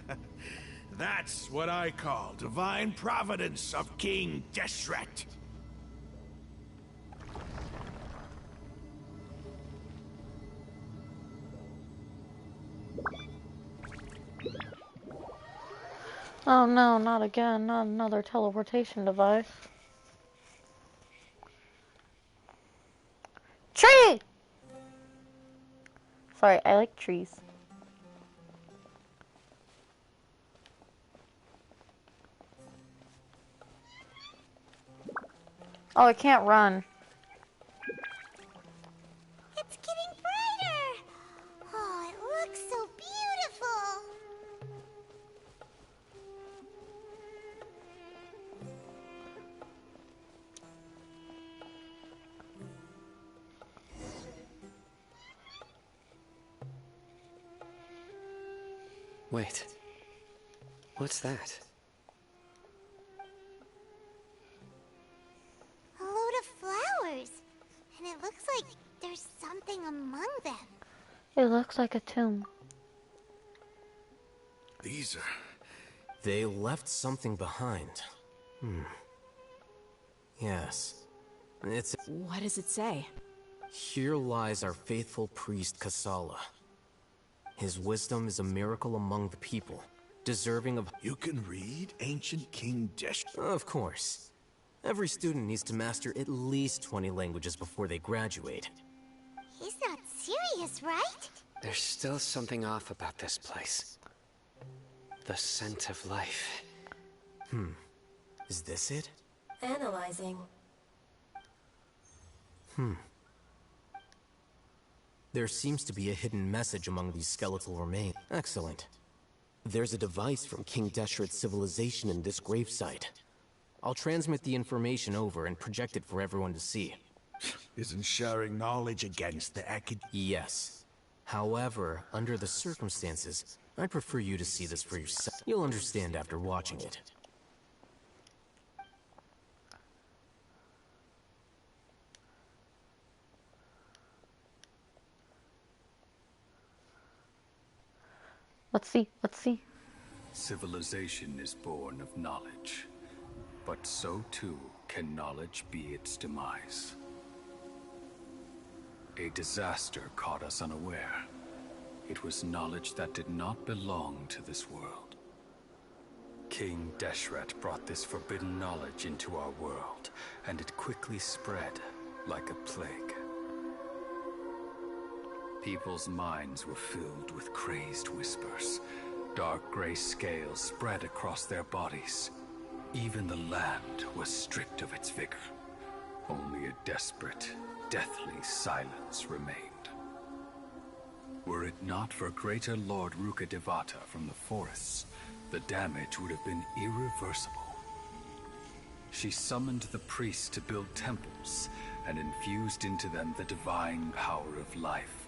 That's what I call divine providence of King Deshret. Oh no, not again. Not another teleportation device. Tree! Sorry, I like trees. Oh, I can't run. It's getting brighter! Oh, it looks so beautiful! Wait. What's that? A load of flowers. And it looks like there's something among them. It looks like a tomb. These are... They left something behind. Yes. It's... What does it say? Here lies our faithful priest Kasala. His wisdom is a miracle among the people, deserving of... You can read ancient King Deshret? Of course. Every student needs to master at least 20 languages before they graduate. He's not serious, right? There's still something off about this place. The scent of life. Is this it? Analyzing. There seems to be a hidden message among these skeletal remains. Excellent. There's a device from King Deshret's civilization in this gravesite. I'll transmit the information over and project it for everyone to see. Isn't sharing knowledge against the Yes. However, under the circumstances, I'd prefer you to see this for yourself. You'll understand after watching it. Let's see. Let's see. Civilization is born of knowledge, but so too can knowledge be its demise. A disaster caught us unaware. It was knowledge that did not belong to this world. King Deshret brought this forbidden knowledge into our world, and it quickly spread like a plague. People's minds were filled with crazed whispers. Dark gray scales spread across their bodies. Even the land was stripped of its vigor. Only a desperate, deathly silence remained. Were it not for greater Lord Rukkhadevata from the forests, the damage would have been irreversible. She summoned the priests to build temples and infused into them the divine power of life.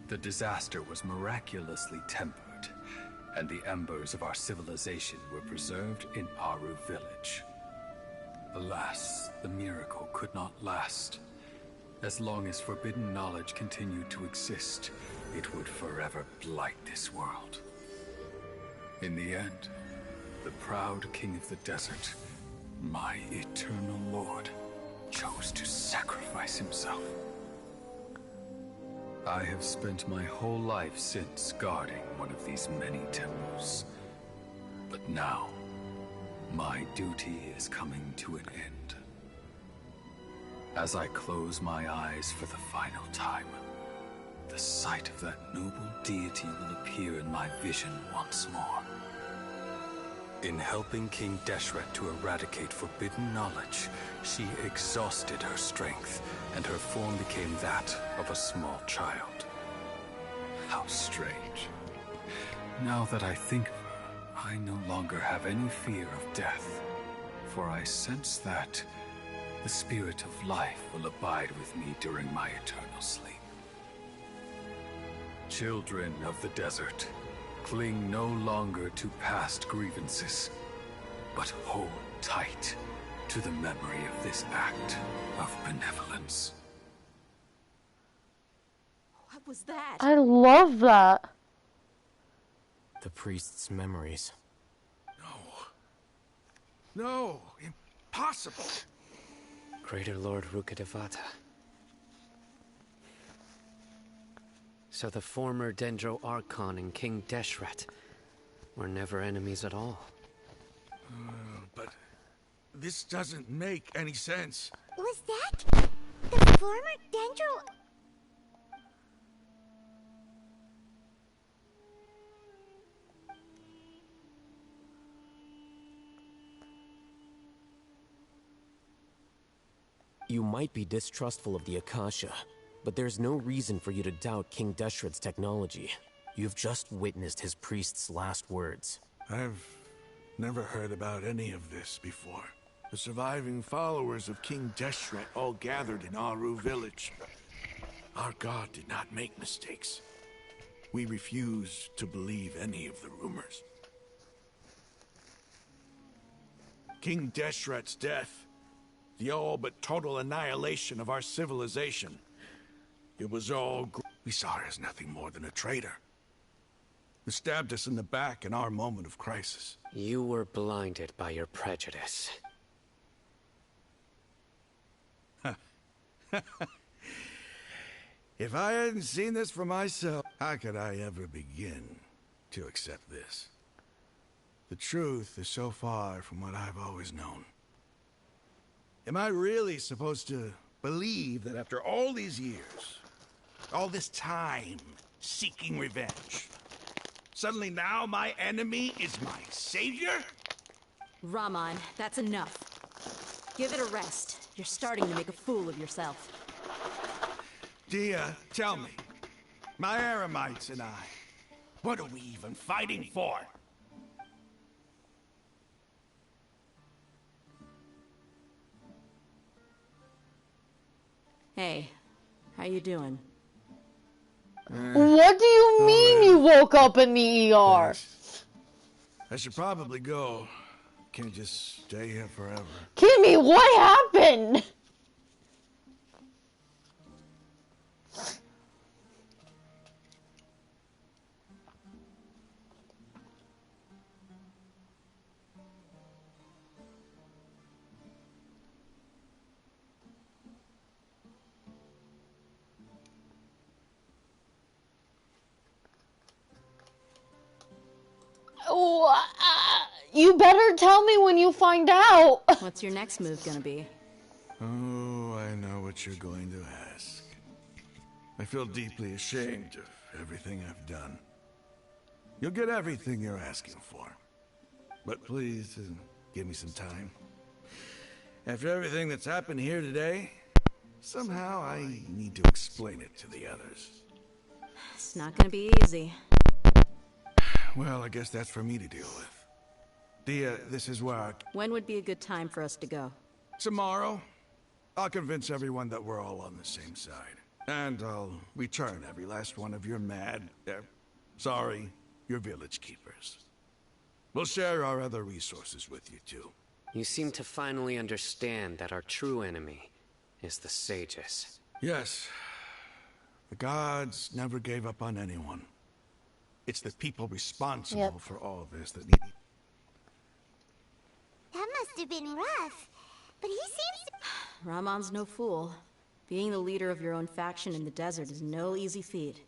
The disaster was miraculously tempered, and the embers of our civilization were preserved in Aru village. Alas, the miracle could not last. As long as forbidden knowledge continued to exist, it would forever blight this world. In the end, the proud king of the desert, my eternal lord, chose to sacrifice himself. I have spent my whole life since guarding one of these many temples. But now, my duty is coming to an end. As I close my eyes for the final time, the sight of that noble deity will appear in my vision once more. In helping King Deshret to eradicate forbidden knowledge, she exhausted her strength, and her form became that of a small child. How strange. Now that I think of her, I no longer have any fear of death, for I sense that the spirit of life will abide with me during my eternal sleep. Children of the desert, cling no longer to past grievances, but hold tight to the memory of this act of benevolence. What was that? I love that. The priest's memories. No, impossible. Greater Lord Rukkhadevata. So the former Dendro Archon and King Deshret were never enemies at all. But this doesn't make any sense. Was that the former Dendro? You might be distrustful of the Akasha, but there's no reason for you to doubt King Deshret's technology. You've just witnessed his priest's last words. I've never heard about any of this before. The surviving followers of King Deshret all gathered in Aru village. Our god did not make mistakes. We refuse to believe any of the rumors. King Deshret's death, the all but total annihilation of our civilization. It was all we saw her as nothing more than a traitor, who stabbed us in the back in our moment of crisis. You were blinded by your prejudice. If I hadn't seen this for myself, how could I ever begin? to accept this. The truth is so far from what I've always known. Am I really supposed to believe that after all these years, all this time seeking revenge, suddenly now my enemy is my savior? Rahman, that's enough. Give it a rest. You're starting to make a fool of yourself. Dia, tell me, my Eremites and I, what are we even fighting for? Hey, how you doing? What do you mean you woke up in the ER? Thanks. I should probably go. Can't just stay here forever. Kimmy, what happened? You better tell me when you find out. What's your next move gonna be? Oh, I know what you're going to ask. I feel deeply ashamed of everything I've done. You'll get everything you're asking for. But please, give me some time. After everything that's happened here today, somehow I need to explain it to the others. It's not gonna be easy. Well, I guess that's for me to deal with. Dia, this is where When would be a good time for us to go? Tomorrow, I'll convince everyone that we're all on the same side. And I'll return every last one of your your village keepers. We'll share our other resources with you, too. You seem to finally understand that our true enemy is the sages. Yes. The gods never gave up on anyone. It's the people responsible for all this that need... That must have been rough. But he seems to... Rahman's no fool. Being the leader of your own faction in the desert is no easy feat.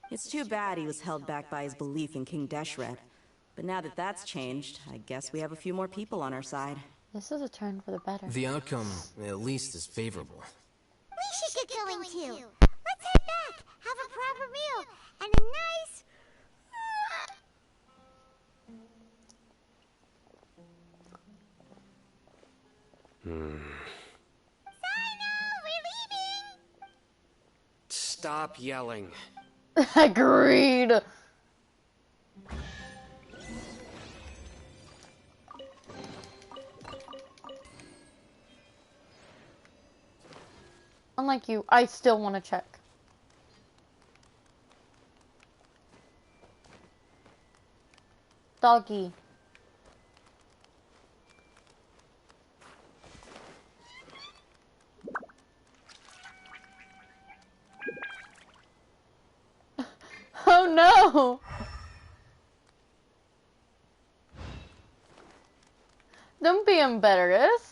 It's too bad he was held back by his belief in King Deshret. But now that that's changed, I guess we have a few more people on our side. This is a turn for the better. The outcome, at least, is favorable. We should get going too. Let's head back, have a proper meal, and a nice... we're leaving! Stop yelling. Agreed. Unlike you, I still want to check. Doggy. Oh no! Don't be embarrassed.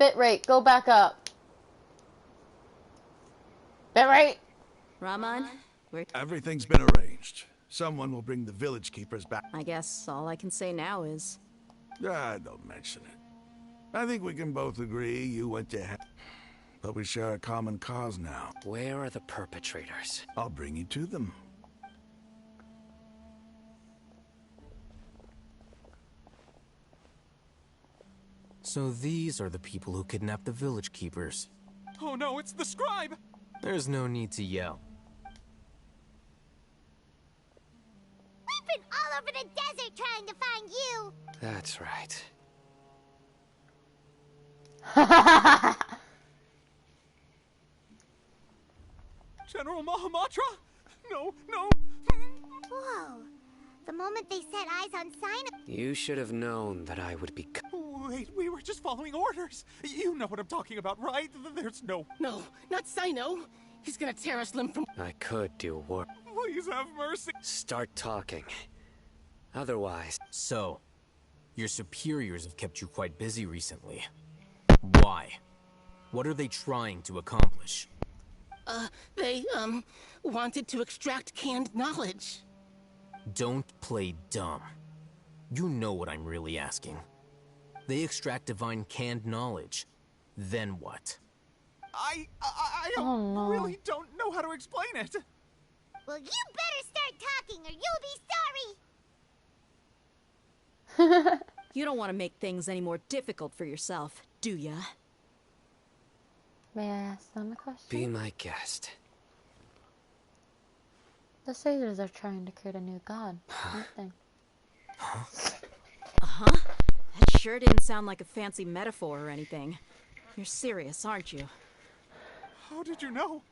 Bitrate, go back up. Bitrate! Rahman, Everything's been arranged. Someone will bring the village keepers back. I guess all I can say now is... Don't mention it. I think we can both agree you went to hell. but we share a common cause now. Where are the perpetrators? I'll bring you to them. So these are the people who kidnapped the village keepers. Oh no, it's the scribe! There's no need to yell. We've been all over the desert trying to find you! That's right. General Mahamatra? No, no! Whoa. The moment they set eyes on Sino... You should have known that I would be... Wait, we were just following orders. You know what I'm talking about, right? There's no... No, not Sino. He's gonna tear us limb from... I could do work. Please have mercy. Start talking. Otherwise... So, your superiors have kept you quite busy recently. Why? What are they trying to accomplish? They, wanted to extract canned knowledge. Don't play dumb. You know what I'm really asking. They extract divine canned knowledge. Then what? I really don't know how to explain it. Well, you better start talking or you'll be sorry! You don't want to make things any more difficult for yourself, do ya? May I ask them a question? Be my guest. The sages are trying to create a new god, aren't they? Uh-huh. That sure didn't sound like a fancy metaphor or anything. You're serious, aren't you? How did you know?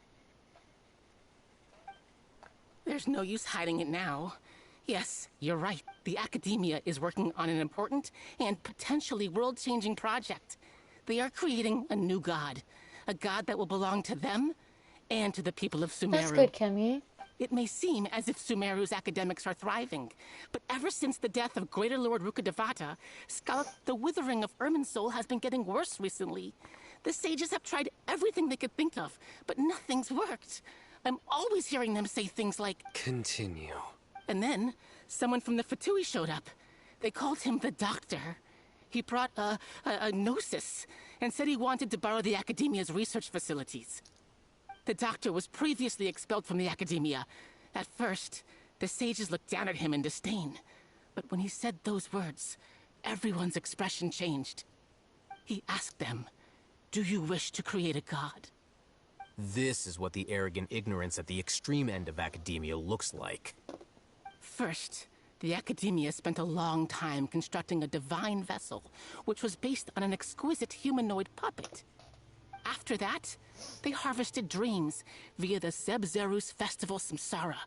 There's no use hiding it now. Yes, you're right. The Academia is working on an important and potentially world-changing project. They are creating a new god. A god that will belong to them and to the people of Sumeru. That's good, Kimmy. It may seem as if Sumeru's academics are thriving, but ever since the death of Greater Lord Rukkhadevata, the withering of Irminsul has been getting worse recently. The sages have tried everything they could think of, but nothing's worked. I'm always hearing them say things like... Continue. And then, someone from the Fatui showed up. They called him the Doctor. He brought a gnosis, and said he wanted to borrow the Academia's research facilities. The Doctor was previously expelled from the Academia. At first, the sages looked down at him in disdain. But when he said those words, everyone's expression changed. He asked them, "Do you wish to create a god?" This is what the arrogant ignorance at the extreme end of academia looks like. First, the Academia spent a long time constructing a divine vessel, which was based on an exquisite humanoid puppet. After that, they harvested dreams via the Zeb-Zerus Festival Samsara,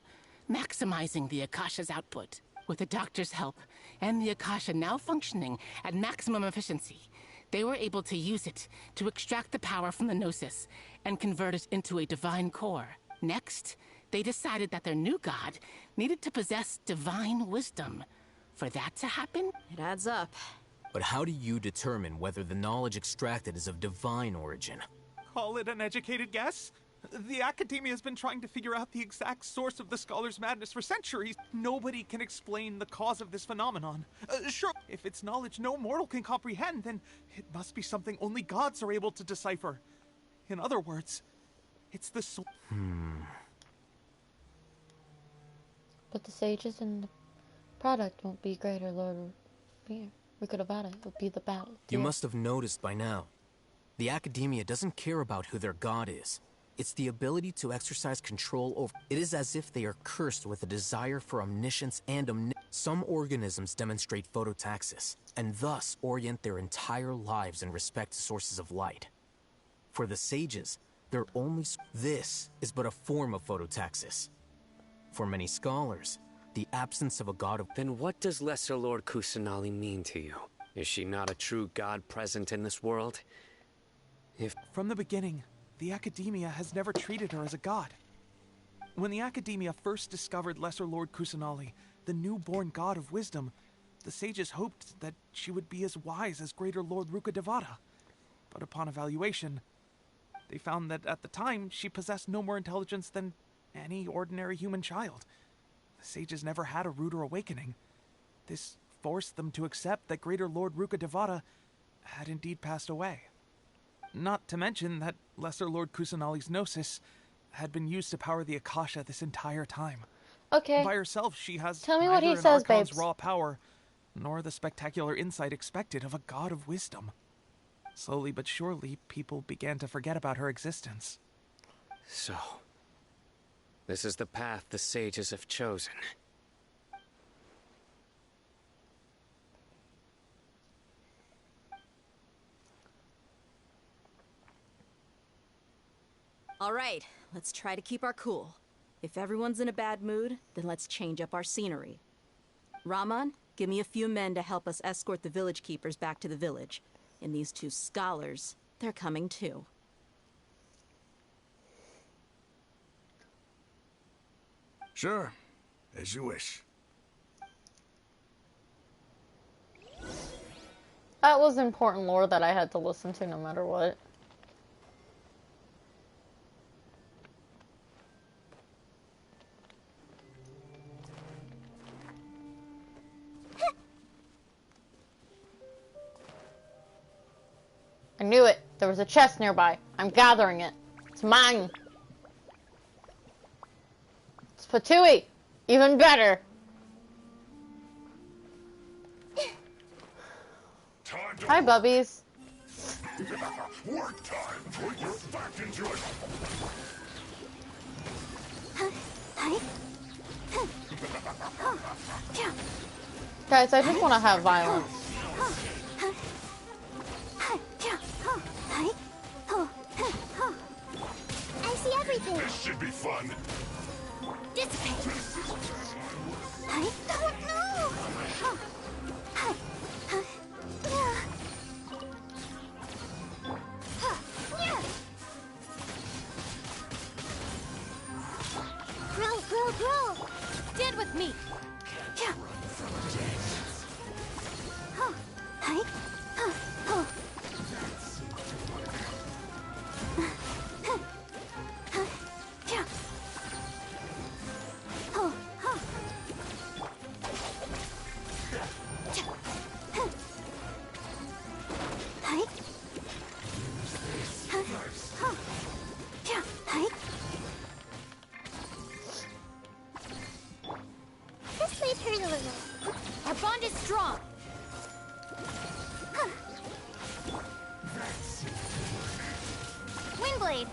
maximizing the Akasha's output. With the Doctor's help, and the Akasha now functioning at maximum efficiency, they were able to use it to extract the power from the Gnosis and convert it into a divine core. Next, they decided that their new god needed to possess divine wisdom. For that to happen, it adds up. But how do you determine whether the knowledge extracted is of divine origin? Call it an educated guess? The Academia has been trying to figure out the exact source of the Scholar's madness for centuries. Nobody can explain the cause of this phenomenon. Sure, if it's knowledge no mortal can comprehend, then it must be something only gods are able to decipher. In other words, it's the soul. But the sages and the product won't be Greater Lord Rukkhadevata. It will be the battle. You must have noticed by now. The Academia doesn't care about who their god is. It's the ability to exercise control over... It is as if they are cursed with a desire for omniscience and Some organisms demonstrate phototaxis, and thus orient their entire lives in respect to sources of light. For the sages, their only... This is but a form of phototaxis. For many scholars, the absence of a god of... Then what does Lesser Lord Kusanali mean to you? Is she not a true god present in this world? From the beginning, the Academia has never treated her as a god. When the Academia first discovered Lesser Lord Kusanali, the newborn god of wisdom, the sages hoped that she would be as wise as Greater Lord Rukkhadevata. But upon evaluation, they found that at the time she possessed no more intelligence than any ordinary human child. The sages never had a ruder awakening. This forced them to accept that Greater Lord Rukkhadevata had indeed passed away. Not to mention that Lesser Lord Kusanali's Gnosis had been used to power the Akasha this entire time. Okay. By herself, she has Tell me neither what he an says, Archon's babes. raw power, nor the spectacular insight expected of a god of wisdom. Slowly but surely, people began to forget about her existence. So, this is the path the sages have chosen. All right, let's try to keep our cool. If everyone's in a bad mood, then let's change up our scenery. Rahman, give me a few men to help us escort the village keepers back to the village. And these two scholars, they're coming too. Sure, as you wish. That was important lore that I had to listen to no matter what. I knew it. There was a chest nearby. I'm gathering it. It's mine. It's Patui. Even better. Hi, Bubbies. Work time. Put your back into it. Guys, I just want to have violence. I see everything. This should be fun. Dissipate. I don't know. Grow. Stand with me. This might hurt a little. Our bond is strong. Windblade.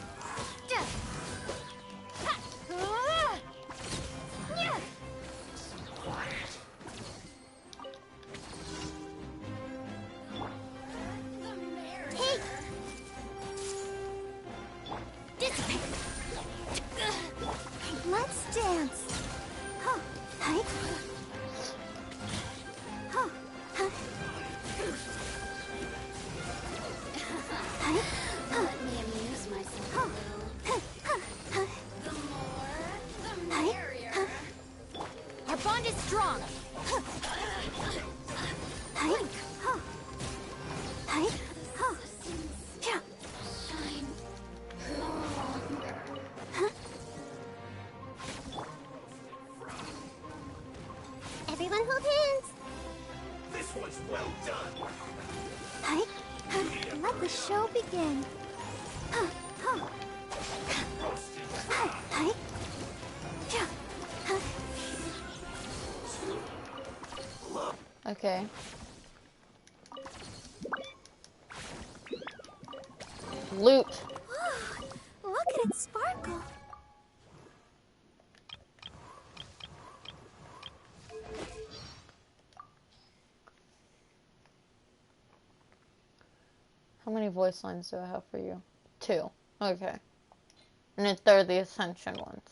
Take. Dissipate. Let's dance. Let me amuse myself a little. The more, the merrier. Our bond is strong. Everyone hold hands. This one's well done. Let the show begin. Okay. Loot. Look at it sparkle. How many voice lines do I have for you? 2. Okay. And if they're the Ascension ones.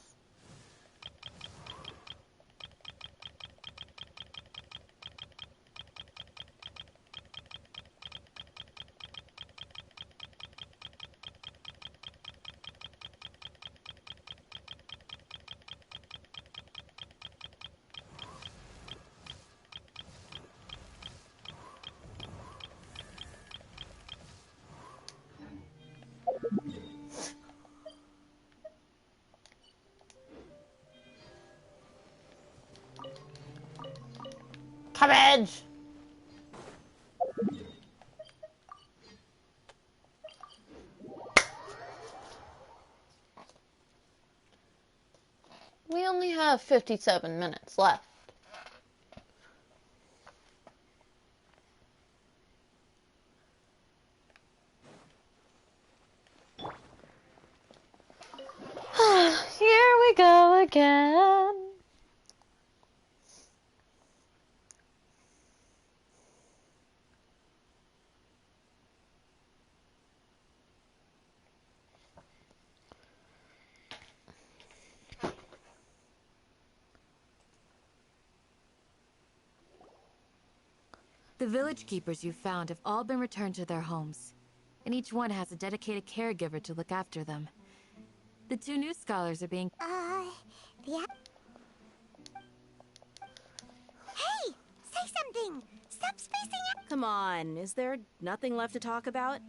Cabbage! have 57 minutes left. Here we go again. The village keepers you found have all been returned to their homes, and each one has a dedicated caregiver to look after them. The 2 new scholars are being... Yeah. Hey! Say something! Stop spacing out! Come on, is there nothing left to talk about?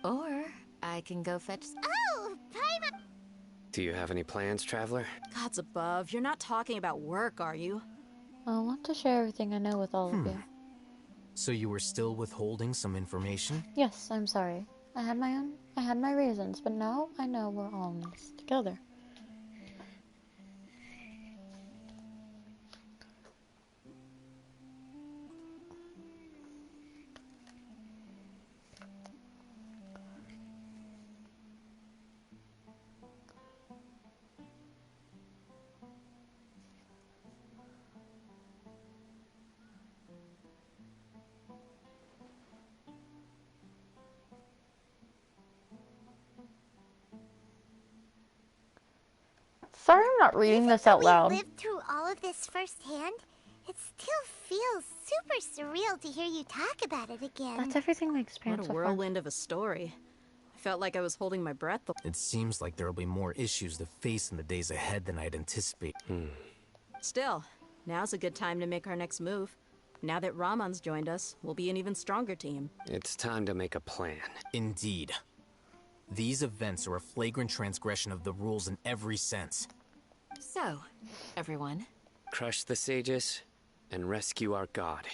Or I can go fetch... Oh! Paimon! Do you have any plans, Traveler? Gods above, you're not talking about work, are you? I want to share everything I know with all of you. So you were still withholding some information? Yes, I'm sorry. I had my reasons, but now I know we're all in this together. Sorry I'm not reading this out loud. We lived through all of this firsthand. It still feels super surreal to hear you talk about it again. That's everything we experienced What a whirlwind of a story. I felt like I was holding my breath. It seems like there'll be more issues to face in the days ahead than I'd anticipate. Still, now's a good time to make our next move. Now that Ramon's joined us, we'll be an even stronger team. It's time to make a plan. Indeed. These events are a flagrant transgression of the rules in every sense. So, everyone. Crush the sages and rescue our god.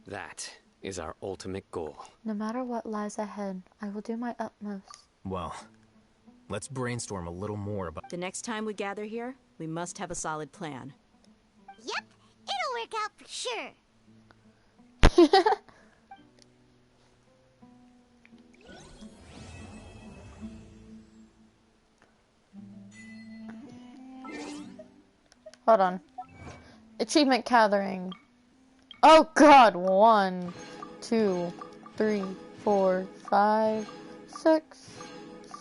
That is our ultimate goal. No matter what lies ahead, I will do my utmost. Well, let's brainstorm a little more about... The next time we gather here, we must have a solid plan. Yep, it'll work out for sure. Hold on. Achievement gathering. Oh god, 1, 2, 3, 4, 5, 6,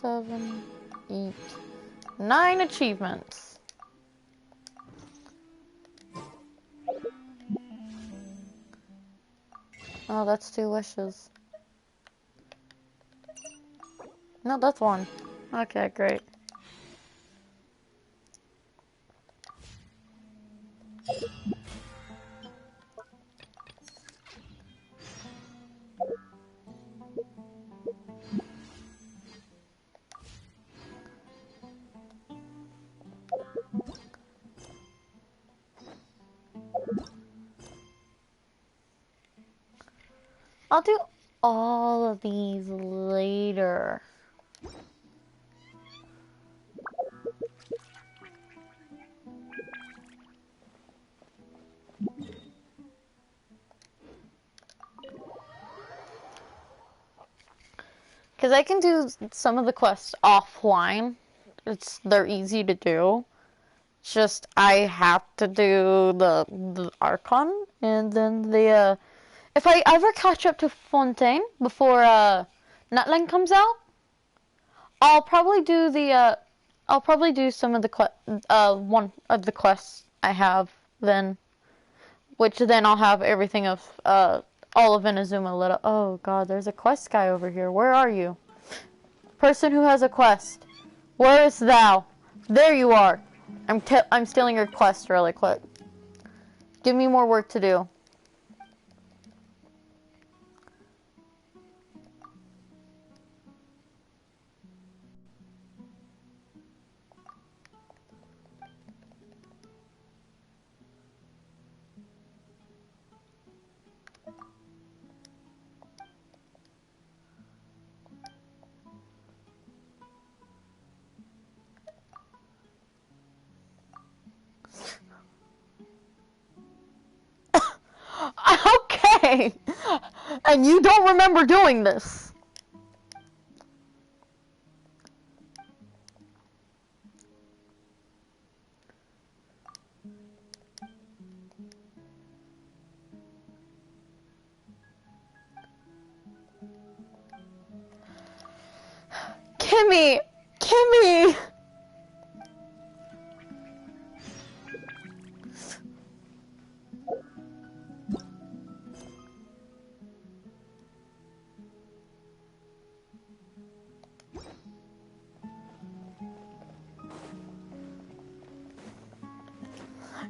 7, 8, 9 achievements. Oh, that's 2 wishes. No, that's 1. Okay, great. I'll do all of these later. Because I can do some of the quests offline. They're easy to do. It's just I have to do the Archon, and then the if I ever catch up to Fontaine before Nutland comes out, I'll probably do some of the one of the quests I have then, which then I'll have everything of all of Inazuma lit up. Oh god, there's a quest guy over here. Where are you? Person who has a quest. Where is thou? There you are. I'm stealing your quest really quick. Give me more work to do. Okay. And you don't remember doing this. Kimmy! Kimmy!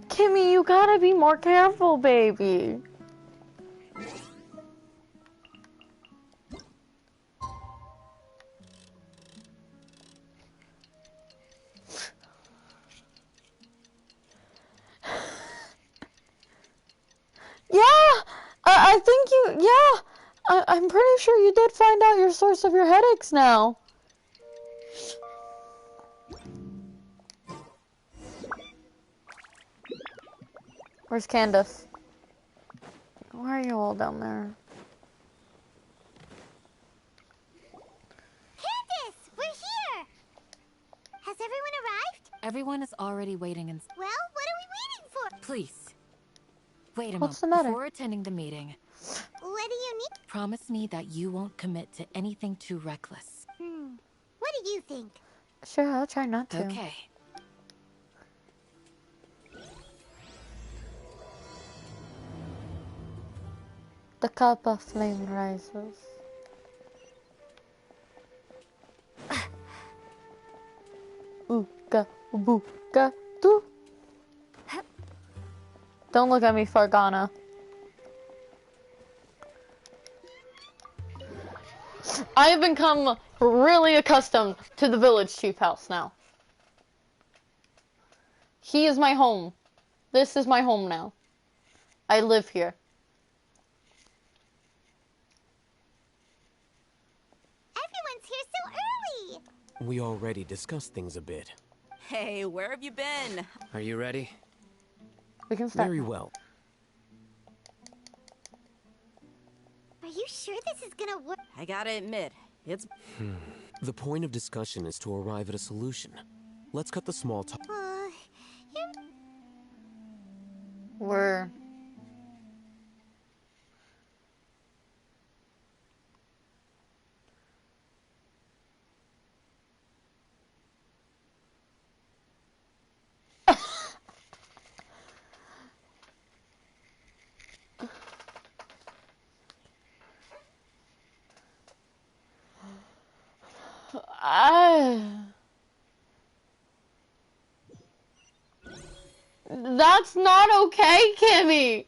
Kimmy, you gotta be more careful, baby. Yeah, I think you, yeah, I'm pretty sure you did find out your source of your headaches now. Where's Candace? Why are you all down there? Candace, we're here! Has everyone arrived? Everyone is already waiting in... Well, what are we waiting for? Please. Wait a What's moment. the matter? Before attending the meeting, What do you need? promise me that you won't commit to anything too reckless. What do you think? Sure, I'll try not to. Okay. The cup of flame rises. Ooga, booga, doo. Don't look at me, Fargana. I have become really accustomed to the village chief house now. He is my home. This is my home now. I live here. Everyone's here so early! We already discussed things a bit. Hey, where have you been? Are you ready? We can start. Very well. Are you sure this is gonna work? I gotta admit, it's... The point of discussion is to arrive at a solution. Let's cut the small talk. We're... That's not okay, Kimmy!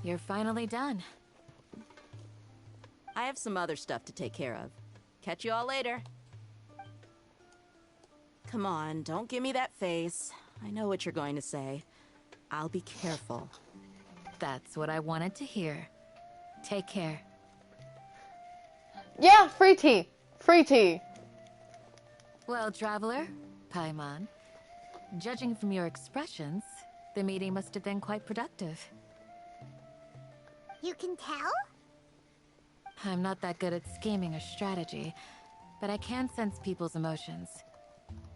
You're finally done. I have some other stuff to take care of. Catch you all later. Come on, don't give me that face. I know what you're going to say. I'll be careful. That's what I wanted to hear. Take care. Yeah, free tea. Free tea. Well, traveler, Paimon, judging from your expressions, the meeting must have been quite productive. You can tell? I'm not that good at scheming or strategy, but I can sense people's emotions.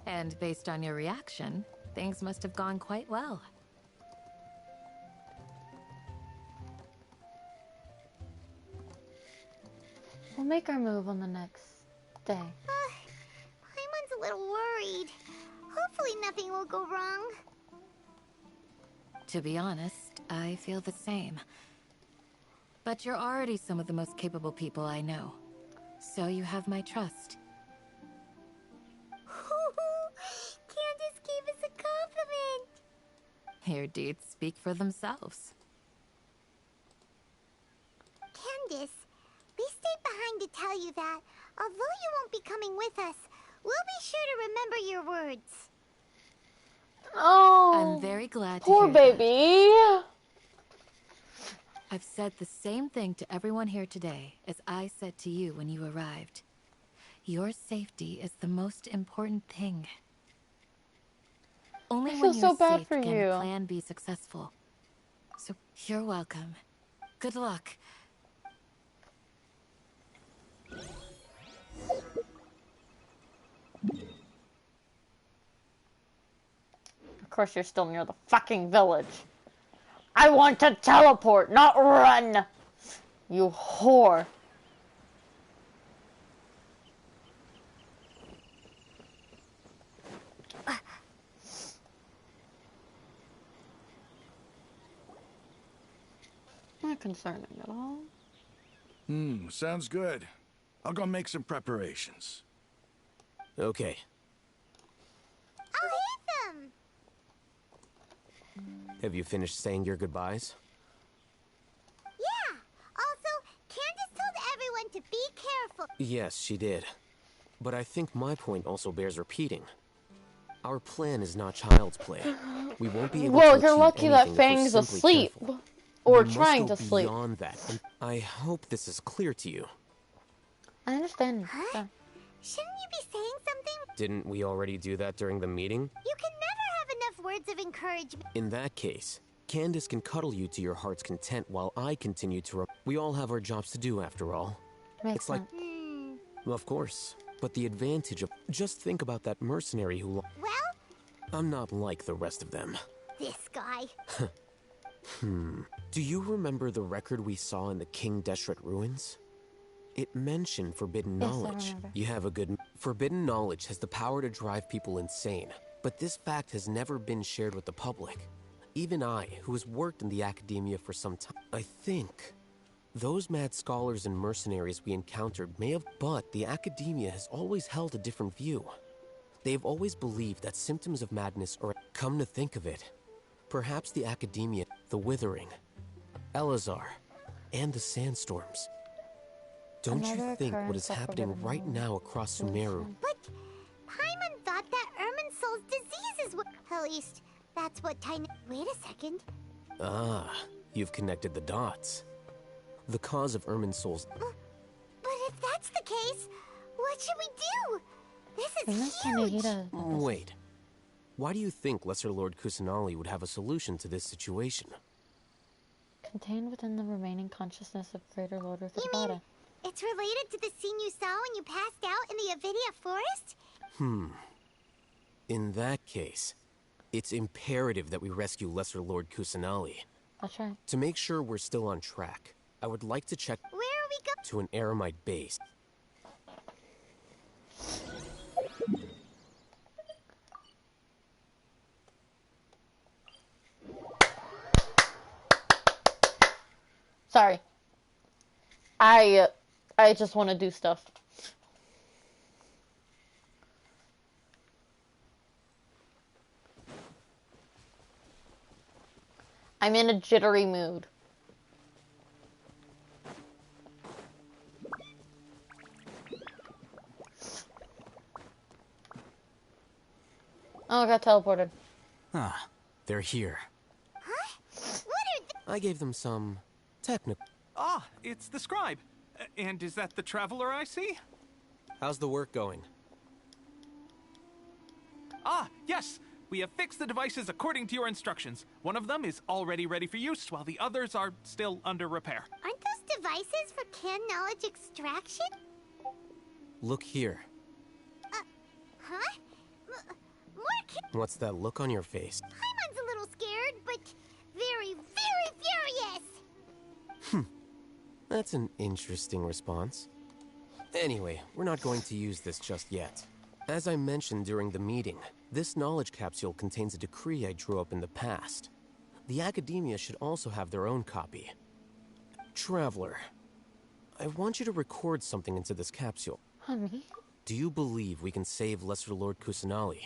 And based on your reaction, things must have gone quite well. We'll make our move on the next day. Paimon's a little worried. Hopefully nothing will go wrong. To be honest, I feel the same. But you're already some of the most capable people I know. So you have my trust. Candace gave us a compliment! Your deeds speak for themselves. Candace, we stayed behind to tell you that, although you won't be coming with us, we'll be sure to remember your words. Oh, I'm very glad to poor hear that. baby. I've said the same thing to everyone here today as I said to you when you arrived. Your safety is the most important thing. Only I when feel you're so bad safe for can you. the plan be successful. So, you're welcome. Good luck. Of course you're still near the fucking village. I want to teleport, not run! You whore. Not concerning at all. Sounds good. I'll go make some preparations. Okay. I'll hit them! Have you finished saying your goodbyes? Yeah! Also, Candace told everyone to be careful. Yes, she did. But I think my point also bears repeating. Our plan is not child's play. We won't be able Well, to you're achieve lucky that anything if we're Fang's simply asleep. careful. Or We trying must to go sleep. beyond that, and I hope this is clear to you. I understand. Huh? Yeah. Shouldn't you be saying something? Didn't we already do that during the meeting? You can never have enough words of encouragement. In that case, Candace can cuddle you to your heart's content while I continue to... We all have our jobs to do, after all. Makes It's like... Of course. But the advantage of... Just think about that mercenary who... Well? I'm not like the rest of them. This guy. Do you remember the record we saw in the King Deshret ruins? It mentioned forbidden Yes, I knowledge. remember. You have a good... Forbidden knowledge has the power to drive people insane. But this fact has never been shared with the public. Even I, who has worked in the academia for some time, I think those mad scholars and mercenaries we encountered may have... But the academia has always held a different view. They've always believed that symptoms of madness are... Come to think of it, perhaps the academia, the Withering, Elazar, and the Sandstorms. Don't you Another think what occurrence is of happening forbidden right now across Sumeru? But Paimon thought that Irminsul's disease is what... At least, that's what Tiny... Wait a second. Ah, you've connected the dots. The cause of Irminsul's... But if that's the case, what should we do? This is huge! Wait. Why do you think Lesser Lord Kusanali would have a solution to this situation? Contained within the remaining consciousness of Greater Lord Ruthabata. It's related to the scene you saw when you passed out in the Avidia forest? In that case, it's imperative that we rescue Lesser Lord Kusanali. That's right. To make sure we're still on track, I would like to check... Where are we going? To an Eremite base. Sorry. I just want to do stuff. I'm in a jittery mood. Oh, I got teleported. Ah, they're here. Huh? What are I gave them some technical... Ah, it's the scribe. And is that the traveler I see? How's the work going? Ah, yes. We have fixed the devices according to your instructions. One of them is already ready for use, while the others are still under repair. Aren't those devices for can knowledge extraction? Look here. Huh? More can... What's that look on your face? Paimon's a little scared, but very, very furious! That's an interesting response. Anyway, we're not going to use this just yet. As I mentioned during the meeting, this knowledge capsule contains a decree I drew up in the past. The academia should also have their own copy. Traveler, I want you to record something into this capsule. Honey? Do you believe we can save Lesser Lord Kusanali?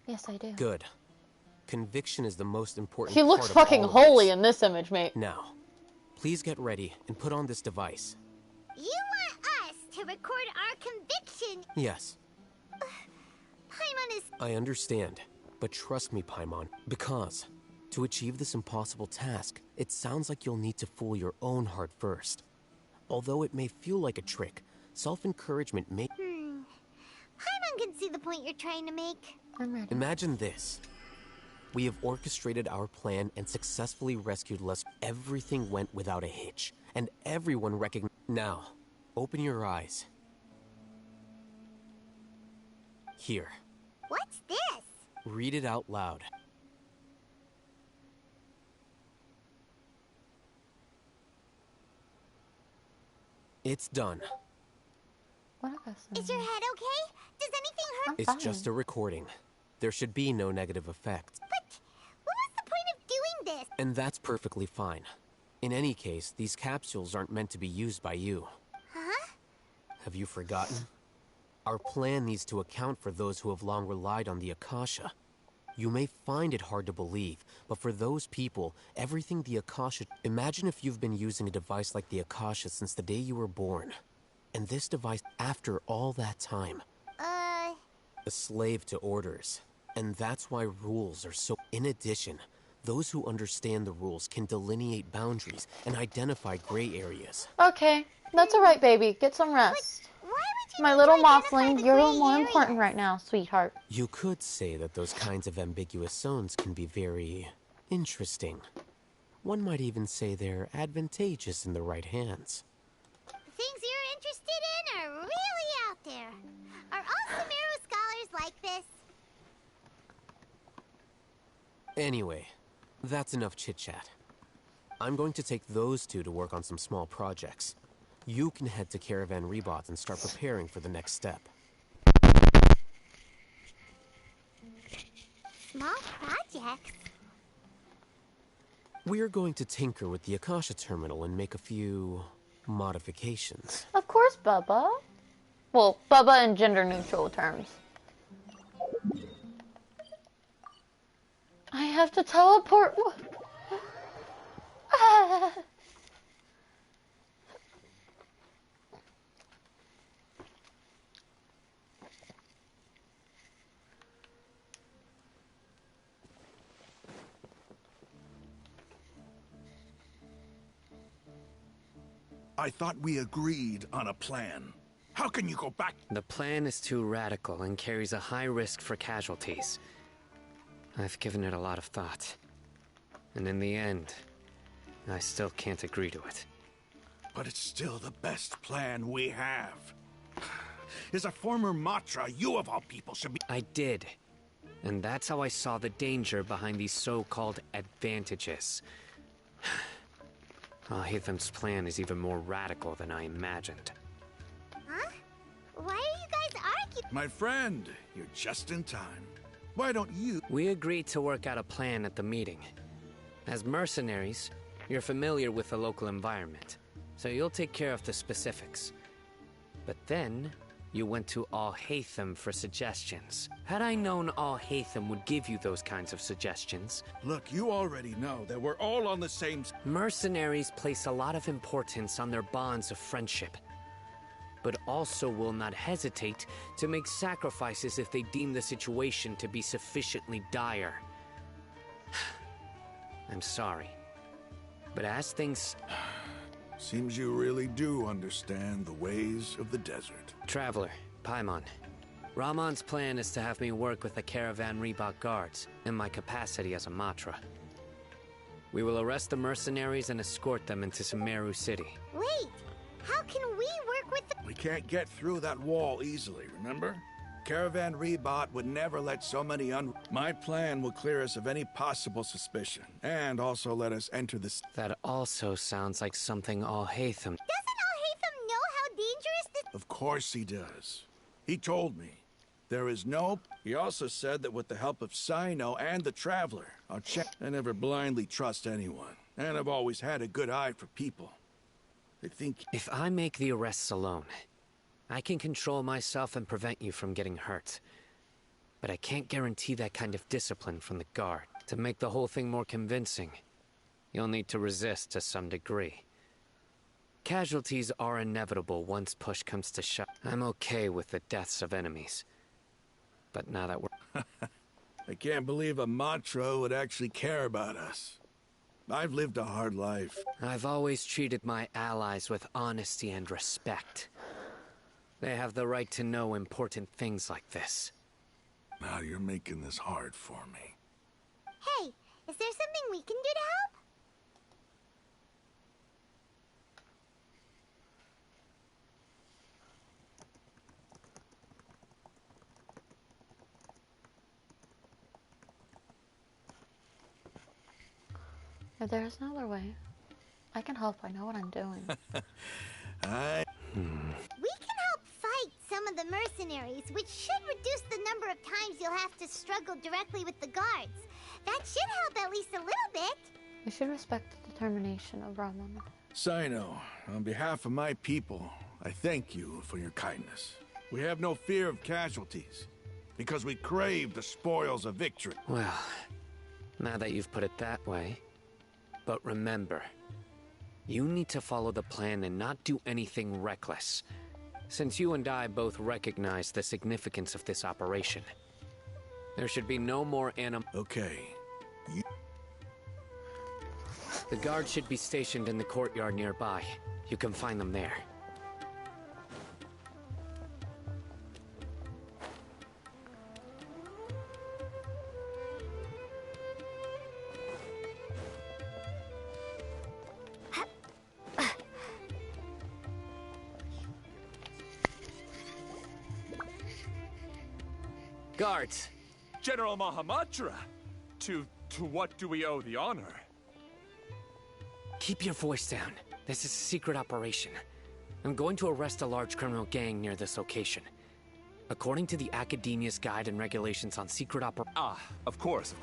Yes, I do. Good. Conviction is the most important He looks part of fucking all of holy this. in this image, mate. Now, please get ready and put on this device. You want us to record our conviction? Yes. Paimon is... I understand, but trust me, Paimon, because to achieve this impossible task, it sounds like you'll need to fool your own heart first. Although it may feel like a trick, self-encouragement may... Paimon can see the point you're trying to make. I'm ready. Imagine this. We have orchestrated our plan and successfully rescued Everything went without a hitch, and everyone recognized. Now, open your eyes. Here. What's this? Read it out loud. It's done. What a person. Is your head okay? Does anything hurt? It's just a recording. There should be no negative effects. But what was the point of doing this? And that's perfectly fine. In any case, these capsules aren't meant to be used by you. Huh? Have you forgotten? Our plan needs to account for those who have long relied on the Akasha. You may find it hard to believe, but for those people, everything the Akasha... Imagine if you've been using a device like the Akasha since the day you were born. And this device, after all that time... A slave to orders. And that's why rules are so... In addition, those who understand the rules can delineate boundaries and identify gray areas. Okay, that's alright, baby. Get some rest. My little mothling, you're more important right now, sweetheart. You could say that those kinds of ambiguous zones can be very interesting. One might even say they're advantageous in the right hands. The things you're interested in are really out there. Are all Sumeru scholars like this? Anyway, that's enough chit-chat. I'm going to take those two to work on some small projects. You can head to Caravan Rebot and start preparing for the next step. Small projects? We're going to tinker with the Akasha terminal and make a few... modifications. Of course, Bubba. Well, Bubba in gender-neutral terms. I have to teleport... Ah. I thought we agreed on a plan. How can you go back? The plan is too radical and carries a high risk for casualties. I've given it a lot of thought. And in the end, I still can't agree to it. But it's still the best plan we have. As a former Matra, you of all people should be... I did. And that's how I saw the danger behind these so-called advantages. Alhaitham's plan is even more radical than I imagined. Huh? Why are you guys arguing? My friend, you're just in time. Why don't you... We agreed to work out a plan at the meeting. As mercenaries, you're familiar with the local environment, so you'll take care of the specifics. But then, you went to Alhaitham for suggestions. Had I known Alhaitham would give you those kinds of suggestions... Look, you already know that we're all on the same... Mercenaries place a lot of importance on their bonds of friendship, but also will not hesitate to make sacrifices if they deem the situation to be sufficiently dire. I'm sorry, but as things... Seems you really do understand the ways of the desert. Traveler, Paimon. Ramon's plan is to have me work with the Caravan Rebot guards in my capacity as a Matra. We will arrest the mercenaries and escort them into Sumeru City. Wait, how can we work with the... We can't get through that wall easily, remember? Caravan Rebot would never let so many My plan will clear us of any possible suspicion, and also let us enter the... That also sounds like something Alhaitham... Doesn't Alhaitham know how dangerous this... Of course he does. He told me. There is no... He also said that with the help of Sino and the Traveler, I'll check... I never blindly trust anyone, and I've always had a good eye for people. They think... If I make the arrests alone, I can control myself and prevent you from getting hurt. But I can't guarantee that kind of discipline from the guard. To make the whole thing more convincing, you'll need to resist to some degree. Casualties are inevitable once push comes to shove. I'm okay with the deaths of enemies. But now that we're... I can't believe a Matra would actually care about us. I've lived a hard life. I've always treated my allies with honesty and respect. They have the right to know important things like this. Now you're making this hard for me. Hey, is there something we can do to help? If there's no other way, I can help. I know what I'm doing. We can help fight some of the mercenaries, which should reduce the number of times you'll have to struggle directly with the guards. That should help at least a little bit. We should respect the determination of Ramon. Sino, on behalf of my people, I thank you for your kindness. We have no fear of casualties, because we crave the spoils of victory. Well, now that you've put it that way. But remember, you need to follow the plan and not do anything reckless, since you and I both recognize the significance of this operation. There should be no more Okay. The guards should be stationed in the courtyard nearby. You can find them there. Guards! General Mahamatra! To what do we owe the honor? Keep your voice down. This is a secret operation. I'm going to arrest a large criminal gang near this location. According to the Academia's Guide and Regulations on Secret Ah, of course.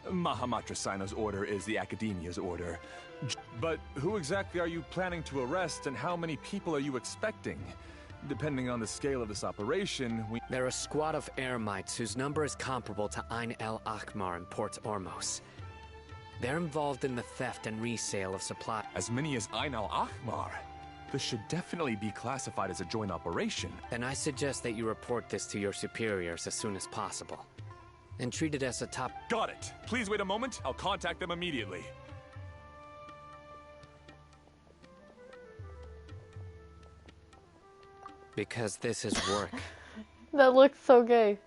Mahamatra Sino's order is the Academia's order. But who exactly are you planning to arrest, and how many people are you expecting? Depending on the scale of this operation, They're a squad of eremites whose number is comparable to Ain el Akmar in Port Ormos. They're involved in the theft and resale of supply. As many as Ain el Akmar? This should definitely be classified as a joint operation. Then I suggest that you report this to your superiors as soon as possible. And treat it as a top... Got it! Please wait a moment. I'll contact them immediately. Because this is work. That looks so gay.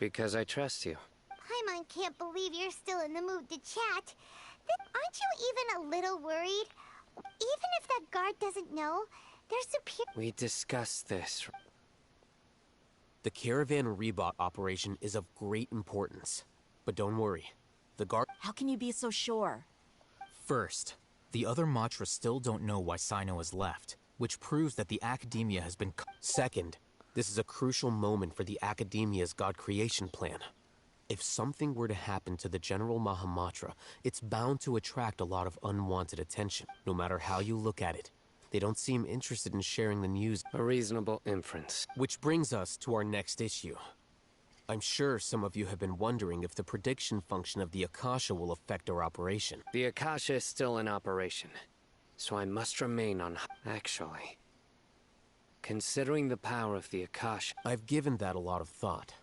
Because I trust you. Paimon can't believe you're still in the mood to chat. Aren't you even a little worried? Even if that guard doesn't know, they're superior. We discussed this. The Caravan Rebot operation is of great importance. But don't worry. The guard... How can you be so sure? First, the other Matra still don't know why Sino has left, which proves that the Academia has been... Second, this is a crucial moment for the Academia's God creation plan. If something were to happen to the General Mahamatra, it's bound to attract a lot of unwanted attention, no matter how you look at it. They don't seem interested in sharing the news. A reasonable inference. Which brings us to our next issue. I'm sure some of you have been wondering if the prediction function of the Akasha will affect our operation. The Akasha is still in operation, so I must remain on... Actually, considering the power of the Akasha... I've given that a lot of thought.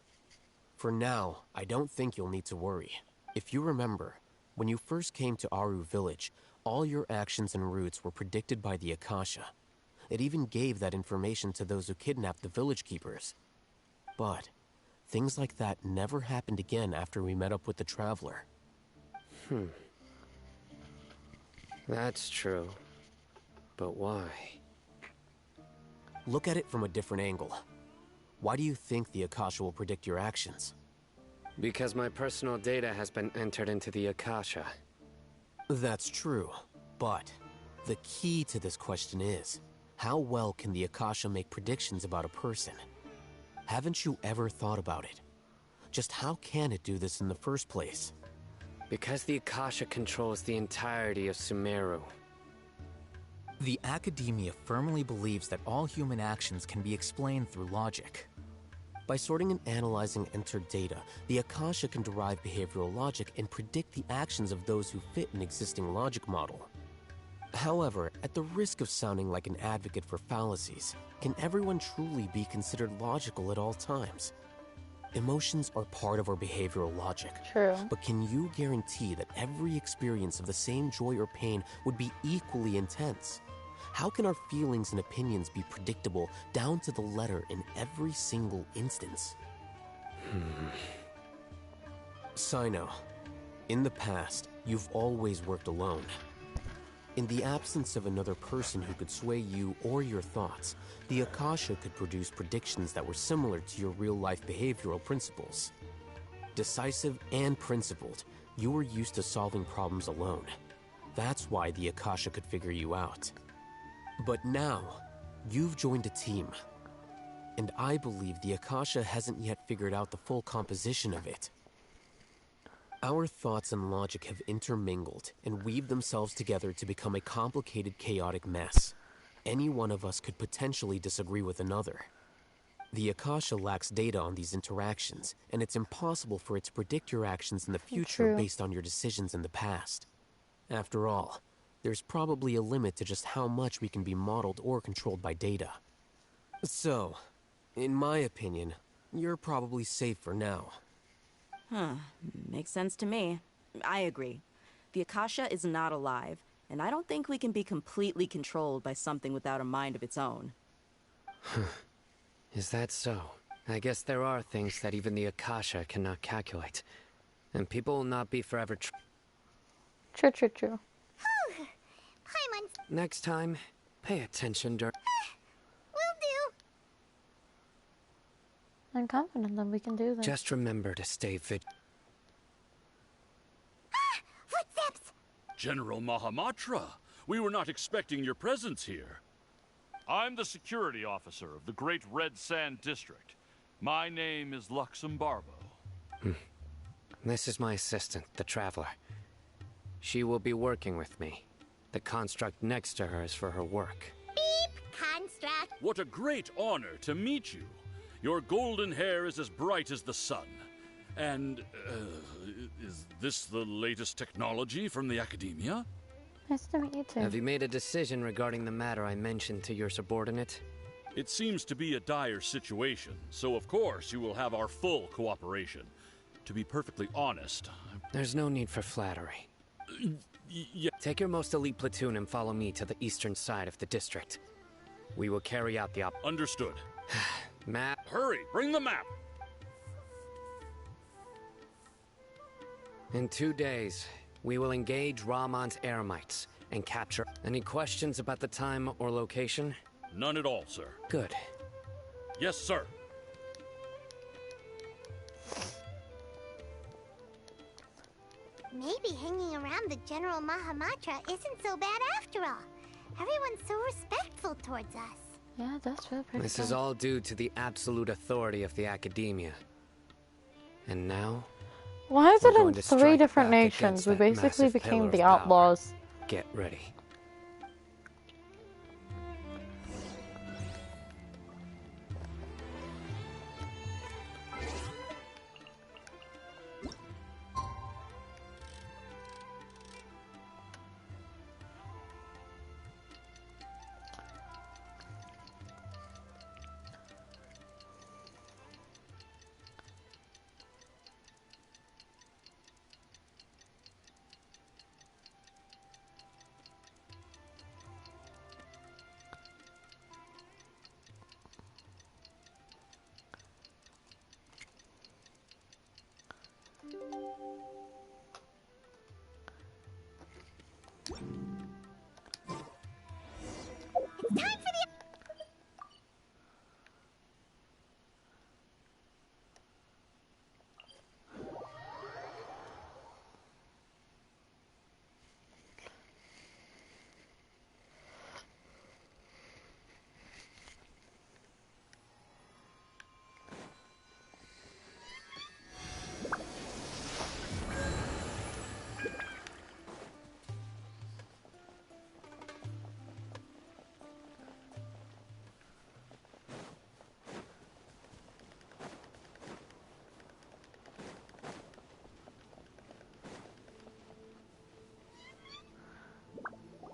For now, I don't think you'll need to worry. If you remember, when you first came to Aru Village, all your actions and routes were predicted by the Akasha. It even gave that information to those who kidnapped the village keepers. But things like that never happened again after we met up with the Traveler. That's true. But why? Look at it from a different angle. Why do you think the Akasha will predict your actions? Because my personal data has been entered into the Akasha. That's true, but the key to this question is, how well can the Akasha make predictions about a person? Haven't you ever thought about it? Just how can it do this in the first place? Because the Akasha controls the entirety of Sumeru. The Academia firmly believes that all human actions can be explained through logic. By sorting and analyzing entered data, the Akasha can derive behavioral logic and predict the actions of those who fit an existing logic model. However, at the risk of sounding like an advocate for fallacies, can everyone truly be considered logical at all times? Emotions are part of our behavioral logic. True. But can you guarantee that every experience of the same joy or pain would be equally intense? How can our feelings and opinions be predictable down to the letter in every single instance? Sino, In the past, you've always worked alone. In the absence of another person who could sway you or your thoughts, the Akasha could produce predictions that were similar to your real-life behavioral principles. Decisive and principled, you were used to solving problems alone. That's why the Akasha could figure you out. But now, you've joined a team. And I believe the Akasha hasn't yet figured out the full composition of it. Our thoughts and logic have intermingled and weaved themselves together to become a complicated, chaotic mess. Any one of us could potentially disagree with another. The Akasha lacks data on these interactions, and it's impossible for it to predict your actions in the future based on your decisions in the past. After all, there's probably a limit to just how much we can be modeled or controlled by data. So, in my opinion, you're probably safe for now. Huh. Makes sense to me. I agree. The Akasha is not alive, and I don't think we can be completely controlled by something without a mind of its own. Is that so? I guess there are things that even the Akasha cannot calculate. And people will not be forever True. Paimon. Next time, pay attention during... Will do. I'm confident that we can do this. Just remember to stay Footsteps! General Mahamatra, we were not expecting your presence here. I'm the security officer of the Great Red Sand District. My name is Luxembarbo. This is my assistant, the Traveler. She will be working with me. The construct next to her is for her work. Beep, construct. What a great honor to meet you. Your golden hair is as bright as the sun. And, is this the latest technology from the Academia? Nice to meet you too. Have you made a decision regarding the matter I mentioned to your subordinate? It seems to be a dire situation, so of course you will have our full cooperation. To be perfectly honest... There's no need for flattery. Take your most elite platoon and follow me to the eastern side of the district. We will carry out the Understood. Map. Hurry, bring the map! In 2 days, we will engage Rahman's Eremites and capture... Any questions about the time or location? None at all, sir. Good. Yes, sir. Maybe hanging around the General Mahamatra isn't so bad after all. Everyone's so respectful towards us. Yeah, that's feel pretty This is all due to the absolute authority of the Academia. And now... Why is we're it going in to 3 strike different back nations? against We that basically massive became pillar the of power. outlaws. Get ready. It's time for the...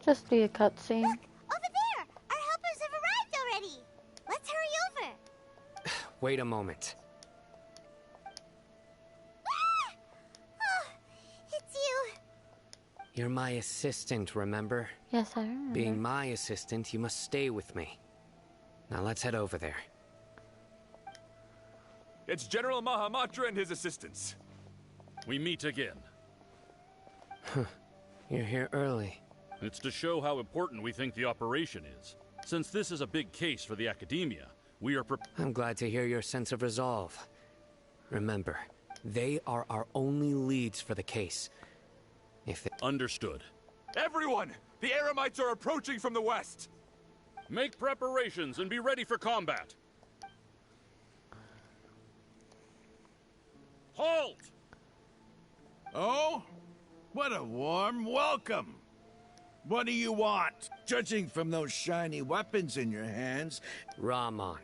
Just be a cutscene. Over there! Our helpers have arrived already! Let's hurry over! Wait a moment. Oh, it's you! You're my assistant, remember? Yes, I remember. Being my assistant, you must stay with me. Now let's head over there. It's General Mahamatra and his assistants. We meet again. You're here early. It's to show how important we think the operation is. Since this is a big case for the Academia, we are I'm glad to hear your sense of resolve. Remember, they are our only leads for the case. If they... Understood. Everyone! The Eremites are approaching from the west! Make preparations and be ready for combat. Halt! Oh? What a warm welcome! What do you want? Judging from those shiny weapons in your hands... Rahman,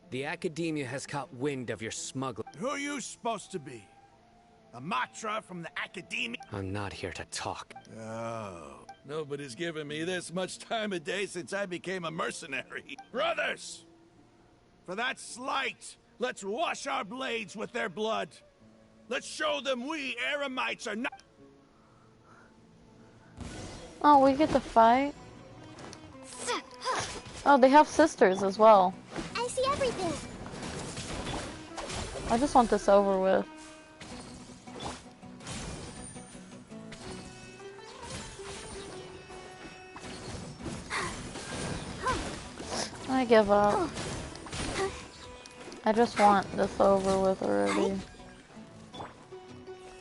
the Academia has caught wind of your smuggling. Who are you supposed to be? A Matra from the Academia? I'm not here to talk. Oh, nobody's given me this much time of day since I became a mercenary. Brothers! For that slight, let's wash our blades with their blood. Let's show them we Eremites are not... Oh, we get to fight? Oh, they have sisters as well. I see everything. I just want this over with. I give up. I just want this over with already.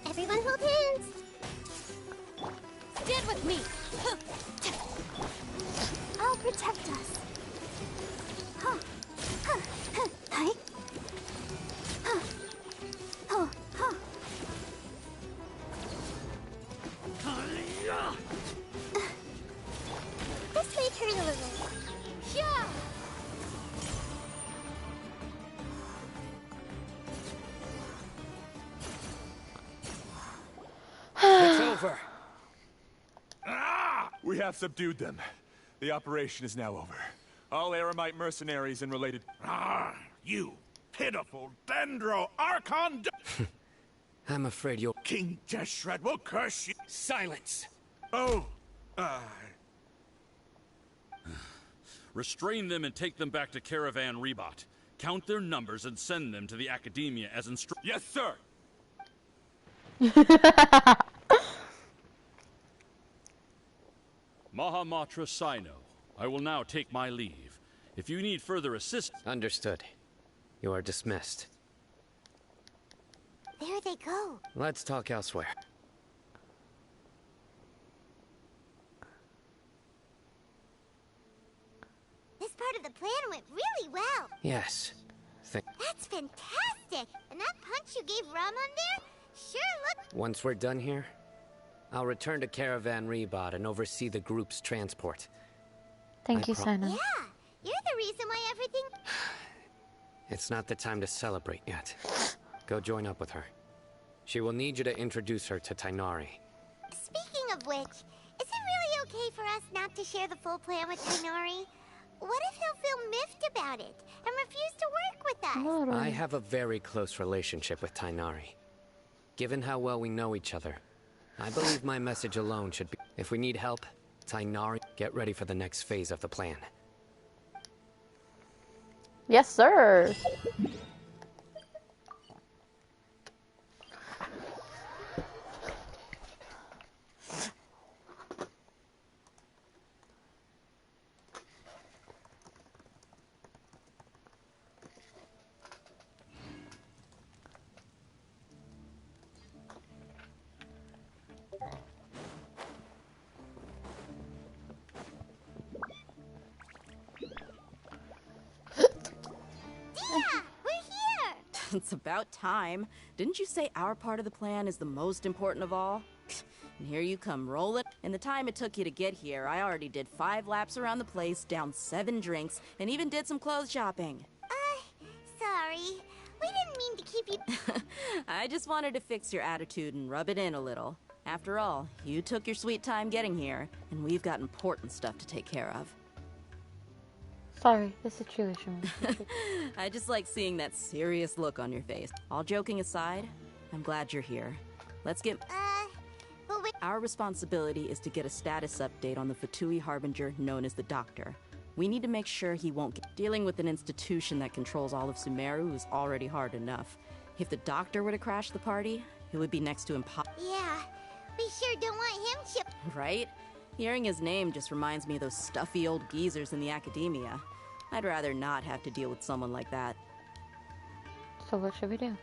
Everyone hold hands. Stand with me. I'll protect us. Hi. This may hurt a little. Yeah. It's over. We have subdued them. The operation is now over. All Eremite mercenaries and related... You pitiful Dendro Archon... I'm afraid you'll... King Deshret will curse you. Silence! Oh, Restrain them and take them back to Caravan Rebot. Count their numbers and send them to the Academia as instructed. Yes, sir! Mahamatra Sino, I will now take my leave. If you need further assistance... Understood. You are dismissed. There they go. Let's talk elsewhere. This part of the plan went really well. Yes. That's fantastic. And that punch you gave Rahman there sure looked... Once we're done here, I'll return to Caravan Rebot and oversee the group's transport. Thank you, Sino. Yeah, you're the reason why everything... It's not the time to celebrate yet. Go join up with her. She will need you to introduce her to Tainari. Speaking of which, is it really okay for us not to share the full plan with Tainari? What if he'll feel miffed about it and refuse to work with us? I have a very close relationship with Tainari. Given how well we know each other, I believe my message alone should be... If we need help, Tainari, get ready for the next phase of the plan. Yes, sir. It's about time. Didn't you say our part of the plan is the most important of all? And here you come rolling. In the time it took you to get here, I already did 5 laps around the place, downed 7 drinks, and even did some clothes shopping. Sorry. We didn't mean to keep you... I just wanted to fix your attitude and rub it in a little. After all, you took your sweet time getting here, and we've got important stuff to take care of. Sorry, the situation was... I just like seeing that serious look on your face. All joking aside, I'm glad you're here. Let's get... but we... Our responsibility is to get a status update on the Fatui Harbinger known as the Doctor. We need to make sure he won't get... Dealing with an institution that controls all of Sumeru is already hard enough. If the Doctor were to crash the party, it would be next to impossible. Yeah, We sure don't want him chip. Right? Hearing his name just reminds me of those stuffy old geezers in the academia. I'd rather not have to deal with someone like that. So what should we do?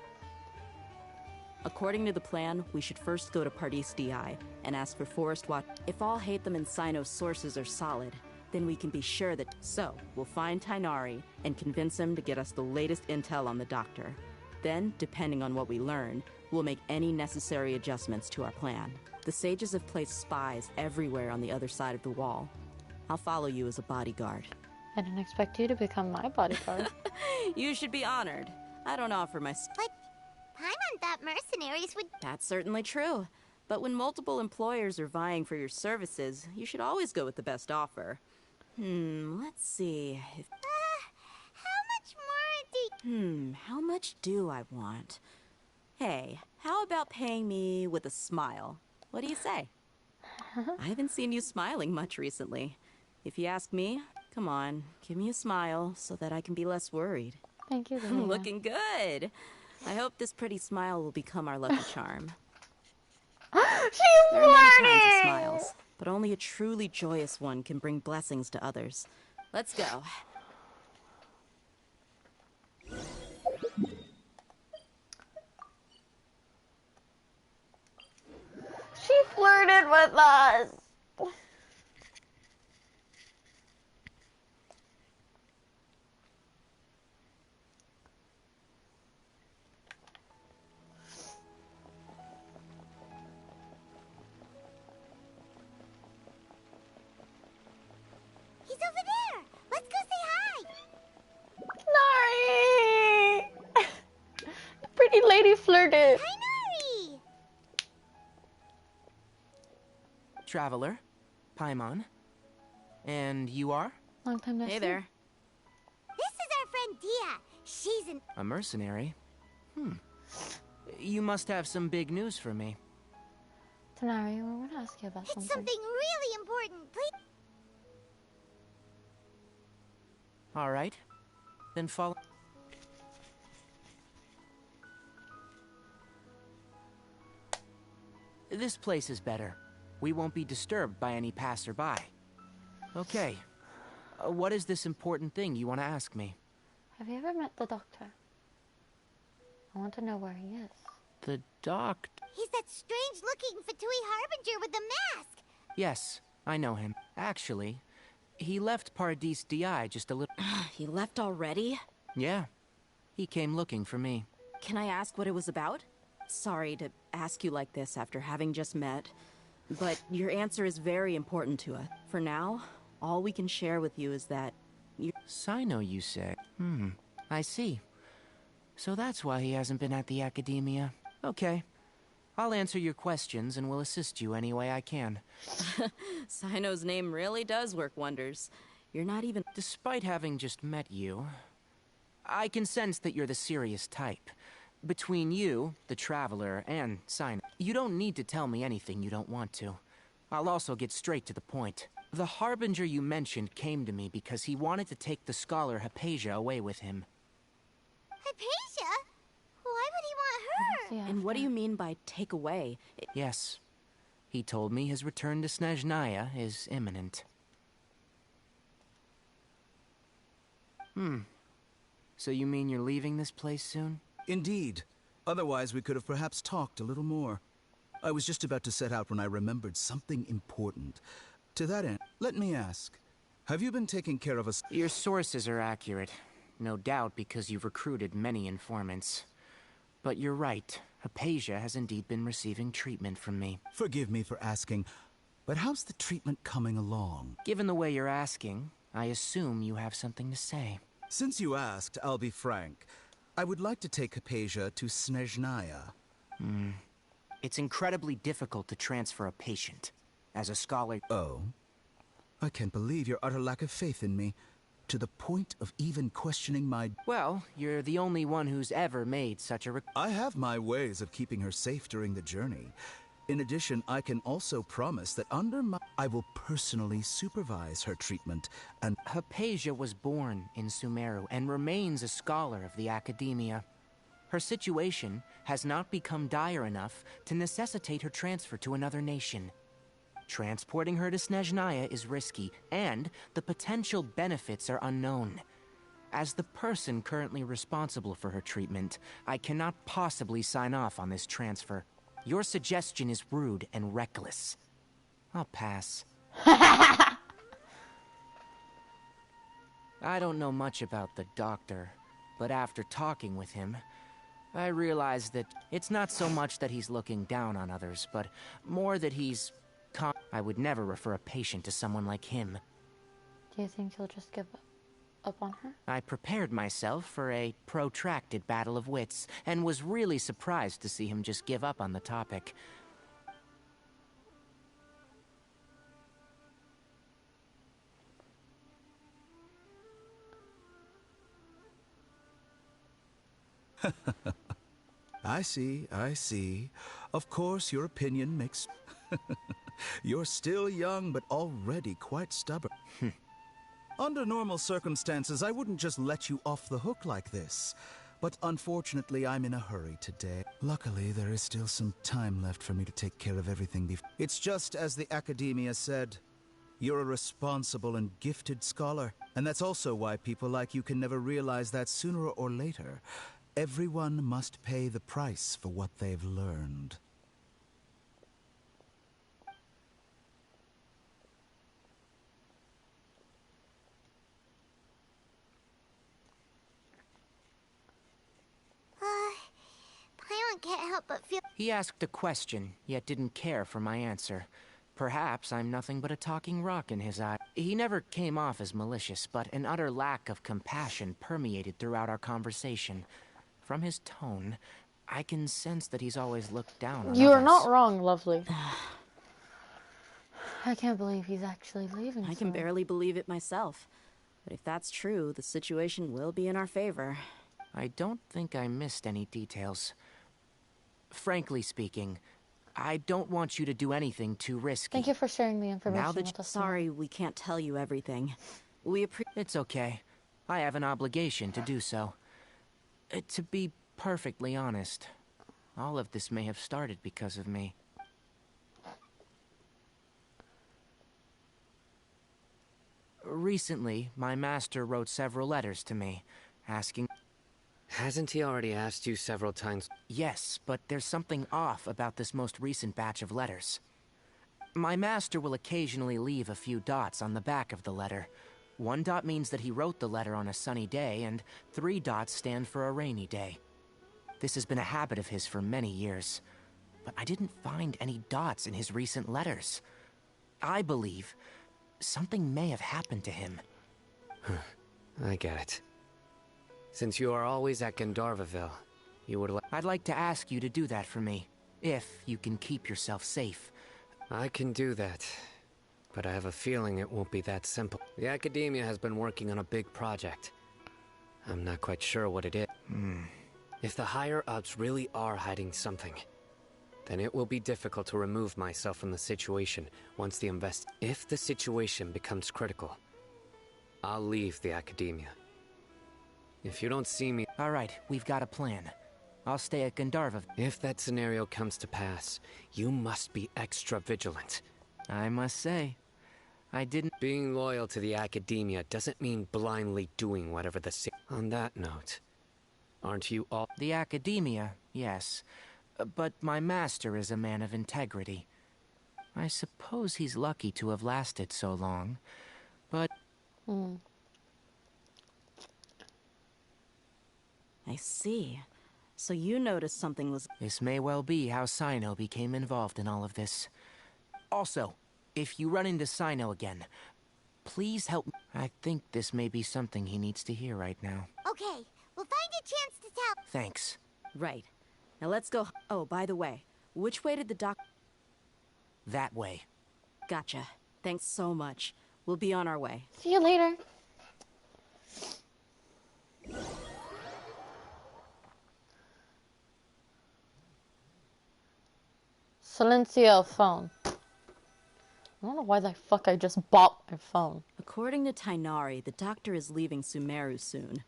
According to the plan, we should first go to Pardis DI and ask for Forest Watch. If all Hatham and Sino's sources are solid, then we can be sure that... So, we'll find Tainari and convince him to get us the latest intel on the doctor. Then, depending on what we learn, we'll make any necessary adjustments to our plan. The sages have placed spies everywhere on the other side of the wall. I'll follow you as a bodyguard. I didn't expect you to become my bodyguard. You should be honored. I don't offer my... But Paimon thought mercenaries would... That's certainly true. But when multiple employers are vying for your services, you should always go with the best offer. Let's see. How much do I want? Hey, how about paying me with a smile? What do you say? I haven't seen you smiling much recently. If you ask me, come on, give me a smile so that I can be less worried. Thank you, Lena. Looking good. I hope this pretty smile will become our lucky charm. She's There are many kinds of smiles, but only a truly joyous one can bring blessings to others. Let's go. She flirted with us. He's over there. Let's go say hi. Nari! Pretty lady flirted. Hi, Nari. Traveler, Paimon. And you are? Long time no see. Hey there. This is our friend Dia. She's an... A mercenary? You must have some big news for me. Tanari, we want to ask you about It's something. something really important. Please. All right. Then follow... This place is better. We won't be disturbed by any passerby. Okay. What is this important thing you want to ask me? Have you ever met the doctor? I want to know where he is. The doctor? He's that strange-looking Fatui Harbinger with the mask. Yes, I know him. Actually, he left Pardis DI just a little... He left already? Yeah. He came looking for me. Can I ask what it was about? Sorry to ask you like this after having just met, but your answer is very important to us. For now, all we can share with you is that you... Sino, you say? I see. So that's why he hasn't been at the academia. Okay. I'll answer your questions and will assist you any way I can. Sino's name really does work wonders. You're not even... Despite having just met you, I can sense that you're the serious type. Between you, the Traveler, and Sino, you don't need to tell me anything you don't want to. I'll also get straight to the point. The Harbinger you mentioned came to me because he wanted to take the scholar Hypatia away with him. Hypatia? Why would he want her? And what do you mean by take away? Yes. He told me his return to Snezhnaya is imminent. So you mean you're leaving this place soon? Indeed. Otherwise, we could have perhaps talked a little more. I was just about to set out when I remembered something important. To that end, let me ask, have you been taking care of us? Your sources are accurate. No doubt because you've recruited many informants. But you're right. Hypatia has indeed been receiving treatment from me. Forgive me for asking, but how's the treatment coming along? Given the way you're asking, I assume you have something to say. Since you asked, I'll be frank. I would like to take Hypatia to Snezhnaya. It's incredibly difficult to transfer a patient. As a scholar... Oh? I can't believe your utter lack of faith in me. To the point of even questioning my... Well, you're the only one who's ever made such a... I have my ways of keeping her safe during the journey. In addition, I can also promise that under my... I will personally supervise her treatment, and... Hypatia was born in Sumeru and remains a scholar of the academia. Her situation has not become dire enough to necessitate her transfer to another nation. Transporting her to Snezhnaya is risky, and the potential benefits are unknown. As the person currently responsible for her treatment, I cannot possibly sign off on this transfer. Your suggestion is rude and reckless. I'll pass. I don't know much about the doctor, but after talking with him, I realized that it's not so much that he's looking down on others, but more that he's... I would never refer a patient to someone like him. Do you think he'll just give up on her? I prepared myself for a protracted battle of wits, and was really surprised to see him just give up on the topic. I see, I see. Of course, your opinion makes... You're still young, but already quite stubborn. Under normal circumstances, I wouldn't just let you off the hook like this. But unfortunately, I'm in a hurry today. Luckily, there is still some time left for me to take care of everything before... It's just as the Academia said. You're a responsible and gifted scholar. And that's also why people like you can never realize that sooner or later, everyone must pay the price for what they've learned. Paimon can't help but feel... He asked a question, yet didn't care for my answer. Perhaps I'm nothing but a talking rock in his eye. He never came off as malicious, but an utter lack of compassion permeated throughout our conversation. From his tone, I can sense that he's always looked down on You are others. not wrong, lovely. I can't believe he's actually leaving. I can barely believe it myself. But if that's true, the situation will be in our favor. I don't think I missed any details. Frankly speaking, I don't want you to do anything too risky. Thank you for sharing the information Now that with us. Sorry, we can't tell you everything. It's okay. I have an obligation to do so. To be perfectly honest, all of this may have started because of me. Recently, my master wrote several letters to me, asking... Hasn't he already asked you several times? Yes, but there's something off about this most recent batch of letters. My master will occasionally leave a few dots on the back of the letter. 1 dot means that he wrote the letter on a sunny day, and 3 dots stand for a rainy day. This has been a habit of his for many years, but I didn't find any dots in his recent letters. I believe something may have happened to him. I get it. Since you are always at Gandharvaville, you would I'd like to ask you to do that for me, if you can keep yourself safe. I can do that, but I have a feeling it won't be that simple. The Academia has been working on a big project. I'm not quite sure what it is. If the higher-ups really are hiding something, then it will be difficult to remove myself from the situation once the If the situation becomes critical, I'll leave the Academia. If you don't see me... Alright, we've got a plan. I'll stay at Gandharva. If that scenario comes to pass, you must be extra vigilant. I must say, I didn't... Being loyal to the Academia doesn't mean blindly doing whatever the... On that note, aren't you all... The Academia, yes. But my master is a man of integrity. I suppose he's lucky to have lasted so long, but... I see. So you noticed something was... This may well be how Sino became involved in all of this. Also, if you run into Sino again, please help me. I think this may be something he needs to hear right now. Okay, we'll find a chance to tell. Thanks. Right. Now let's go... Oh, by the way, which way did the doc... That way. Gotcha. Thanks so much. We'll be on our way. See you later. Silencio phone. I don't know why the fuck I just bought my phone. According to Tainari, the doctor is leaving Sumeru soon.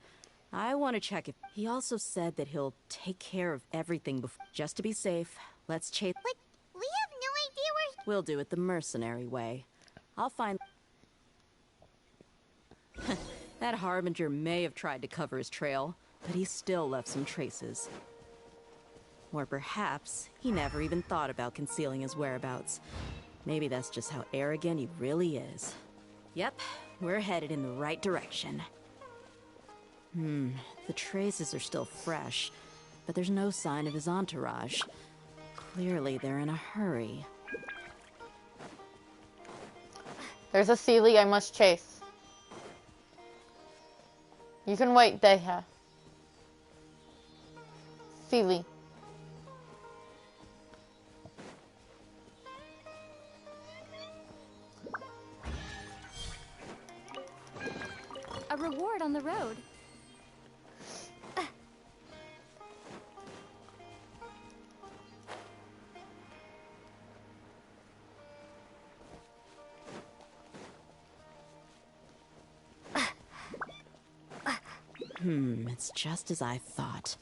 I want to check if... He also said that he'll take care of everything before... Just to be safe, let's chase... But we have no idea where... We'll do it the mercenary way. I'll find... That Harbinger may have tried to cover his trail, but he still left some traces. Or perhaps he never even thought about concealing his whereabouts. Maybe that's just how arrogant he really is. Yep, we're headed in the right direction. The traces are still fresh, but there's no sign of his entourage. Clearly they're in a hurry. There's a Sealy I must chase. You can wait, Deha. Sealy. A reward on the road. It's just as I thought.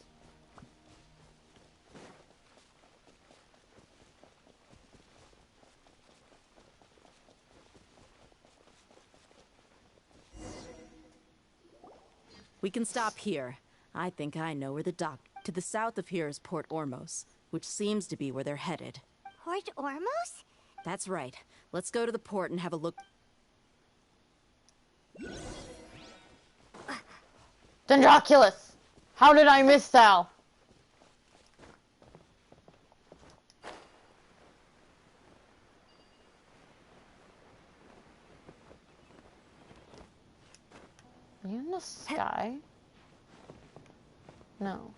We can stop here. I think I know where the dock... To the south of here is Port Ormos, which seems to be where they're headed. Port Ormos? That's right. Let's go to the port and have a look. Dendroculus! How did I miss thou? Are you in the sky? No.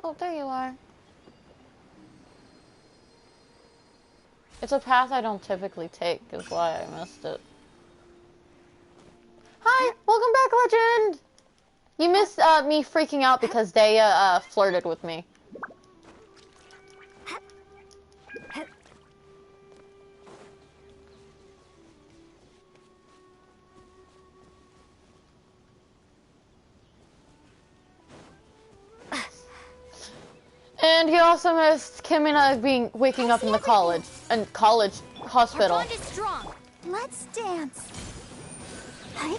Oh, there you are. It's a path I don't typically take, is why I missed it. Hi! Welcome back, Legend! You missed me freaking out because Daya flirted with me. And he also missed Kimina waking up in the college hospital. Our bond is strong. Let's dance. Hi.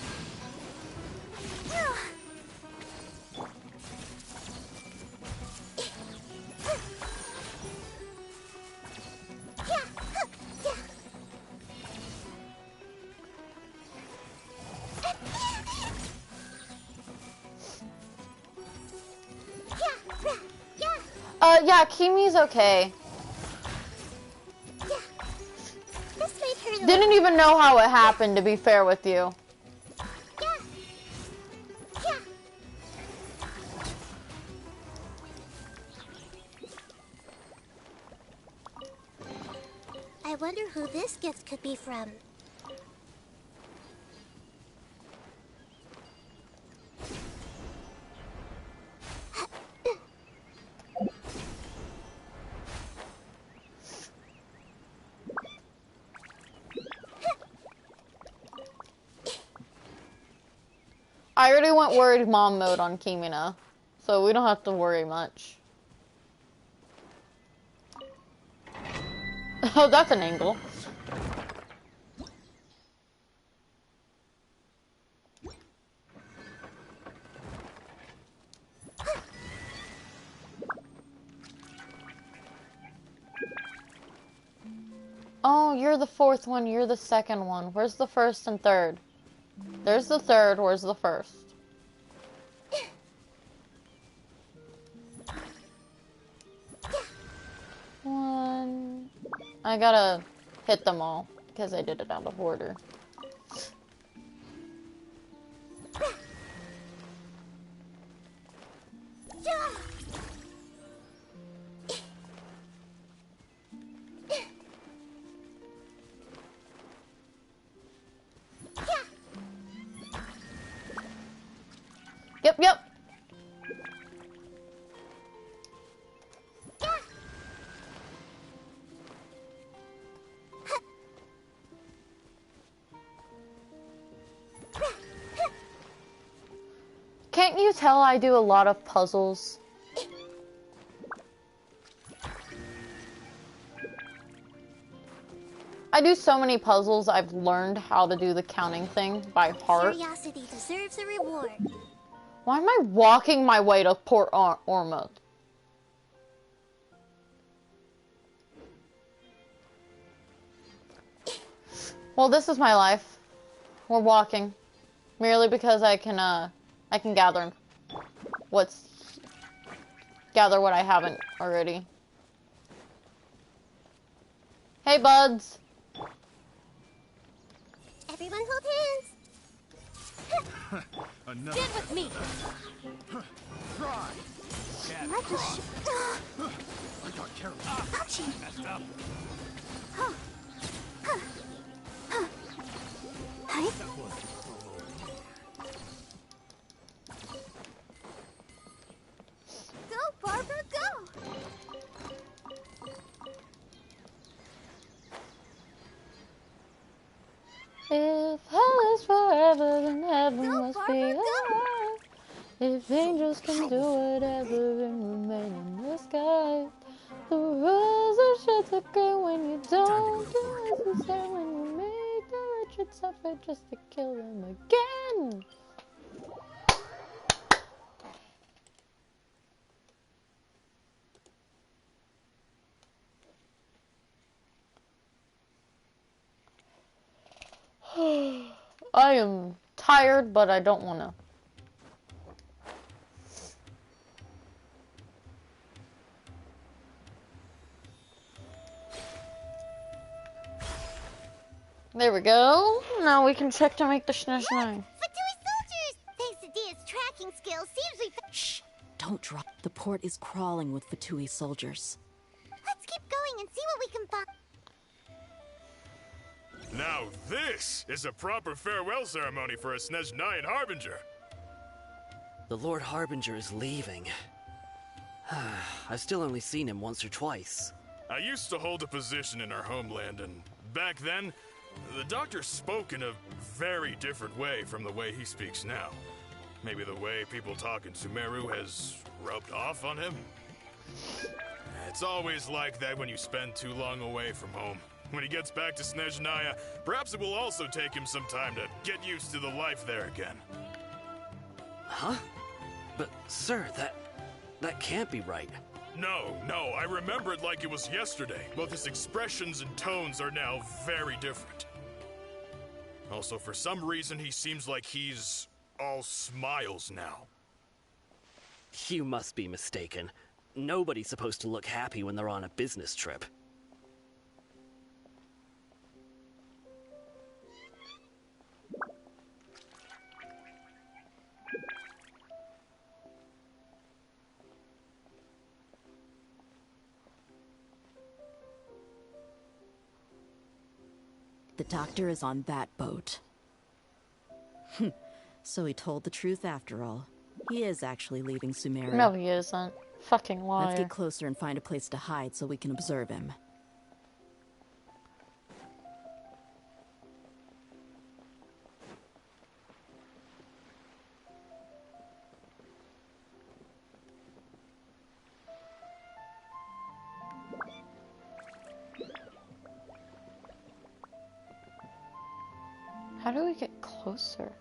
Yeah, Kimi's okay. Didn't even know how it happened, to be fair with you. I wonder who this gift could be from. I already went worried mom mode on Kimina, so we don't have to worry much. Oh, that's an angle. Oh, you're the fourth one, you're the second one. Where's the first and third? There's the third, where's the first? One... I gotta hit them all, because I did it out of order. Yep. Can't you tell I do a lot of puzzles? I do so many puzzles, I've learned how to do the counting thing by heart. Curiosity deserves a reward. Why am I walking my way to Port Ormond? Well, this is my life. We're walking. Merely because I can gather what I haven't already. Hey, buds. Everyone hold hands. Stand with me. Try. I got careless. Archon. Messed up. Go, Barbara, go! If hell is forever, then heaven must be alive. If angels can do whatever and remain in the sky. The rules are shit okay when you don't do as you say when you make the wretched suffer just to kill them again. I am tired, but I don't want to. There we go. Now we can check to make the Schnesh 9. Fatui soldiers! Thanks to Dia's tracking skills, seems we Shh! Don't drop. The port is crawling with Fatui soldiers. Let's keep going and see what we can find. Now this is a proper farewell ceremony for a Snezhnayan Harbinger. The Lord Harbinger is leaving. I've still only seen him once or twice. I used to hold a position in our homeland, and back then, the Doctor spoke in a very different way from the way he speaks now. Maybe the way people talk in Sumeru has rubbed off on him? It's always like that when you spend too long away from home. When he gets back to Snezhnaya, perhaps it will also take him some time to get used to the life there again. Huh? But, sir, that can't be right. No, I remember it like it was yesterday. Both his expressions and tones are now very different. Also, for some reason, he seems like he's all smiles now. You must be mistaken. Nobody's supposed to look happy when they're on a business trip. The Doctor is on that boat. So he told the truth after all. He is actually leaving Sumeru. No, he isn't. Fucking liar. Let's get closer and find a place to hide so we can observe him. How do we get closer?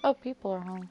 Oh, people are home.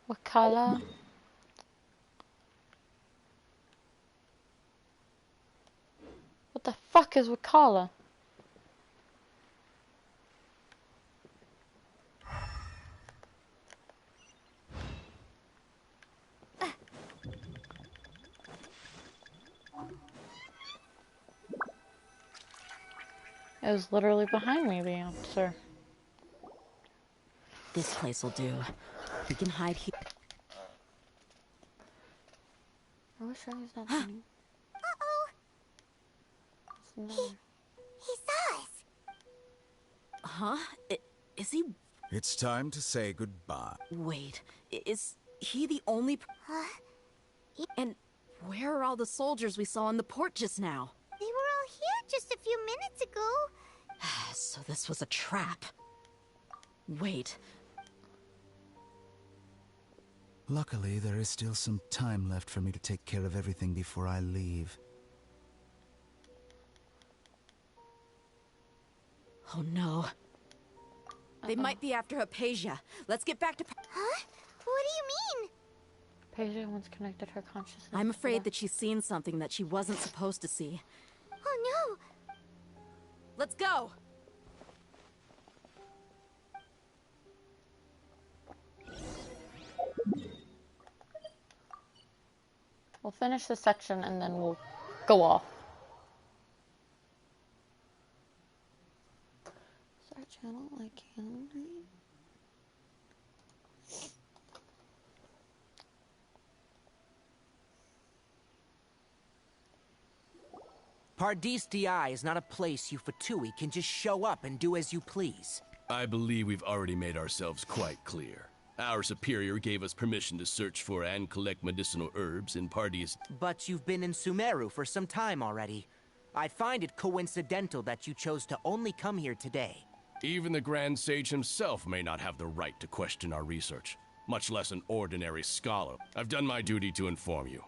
Wakala. What the fuck is Wakala? It was literally behind me, the answer. This place will do. We can hide here. I wish I was not funny. He saw us. Huh? Is he... It's time to say goodbye. Wait, is he the only... And where are all the soldiers we saw in the port just now? They were all here just a few minutes ago. So this was a trap. Wait. Luckily, there is still some time left for me to take care of everything before I leave. Oh no. They might be after Hypatia. Let's get back to... Huh? What do you mean? Hypatia once connected her consciousness. I'm afraid that she's seen something that she wasn't supposed to see. Oh no! Let's go! We'll finish this section and then we'll go off. Is our channel like canon? Pardis Di is not a place you Fatui can just show up and do as you please. I believe we've already made ourselves quite clear. Our superior gave us permission to search for and collect medicinal herbs in Pardis. But you've been in Sumeru for some time already. I find it coincidental that you chose to only come here today. Even the Grand Sage himself may not have the right to question our research, much less an ordinary scholar. I've done my duty to inform you.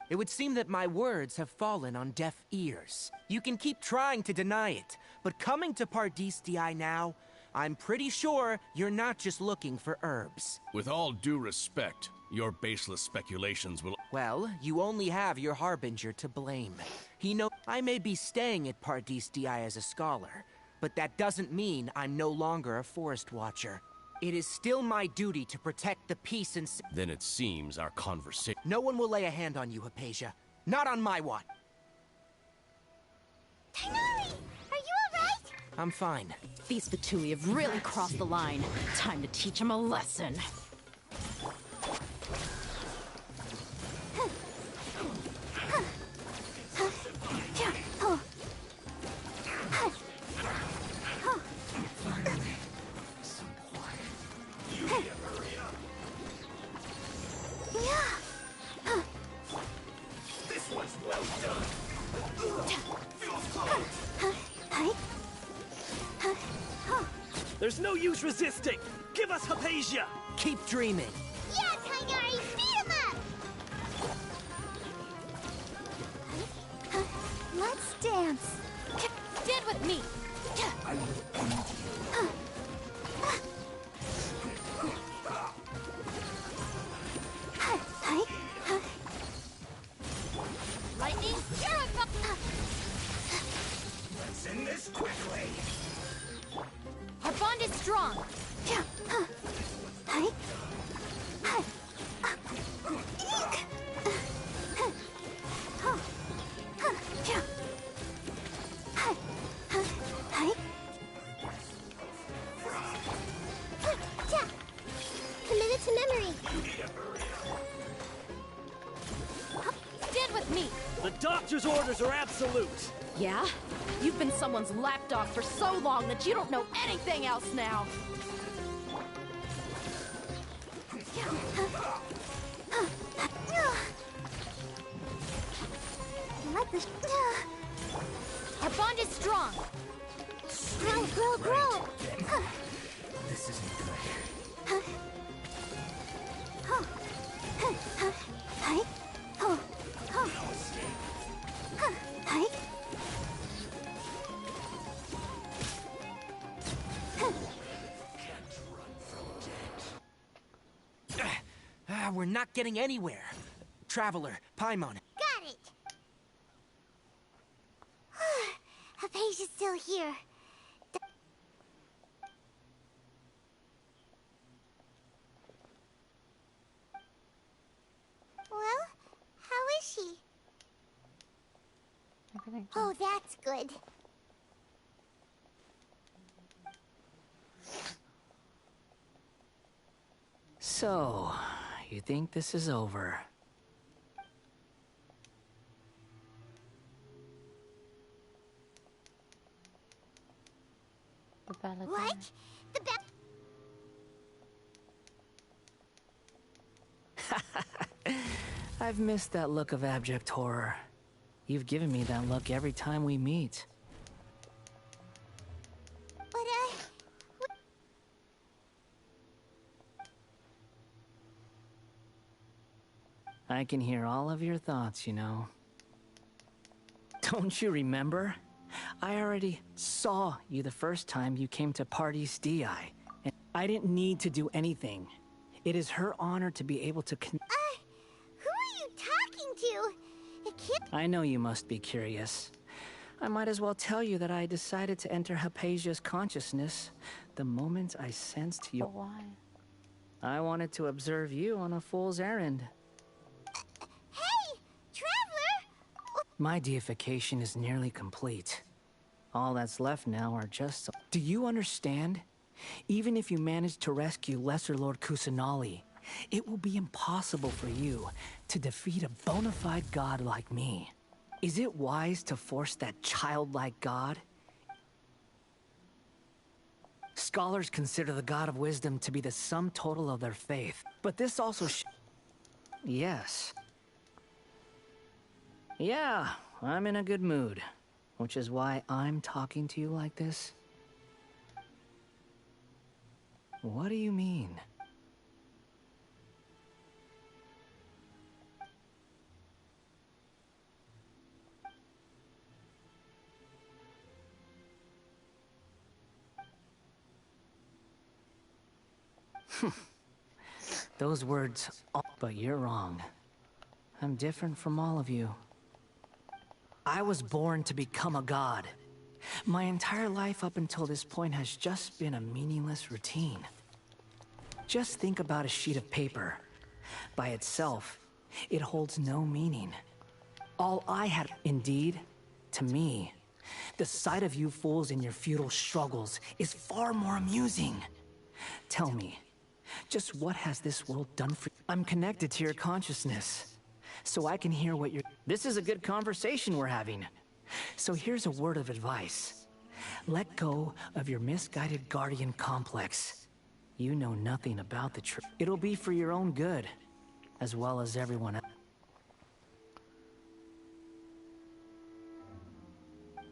It would seem that my words have fallen on deaf ears. You can keep trying to deny it, but coming to Pardis Di now, I'm pretty sure you're not just looking for herbs. With all due respect, your baseless speculations will... Well, you only have your Harbinger to blame. He knows I may be staying at Pardis Di as a scholar, but that doesn't mean I'm no longer a forest watcher. It is still my duty to protect the peace and... Then it seems our conversation... No one will lay a hand on you, Hypatia. Not on my watch. Tainari, are you alright? I'm fine. These Fatui have really crossed the line. Time to teach them a lesson. There's no use resisting! Give us Hypatia! Keep dreaming! Yeah, Tainari, beat him up! Let's dance. Stand with me! Lightning, terrify! end this quickly. Our bond is strong. Yeah. Hi. Hi. Committed to memory. Stand with me. The doctor's orders are absolute. Yeah? You've been someone's lapdog for so long that you don't know anything else now. Like this. Our bond is strong. Grow, grow, grow. This isn't good. Hi. Oh. Oh. Hi. We're not getting anywhere. Traveler, Paimon. Got it. Hypatia's still here. Well, how is she? Everything. Oh, that's good. So, you think this is over? The ballet. What? The I've missed that look of abject horror. You've given me that look every time we meet. But, I can hear all of your thoughts, you know. Don't you remember? I already saw you the first time you came to Party's DI, and I didn't need to do anything. It is her honor to be able to who are you talking to? A kid? I know you must be curious. I might as well tell you that I decided to enter Hypatia's consciousness the moment I sensed you. But why? I wanted to observe you on a fool's errand. Hey, Traveler! My deification is nearly complete. All that's left now are just... Do you understand? Even if you manage to rescue Lesser Lord Kusanali, it will be impossible for you to defeat a bona fide god like me. Is it wise to force that childlike god? Scholars consider the god of wisdom to be the sum total of their faith, but this also Yes. Yeah, I'm in a good mood, which is why I'm talking to you like this. What do you mean? Those words, but you're wrong. I'm different from all of you. I was born to become a god. My entire life up until this point has just been a meaningless routine. Just think about a sheet of paper. By itself, it holds no meaning. All I had, indeed, to me, the sight of you fools in your futile struggles is far more amusing. Tell me, just what has this world done for you? I'm connected to your consciousness, so I can hear what you're... This is a good conversation we're having. So here's a word of advice. Let go of your misguided guardian complex. You know nothing about the truth. It'll be for your own good, as well as everyone else.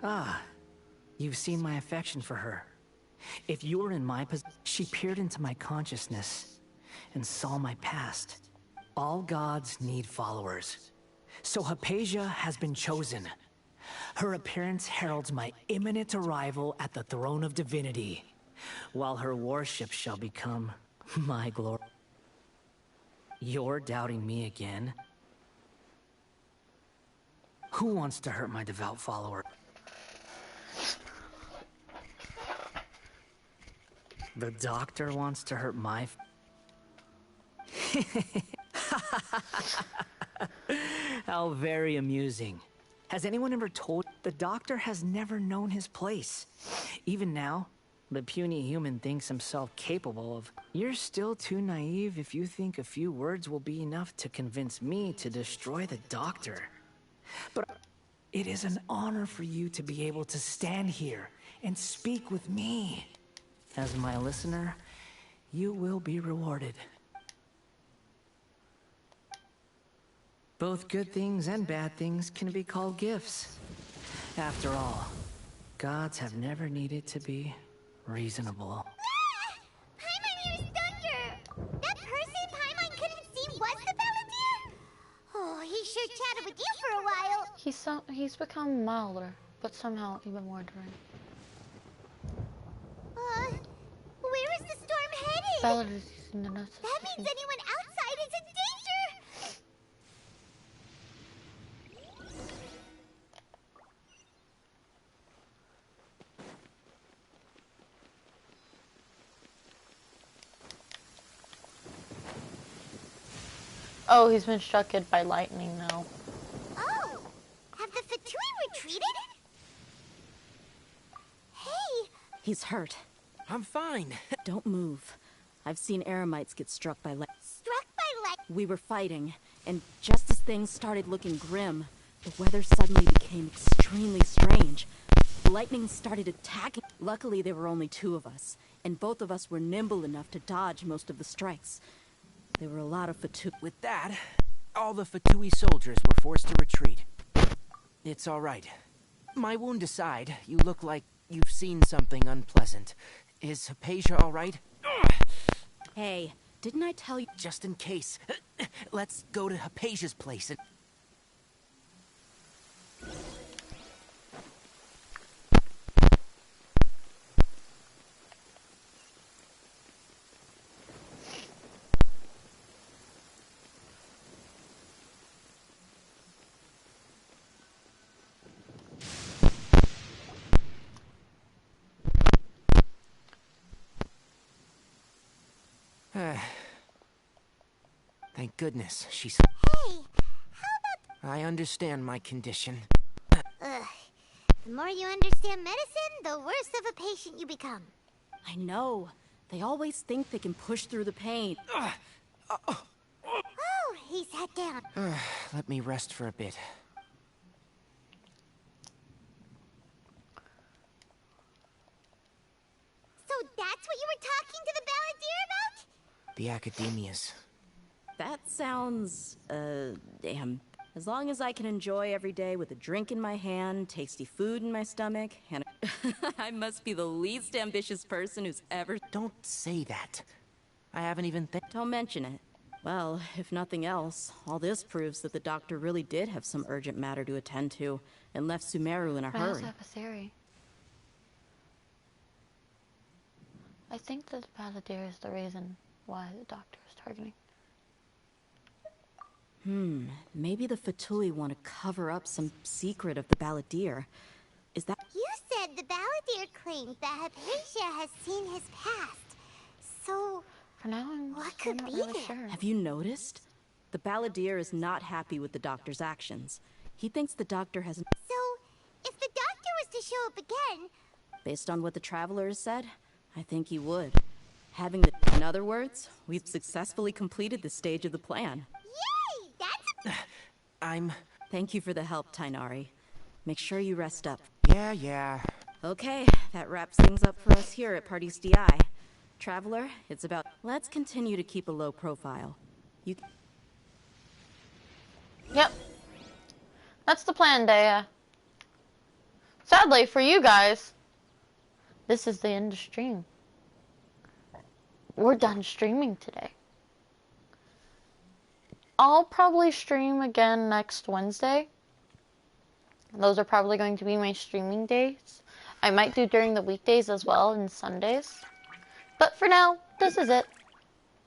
Ah, you've seen my affection for her. If you were in my position, she peered into my consciousness and saw my past. All gods need followers. So Hypatia has been chosen. Her appearance heralds my imminent arrival at the throne of divinity, while her worship shall become my glory. You're doubting me again? Who wants to hurt my devout follower? The doctor wants to hurt my... How very amusing. Has anyone ever told... The doctor has never known his place. Even now, the puny human thinks himself capable of... You're still too naive if you think a few words will be enough to convince me to destroy the doctor. But it is an honor for you to be able to stand here and speak with me. As my listener, you will be rewarded. Both good things and bad things can be called gifts. After all, gods have never needed to be reasonable. Paimon, you're stunned. That person Paimon couldn't see was the Balladeer? Oh, he sure chatted with you for a while. He's become milder, but somehow even more enduring. Where is the storm headed? Balladeer's using the notes. That means anyone outside is in danger! Oh, he's been struck by lightning now. Oh, have the Fatui retreated? Hey! He's hurt. I'm fine. Don't move. I've seen Eremites get struck by lightning. Struck by lightning? We were fighting, and just as things started looking grim, the weather suddenly became extremely strange. Lightning started attacking. Luckily, there were only two of us, and both of us were nimble enough to dodge most of the strikes. There were a lot of Fatui. With that, all the Fatui soldiers were forced to retreat. It's all right. My wound aside, you look like you've seen something unpleasant. Is Hypatia all right? Hey, didn't I tell you? Just in case. Let's go to Hypatia's place and... Thank goodness she's... Hey, how about... I understand my condition. The more you understand medicine, the worse of a patient you become. I know. They always think they can push through the pain. Oh, he sat down. Let me rest for a bit. So that's what you were talking to the Balladeer about? The academias. That sounds, damn. As long as I can enjoy every day with a drink in my hand, tasty food in my stomach, and I must be the least ambitious person who's ever... Don't say that. I haven't even Don't mention it. Well, if nothing else, all this proves that the doctor really did have some urgent matter to attend to, and left Sumeru in a hurry. I also have a theory. I think that the Balladeer is the reason why the doctor is targeting. Maybe the Fatui want to cover up some secret of the Balladeer. Is that... You said the Balladeer claimed that Hypatia has seen his past. So... For now, what could not be really there? sure. Have you noticed? The Balladeer is not happy with the doctor's actions. He thinks the doctor has... So, if the doctor was to show up again... Based on what the Traveler has said, I think he would. Having the... In other words, we've successfully completed this stage of the plan. Yay! That's... I'm... Thank you for the help, Tainari. Make sure you rest up. Yeah. Okay, that wraps things up for us here at Party's DI. Traveler, it's about... Let's continue to keep a low profile. You... Yep. That's the plan, Dea. Sadly for you guys, this is the end of stream. We're done streaming today. I'll probably stream again next Wednesday. Those are probably going to be my streaming days. I might do during the weekdays as well and Sundays. But for now, this is it.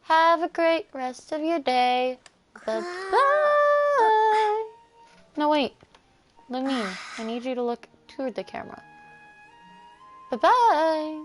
Have a great rest of your day. Bye-bye. No, wait. Lumine, I need you to look toward the camera. Bye-bye.